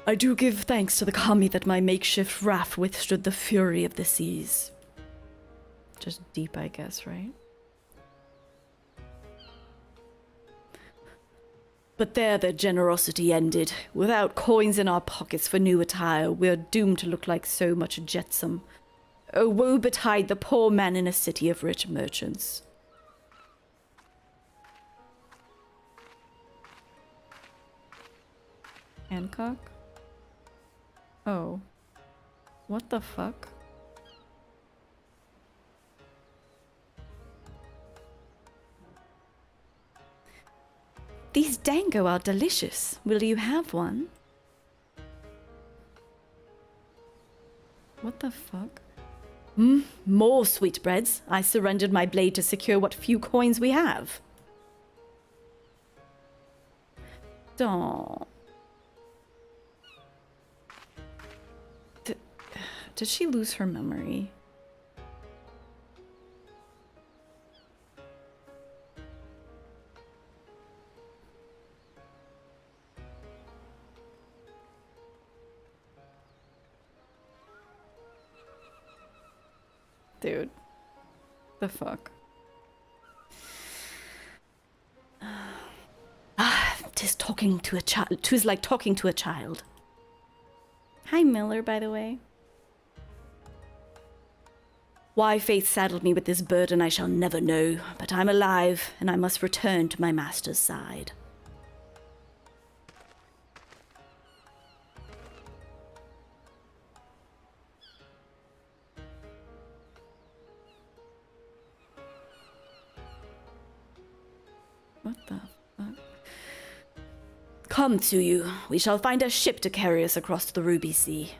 I do give thanks to the kami that my makeshift raft withstood the fury of the seas. Just deep, I guess, right? But there their generosity ended. Without coins in our pockets for new attire, we're doomed to look like so much jetsam. Oh, woe betide the poor man in a city of rich merchants. Hancock? Oh. What the fuck? These dango are delicious. Will you have one? What the fuck? More sweetbreads. I surrendered my blade to secure what few coins we have. Don't. Did she lose her memory? Dude. The fuck? Tis talking to a child. 'Tis like talking to a child. Hi, Miller, by the way. Why fate saddled me with this burden I shall never know, but I'm alive, and I must return to my master's side. What the fuck? Come to you. We shall find a ship to carry us across the Ruby Sea.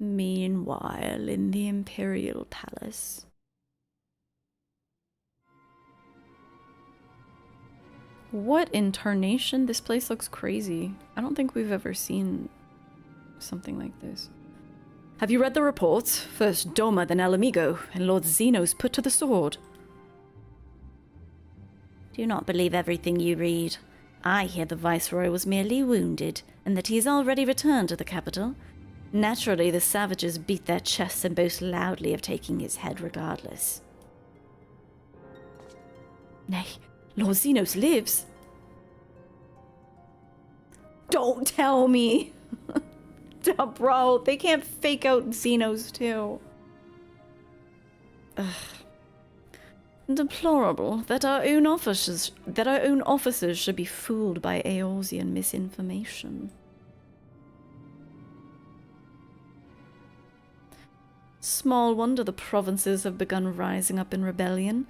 Meanwhile, in the Imperial Palace. What in tarnation? This place looks crazy. I don't think we've ever seen something like this. Have you read the reports? First Doma, then Alamigo, and Lord Zeno's put to the sword. Do not believe everything you read. I hear the Viceroy was merely wounded, and that he has already returned to the capital. Naturally, the savages beat their chests and boast loudly of taking his head regardless. Nay, Lord Zenos lives. Don't tell me! Bro, they can't fake out Zenos too. Ugh. Deplorable that our own officers should be fooled by Eorzean misinformation. Small wonder the provinces have begun rising up in rebellion.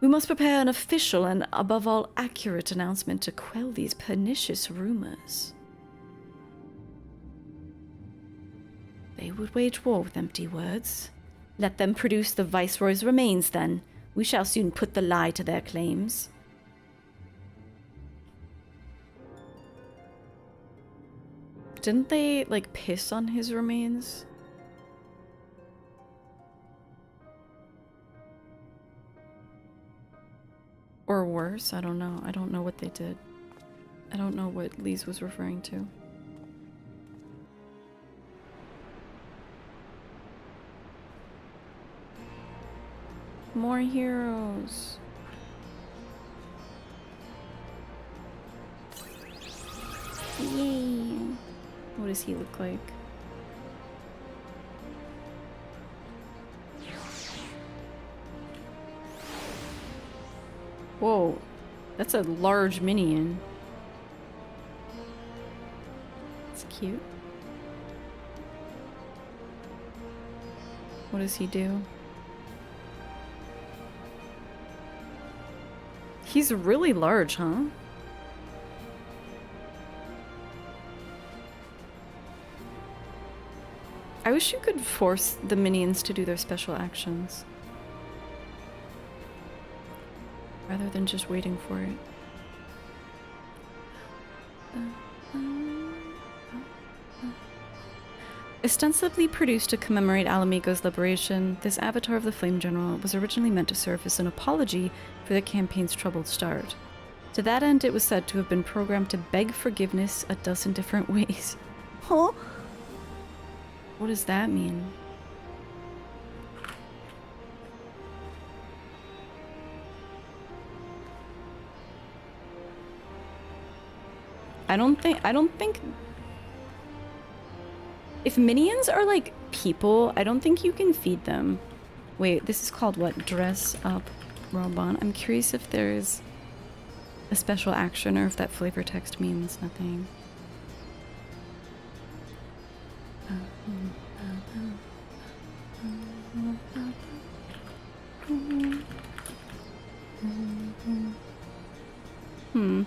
We must prepare an official and, above all, accurate announcement to quell these pernicious rumors. They would wage war with empty words. Let them produce the Viceroy's remains, then. We shall soon put the lie to their claims. Didn't they, like, piss on his remains? Or worse, I don't know. I don't know what they did. I don't know what Lise was referring to. More heroes. Yay. What does he look like? Whoa, that's a large minion. It's cute. What does he do? He's really large, huh? I wish you could force the minions to do their special actions, rather than just waiting for it. Ostensibly produced to commemorate Alamigo's liberation, this avatar of the Flame General was originally meant to serve as an apology for the campaign's troubled start. To that end, it was said to have been programmed to beg forgiveness a dozen different ways. Huh? What does that mean? I don't think if minions are like people, I don't think you can feed them. Wait, this is called what? Dress up Robon. I'm curious if there's a special action or if that flavor text means nothing.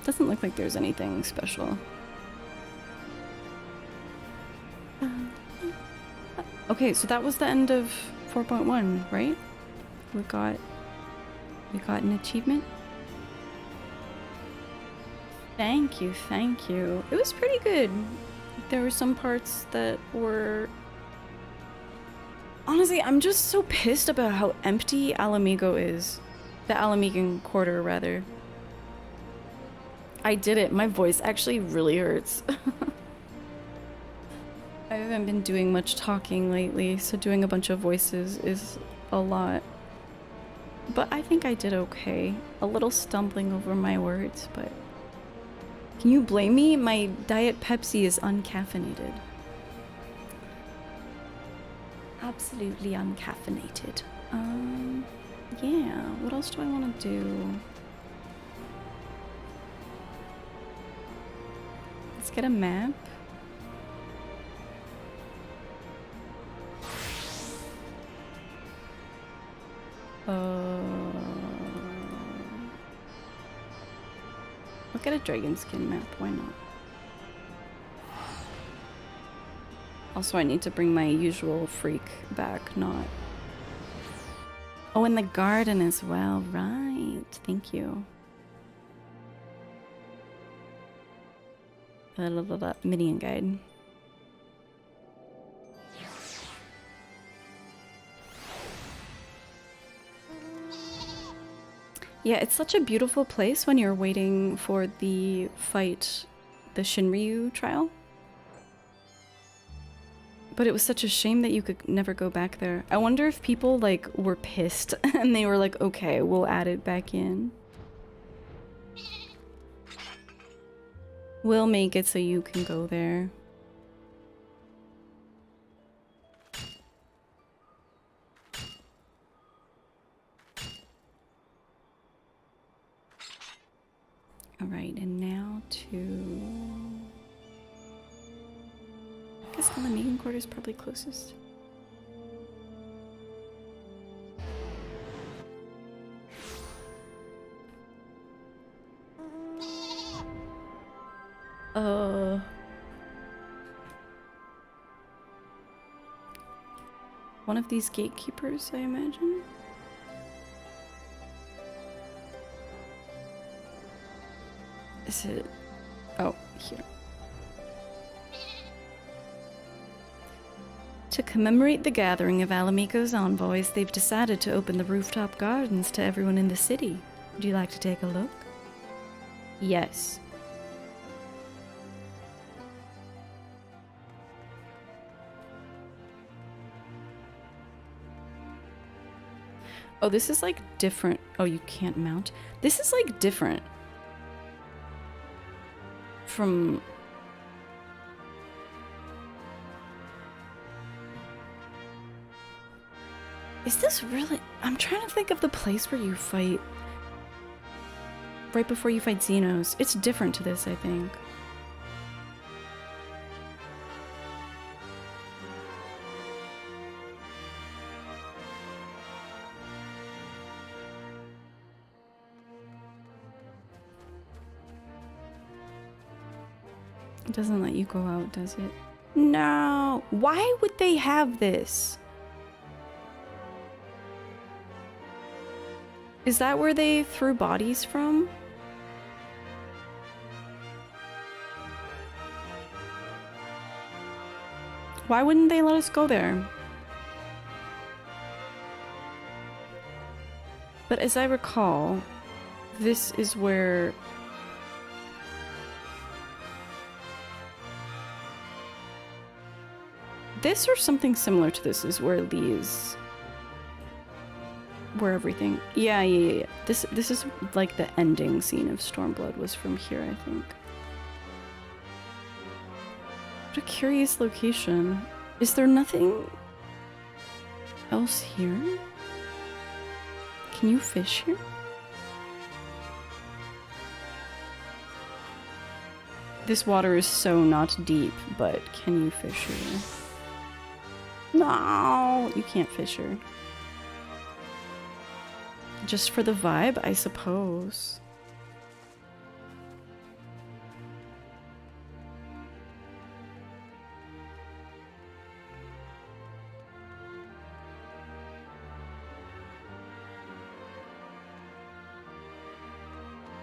Doesn't look like there's anything special. Okay, so that was the end of 4.1, right? We got an achievement. Thank you, thank you. It was pretty good. There were some parts that were... Honestly, I'm just so pissed about how empty Alamigo is. The Alamigan Quarter, rather. I did it. My voice actually really hurts. I haven't been doing much talking lately, so doing a bunch of voices is a lot. But I think I did okay. A little stumbling over my words, but... Can you blame me? My Diet Pepsi is uncaffeinated. Absolutely uncaffeinated. Yeah, what else do I want to do? Let's get a map. Look at a dragon skin map, why not? Also, I need to bring my usual freak back, not... Oh, and the garden as well, right. Thank you. Minion guide. Yeah, it's such a beautiful place when you're waiting for the fight, the Shinryu trial. But it was such a shame that you could never go back there. I wonder if people, like, were pissed and they were like, okay, we'll add it back in. We'll make it so you can go there. Alright, and now to... I guess Alamigan Quarter is probably closest. One of these gatekeepers, I imagine? Is it... Oh, here. To commemorate the gathering of Alamico's envoys, they've decided to open the rooftop gardens to everyone in the city. Would you like to take a look? Yes. Oh, this is like different. Oh, you can't mount. This is like different from... Is this really... I'm trying to think of the place where you fight... Right before you fight Xenos. It's different to this, I think. It doesn't let you go out, does it? No! Why would they have this? Is that where they threw bodies from? Why wouldn't they let us go there? But as I recall, this is where... This or something similar to this is where these... Where everything... Yeah. This is like the ending scene of Stormblood was from here, I think. What a curious location. Is there nothing else here? Can you fish here? This water is so not deep, but can you fish here? No, you can't fish her. Just for the vibe, I suppose.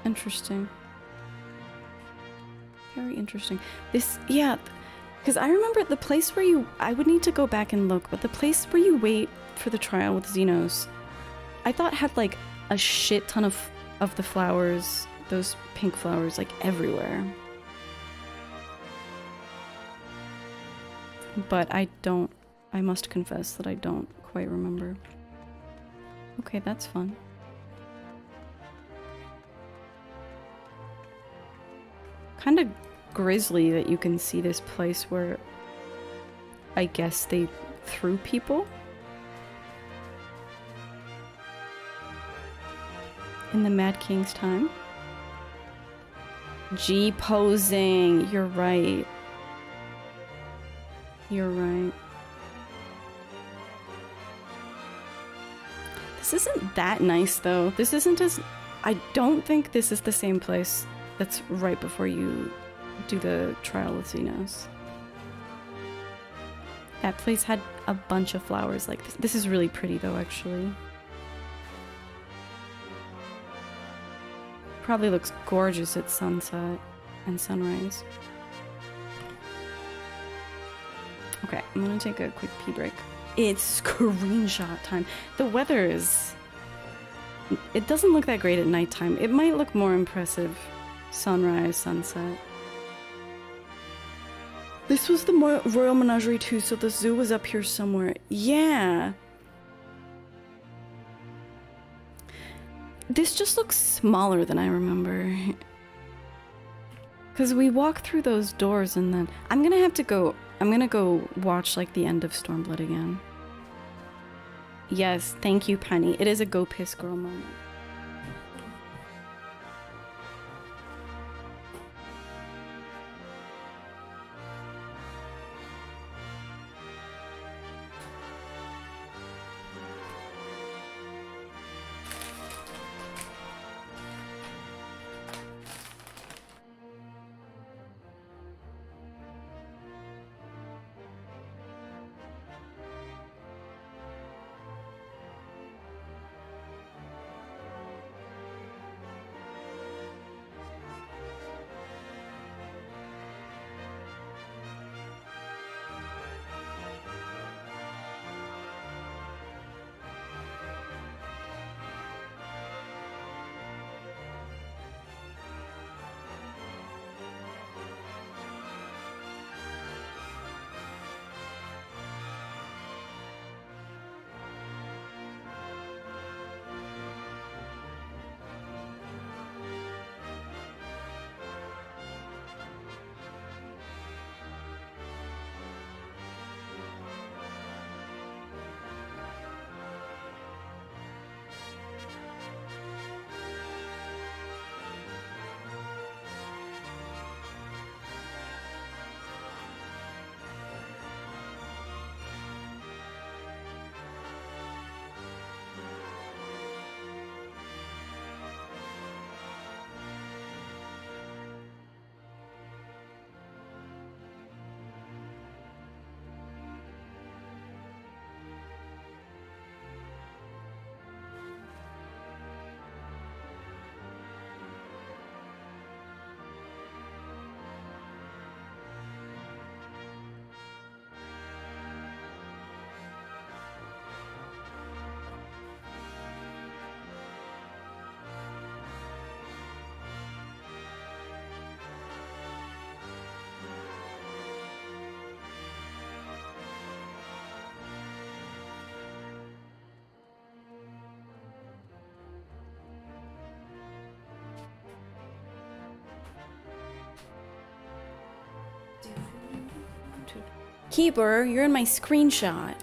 Interesting. Very interesting. This, yeah, because I remember the place where you, I would need to go back and look, but the place where you wait for the trial with Xenos, I thought had like a shit ton of the flowers, those pink flowers, like everywhere. But I must confess that I don't quite remember. Okay, that's fun. Kind of grisly that you can see this place where I guess they threw people in the Mad King's time. G-posing. You're right. You're right. This isn't that nice though. This isn't as... I don't think this is the same place that's right before you do the trial with Xenos. That place had a bunch of flowers like this. This is really pretty though, actually. Probably looks gorgeous at sunset and sunrise. Okay, I'm gonna take a quick pee break. It's screenshot time. The weather is... It doesn't look that great at nighttime. It might look more impressive sunrise, sunset. This was the Royal Menagerie too, so the zoo was up here somewhere. Yeah. This just looks smaller than I remember. Because we walk through those doors and then... I'm gonna go watch like the end of Stormblood again. Yes, thank you, Penny. It is a go piss girl moment. Keeper, you're in my screenshot.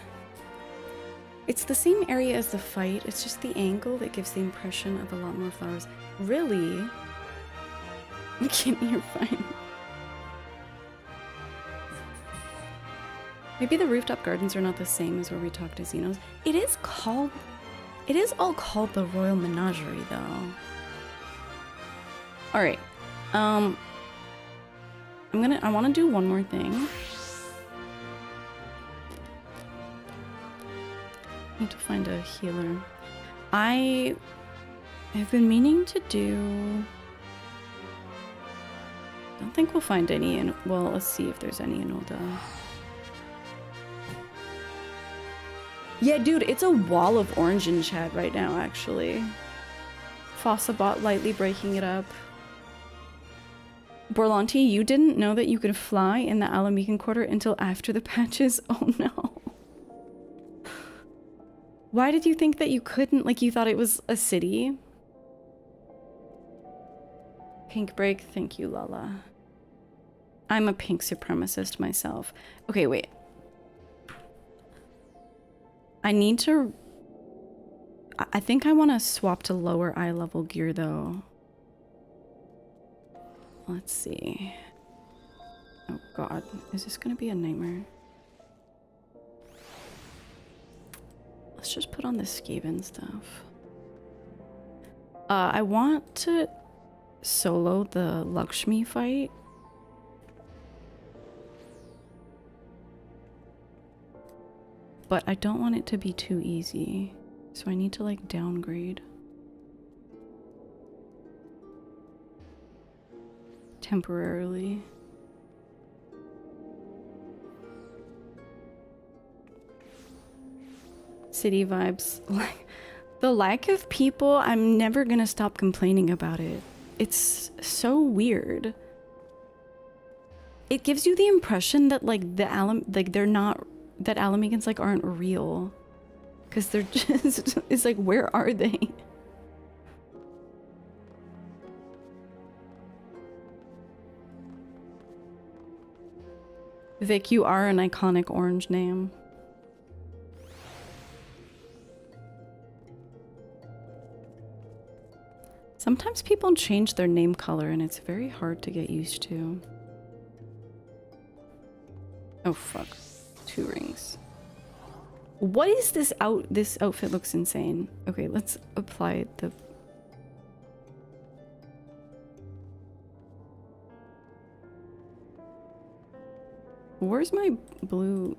It's the same area as the fight, it's just the angle that gives the impression of a lot more flowers. Really? Kitty, you're fine. Maybe the rooftop gardens are not the same as where we talked to Xenos. It is all called the Royal Menagerie, though. Alright. I want to do one more thing. Need to find a healer. I have been meaning to do... I don't think we'll find any in... Well, let's see if there's any in Ul'dah. Yeah, dude, it's a wall of orange in chat right now, actually. Fossabot lightly breaking it up. Borlanti, you didn't know that you could fly in the Alamican Quarter until after the patches? Oh no. Why did you think that you couldn't? Like, you thought it was a city? Pink break, thank you, Lala. I'm a pink supremacist myself. Okay, wait. I need to... I think I want to swap to lower eye level gear, though. Let's see. Oh god, is this gonna be a nightmare? Let's just put on the Skaven stuff. I want to solo the Lakshmi fight. But I don't want it to be too easy. So I need to like downgrade. Temporarily. City vibes. Like, the lack of people, I'm never gonna stop complaining about it. It's so weird. It gives you the impression that like they're not, that Alamegans like aren't real. Cause they're just, it's like, where are they? Vic, you are an iconic orange name. Sometimes people change their name color and it's very hard to get used to. Oh fuck. 2 rings. What is this this outfit looks insane. Okay, let's apply the... Where's my blue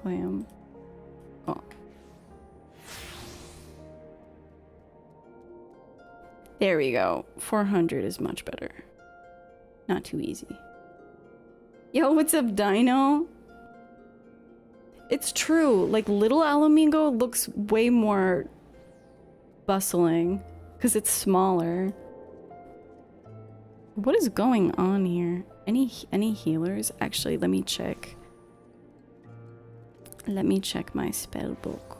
lamb? Oh. There we go. 400 is much better. Not too easy. Yo, what's up, Dino? It's true. Like, Little Alamigo looks way more bustling because it's smaller. What is going on here? Any healers? Actually, let me check. Let me check my spell book.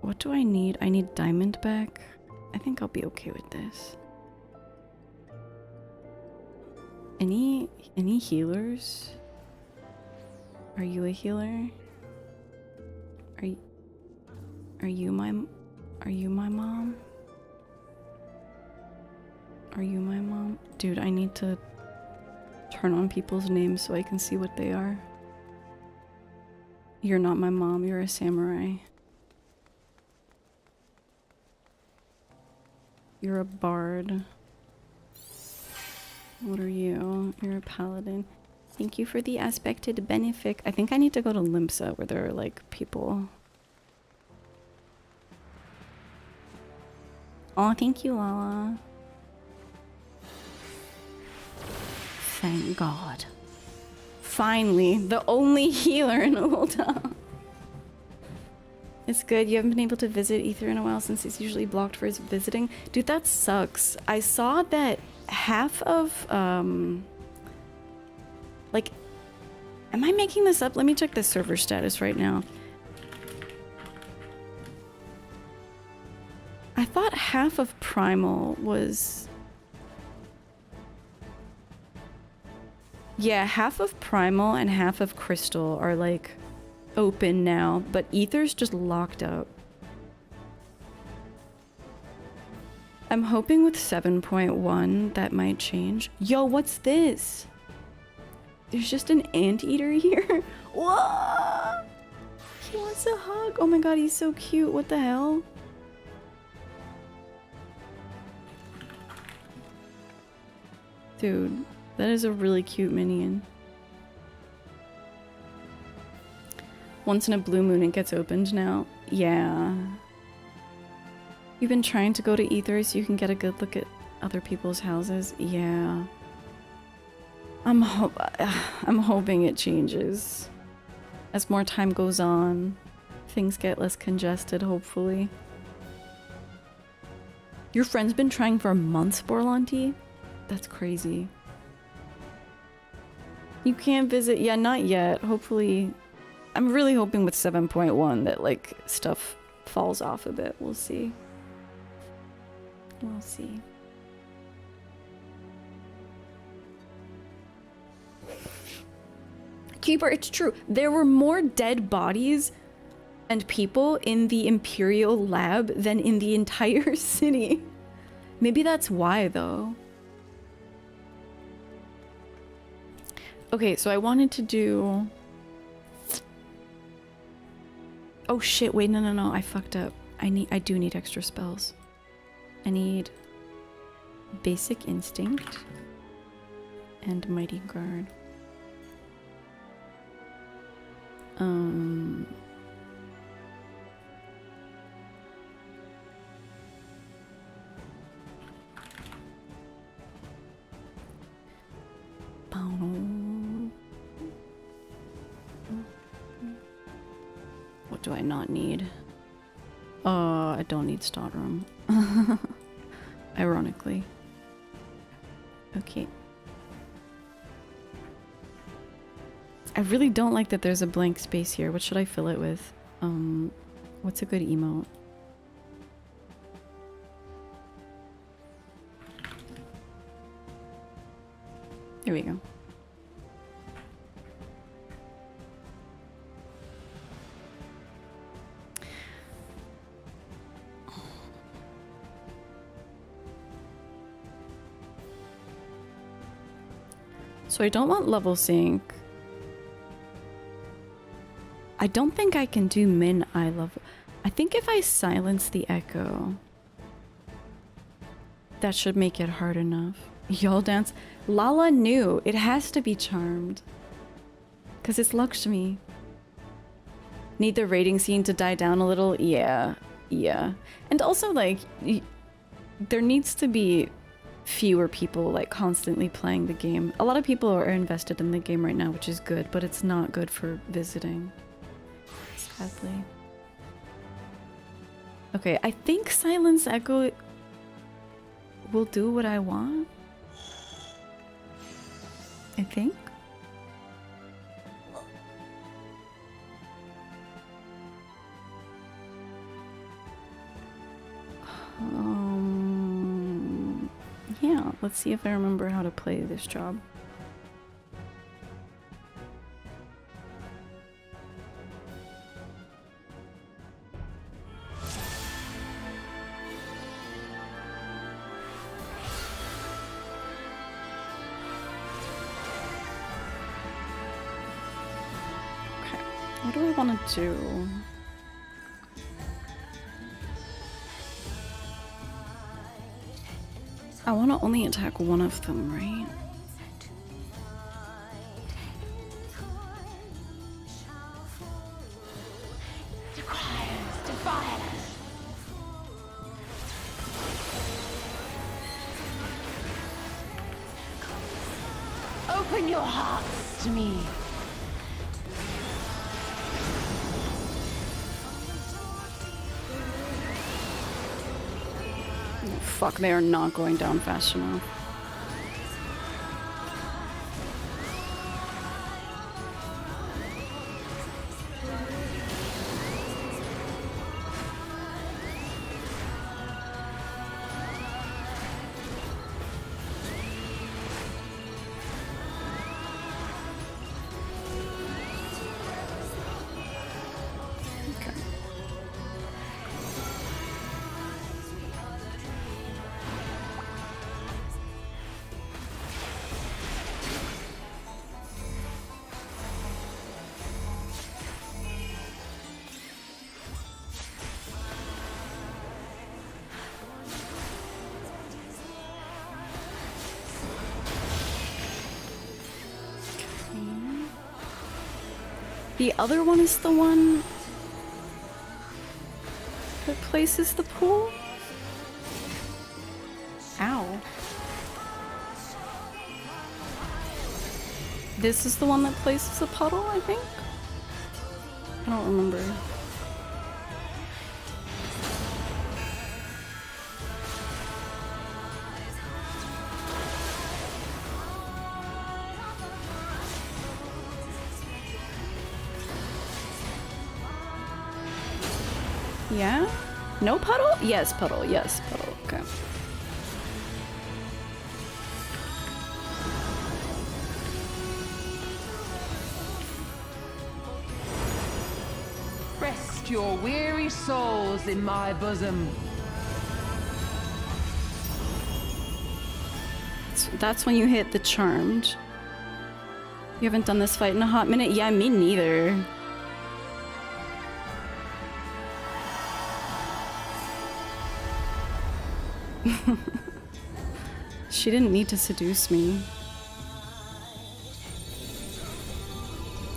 What do I need? I need diamond back. I think I'll be okay with this. Any healers? Are you a healer? Are you my mom? Are you my mom? Dude, I need to turn on people's names so I can see what they are. You're not my mom, you're a samurai. You're a bard. What are you? You're a paladin. Thank you for the aspected benefic. I think I need to go to Limsa where there are like people. Oh, thank you, Lala. Thank God. Finally, the only healer in Ul'dah. It's good. You haven't been able to visit Ether in a while since it's usually blocked for his visiting. Dude, that sucks. I saw that half of, like, am I making this up? Let me check the server status right now. I thought half of Primal was... Yeah, half of Primal and half of Crystal are like open now, but Ether's just locked up. I'm hoping with 7.1 that might change. Yo, what's this? There's just an anteater here. Whoa! He wants a hug. Oh my god, he's so cute. What the hell? Dude, that is a really cute minion. Once in a blue moon it gets opened now. Yeah. You've been trying to go to Ether so you can get a good look at other people's houses? Yeah. I'm hoping it changes. As more time goes on, things get less congested, hopefully. Your friend's been trying for months, Borlanti? That's crazy. You can't visit? Yeah, not yet. Hopefully. I'm really hoping with 7.1 that, like, stuff falls off a bit. We'll see. We'll see. Keeper, it's true. There were more dead bodies and people in the Imperial lab than in the entire city. Maybe that's why, though. Okay, so I wanted to do... Oh shit, wait, no, I fucked up. I do need extra spells. I need Basic Instinct and Mighty Guard. What do I not need? I don't need Stockroom. Ironically. Okay. I really don't like that there's a blank space here. What should I fill it with? What's a good emote? Here we go. So I don't want level sync. I don't think I can do min eye level. I think if I silence the echo, that should make it hard enough. Y'all dance. Lala knew it has to be charmed. Cause it's Lakshmi. Need the rating scene to die down a little? Yeah. And also like, there needs to be fewer people like constantly playing the game. A lot of people are invested in the game right now, which is good, but it's not good for visiting. Sadly. Okay, I think Silence Echo will do what I want. I think. Yeah, let's see if I remember how to play this job. What do I want to do? I want to only attack one of them, right? Open your hearts to me. Fuck, they are not going down fast enough. The other one is the one that places the pool? Ow. This is the one that places a puddle, I think? I don't remember. Yeah? No puddle? Yes, puddle. Yes, puddle. Okay. Rest your weary souls in my bosom. That's when you hit the charmed. You haven't done this fight in a hot minute? Yeah, me neither. She didn't need to seduce me.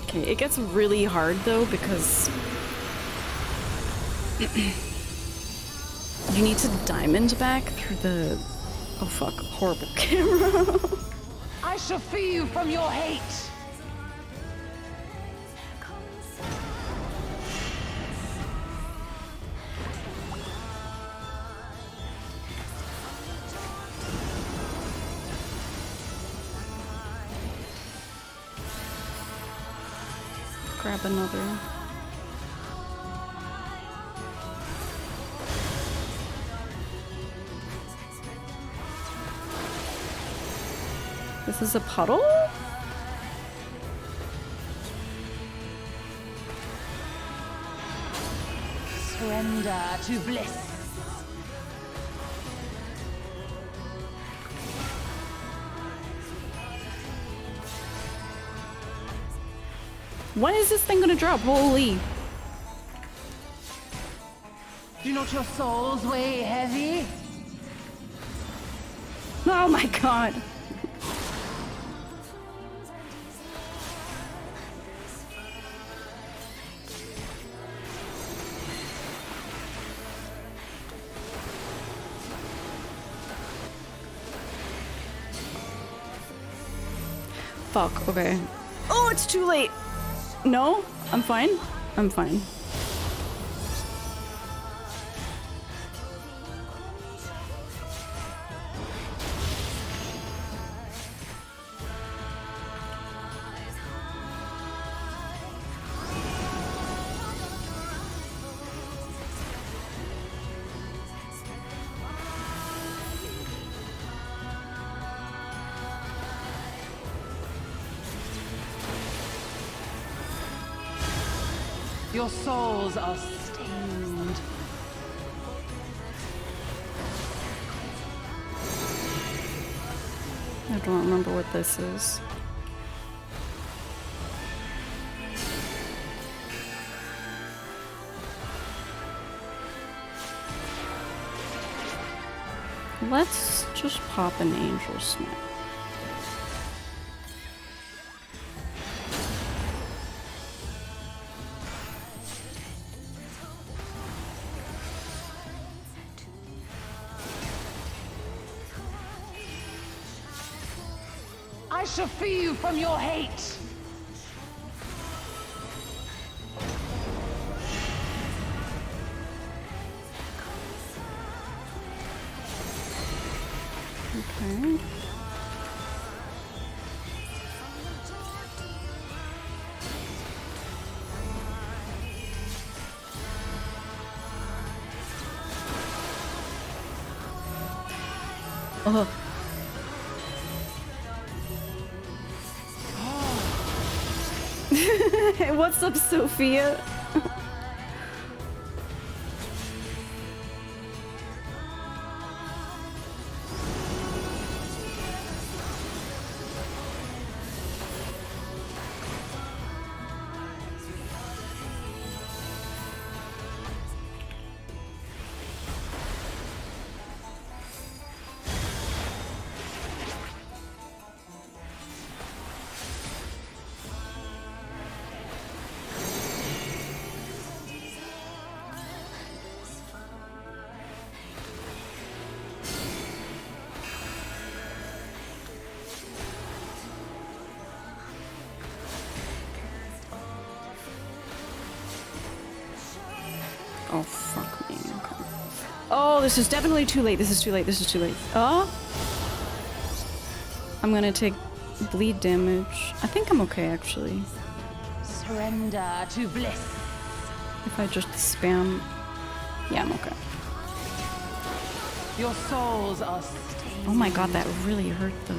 Okay, it gets really hard though because you need to diamond back through the oh fuck, horrible camera. I shall free you from your hate. Grab another. This is a puddle? Surrender to bliss. When is this thing gonna drop? Holy. Do not your souls weigh heavy? Oh my god. Fuck, okay. Oh, it's too late. No, I'm fine. I'm fine. Your souls are stained. I don't remember what this is. Let's just pop an angel snap. I shall free you from your hate. Okay. Oh. What's up, Sophia? Oh, fuck me. Okay. Oh, this is definitely too late. This is too late. This is too late. Oh! I'm gonna take bleed damage. I think I'm okay, actually. Surrender to bliss. If I just spam... Yeah, I'm okay. Your souls are stained. Oh my god, that really hurt though.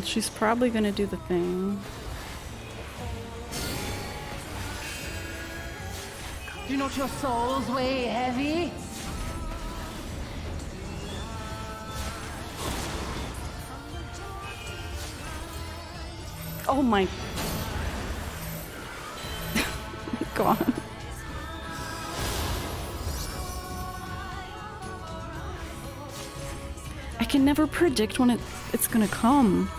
She's probably gonna do the thing. Do not your souls weigh heavy? Oh my god. I can never predict when it's gonna come.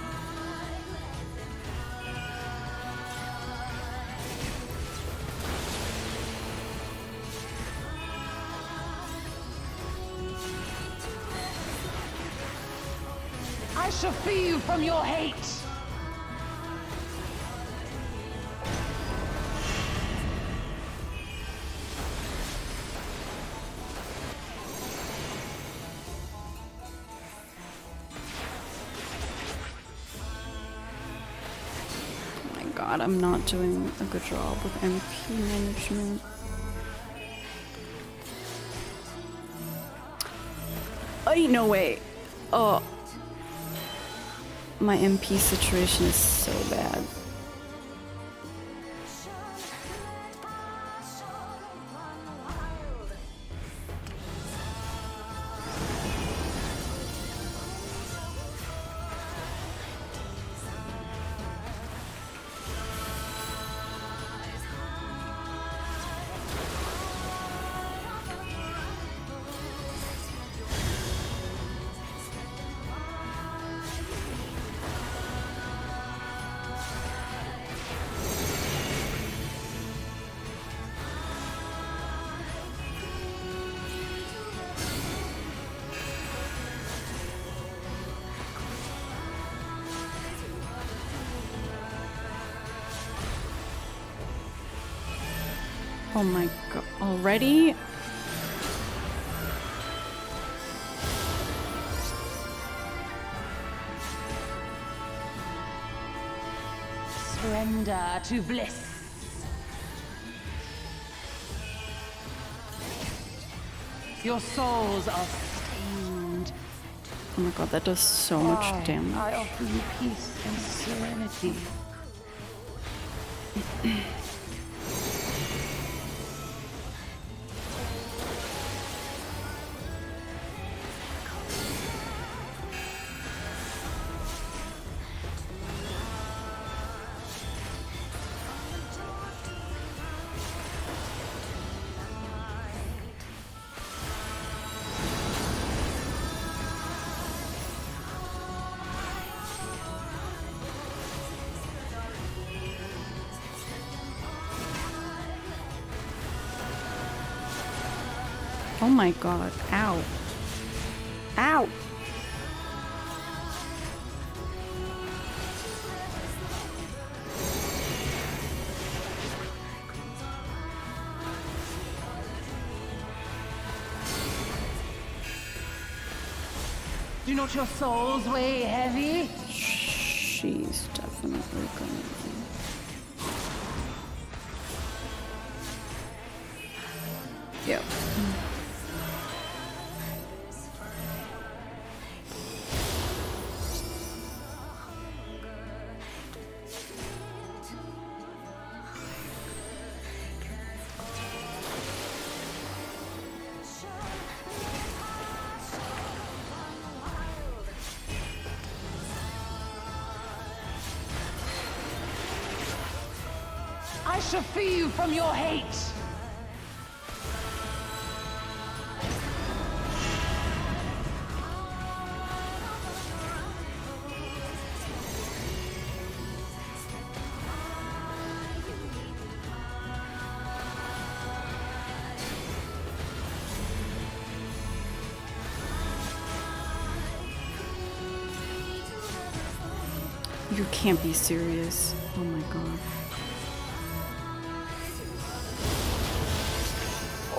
I shall free you from your hate. God, I'm not doing a good job with MP management. Oh, no way. Oh. My MP situation is so bad. Oh my god, already? Surrender to bliss. Your souls are stained. Oh my god, that does so much damage. I offer you peace and serenity. Oh my god, ow. Ow! Do not your souls weigh heavy? She's definitely gonna be. Yep. I shall free you from your hate. You can't be serious. Oh my god.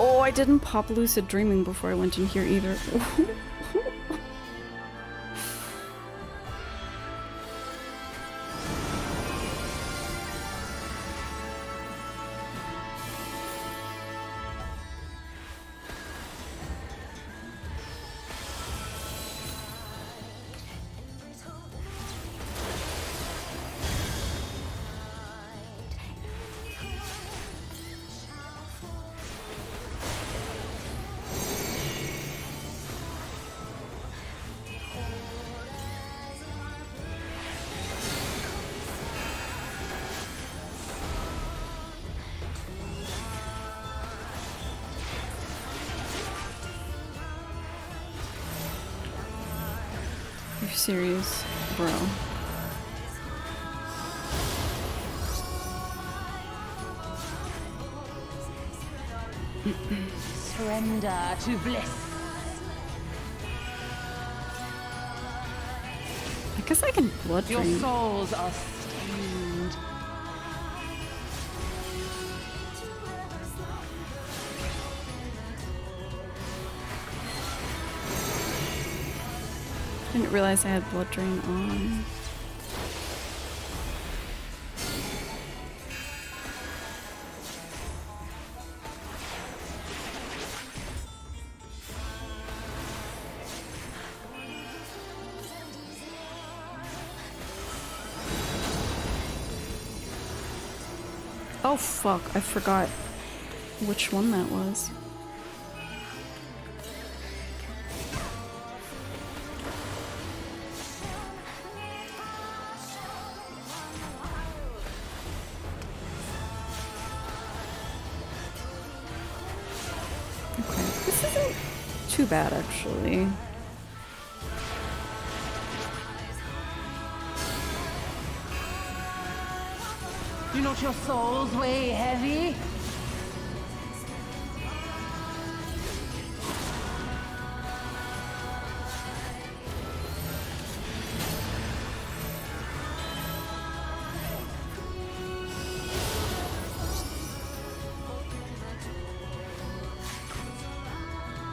Oh, I didn't pop Lucid Dreaming before I went in here either. You're serious, bro. Surrender to bliss. I guess I can blood Your drain. souls are stained. Didn't realize I had blood drain on. Oh fuck, I forgot which one that was. Okay, this isn't too bad actually. Do not your souls weigh heavy?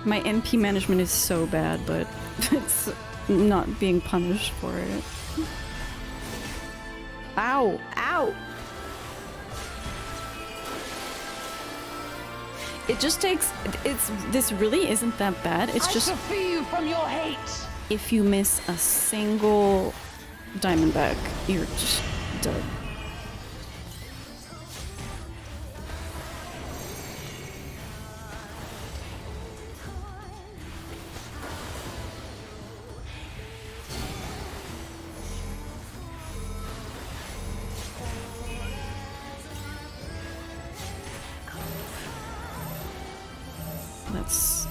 My NP management is so bad, but it's not being punished for it. Ow! Ow! It just takes, this really isn't that bad. It's just, I shall free you from your hate. if you miss a single Diamondback, you're just dead. Let's...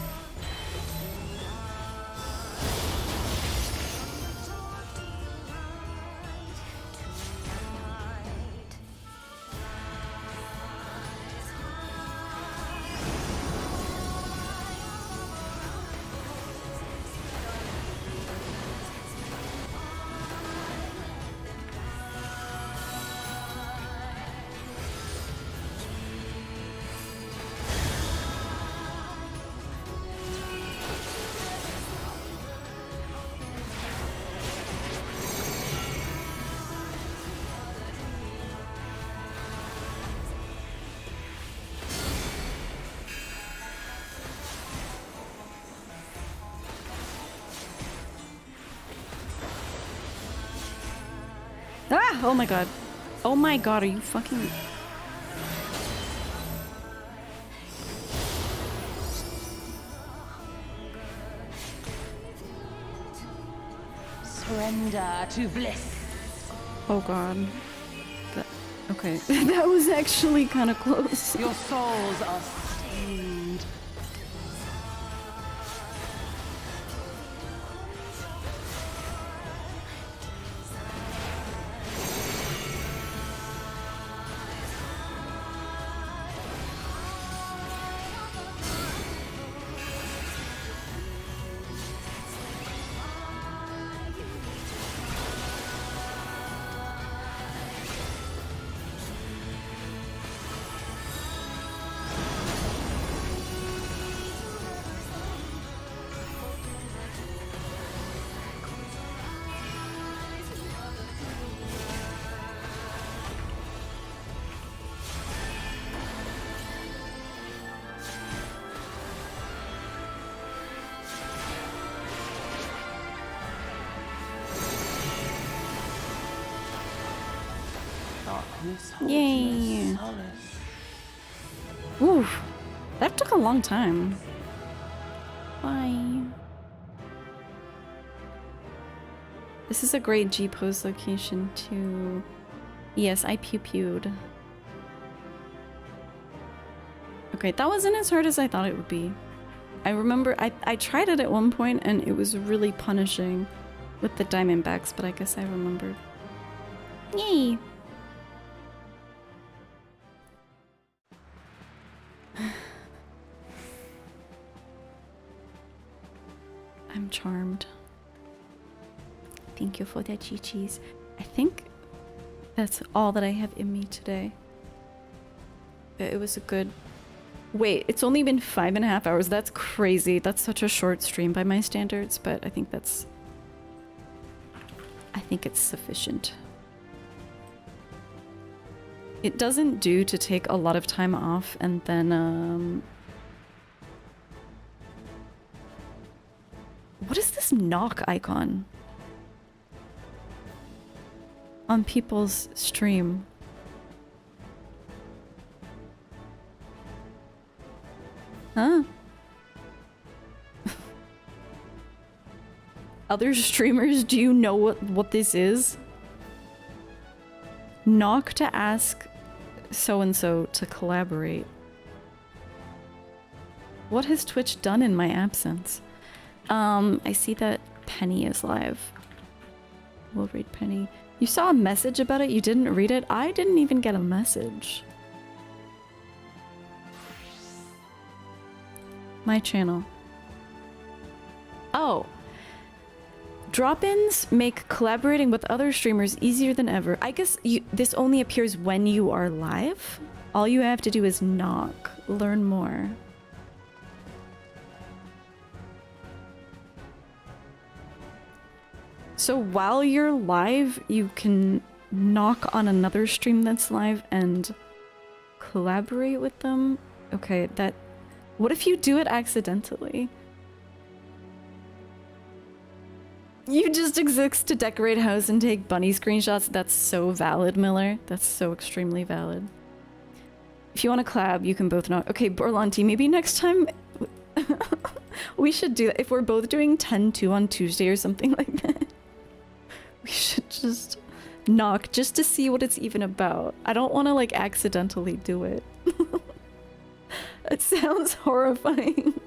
Ah! Oh my god. Oh my god, are you fucking... Surrender to bliss. Oh god. Okay, that was actually kind of close. Your souls are stained. Yay! Oof, that took a long time. Bye. This is a great G-pose location too. Yes, I pew-pewed. Okay, that wasn't as hard as I thought it would be. I remember I tried it at one point and it was really punishing with the Diamondbacks, but I guess I remembered. Yay! I'm charmed. Thank you for that, Chi-Chis. I think that's all that I have in me today. It was a good... Wait, it's only been 5.5 hours. That's crazy. That's such a short stream by my standards, but I think that's... I think it's sufficient. It doesn't do to take a lot of time off and then, what is this knock icon on people's stream? Huh? Other streamers, do you know what this is? Knock to ask so-and-so to collaborate. What has Twitch done in my absence? I see that Penny is live. We'll read Penny. You saw a message about it? You didn't read it? I didn't even get a message. My channel. Oh. Drop-ins make collaborating with other streamers easier than ever. I guess this only appears when you are live. All you have to do is knock. Learn more. So while you're live, you can knock on another stream that's live and collaborate with them? Okay, that... What if you do it accidentally? You just exist to decorate a house and take bunny screenshots. That's so valid, Miller. That's so extremely valid. If you want to collab, you can both knock. Okay, Borlanti, maybe next time we should do that. If we're both doing 10-2 on Tuesday or something like that, we should just knock just to see what it's even about. I don't want to like accidentally do it. It sounds horrifying.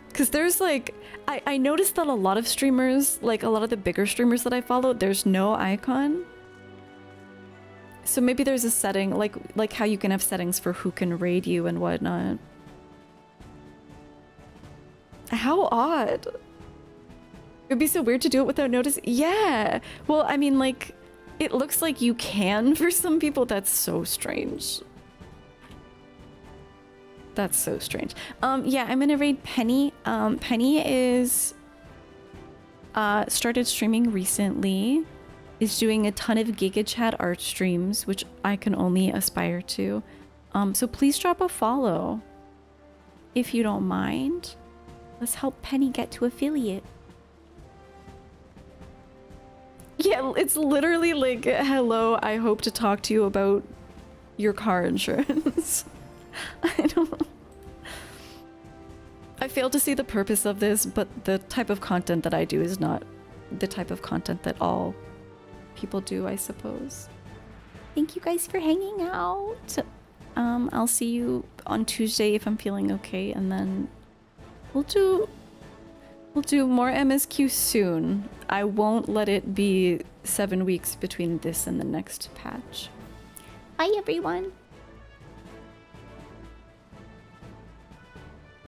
Because there's like, I noticed that a lot of streamers, like a lot of the bigger streamers that I follow, there's no icon. So maybe there's a setting, like how you can have settings for who can raid you and whatnot. How odd. It'd be so weird to do it without notice. Yeah. Well, I mean, like, it looks like you can for some people. That's so strange. That's so strange. Yeah, I'm gonna raid Penny. Penny is started streaming recently. Is doing a ton of Giga Chat art streams, which I can only aspire to. So please drop a follow if you don't mind. Let's help Penny get to affiliate. Yeah, it's literally like, hello, I hope to talk to you about your car insurance. I don't... I fail to see the purpose of this, but the type of content that I do is not the type of content that all people do, I suppose. Thank you guys for hanging out. I'll see you on Tuesday if I'm feeling okay, and then we'll do more MSQ soon. I won't let it be 7 weeks between this and the next patch. Bye everyone.